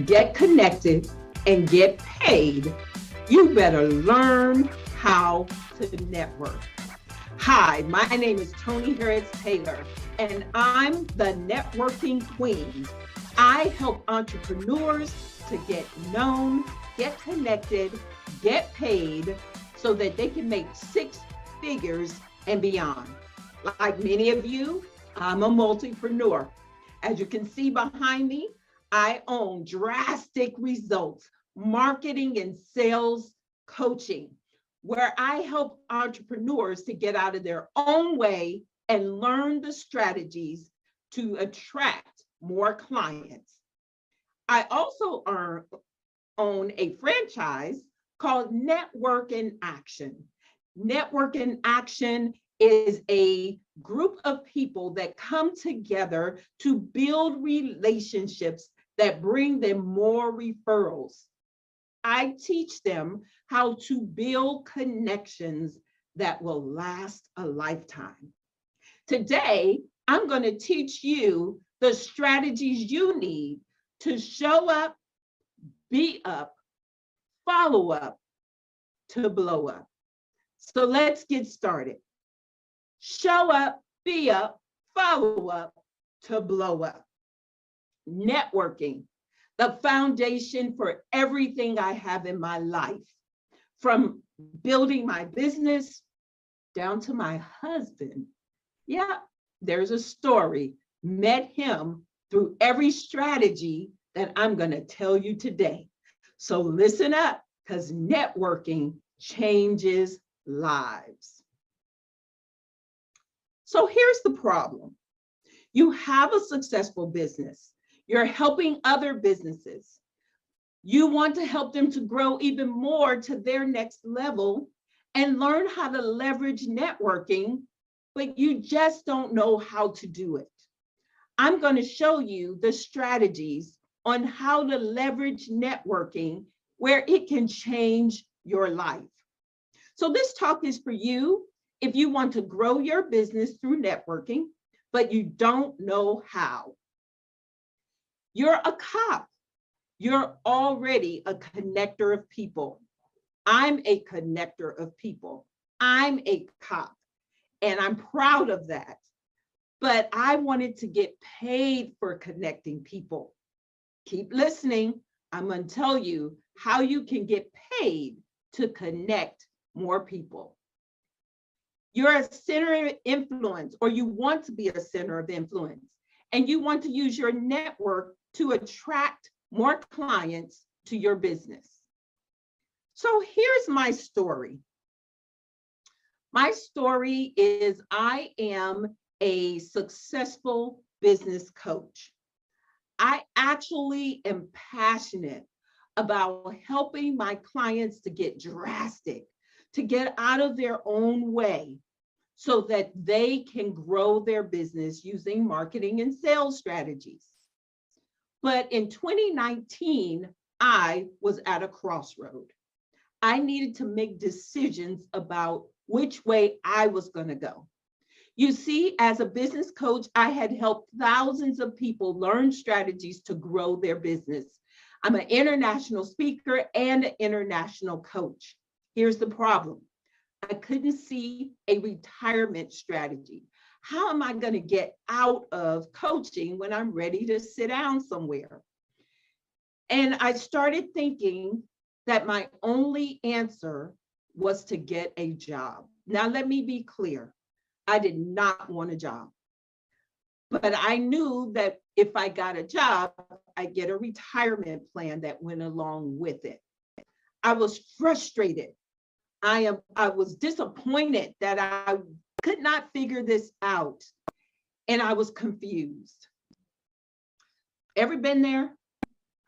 get connected, and get paid, you better learn how to network. Hi, my name is Tony Harris Taylor, and I'm the networking queen. I help entrepreneurs to get known, get connected, get paid, so that they can make 6 figures and beyond. Like many of you, I'm a multipreneur. As you can see behind me, I own Drastic Results, marketing and sales coaching, where I help entrepreneurs to get out of their own way and learn the strategies to attract more clients. I also own a franchise called Network in Action. Network in Action is a group of people that come together to build relationships that bring them more referrals. I teach them how to build connections that will last a lifetime. Today, I'm going to teach you the strategies you need to show up, be up, follow up, to blow up. So let's get started. Show up, be up, follow up, to blow up. Networking, the foundation for everything I have in my life, from building my business down to my husband. Yeah, there's a story. Met him through every strategy that I'm going to tell you today. So listen up, because networking changes lives. So here's the problem. You have a successful business. You're helping other businesses. You want to help them to grow even more to their next level and learn how to leverage networking, but you just don't know how to do it. I'm going to show you the strategies on how to leverage networking where it can change your life. So this talk is for you if you want to grow your business through networking, but you don't know how. You're a cop. You're already a connector of people. I'm a connector of people. I'm a cop, and I'm proud of that. But I wanted to get paid for connecting people. Keep listening. I'm going to tell you how you can get paid to connect more people. You're a center of influence, or you want to be a center of influence, and you want to use your network to attract more clients to your business. So here's my story. My story is I am a successful business coach. I actually am passionate about helping my clients to get drastic, to get out of their own way so that they can grow their business using marketing and sales strategies. But in 2019, I was at a crossroad. I needed to make decisions about which way I was going to go. You see, as a business coach, I had helped thousands of people learn strategies to grow their business. I'm an international speaker and an international coach. Here's the problem. I couldn't see a retirement strategy. How am I going to get out of coaching when I'm ready to sit down somewhere? And I started thinking that my only answer was to get a job. Now, let me be clear. I did not want a job. But I knew that if I got a job, I'd get a retirement plan that went along with it. I was frustrated. I was disappointed that I could not figure this out, and I was confused. Ever been there?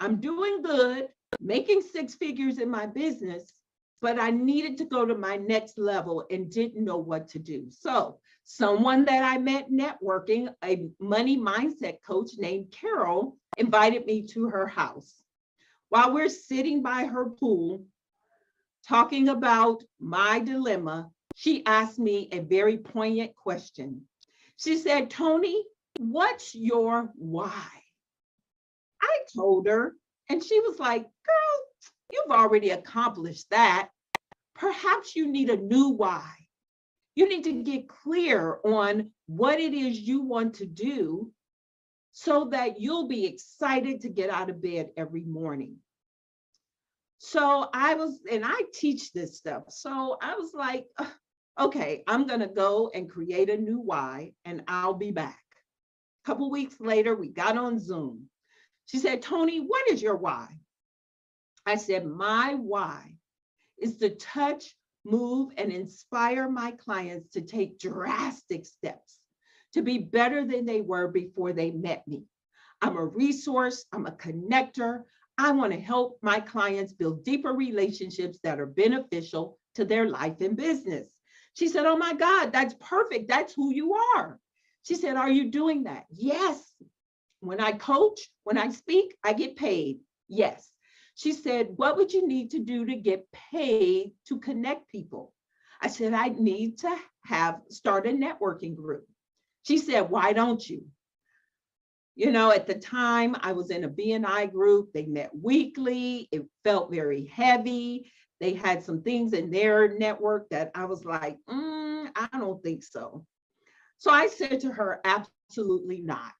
I'm doing good, making six figures in my business, but I needed to go to my next level and didn't know what to do. So someone that I met networking, a money mindset coach named Carol, invited me to her house. While we're sitting by her pool, talking about my dilemma, she asked me a very poignant question. She said, Tony, what's your why? I told her, and she was like, girl, you've already accomplished that. Perhaps you need a new why. You need to get clear on what it is you want to do so that you'll be excited to get out of bed every morning. So I teach this stuff. So I was like, okay, I'm going to go and create a new why, and I'll be back. A couple weeks later, we got on Zoom. She said, Tony, what is your why? I said, my why is to touch, move, and inspire my clients to take drastic steps to be better than they were before they met me. I'm a resource, I'm a connector. I want to help my clients build deeper relationships that are beneficial to their life and business. She said, oh my God, that's perfect. That's who you are. She said, are you doing that? Yes. When I coach, when I speak, I get paid. Yes. She said, what would you need to do to get paid to connect people? I said, I need to start a networking group. She said, why don't you? You know, at the time I was in a BNI group. They met weekly. It felt very heavy. They had some things in their network that I was like, I don't think so. So I said to her, absolutely not.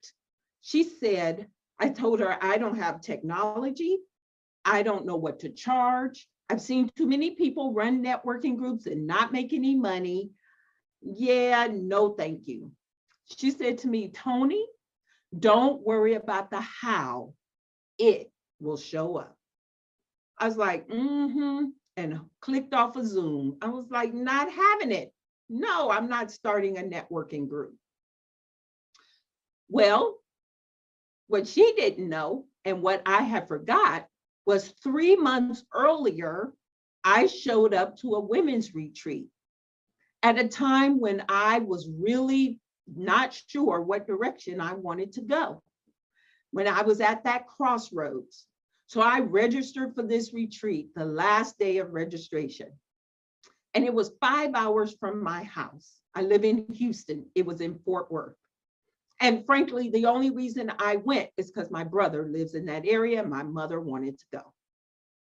She said, I told her, I don't have technology. I don't know what to charge. I've seen too many people run networking groups and not make any money. Yeah, no, thank you. She said to me, Tony, don't worry about the how, it will show up. I was like, and clicked off of Zoom. I was like, not having it. No, I'm not starting a networking group. Well, what she didn't know and what I had forgot was 3 months earlier, I showed up to a women's retreat at a time when I was really not sure what direction I wanted to go, when I was at that crossroads. So I registered for this retreat, the last day of registration. And it was 5 hours from my house. I live in Houston. It was in Fort Worth. And frankly, the only reason I went is because my brother lives in that area. My mother wanted to go.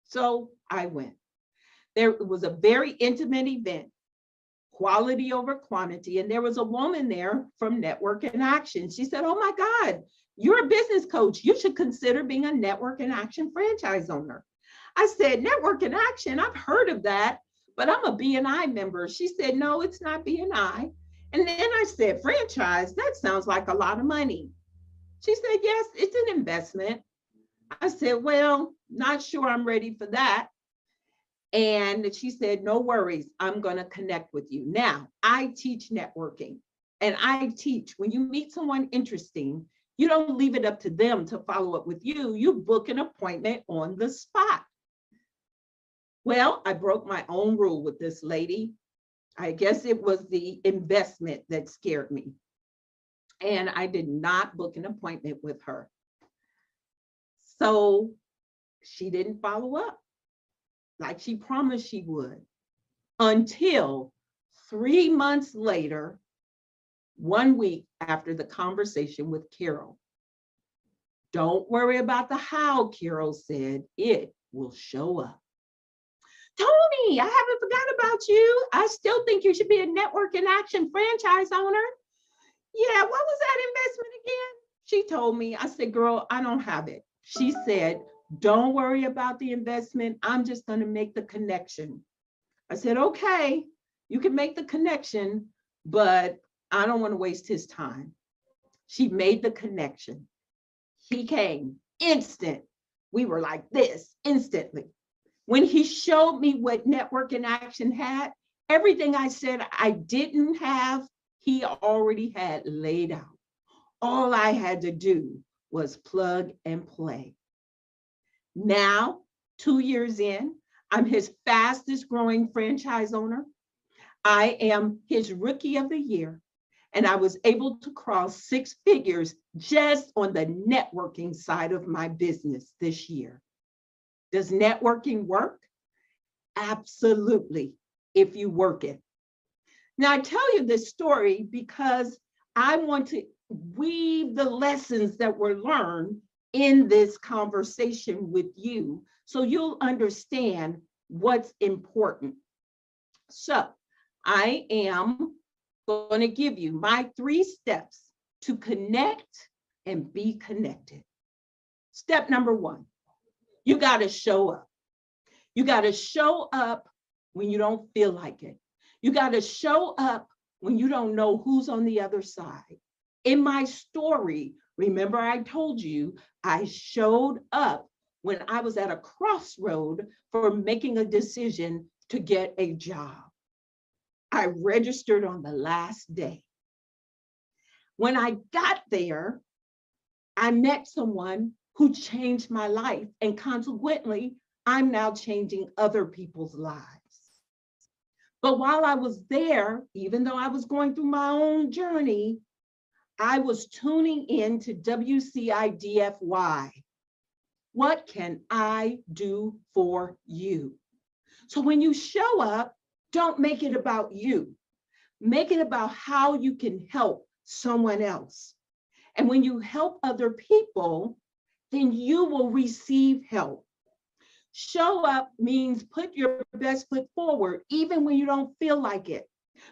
So I went. There was a very intimate event, quality over quantity. And there was a woman there from Network in Action. She said, oh my God, you're a business coach. You should consider being a Network in Action franchise owner. I said, Network in Action, I've heard of that, but I'm a BNI member. She said, no, it's not BNI. And then I said, franchise, that sounds like a lot of money. She said, yes, it's an investment. I said, well, not sure I'm ready for that. And she said, no worries, I'm going to connect with you. Now, I teach networking, and I teach when you meet someone interesting, you don't leave it up to them to follow up with you. You book an appointment on the spot. Well, I broke my own rule with this lady. I guess it was the investment that scared me. And I did not book an appointment with her. So she didn't follow up like she promised she would, until 3 months later, 1 week after the conversation with Carol. Don't worry about the how, Carol said, it will show up. Tony, I haven't forgot about you. I still think you should be a Network in Action franchise owner. Yeah, what was that investment again? She told me. I said, girl, I don't have it. She said, don't worry about the investment. I'm just going to make the connection. I said, okay, you can make the connection, but I don't want to waste his time. She made the connection. He came instant. We were like this instantly. When he showed me what Network in Action had, everything I said I didn't have, he already had laid out. All I had to do was plug and play. Now, 2 years in, I'm his fastest growing franchise owner. I am his Rookie of the Year, and I was able to cross 6 figures just on the networking side of my business this year. Does networking work? Absolutely, if you work it. Now, I tell you this story because I want to weave the lessons that were learned in this conversation with you so you'll understand what's important. So I am going to give you my 3 steps to connect and be connected. Step number 1, you got to show up. You got to show up when you don't feel like it. You got to show up when you don't know who's on the other side. In my story, remember I told you I showed up when I was at a crossroad for making a decision to get a job. I registered on the last day. When I got there, I met someone who changed my life, and consequently, I'm now changing other people's lives. But while I was there, even though I was going through my own journey, I was tuning in to WCIDFY. What can I do for you? So when you show up, don't make it about you. Make it about how you can help someone else. And when you help other people, then you will receive help. Show up means put your best foot forward, even when you don't feel like it.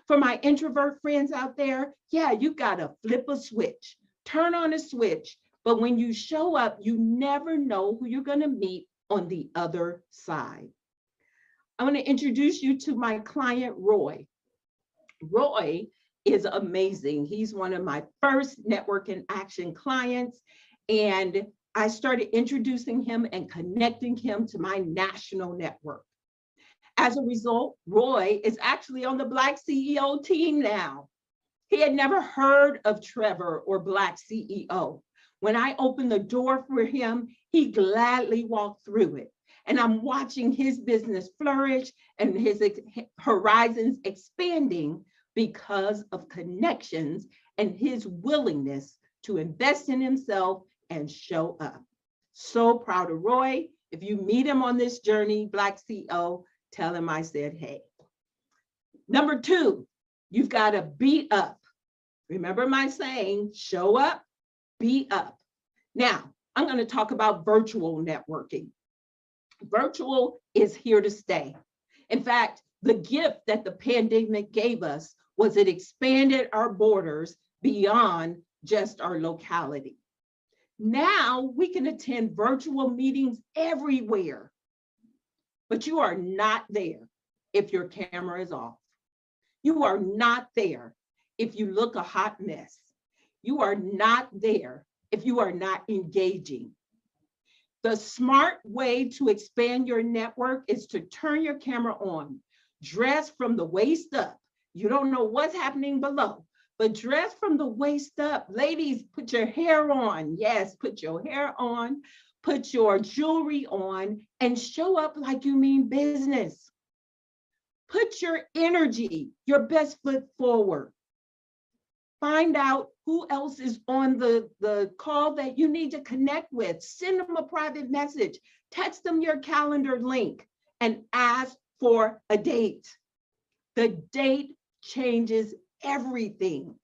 For my introvert friends out there, yeah, you gotta flip a switch, turn on a switch. But when you show up, you never know who you're gonna meet on the other side. I wanna introduce you to my client, Roy. Roy is amazing. He's one of my first Network in Action clients, and I started introducing him and connecting him to my national network. As a result, Roy is actually on the Black CEO team now. He had never heard of Trevor or Black CEO. When I opened the door for him, he gladly walked through it. And I'm watching his business flourish and his horizons expanding because of connections and his willingness to invest in himself and show up. So proud of Roy. If you meet him on this journey, Black CEO, tell him I said, hey. Number 2, you've got to be up. Remember my saying, show up, be up. Now, I'm going to talk about virtual networking. Virtual is here to stay. In fact, the gift that the pandemic gave us was it expanded our borders beyond just our locality. Now we can attend virtual meetings everywhere, but you are not there if your camera is off. You are not there if you look a hot mess. You are not there if you are not engaging. The smart way to expand your network is to turn your camera on, dress from the waist up. You don't know what's happening below, but dress from the waist up. Ladies, put your hair on. Yes, put your hair on, put your jewelry on, and show up like you mean business. Put your energy, your best foot forward. Find out who else is on the call that you need to connect with. Send them a private message, text them your calendar link, and ask for a date. The date changes everything.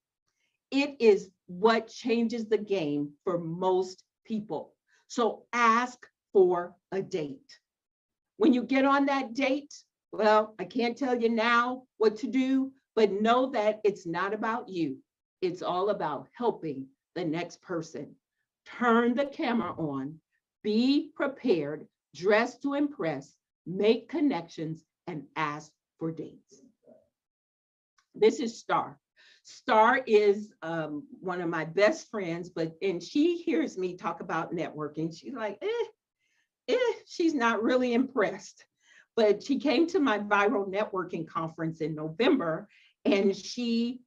It is what changes the game for most people. So ask for a date. When you get on that date, well, I can't tell you now what to do, but know that it's not about you. It's all about helping the next person. Turn the camera on, be prepared, dress to impress, make connections, and ask for dates. This is Star. Star is one of my best friends, and she hears me talk about networking. She's like, she's not really impressed. But she came to my viral networking conference in November, and she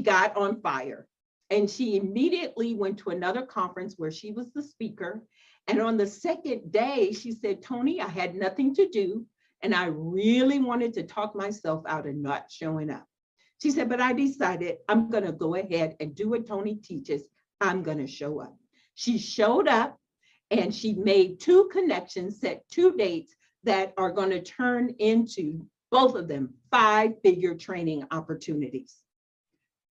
got on fire. And she immediately went to another conference where she was the speaker. And on the second day, she said, Tony, I had nothing to do, and I really wanted to talk myself out of not showing up. She said, but I decided I'm going to go ahead and do what Tony teaches. I'm going to show up. She showed up, and she made 2 connections, set 2 dates that are going to turn into, both of them, 5-figure training opportunities.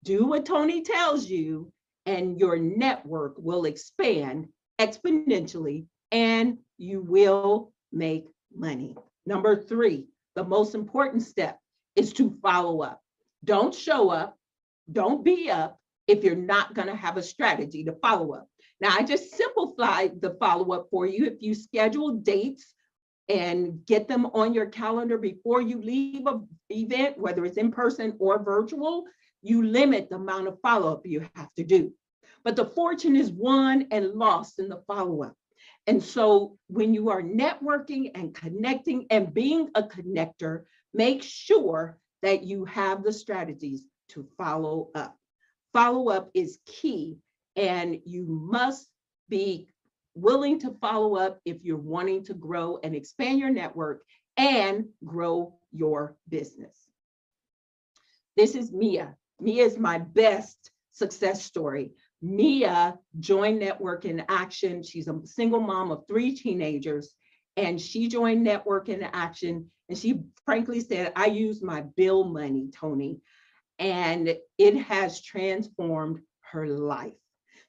Do what Tony tells you, and your network will expand exponentially, and you will make money. Number 3, the most important step is to follow up. Don't show up, don't be up if you're not going to have a strategy to follow up. Now, I just simplified the follow-up for you. If you schedule dates and get them on your calendar before you leave an event, whether it's in person or virtual, you limit the amount of follow-up you have to do. But the fortune is won and lost in the follow-up. And so when you are networking and connecting and being a connector, make sure that you have the strategies to follow up. Follow up is key, and you must be willing to follow up if you're wanting to grow and expand your network and grow your business. This is Mia. Mia is my best success story. Mia joined Network in Action. She's a single mom of 3 teenagers, and she joined Network in Action. And she frankly said, I use my bill money, Tony, and it has transformed her life.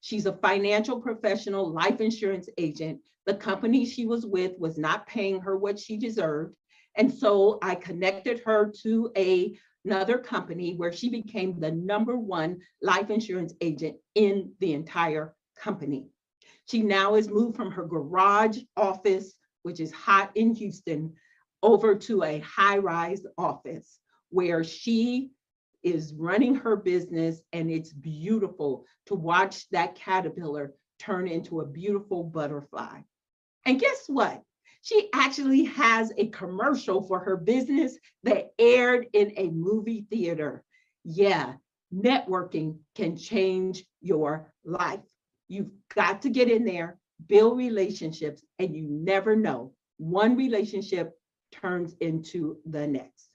She's a financial professional, life insurance agent. The company she was with was not paying her what she deserved. And so I connected her to another company where she became the #1 life insurance agent in the entire company. She now has moved from her garage office, which is hot in Houston, over to a high-rise office where she is running her business, and it's beautiful to watch that caterpillar turn into a beautiful butterfly. And guess what? She actually has a commercial for her business that aired in a movie theater. Yeah, networking can change your life. You've got to get in there, build relationships, and you never know. One relationship turns into the next.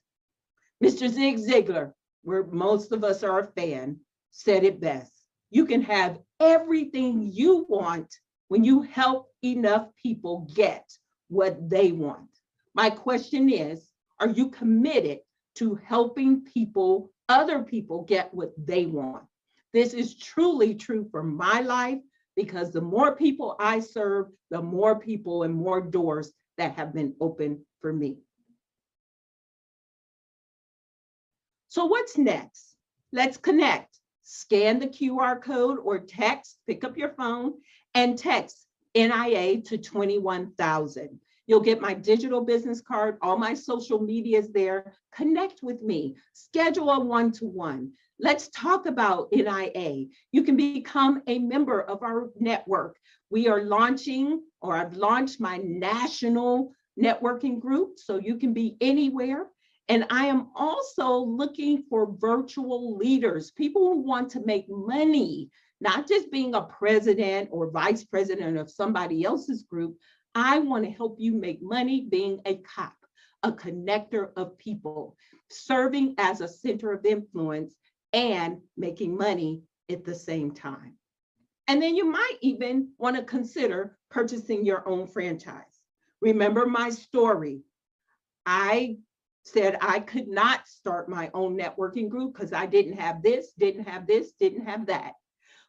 Mr. Zig Ziglar, where most of us are a fan, said it best. You can have everything you want when you help enough people get what they want. My question is, are you committed to helping people, other people, get what they want? This is truly true for my life, because the more people I serve, the more people and more doors that have been open for me. So what's next? Let's connect. Scan the QR code or text, pick up your phone and text NIA to 21,000. You'll get my digital business card, all my social media is there. Connect with me, schedule a one-to-one. Let's talk about NIA. You can become a member of our network. We are launching, or I've launched my national networking group, so you can be anywhere. And I am also looking for virtual leaders, people who want to make money, not just being a president or vice president of somebody else's group. I want to help you make money being a cop, a connector of people, serving as a center of influence and making money at the same time. And then you might even want to consider purchasing your own franchise. Remember my story. I said I could not start my own networking group because I didn't have this, didn't have this, didn't have that.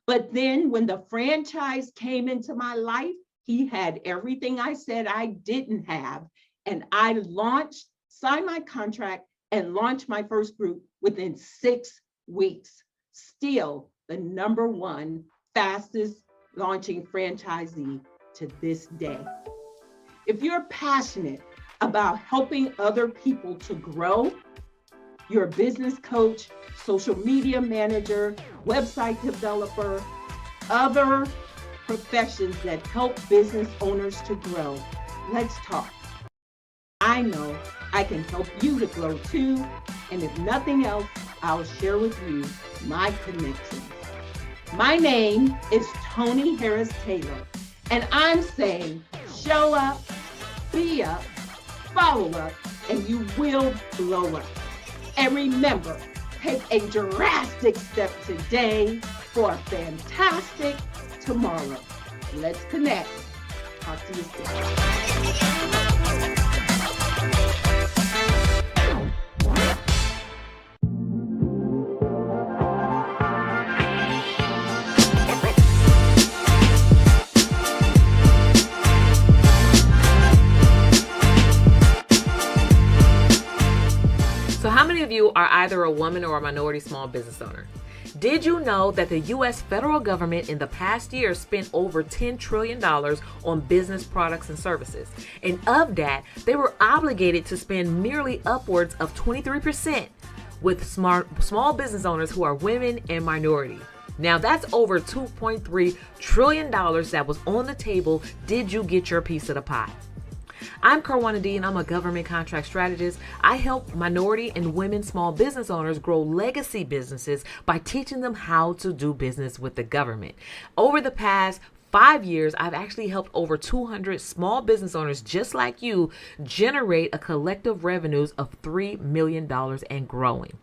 But then when the franchise came into my life, he had everything I said I didn't have. And I launched, signed my contract and launched my first group within 6 weeks. Still the #1 fastest launching franchisee to this day. If you're passionate about helping other people to grow, you're a business coach, social media manager, website developer, other professions that help business owners to grow. Let's talk. I know I can help you to grow too, and if nothing else, I'll share with you my connections. My name is Tony Harris Taylor, and I'm saying show up, be up, follow up, and you will blow up. And remember, take a drastic step today for a fantastic tomorrow. Let's connect. Talk to you soon. So how many of you are either a woman or a minority small business owner? Did you know that the U.S. federal government in the past year spent over $10 trillion on business products and services? And of that, they were obligated to spend merely upwards of 23% with small business owners who are women and minority. Now that's over $2.3 trillion that was on the table. Did you get your piece of the pie? I'm Karwana D, and I'm a government contract strategist. I help minority and women small business owners grow legacy businesses by teaching them how to do business with the government. Over the past 5 years, I've actually helped over 200 small business owners just like you generate a collective revenues of $3 million and growing.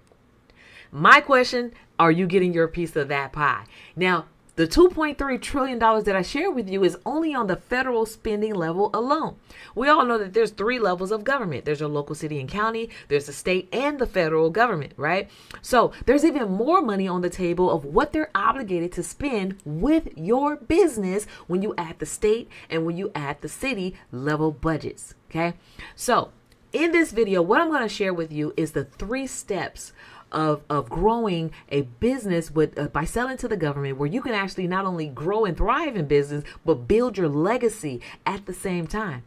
My question, are you getting your piece of that pie? Now, the $2.3 trillion that I share with you is only on the federal spending level alone. We all know that there's 3 levels of government. There's a local, city, and county. There's the state and the federal government, right? So there's even more money on the table of what they're obligated to spend with your business when you add the state and when you add the city level budgets, okay? So in this video, what I'm going to share with you is the 3 steps of growing a business with by selling to the government, where you can actually not only grow and thrive in business, but build your legacy at the same time.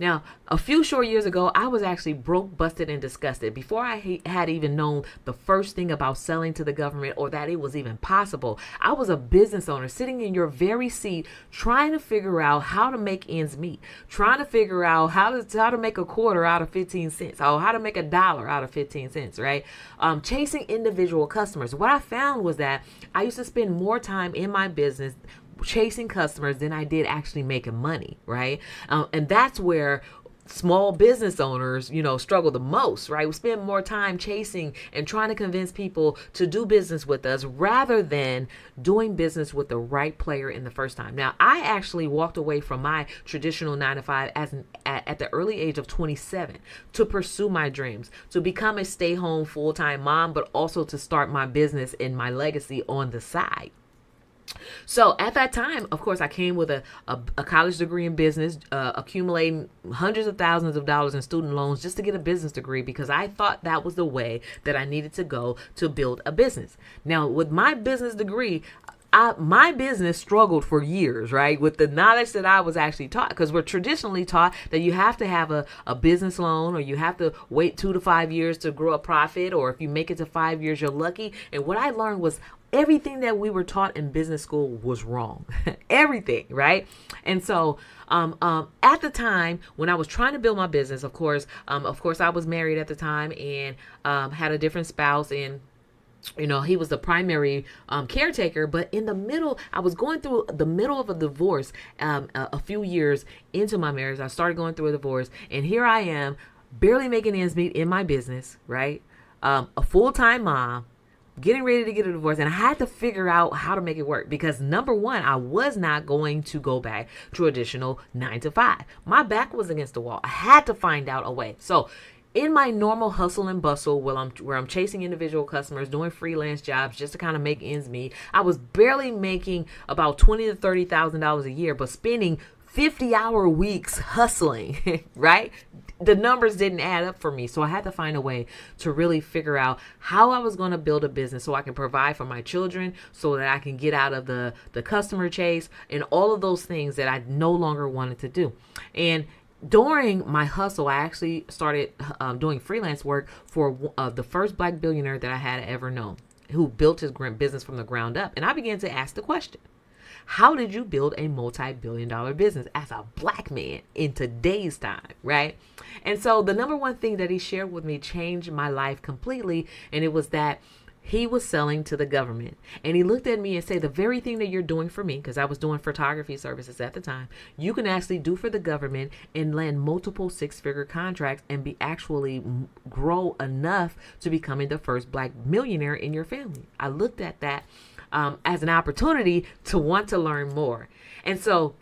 Now, a few short years ago, I was actually broke, busted, and disgusted. Before I had even known the first thing about selling to the government or that it was even possible, I was a business owner sitting in your very seat trying to figure out how to make ends meet, trying to figure out how to make a quarter out of 15 cents, or how to make $1 out of 15 cents, right? Chasing individual customers. What I found was that I used to spend more time in my business chasing customers than I did actually making money, right? And that's where small business owners, struggle the most, right? We spend more time chasing and trying to convince people to do business with us rather than doing business with the right player in the first time. Now, I actually walked away from my traditional 9-to-5 at the early age of 27 to pursue my dreams, to become a stay-home full-time mom, but also to start my business and my legacy on the side. So at that time, of course, I came with a college degree in business, accumulating hundreds of thousands of dollars in student loans just to get a business degree, because I thought that was the way that I needed to go to build a business. Now, with my business degree, my business struggled for years, right? With the knowledge that I was actually taught, because we're traditionally taught that you have to have a business loan, or you have to wait 2 to 5 years to grow a profit, or if you make it to 5 years, you're lucky. And what I learned was everything that we were taught in business school was wrong. Everything, right? And so at the time when I was trying to build my business, of course, I was married at the time and had a different spouse, and he was the primary caretaker. But in the middle, I was going through the middle of a divorce. A few years into my marriage, I started going through a divorce, and here I am, barely making ends meet in my business, right? A full-time mom, getting ready to get a divorce, and I had to figure out how to make it work, because number one, I was not going to go back to traditional 9-to-5. My back was against the wall. I had to find out a way. So in my normal hustle and bustle, where I'm chasing individual customers, doing freelance jobs just to kind of make ends meet, I was barely making about $20,000 to $30,000 a year, but spending 50-hour weeks hustling, right? The numbers didn't add up for me. So I had to find a way to really figure out how I was going to build a business so I can provide for my children, so that I can get out of the customer chase and all of those things that I no longer wanted to do. And during my hustle, I actually started doing freelance work for the first Black billionaire that I had ever known. who built his business from the ground up. And I began to ask the question, how did you build a multi-billion-dollar business as a Black man in today's time, right? And so the number one thing that he shared with me changed my life completely. And it was that he was selling to the government. And he looked at me and said, the very thing that you're doing for me, because I was doing photography services at the time, you can actually do for the government and land multiple six-figure contracts and be actually grow enough to becoming the first Black millionaire in your family. I looked at that as an opportunity to want to learn more. And so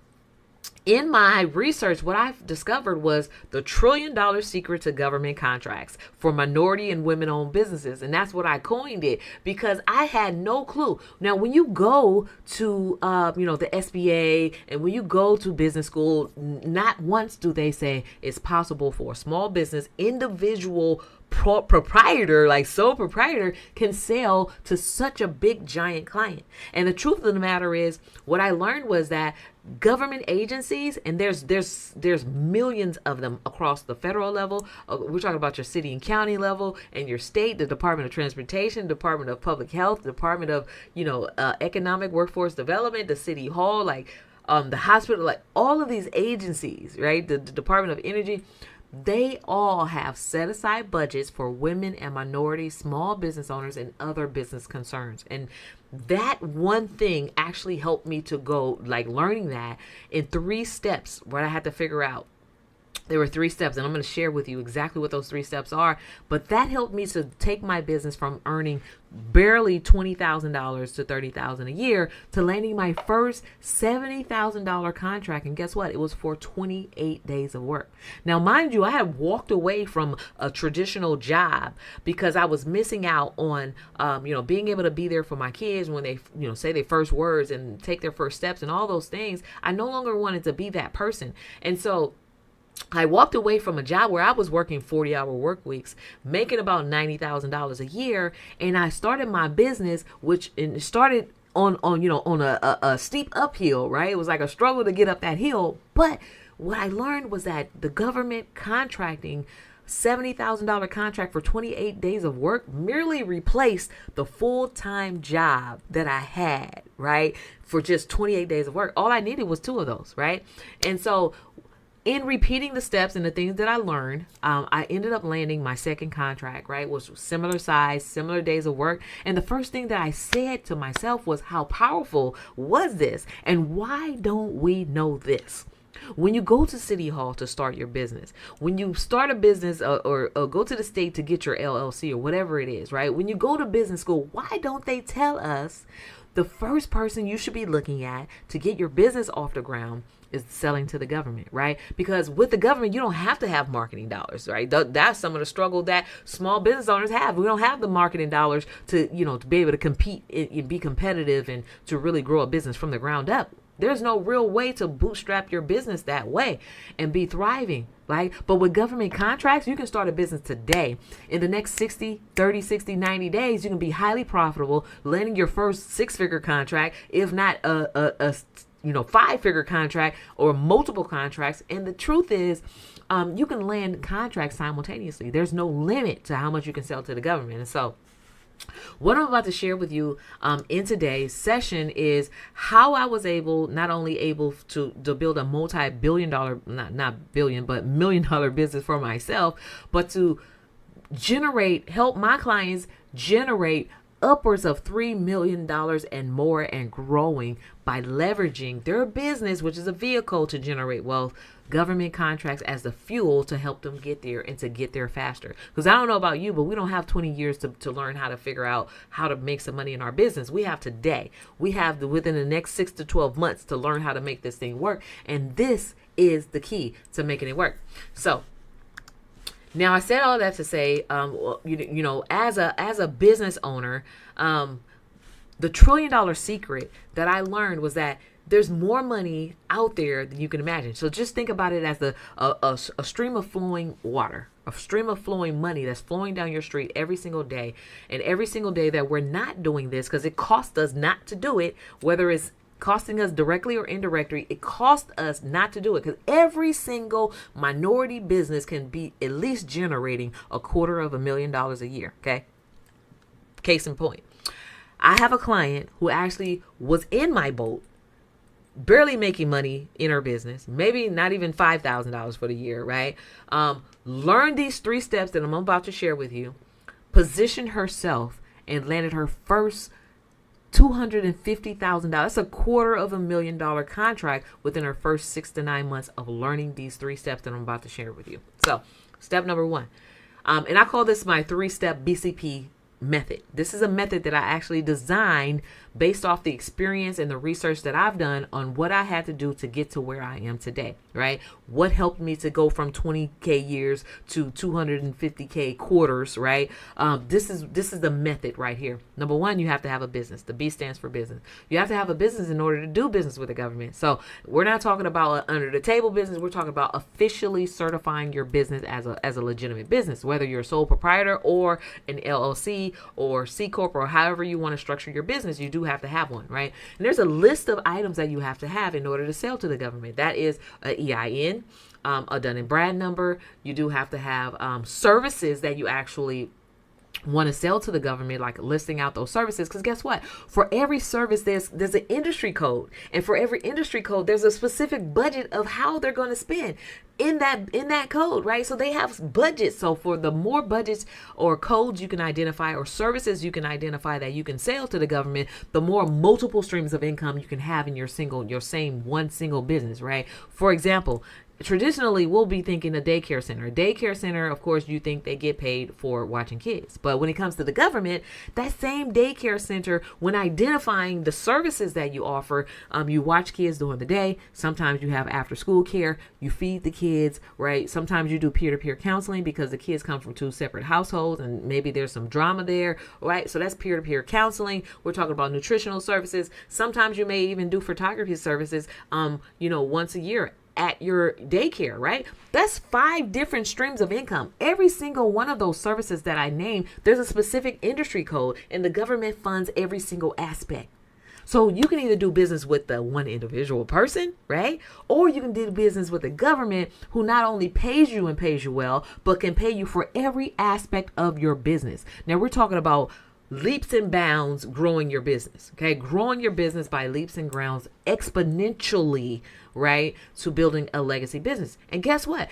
in my research, what I've discovered was the $1 trillion secret to government contracts for minority and women-owned businesses. And that's what I coined it, because I had no clue. Now, when you go to, the SBA, and when you go to business school, not once do they say it's possible for a small business, individual proprietor, like sole proprietor, can sell to such a big giant client. And the truth of the matter is, what I learned was that government agencies, and there's millions of them across the federal level. We're talking about your city and county level, and your state, the Department of Transportation, Department of Public Health, Department of Economic Workforce Development, the City Hall, like the hospital, like all of these agencies, right? The Department of Energy. They all have set aside budgets for women and minority small business owners and other business concerns. And that one thing actually helped me to go, like, learning that in 3 steps, what I had to figure out. There were 3 steps, and I'm going to share with you exactly what those 3 steps are. But that helped me to take my business from earning barely $20,000 to $30,000 a year to landing my first $70,000 contract. And guess what? It was for 28 days of work. Now, mind you, I had walked away from a traditional job because I was missing out on, being able to be there for my kids when they, say their first words and take their first steps and all those things. I no longer wanted to be that person. And so I walked away from a job where I was working 40-hour work weeks, making about $90,000 a year, and I started my business, which started on a steep uphill, right? It was like a struggle to get up that hill. But what I learned was that the government contracting $70,000 contract for 28 days of work merely replaced the full-time job that I had, right? For just 28 days of work. All I needed was 2 of those, right? And so in repeating the steps and the things that I learned, I ended up landing my second contract, right? Was similar size, similar days of work. And the first thing that I said to myself was, how powerful was this? And why don't we know this? When you go to City Hall to start your business, when you start a business or go to the state to get your LLC or whatever it is, right? When you go to business school, why don't they tell us the first person you should be looking at to get your business off the ground is selling to the government, right? Because with the government, you don't have to have marketing dollars, right? That's some of the struggle that small business owners have. We don't have the marketing dollars to, to be able to compete and be competitive and to really grow a business from the ground up. There's no real way to bootstrap your business that way and be thriving, right? But with government contracts, you can start a business today. In the next 90 days, you can be highly profitable, landing your first 6-figure contract, if not a 5-figure contract or multiple contracts. And the truth is, you can land contracts simultaneously. There's no limit to how much you can sell to the government. And so what I'm about to share with you in today's session is how I was not only able to build a multi-billion-dollar, not billion, but $1 million business for myself, but to help my clients generate upwards of $3 million and more and growing by leveraging their business, which is a vehicle to generate wealth, government contracts as the fuel to help them get there and to get there faster. Because I don't know about you, but we don't have 20 years to learn how to figure out how to make some money in our business. We have today. We have within the next 6 to 12 months to learn how to make this thing work. And this is the key to making it work. So now, I said all that to say, as a business owner, the $1 trillion secret that I learned was that there's more money out there than you can imagine. So just think about it as a stream of flowing water, a stream of flowing money that's flowing down your street every single day. And every single day that we're not doing this, because it costs us not to do it, whether it's costing us directly or indirectly, it costs us not to do it, because every single minority business can be at least generating $250,000 a year. Okay. Case in point. I have a client who actually was in my boat, barely making money in her business, maybe not even $5,000 for the year, right? Learn these 3 steps that I'm about to share with you, positioned herself, and landed her first $250,000. That's $250,000 contract within her first 6 to 9 months of learning these 3 steps that I'm about to share with you. So, step number 1, and I call this my 3-step BCP method. This is a method that I actually designed based off the experience and the research that I've done on what I had to do to get to where I am today, right? What helped me to go from 20K years to 250K quarters, right? This is the method right here. Number 1, you have to have a business. The B stands for business. You have to have a business in order to do business with the government. So we're not talking about an under the table business. We're talking about officially certifying your business as a legitimate business, whether you're a sole proprietor or an LLC or C Corp or however you want to structure your business. You do have to have one, right? And there's a list of items that you have to have in order to sell to the government. That is a EIN, a Dun and Brad number. You do have to have services that you actually want to sell to the government, like listing out those services. Because guess what? For every service, there's an industry code, and for every industry code, there's a specific budget of how they're going to spend in that code, right? So they have budgets. So for the more budgets or codes you can identify or services you can identify that you can sell to the government, the more multiple streams of income you can have in your same one single business, right? For example, traditionally, we'll be thinking a daycare center. A daycare center, of course, you think they get paid for watching kids. But when it comes to the government, that same daycare center, when identifying the services that you offer, you watch kids during the day. Sometimes you have after school care. You feed the kids, right? Sometimes you do peer-to-peer counseling because the kids come from 2 separate households and maybe there's some drama there, right? So that's peer-to-peer counseling. We're talking about nutritional services. Sometimes you may even do photography services, once a year at your daycare, right? That's 5 different streams of income. Every single one of those services that I named, there's a specific industry code, and the government funds every single aspect. So you can either do business with the one individual person, right? Or you can do business with the government, who not only pays you and pays you well, but can pay you for every aspect of your business. Now we're talking about leaps and bounds growing your business, okay? Growing your business by leaps and bounds exponentially, right? To building a legacy business. And guess what?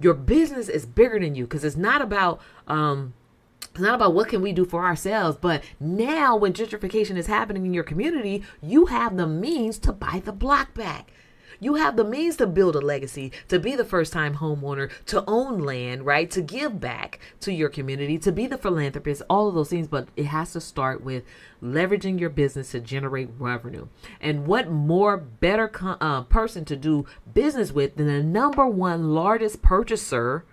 Your business is bigger than you, because it's not about what can we do for ourselves, but now when gentrification is happening in your community, you have the means to buy the block back. You have the means to build a legacy, to be the first-time homeowner, to own land, right? To give back to your community, to be the philanthropist, all of those things. But it has to start with leveraging your business to generate revenue. And what more better person to do business with than the number 1 largest purchaser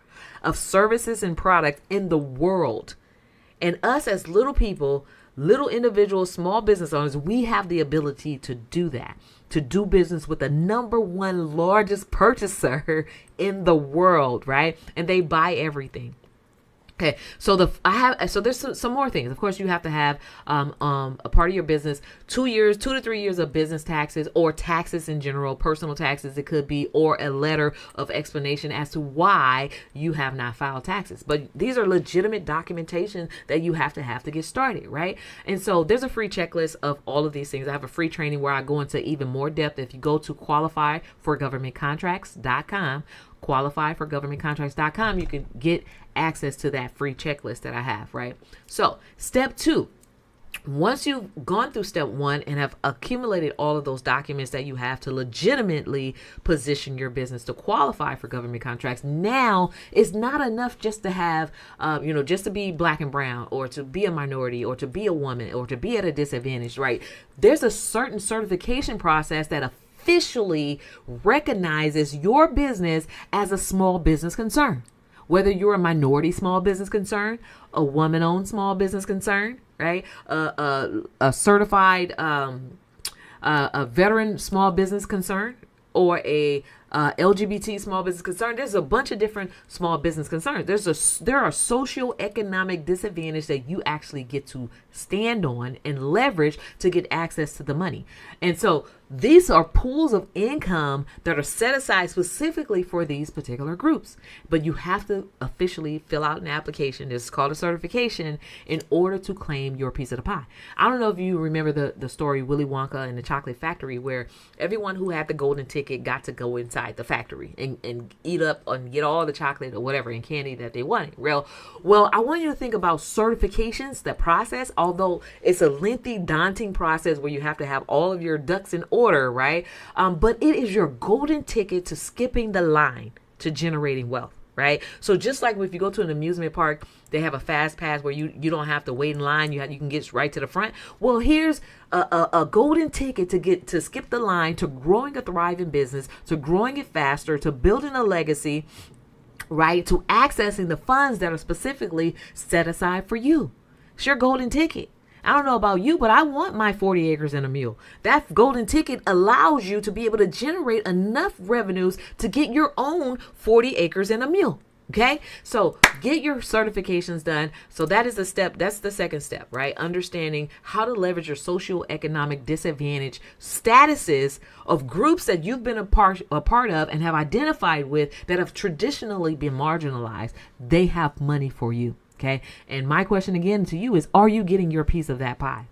of services and products in the world? And us as little people, little individuals, small business owners, we have the ability to do that, to do business with the number 1 largest purchaser in the world, right? And they buy everything. Okay, so there's some more things. Of course, you have to have a part of your business 2 to 3 years of business taxes, or taxes in general, personal taxes it could be, or a letter of explanation as to why you have not filed taxes. But these are legitimate documentation that you have to get started, right? And so there's a free checklist of all of these things. I have a free training where I go into even more depth. If you go to qualifyforgovernmentcontracts.com, qualifyforgovernmentcontracts.com, you can get access to that free checklist that I have, right? So step 2, once you've gone through step 1 and have accumulated all of those documents that you have to legitimately position your business to qualify for government contracts, now it's not enough just to have, just to be black and brown, or to be a minority, or to be a woman, or to be at a disadvantage, right? There's a certain certification process that officially recognizes your business as a small business concern. Whether you're a minority small business concern, a woman-owned small business concern, right? A certified a veteran small business concern, or a LGBT small business concern. There's a bunch of different small business concerns. There are socioeconomic disadvantages that you actually get to stand on and leverage to get access to the money. And so these are pools of income that are set aside specifically for these particular groups. But you have to officially fill out an application. It's called a certification in order to claim your piece of the pie. I don't know if you remember the story Willy Wonka and the Chocolate Factory, where everyone who had the golden ticket got to go inside the factory and eat up and get all the chocolate or whatever and candy that they wanted. Well, I want you to think about certifications, the process, although it's a lengthy, daunting process where you have to have all of your ducks in order, right? But it is your golden ticket to skipping the line to generating wealth, right? So just like if you go to an amusement park, they have a fast pass where you don't have to wait in line. You can get right to the front. Well, here's a golden ticket to skip the line to growing a thriving business, to growing it faster, to building a legacy, right? To accessing the funds that are specifically set aside for you. It's your golden ticket. I don't know about you, but I want my 40 acres and a mule. That golden ticket allows you to be able to generate enough revenues to get your own 40 acres and a mule. Okay, so get your certifications done. So that is the step. That's the second step, right? Understanding how to leverage your socioeconomic disadvantage statuses of groups that you've been a part of and have identified with that have traditionally been marginalized. They have money for you. Okay. And my question again to you is, are you getting your piece of that pie?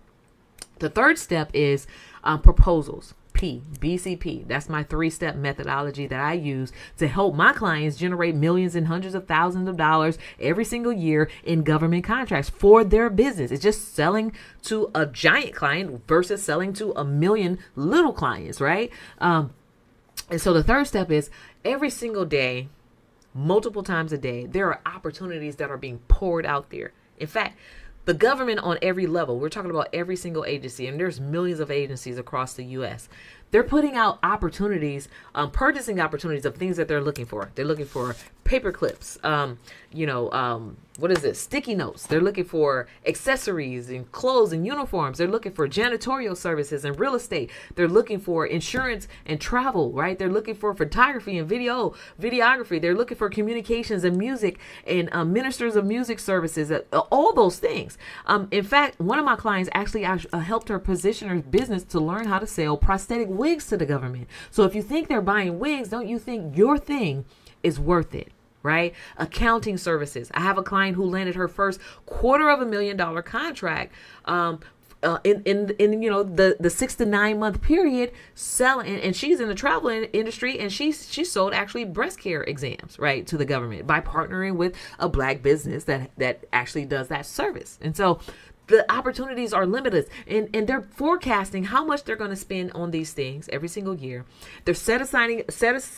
The third step is proposals. BCP. That's my 3-step methodology that I use to help my clients generate millions and hundreds of thousands of dollars every single year in government contracts for their business. It's just selling to a giant client versus selling to a million little clients, right? And so the third step is every single day, multiple times a day, there are opportunities that are being poured out there. In fact, the government on every level, we're talking about every single agency, and there's millions of agencies across the U.S. They're putting out opportunities, purchasing opportunities of things that they're looking for. They're looking for paper clips, what is it? Sticky notes. They're looking for accessories and clothes and uniforms. They're looking for janitorial services and real estate. They're looking for insurance and travel, right? They're looking for photography and videography. They're looking for communications and music and ministers of music services, all those things. In fact, one of my clients actually helped her position her business to learn how to sell prosthetic wigs to the government. So if you think they're buying wigs, don't you think your thing is worth it? Right? Accounting services. I have a client who landed her first $250,000 contract in the 6 to 9 month period selling, and she's in the travel industry, and she sold actually breast care exams, right, to the government by partnering with a Black business that actually does that service. And so the opportunities are limited, and they're forecasting how much they're going to spend on these things every single year. They're setting aside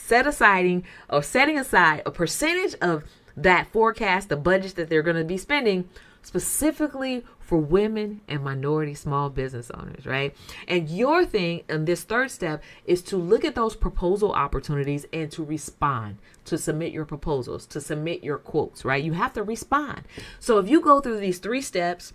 a percentage of that forecast, the budget that they're going to be spending specifically for women and minority small business owners, right? And your thing in this third step is to look at those proposal opportunities and to respond, to submit your proposals, to submit your quotes, right? You have to respond. So if you go through these 3 steps,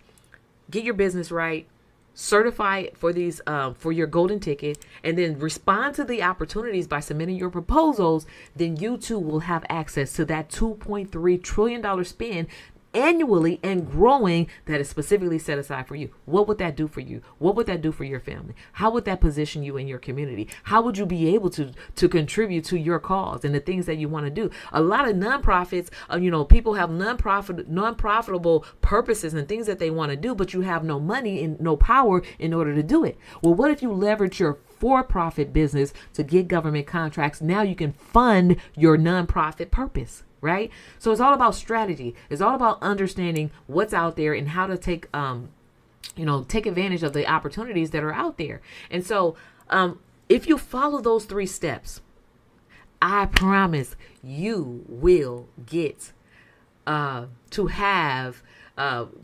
get your business right, certify for these for your golden ticket, and then respond to the opportunities by submitting your proposals, then you too will have access to that $2.3 trillion spend annually and growing that is specifically set aside for you. What would that do for you? What would that do for your family? How would that position you in your community? How would you be able to contribute to your cause and the things that you want to do? A lot of nonprofits, people have non-profitable purposes and things that they want to do, but you have no money and no power in order to do it. Well, what if you leverage your for-profit business to get government contracts? Now you can fund your nonprofit purpose. Right? So it's all about strategy. It's all about understanding what's out there and how to take advantage of the opportunities that are out there. And so if you follow those 3 steps, I promise you will get to have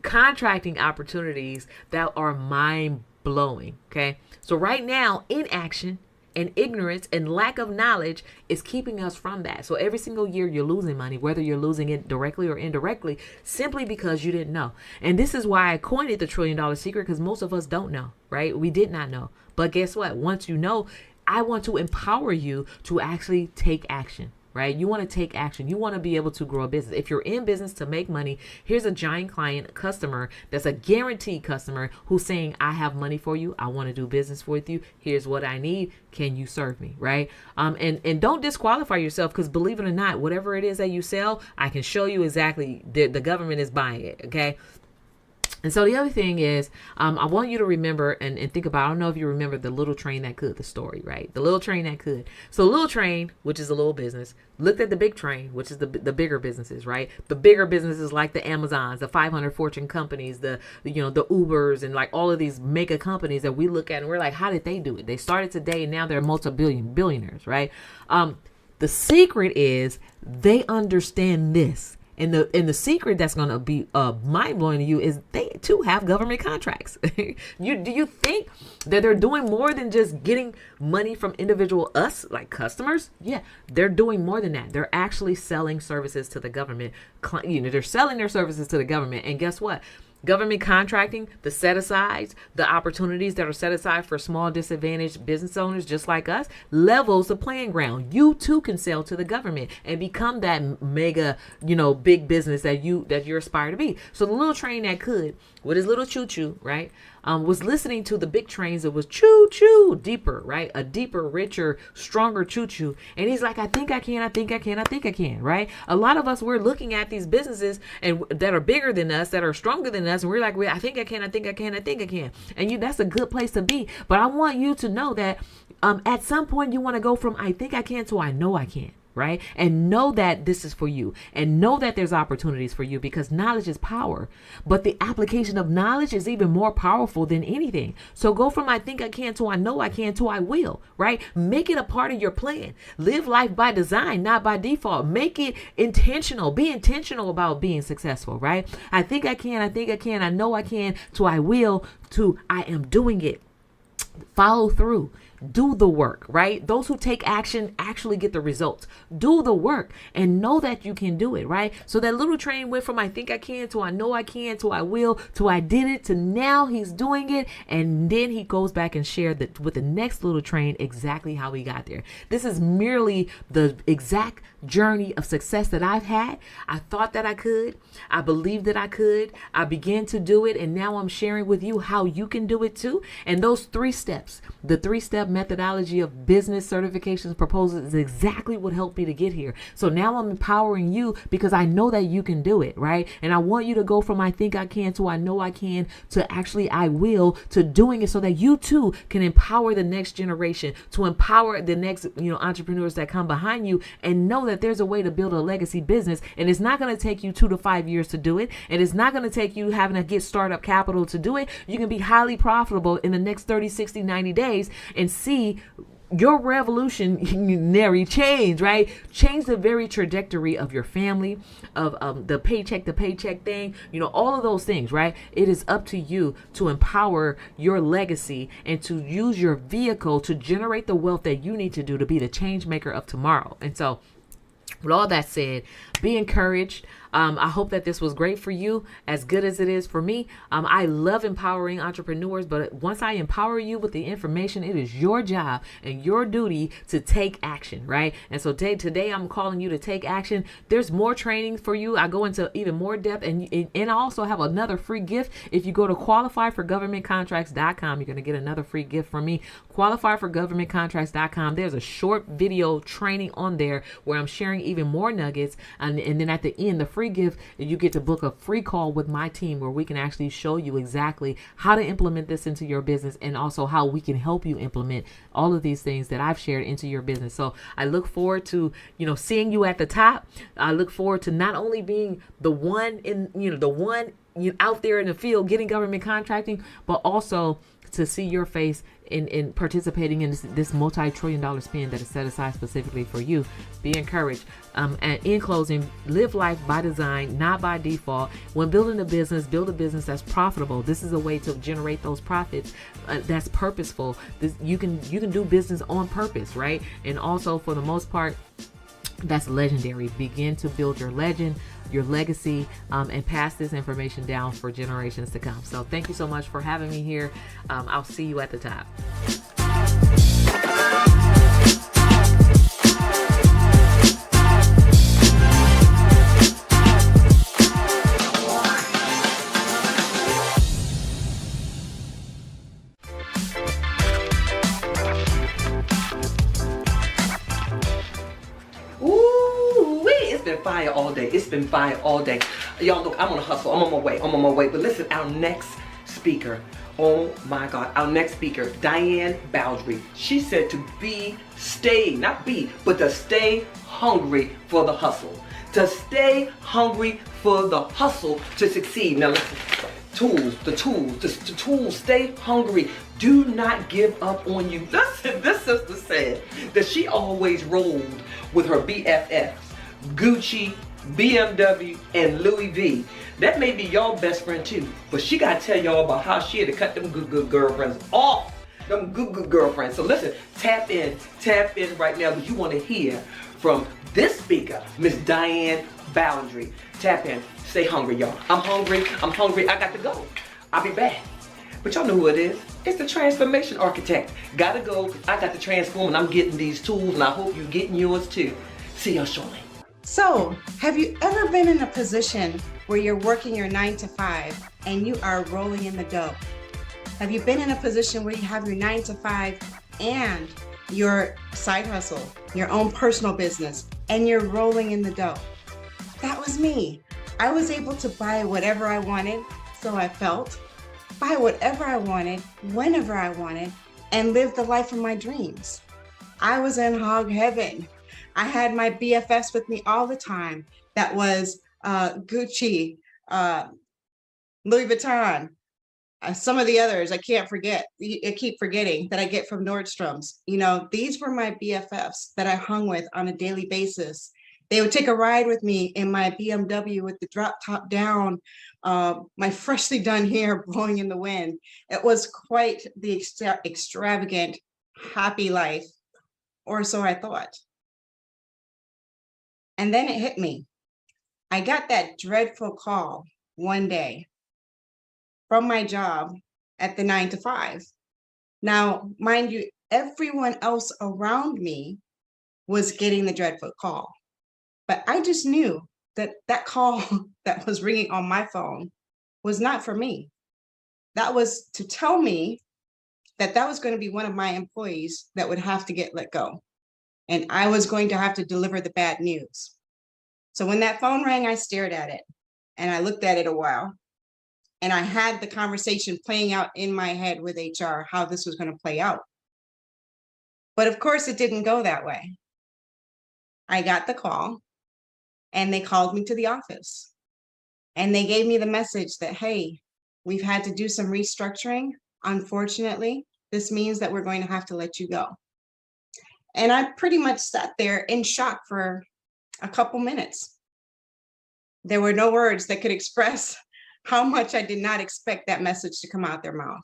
contracting opportunities that are mind blowing. Okay. So right now, inaction and ignorance and lack of knowledge is keeping us from that. So every single year you're losing money, whether you're losing it directly or indirectly, simply because you didn't know. And this is why I coined it the $1 trillion secret, because most of us don't know, right? We did not know. But guess what? Once you know, I want to empower you to actually take action, right? You want to take action. You want to be able to grow a business. If you're in business to make money, here's a giant client customer that's a guaranteed customer who's saying, I have money for you. I want to do business with you. Here's what I need. Can you serve me? Right? And don't disqualify yourself, because believe it or not, whatever it is that you sell, I can show you exactly the government is buying it. Okay. And so the other thing is, I want you to remember and think about, I don't know if you remember the little train that could, the story, right? The little train that could. So the little train, which is a little business, looked at the big train, which is the bigger businesses, right? The bigger businesses like the Amazons, the 500 Fortune companies, the Ubers, and like all of these mega companies that we look at and we're like, how did they do it? They started today and now they're billionaires, right? The secret is they understand this. And the secret that's going to be mind-blowing to you is they too have government contracts. Do you think that they're doing more than just getting money from individual us, like customers? Yeah, they're doing more than that. They're actually selling services to the government. They're selling their services to the government. And guess what? Government contracting, the set-asides, the opportunities that are set aside for small disadvantaged business owners just like us, levels the playing ground. You too can sell to the government and become that mega, big business that you aspire to be. So the little train that could, with his little choo-choo, right, was listening to the big trains that was choo-choo deeper, right? A deeper, richer, stronger choo-choo. And he's like, I think I can, right? A lot of us, we're looking at these businesses and that are bigger than us, that are stronger than us. And we're like, well, I think I can. And that's a good place to be. But I want you to know that at some point you want to go from I think I can to I know I can. Right? And know that this is for you, and know that there's opportunities for you, because knowledge is power, but the application of knowledge is even more powerful than anything. So go from I think I can to I know I can to I will, right? Make it a part of your plan. Live life by design, not by default. Make it intentional. Be intentional about being successful, right? I think I can, I know I can, to I will, to I am doing it. Follow through. Do the work, right? Those who take action actually get the results. Do the work and know that you can do it, right? So that little train went from I think I can to I know I can to I will to I did it to now he's doing it. And then he goes back and shared that with the next little train exactly how he got there. This is merely the exact journey of success that I've had. I thought that I could. I believed that I could. I began to do it. And now I'm sharing with you how you can do it too. And those 3 steps, the 3-step methodology of business certifications proposals is exactly what helped me to get here. So now I'm empowering you because I know that you can do it, right? And I want you to go from I think I can to I know I can to actually I will to doing it so that you too can empower the next generation, to empower the next, entrepreneurs that come behind you, and know that there's a way to build a legacy business. And it's not going to take you 2 to 5 years to do it. And it's not going to take you having to get startup capital to do it. You can be highly profitable in the next 30, 60, 90 days and see your revolutionary change, right? Change the very trajectory of your family, of the paycheck to paycheck thing, all of those things, right? It is up to you to empower your legacy and to use your vehicle to generate the wealth that you need to do to be the change maker of tomorrow. And so with all that said, be encouraged. I hope that this was great for you, as good as it is for me. I love empowering entrepreneurs, but once I empower you with the information, it is your job and your duty to take action, right? And so today I'm calling you to take action. There's more training for you. I go into even more depth, and I also have another free gift. If you go to qualifyforgovernmentcontracts.com, you're going to get another free gift from me. Qualifyforgovernmentcontracts.com. There's a short video training on there where I'm sharing even more nuggets, and then at the end, the free gift, you get to book a free call with my team where we can actually show you exactly how to implement this into your business, and also how we can help you implement all of these things that I've shared into your business. So I look forward to, seeing you at the top. I look forward to not only being the one out there in the field getting government contracting, but also to see your face in participating in this multi-trillion-dollar spend that is set aside specifically for you. Be encouraged. And in closing, live life by design, not by default. When building a business, build a business that's profitable. This is a way to generate those profits that's purposeful. You can do business on purpose, right? And also, for the most part, that's legendary. Begin to build your legend, your legacy, and pass this information down for generations to come. So thank you so much for having me here. I'll see you at the top. fire all day. It's been fire all day. Y'all, look, I'm on a hustle. I'm on my way. I'm on my way. But listen, our next speaker, oh my God, our next speaker, Diane Boundary. She said to to stay hungry for the hustle. To stay hungry for the hustle to succeed. Now listen, the tools, stay hungry. Do not give up on you. Listen, this sister said that she always rolled with her BFFs, Gucci, BMW, and Louis V. That may be y'all best friend too, but she gotta tell y'all about how she had to cut them good girlfriends off. Them good girlfriends. So listen, tap in right now because you want to hear from this speaker, Miss Diane Boundary. Tap in, stay hungry, y'all. I'm hungry, I got to go. I'll be back. But y'all know who it is. It's the transformation architect. Gotta go, I got to transform and I'm getting these tools and I hope you're getting yours too. See y'all shortly. So, have you ever been in a position where you're working your 9 to 5 and you are rolling in the dough? Have you been in a position where you have your 9 to 5 and your side hustle, your own personal business, and you're rolling in the dough? That was me. I was able to buy whatever I wanted, so I felt, buy whatever I wanted, whenever I wanted, and live the life of my dreams. I was in hog heaven. I had my BFFs with me all the time. That was Gucci, Louis Vuitton, some of the others I can't forget. I keep forgetting that I get from Nordstrom's. You know, these were my BFFs that I hung with on a daily basis. They would take a ride with me in my BMW with the drop top down, my freshly done hair blowing in the wind. It was quite the extravagant, happy life, or so I thought. And then it hit me. I got that dreadful call one day from my job at the 9 to 5. Now, mind you, everyone else around me was getting the dreadful call. But I just knew that that call that was ringing on my phone was not for me. That was to tell me that that was going to be one of my employees that would have to get let go. And I was going to have to deliver the bad news. So when that phone rang, I stared at it and I looked at it a while. And I had the conversation playing out in my head with HR, how this was going to play out. But of course, it didn't go that way. I got the call and they called me to the office. And they gave me the message that, hey, we've had to do some restructuring. Unfortunately, this means that we're going to have to let you go. And I pretty much sat there in shock for a couple minutes. There were no words that could express how much I did not expect that message to come out their mouth.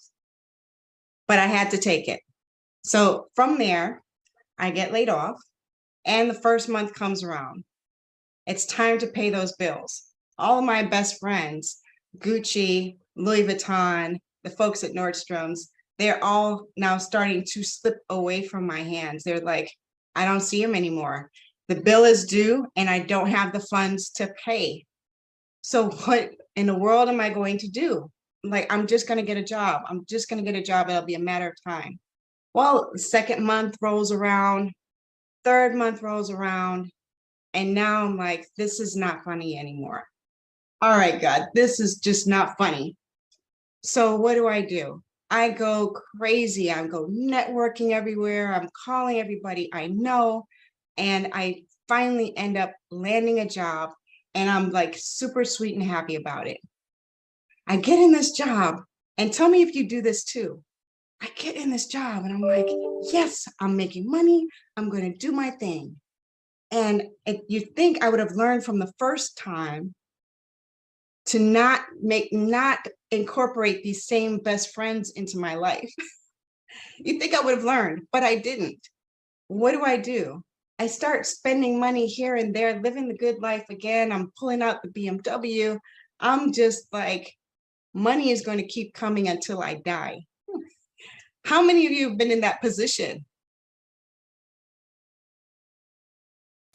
But I had to take it. So from there, I get laid off and the first month comes around. It's time to pay those bills. All of my best friends, Gucci, Louis Vuitton, the folks at Nordstrom's, they're all now starting to slip away from my hands. They're like, I don't see them anymore. The bill is due and I don't have the funds to pay. So what in the world am I going to do? Like, I'm just going to get a job. I'm just going to get a job. It'll be a matter of time. Well, the second month rolls around, third month rolls around, and now I'm like, this is not funny anymore. All right, God, this is just not funny. So what do? I go crazy. I go networking everywhere. I'm calling everybody I know. And I finally end up landing a job. And I'm like super sweet and happy about it. I get in this job and tell me if you do this too. I get in this job and I'm like, yes, I'm making money. I'm going to do my thing. And you'd think I would have learned from the first time to not incorporate these same best friends into my life. You'd think I would have learned, but I didn't. What do? I start spending money here and there, living the good life again. I'm pulling out the BMW. I'm just like, money is going to keep coming until I die. How many of you have been in that position?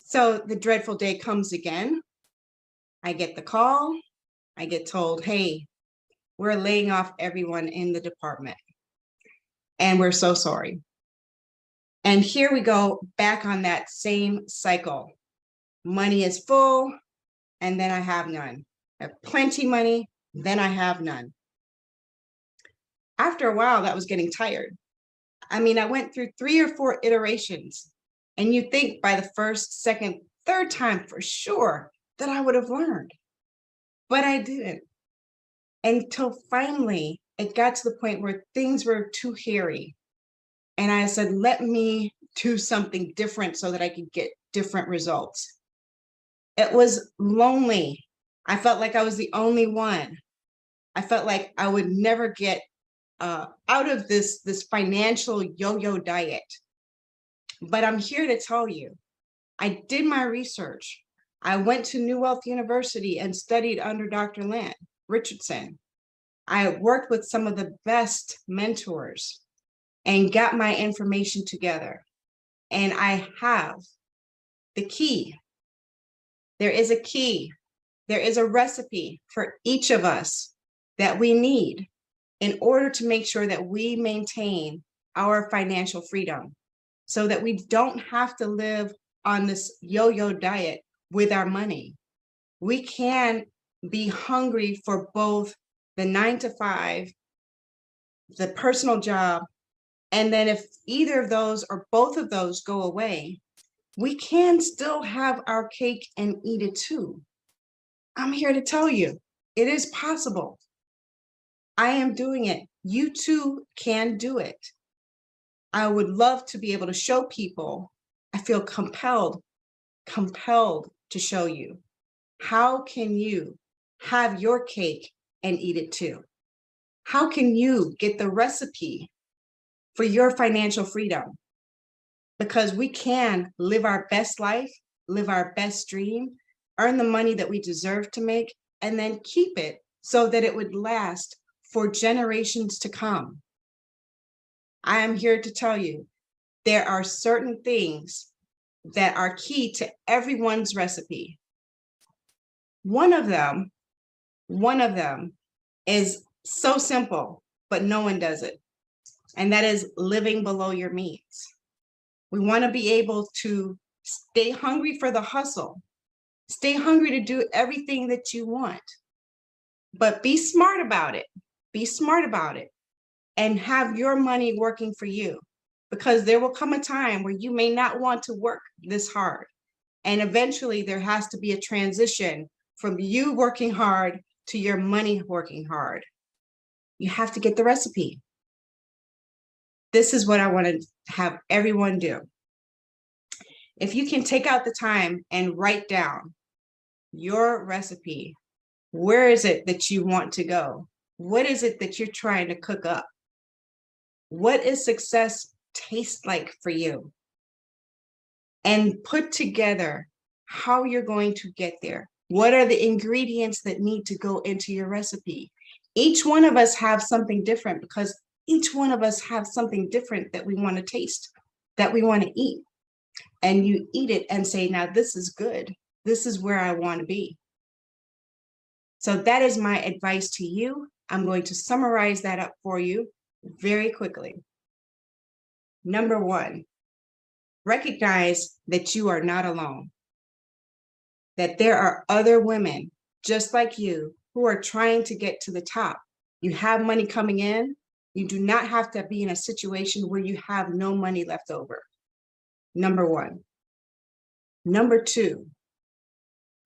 So the dreadful day comes again. I get the call. I get told, hey, we're laying off everyone in the department. And we're so sorry. And here we go back on that same cycle. Money is full. and then I have none. I have plenty money, then I have none. After a while, that was getting tired. I mean, I went through 3 or 4 iterations, and you think by the first, second, third time for sure that I would have learned, but I didn't. Until finally, it got to the point where things were too hairy. And I said, let me do something different so that I could get different results. It was lonely. I felt like I was the only one. I felt like I would never get out of this financial yo-yo diet. But I'm here to tell you, I did my research. I went to New Wealth University and studied under Dr. Lynn Richardson. I worked with some of the best mentors and got my information together. And I have the key. There is a key. There is a recipe for each of us that we need in order to make sure that we maintain our financial freedom so that we don't have to live on this yo-yo diet with our money. We can be hungry for both the 9 to 5, the personal job, and then if either of those or both of those go away, we can still have our cake and eat it too. I'm here to tell you, it is possible. I am doing it. You too can do it. I would love to be able to show people. I feel compelled to show you. How can you have your cake and eat it too? How can you get the recipe for your financial freedom? Because we can live our best life, live our best dream, earn the money that we deserve to make, and then keep it so that it would last for generations to come. I am here to tell you, there are certain things that are key to everyone's recipe. One of them is so simple, but no one does it. And that is living below your means. We want to be able to stay hungry for the hustle, stay hungry to do everything that you want, but be smart about it. Be smart about it and have your money working for you, because there will come a time where you may not want to work this hard. And eventually there has to be a transition from you working hard to your money working hard. You have to get the recipe. This is what I want to have everyone do. If you can take out the time and write down your recipe, where is it that you want to go? What is it that you're trying to cook up? What does success taste like for you? And put together how you're going to get there. What are the ingredients that need to go into your recipe? Each one of us have something different, because each one of us have something different that we want to taste, that we want to eat. And you eat it and say, now this is good. This is where I want to be. So that is my advice to you. I'm going to summarize that up for you very quickly. Number 1, recognize that you are not alone, that there are other women just like you who are trying to get to the top. You have money coming in. You do not have to be in a situation where you have no money left over. Number 1. Number 2,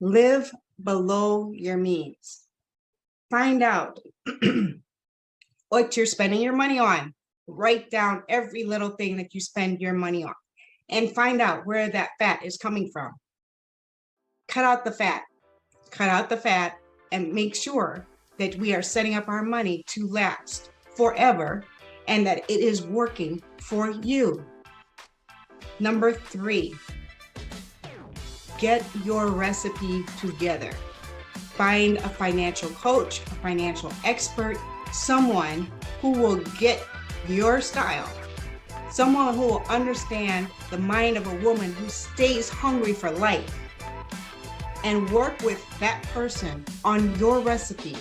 live below your means. Find out what you're spending your money on. Write down every little thing that you spend your money on and find out where that fat is coming from. Cut out the fat. Cut out the fat and make sure that we are setting up our money to last forever and that it is working for you. Number 3, get your recipe together. Find a financial coach, a financial expert, someone who will get your style, someone who will understand the mind of a woman who stays hungry for life, and work with that person on your recipe,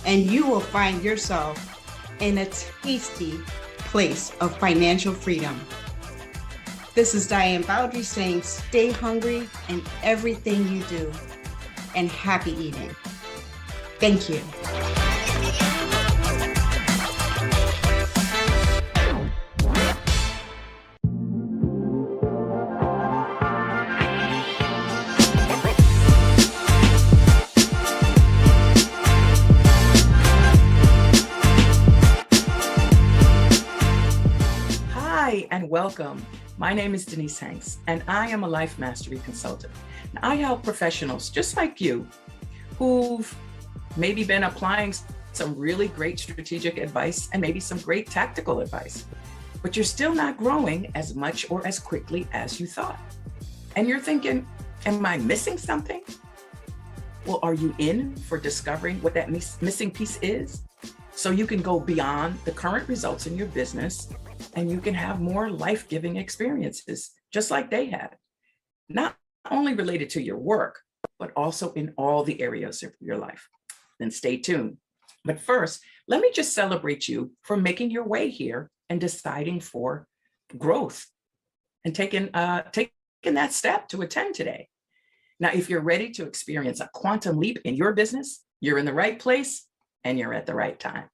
and you will find yourself in a tasty place of financial freedom. This is Diane Bowdry saying, stay hungry in everything you do. and happy eating. Thank you. Hi, and welcome. My name is Denise Hanks, and I am a life mastery consultant. And I help professionals just like you who've maybe been applying some really great strategic advice and maybe some great tactical advice, but you're still not growing as much or as quickly as you thought. And you're thinking, am I missing something? Well, are you in for discovering what that missing piece is? So you can go beyond the current results in your business and you can have more life-giving experiences, just like they had. Not only related to your work, but also in all the areas of your life. Then stay tuned. But first, let me just celebrate you for making your way here and deciding for growth and taking that step to attend today. Now, if you're ready to experience a quantum leap in your business, you're in the right place and you're at the right time.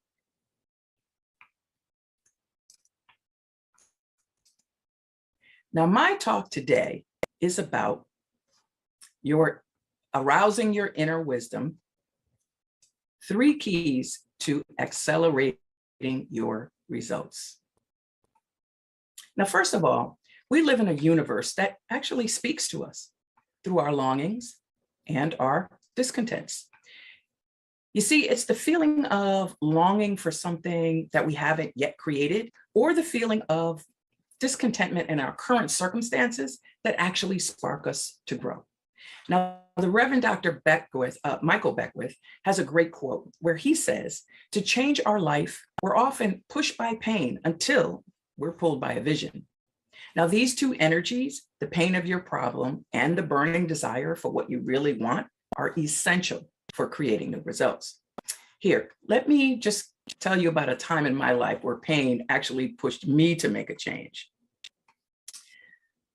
Now, my talk today is about arousing your inner wisdom, 3 keys to accelerating your results. Now, first of all, we live in a universe that actually speaks to us through our longings and our discontents. You see, it's the feeling of longing for something that we haven't yet created, or the feeling of discontentment in our current circumstances that actually spark us to grow. Now, the Reverend Dr. Michael Beckwith has a great quote where he says, to change our life, we're often pushed by pain until we're pulled by a vision. Now, these 2 energies, the pain of your problem and the burning desire for what you really want, are essential for creating the results. Here, let me just tell you about a time in my life where pain actually pushed me to make a change.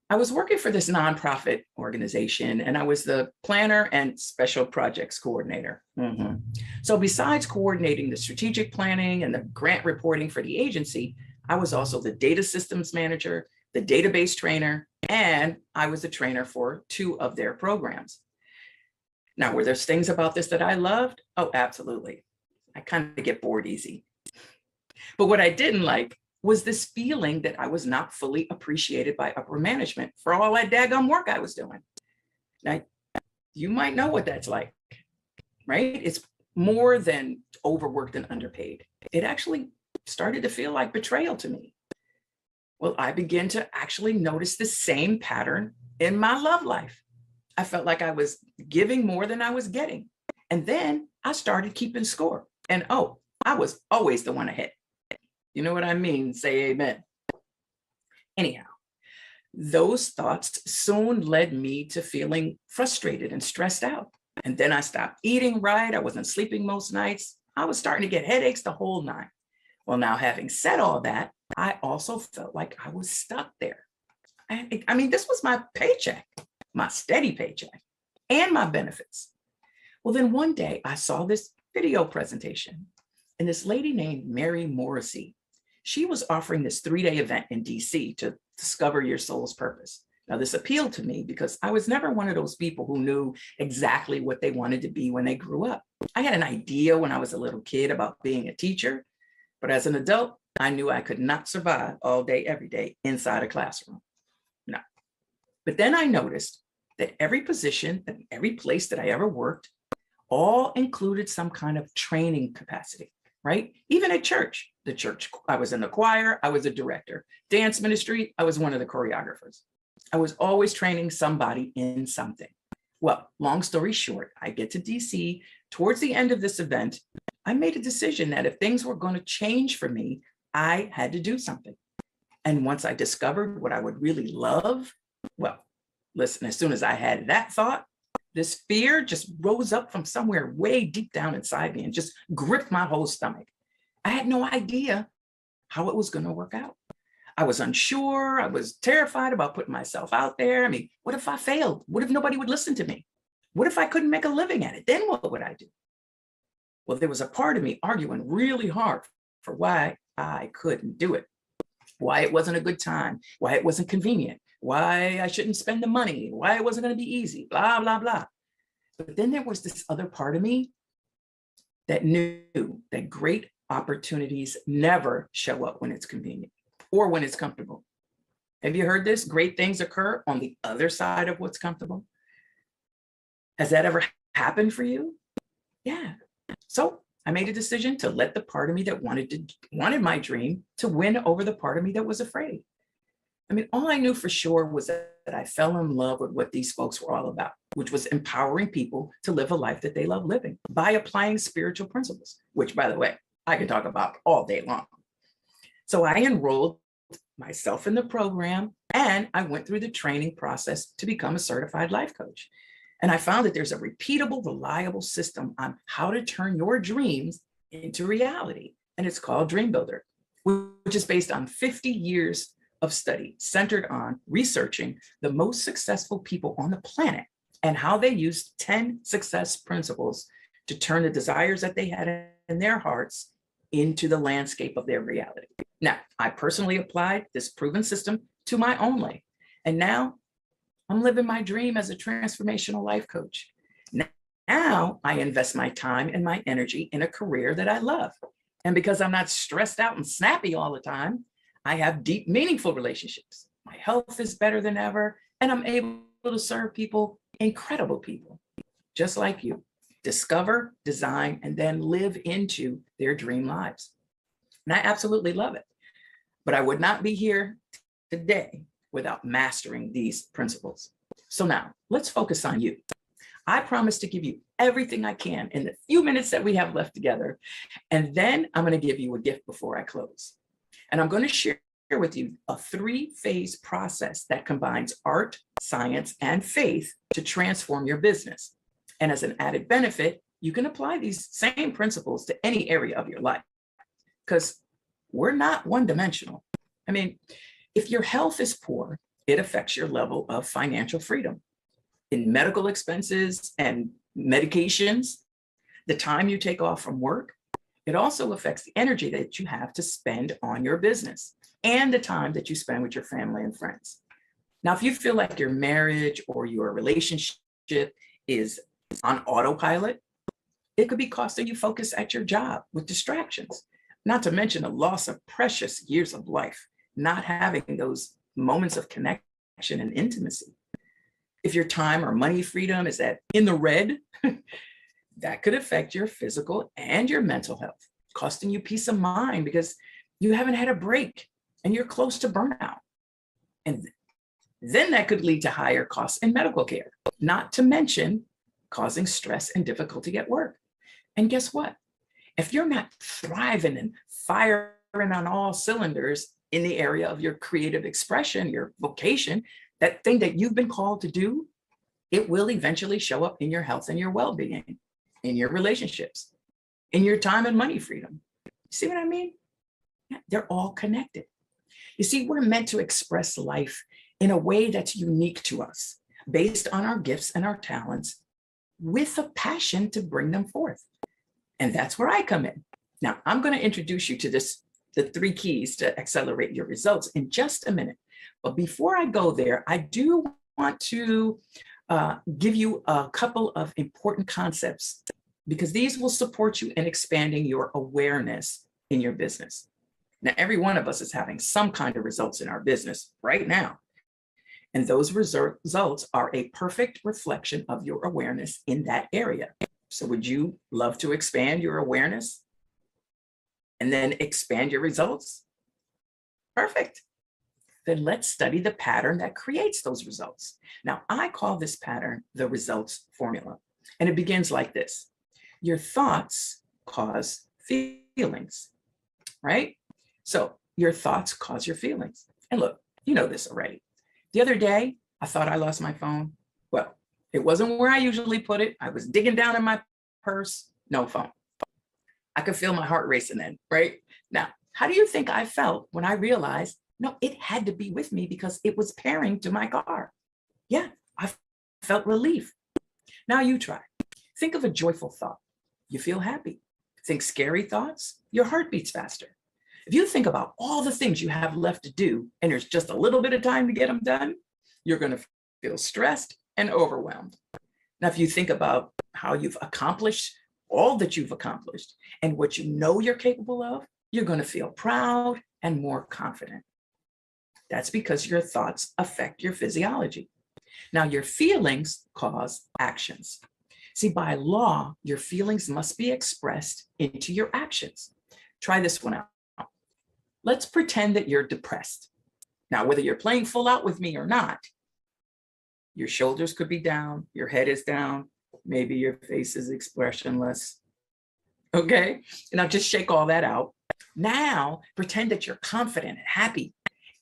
I was working for this nonprofit organization and I was the planner and special projects coordinator. So besides coordinating the strategic planning and the grant reporting for the agency, I was also the data systems manager, the database trainer, and I was the trainer for 2 of their programs. Now, were there things about this that I loved? Oh, absolutely. I kind of get bored easy. But what I didn't like was this feeling that I was not fully appreciated by upper management for all that daggum work I was doing. Now, you might know what that's like, right? It's more than overworked and underpaid. It actually started to feel like betrayal to me. Well, I began to actually notice the same pattern in my love life. I felt like I was giving more than I was getting. And then I started keeping score. And oh, I was always the one ahead. You know what I mean? Say amen. Anyhow, those thoughts soon led me to feeling frustrated and stressed out. And then I stopped eating right. I wasn't sleeping most nights. I was starting to get headaches the whole 9. Well, now having said all that, I also felt like I was stuck there. I mean, this was my paycheck, my steady paycheck, and my benefits. Well, then one day I saw this video presentation and this lady named Mary Morrissey, she was offering this 3-day event in DC to discover your soul's purpose. Now, this appealed to me because I was never one of those people who knew exactly what they wanted to be when they grew up. I had an idea when I was a little kid about being a teacher, but as an adult, I knew I could not survive all day, every day inside a classroom. No. But then I noticed that every position and every place that I ever worked all included some kind of training capacity, right? Even at church, I was in the choir, I was a director. Dance ministry, I was one of the choreographers. I was always training somebody in something. Well, long story short, I get to DC. Towards the end of this event, I made a decision that if things were going to change for me, I had to do something. And once I discovered what I would really love, well, listen, as soon as I had that thought, this fear just rose up from somewhere way deep down inside me and just gripped my whole stomach. I had no idea how it was going to work out. I was unsure. I was terrified about putting myself out there. I mean, what if I failed? What if nobody would listen to me? What if I couldn't make a living at it? Then what would I do? Well, there was a part of me arguing really hard for why I couldn't do it, why it wasn't a good time, why it wasn't convenient, why I shouldn't spend the money, why it wasn't going to be easy, blah, blah, blah. But then there was this other part of me that knew that great opportunities never show up when it's convenient or when it's comfortable. Have you heard this? Great things occur on the other side of what's comfortable. Has that ever happened for you? Yeah. So I made a decision to let the part of me that wanted my dream to win over the part of me that was afraid. I mean, all I knew for sure was that I fell in love with what these folks were all about, which was empowering people to live a life that they love living by applying spiritual principles, which, by the way, I could talk about all day long. So I enrolled myself in the program and I went through the training process to become a certified life coach. And I found that there's a repeatable, reliable system on how to turn your dreams into reality. And it's called Dream Builder, which is based on 50 years of study centered on researching the most successful people on the planet and how they used 10 success principles to turn the desires that they had in their hearts into the landscape of their reality. Now, I personally applied this proven system to my own life. And now I'm living my dream as a transformational life coach. Now I invest my time and my energy in a career that I love. And because I'm not stressed out and snappy all the time, I have deep, meaningful relationships. My health is better than ever, and I'm able to serve people, incredible people, just like you. Discover, design, and then live into their dream lives. And I absolutely love it. But I would not be here today without mastering these principles. So now let's focus on you. I promise to give you everything I can in the few minutes that we have left together. And then I'm going to give you a gift before I close. And I'm going to share with you a 3-phase process that combines art, science, and faith to transform your business. And as an added benefit, you can apply these same principles to any area of your life because we're not one-dimensional. I mean, if your health is poor, it affects your level of financial freedom. In medical expenses and medications, the time you take off from work, it also affects the energy that you have to spend on your business and the time that you spend with your family and friends. Now, if you feel like your marriage or your relationship is on autopilot, it could be costing you focus at your job with distractions, not to mention the loss of precious years of life, not having those moments of connection and intimacy. If your time or money freedom is in the red, that could affect your physical and your mental health, costing you peace of mind because you haven't had a break and you're close to burnout. And then that could lead to higher costs in medical care, not to mention causing stress and difficulty at work. And guess what? If you're not thriving and firing on all cylinders in the area of your creative expression, your vocation, that thing that you've been called to do, it will eventually show up in your health and your well-being, in your relationships, in your time and money freedom. See what I mean? Yeah, they're all connected. You see, we're meant to express life in a way that's unique to us, based on our gifts and our talents, with a passion to bring them forth. And that's where I come in. Now, I'm going to introduce you to the 3 keys to accelerate your results in just a minute. But before I go there, I do want to give you a couple of important concepts because these will support you in expanding your awareness in your business. Now, every one of us is having some kind of results in our business right now. And those results are a perfect reflection of your awareness in that area. So would you love to expand your awareness and then expand your results? Perfect. Then let's study the pattern that creates those results. Now, I call this pattern the results formula. And it begins like this. Your thoughts cause feelings, right? So your thoughts cause your feelings. And look, you know this already. The other day, I thought I lost my phone. Well, it wasn't where I usually put it. I was digging down in my purse, no phone. I could feel my heart racing then, right? Now, how do you think I felt when I realized, no, it had to be with me because it was pairing to my car? Yeah, I felt relief. Now you try. Think of a joyful thought. You feel happy. Think scary thoughts. Your heart beats faster. If you think about all the things you have left to do and there's just a little bit of time to get them done, you're going to feel stressed and overwhelmed. Now, if you think about how you've accomplished all that you've accomplished and what you know you're capable of, you're going to feel proud and more confident. That's because your thoughts affect your physiology. Now, your feelings cause actions. See, by law, your feelings must be expressed into your actions. Try this one out. Let's pretend that you're depressed. Now, whether you're playing full out with me or not, your shoulders could be down, your head is down, maybe your face is expressionless. Okay, now just shake all that out. Now, pretend that you're confident and happy,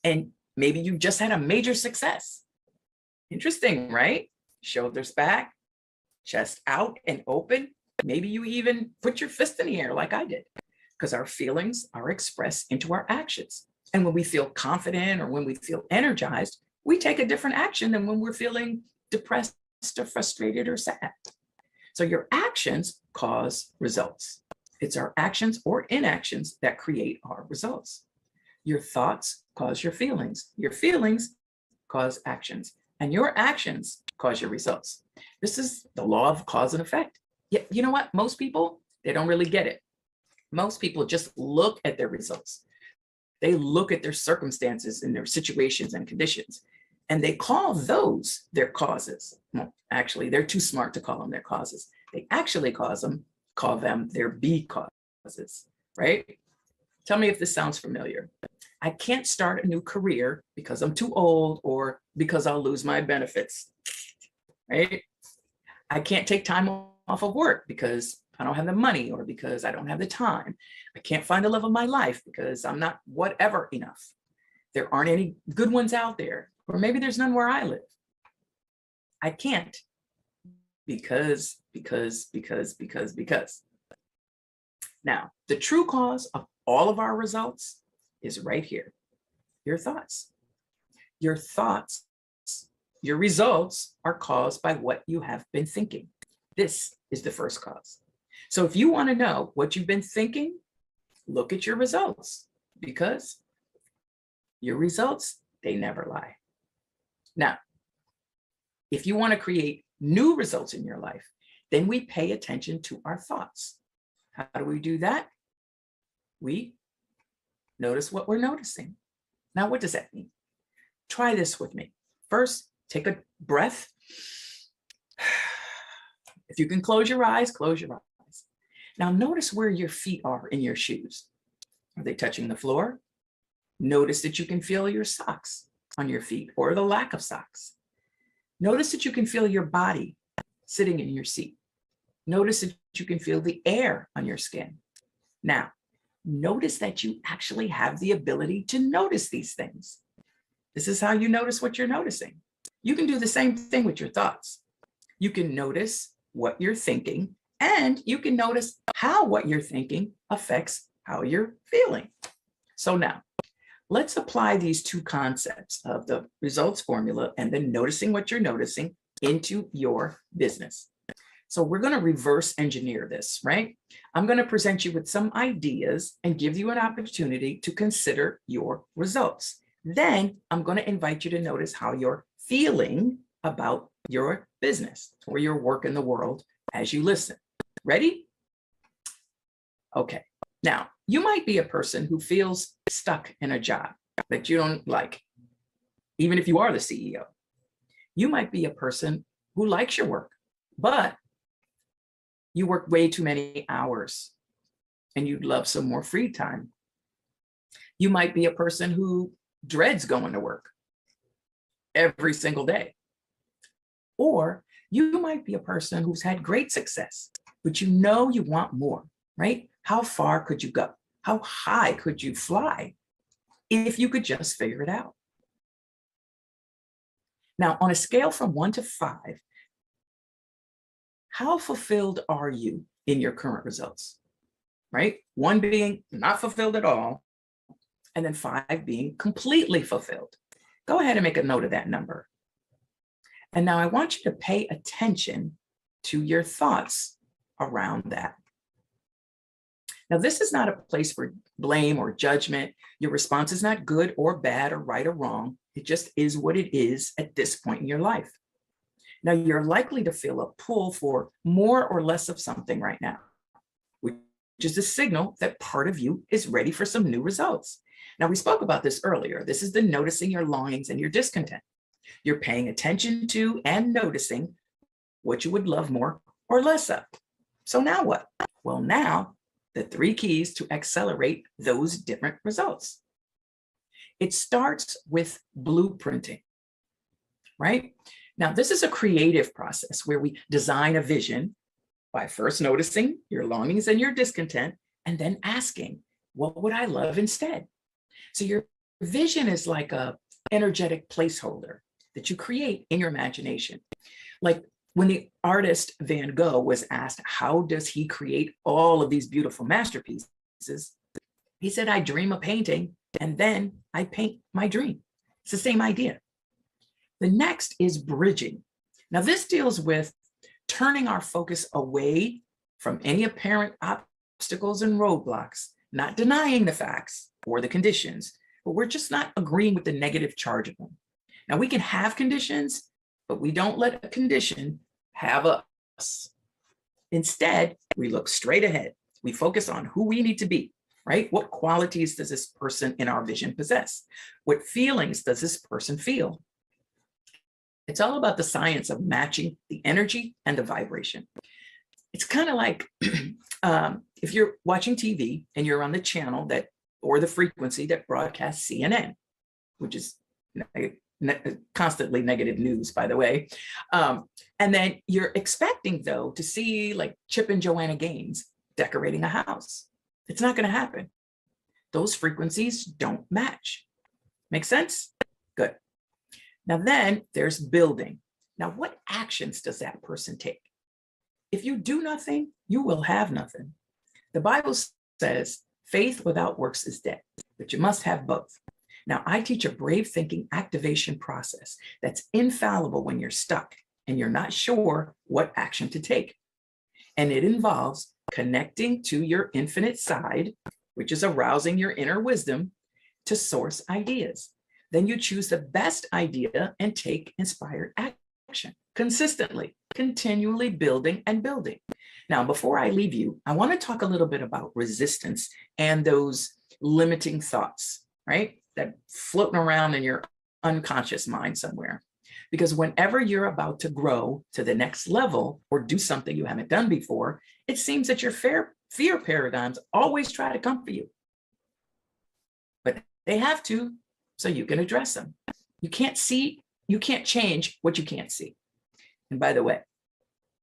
and maybe you just had a major success. Interesting, right? Shoulders back, chest out and open. Maybe you even put your fist in the air like I did, because our feelings are expressed into our actions. And when we feel confident or when we feel energized, we take a different action than when we're feeling depressed or frustrated or sad. So your actions cause results. It's our actions or inactions that create our results. Your thoughts cause your feelings cause actions, and your actions cause your results. This is the law of cause and effect. Yet, you know what? Most people, they don't really get it. Most people just look at their results. They look at their circumstances and their situations and conditions, and they call those their causes. Well, actually, they're too smart to call them their causes. They actually call them their B causes, right? Tell me if this sounds familiar. I can't start a new career because I'm too old or because I'll lose my benefits, right? I can't take time off of work because I don't have the money or because I don't have the time. I can't find the love of my life because I'm not whatever enough. There aren't any good ones out there, or maybe there's none where I live. I can't because. Now, the true cause of all of our results is right here. Your thoughts. Your thoughts, your results are caused by what you have been thinking. This is the first cause. So if you want to know what you've been thinking, look at your results, because your results, they never lie. Now, if you want to create new results in your life, then we pay attention to our thoughts. How do we do that? We notice what we're noticing. Now, what does that mean? Try this with me. First, take a breath. If you can close your eyes, close your eyes. Now, notice where your feet are in your shoes. Are they touching the floor? Notice that you can feel your socks on your feet or the lack of socks. Notice that you can feel your body sitting in your seat. Notice that you can feel the air on your skin. Now, notice that you actually have the ability to notice these things. This is how you notice what you're noticing. You can do the same thing with your thoughts. You can notice what you're thinking, and you can notice how what you're thinking affects how you're feeling. So now, let's apply these two concepts of the results formula and then noticing what you're noticing into your business. So we're going to reverse engineer this, right? I'm going to present you with some ideas and give you an opportunity to consider your results. Then I'm going to invite you to notice how you're feeling about your business or your work in the world as you listen. Ready? Okay. Now, you might be a person who feels stuck in a job that you don't like, even if you are the CEO. You might be a person who likes your work, but you work way too many hours and you'd love some more free time. You might be a person who dreads going to work every single day. Or you might be a person who's had great success, but you know you want more, right? How far could you go? How high could you fly if you could just figure it out? Now, on a scale from 1 to 5, how fulfilled are you in your current results, right? 1 being not fulfilled at all, and then 5 being completely fulfilled. Go ahead and make a note of that number. And now I want you to pay attention to your thoughts around that. Now, this is not a place for blame or judgment. Your response is not good or bad or right or wrong. It just is what it is at this point in your life. Now, you're likely to feel a pull for more or less of something right now, which is a signal that part of you is ready for some new results. Now, we spoke about this earlier. This is the noticing your longings and your discontent. You're paying attention to and noticing what you would love more or less of. So now what? Well, now the 3 keys to accelerate those different results. It starts with blueprinting, right? Now, this is a creative process where we design a vision by first noticing your longings and your discontent, and then asking, what would I love instead? So your vision is like a energetic placeholder that you create in your imagination. Like when the artist Van Gogh was asked, how does he create all of these beautiful masterpieces? He said, I dream a painting and then I paint my dream. It's the same idea. The next is bridging. Now this deals with turning our focus away from any apparent obstacles and roadblocks, not denying the facts or the conditions, but we're just not agreeing with the negative charge of them. Now we can have conditions, but we don't let a condition have us. Instead, we look straight ahead. We focus on who we need to be, right? What qualities does this person in our vision possess? What feelings does this person feel? It's all about the science of matching the energy and the vibration. It's kind of like if you're watching TV and you're on the channel that, or the frequency that broadcasts CNN, which is constantly negative news, by the way. And then you're expecting, though, to see like Chip and Joanna Gaines decorating a house. It's not going to happen. Those frequencies don't match. Make sense? Good. Now then there's building. Now, what actions does that person take? If you do nothing, you will have nothing. The Bible says faith without works is dead, but you must have both. Now, I teach a brave thinking activation process that's infallible when you're stuck and you're not sure what action to take. And it involves connecting to your infinite side, which is arousing your inner wisdom to source ideas. Then you choose the best idea and take inspired action consistently, continually building and building. Now, before I leave you, I want to talk a little bit about resistance and those limiting thoughts, right? That floating around in your unconscious mind somewhere. Because whenever you're about to grow to the next level or do something you haven't done before, it seems that your fear paradigms always try to comfort you. But they have to, so you can address them. You can't change what you can't see. And by the way,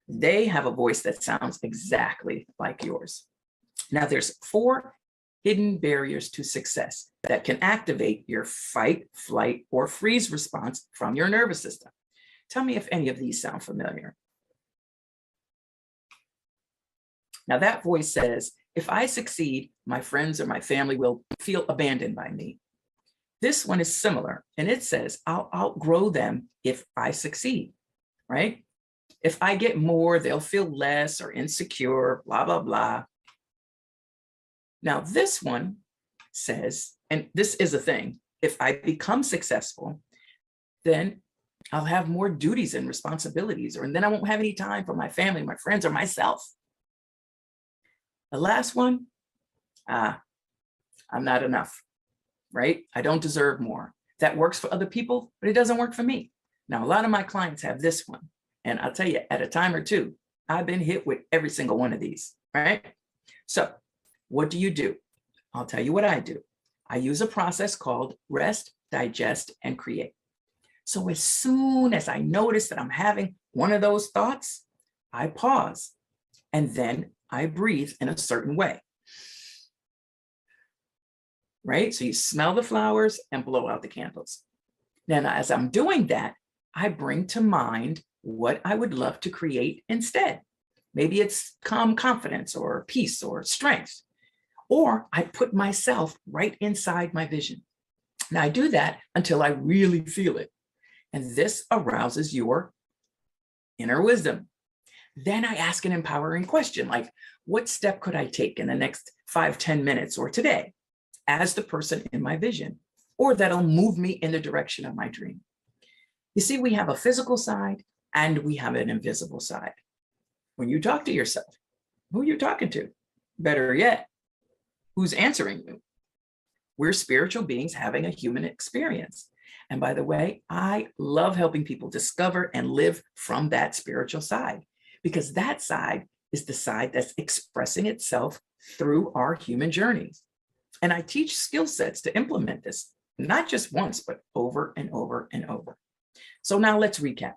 they have a voice that sounds exactly like yours. Now there's 4 hidden barriers to success that can activate your fight, flight, or freeze response from your nervous system. Tell me if any of these sound familiar. Now that voice says, if I succeed, my friends or my family will feel abandoned by me. This one is similar, and it says, I'll outgrow them if I succeed, right? If I get more, they'll feel less or insecure, blah, blah, blah. Now this one says, and this is a thing, if I become successful, then I'll have more duties and responsibilities, and then I won't have any time for my family, my friends, or myself. The last one, I'm not enough, right? I don't deserve more. That works for other people, but it doesn't work for me. Now, a lot of my clients have this one, and I'll tell you, at a time or two, I've been hit with every single one of these, right? So what do? I'll tell you what I do. I use a process called rest, digest, and create. So as soon as I notice that I'm having one of those thoughts, I pause, and then I breathe in a certain way, right? So you smell the flowers and blow out the candles. Then as I'm doing that, I bring to mind what I would love to create instead. Maybe it's calm confidence or peace or strength, or I put myself right inside my vision. Now I do that until I really feel it. And this arouses your inner wisdom. Then I ask an empowering question like, what step could I take in the next 5-10 minutes or today as the person in my vision, or that'll move me in the direction of my dream? You see, we have a physical side and we have an invisible side. When you talk to yourself, who you're talking to? Better yet, who's answering you? We're spiritual beings having a human experience. And by the way, I love helping people discover and live from that spiritual side, because that side is the side that's expressing itself through our human journeys. And I teach skill sets to implement this, not just once, but over and over and over. So now let's recap.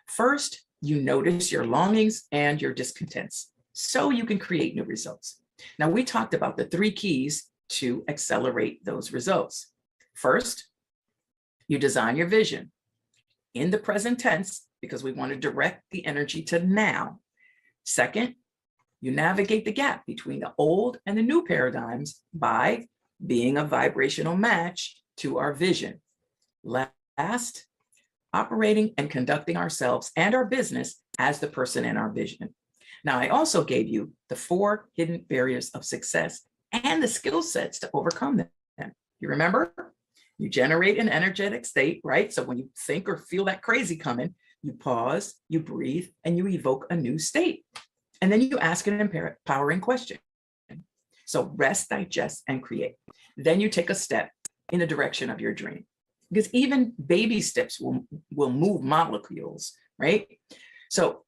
First, you notice your longings and your discontents so you can create new results. Now, we talked about the 3 keys to accelerate those results. First, you design your vision in the present tense because we want to direct the energy to now. Second, you navigate the gap between the old and the new paradigms by being a vibrational match to our vision. Last, operating and conducting ourselves and our business as the person in our vision. Now, I also gave you the 4 hidden barriers of success and the skill sets to overcome them. You remember? You generate an energetic state, right? So when you think or feel that crazy coming, you pause, you breathe, and you evoke a new state. And then you ask an empowering question. So rest, digest, and create. Then you take a step in the direction of your dream. Because even baby steps will move molecules, right? So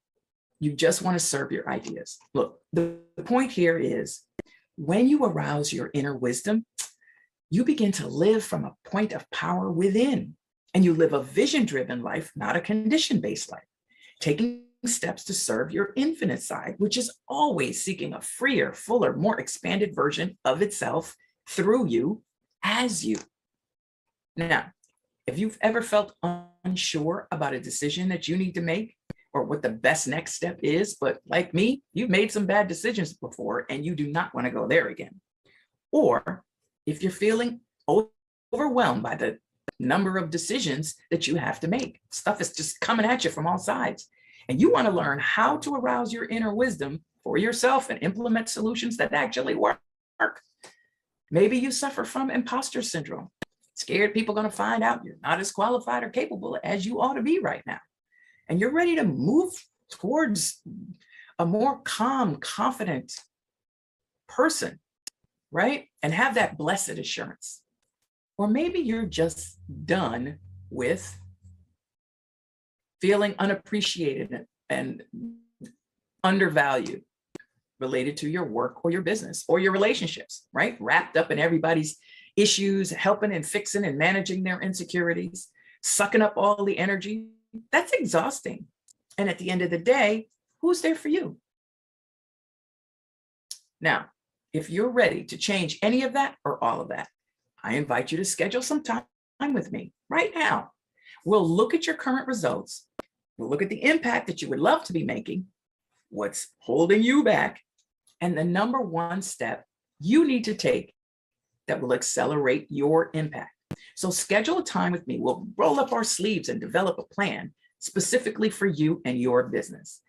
you just want to serve your ideas. Look, the point here is when you arouse your inner wisdom, you begin to live from a point of power within, and you live a vision-driven life, not a condition-based life, taking steps to serve your infinite side, which is always seeking a freer, fuller, more expanded version of itself through you as you. Now, if you've ever felt unsure about a decision that you need to make or what the best next step is, but like me, you've made some bad decisions before and you do not want to go there again. Or if you're feeling overwhelmed by the number of decisions that you have to make, stuff is just coming at you from all sides, and you want to learn how to arouse your inner wisdom for yourself and implement solutions that actually work. Maybe you suffer from imposter syndrome. Scared people are going to find out you're not as qualified or capable as you ought to be right now. And you're ready to move towards a more calm, confident person, right? And have that blessed assurance. Or maybe you're just done with feeling unappreciated and undervalued related to your work or your business or your relationships, right? Wrapped up in everybody's issues, helping and fixing and managing their insecurities, sucking up all the energy. That's exhausting. And at the end of the day, who's there for you? Now, if you're ready to change any of that or all of that, I invite you to schedule some time with me right now. We'll look at your current results. We'll look at the impact that you would love to be making, what's holding you back, and the number 1 step you need to take that will accelerate your impact. So schedule a time with me. We'll roll up our sleeves and develop a plan specifically for you and your business.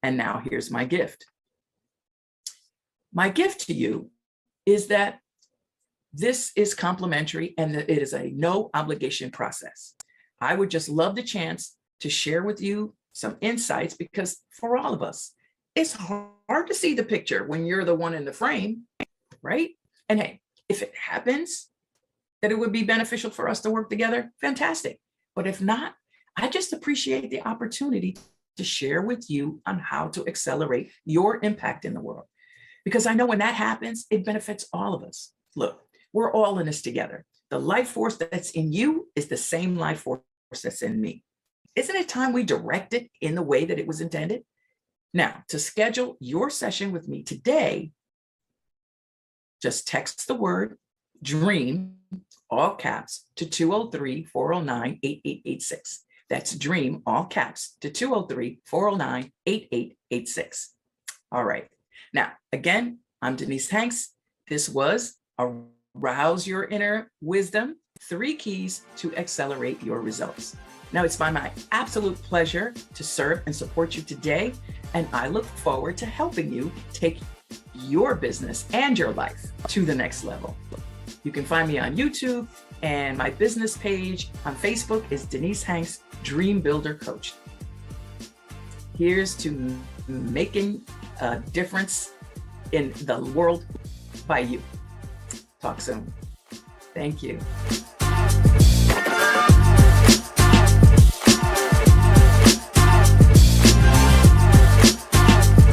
And now here's my gift. My gift to you is that this is complimentary and that it is a no obligation process. I would just love the chance to share with you some insights, because for all of us, it's hard to see the picture when you're the one in the frame, right? And hey, if it happens that it would be beneficial for us to work together, fantastic. But if not, I just appreciate the opportunity to share with you on how to accelerate your impact in the world. Because I know when that happens, it benefits all of us. Look, we're all in this together. The life force that's in you is the same life force that's in me. Isn't it time we direct it in the way that it was intended? Now, to schedule your session with me today, just text the word DREAM, all caps, to 203-409-8886. That's DREAM, all caps, to 203-409-8886. All right. Now, again, I'm Denise Hanks. This was Arouse Your Inner Wisdom 3 keys to accelerate your results. Now, it's my absolute pleasure to serve and support you today, and I look forward to helping you take your business and your life to the next level. You can find me on YouTube, and my business page on Facebook is Denise Hanks Dream Builder Coach. Here's to making a difference in the world by you. Talk soon. Thank you.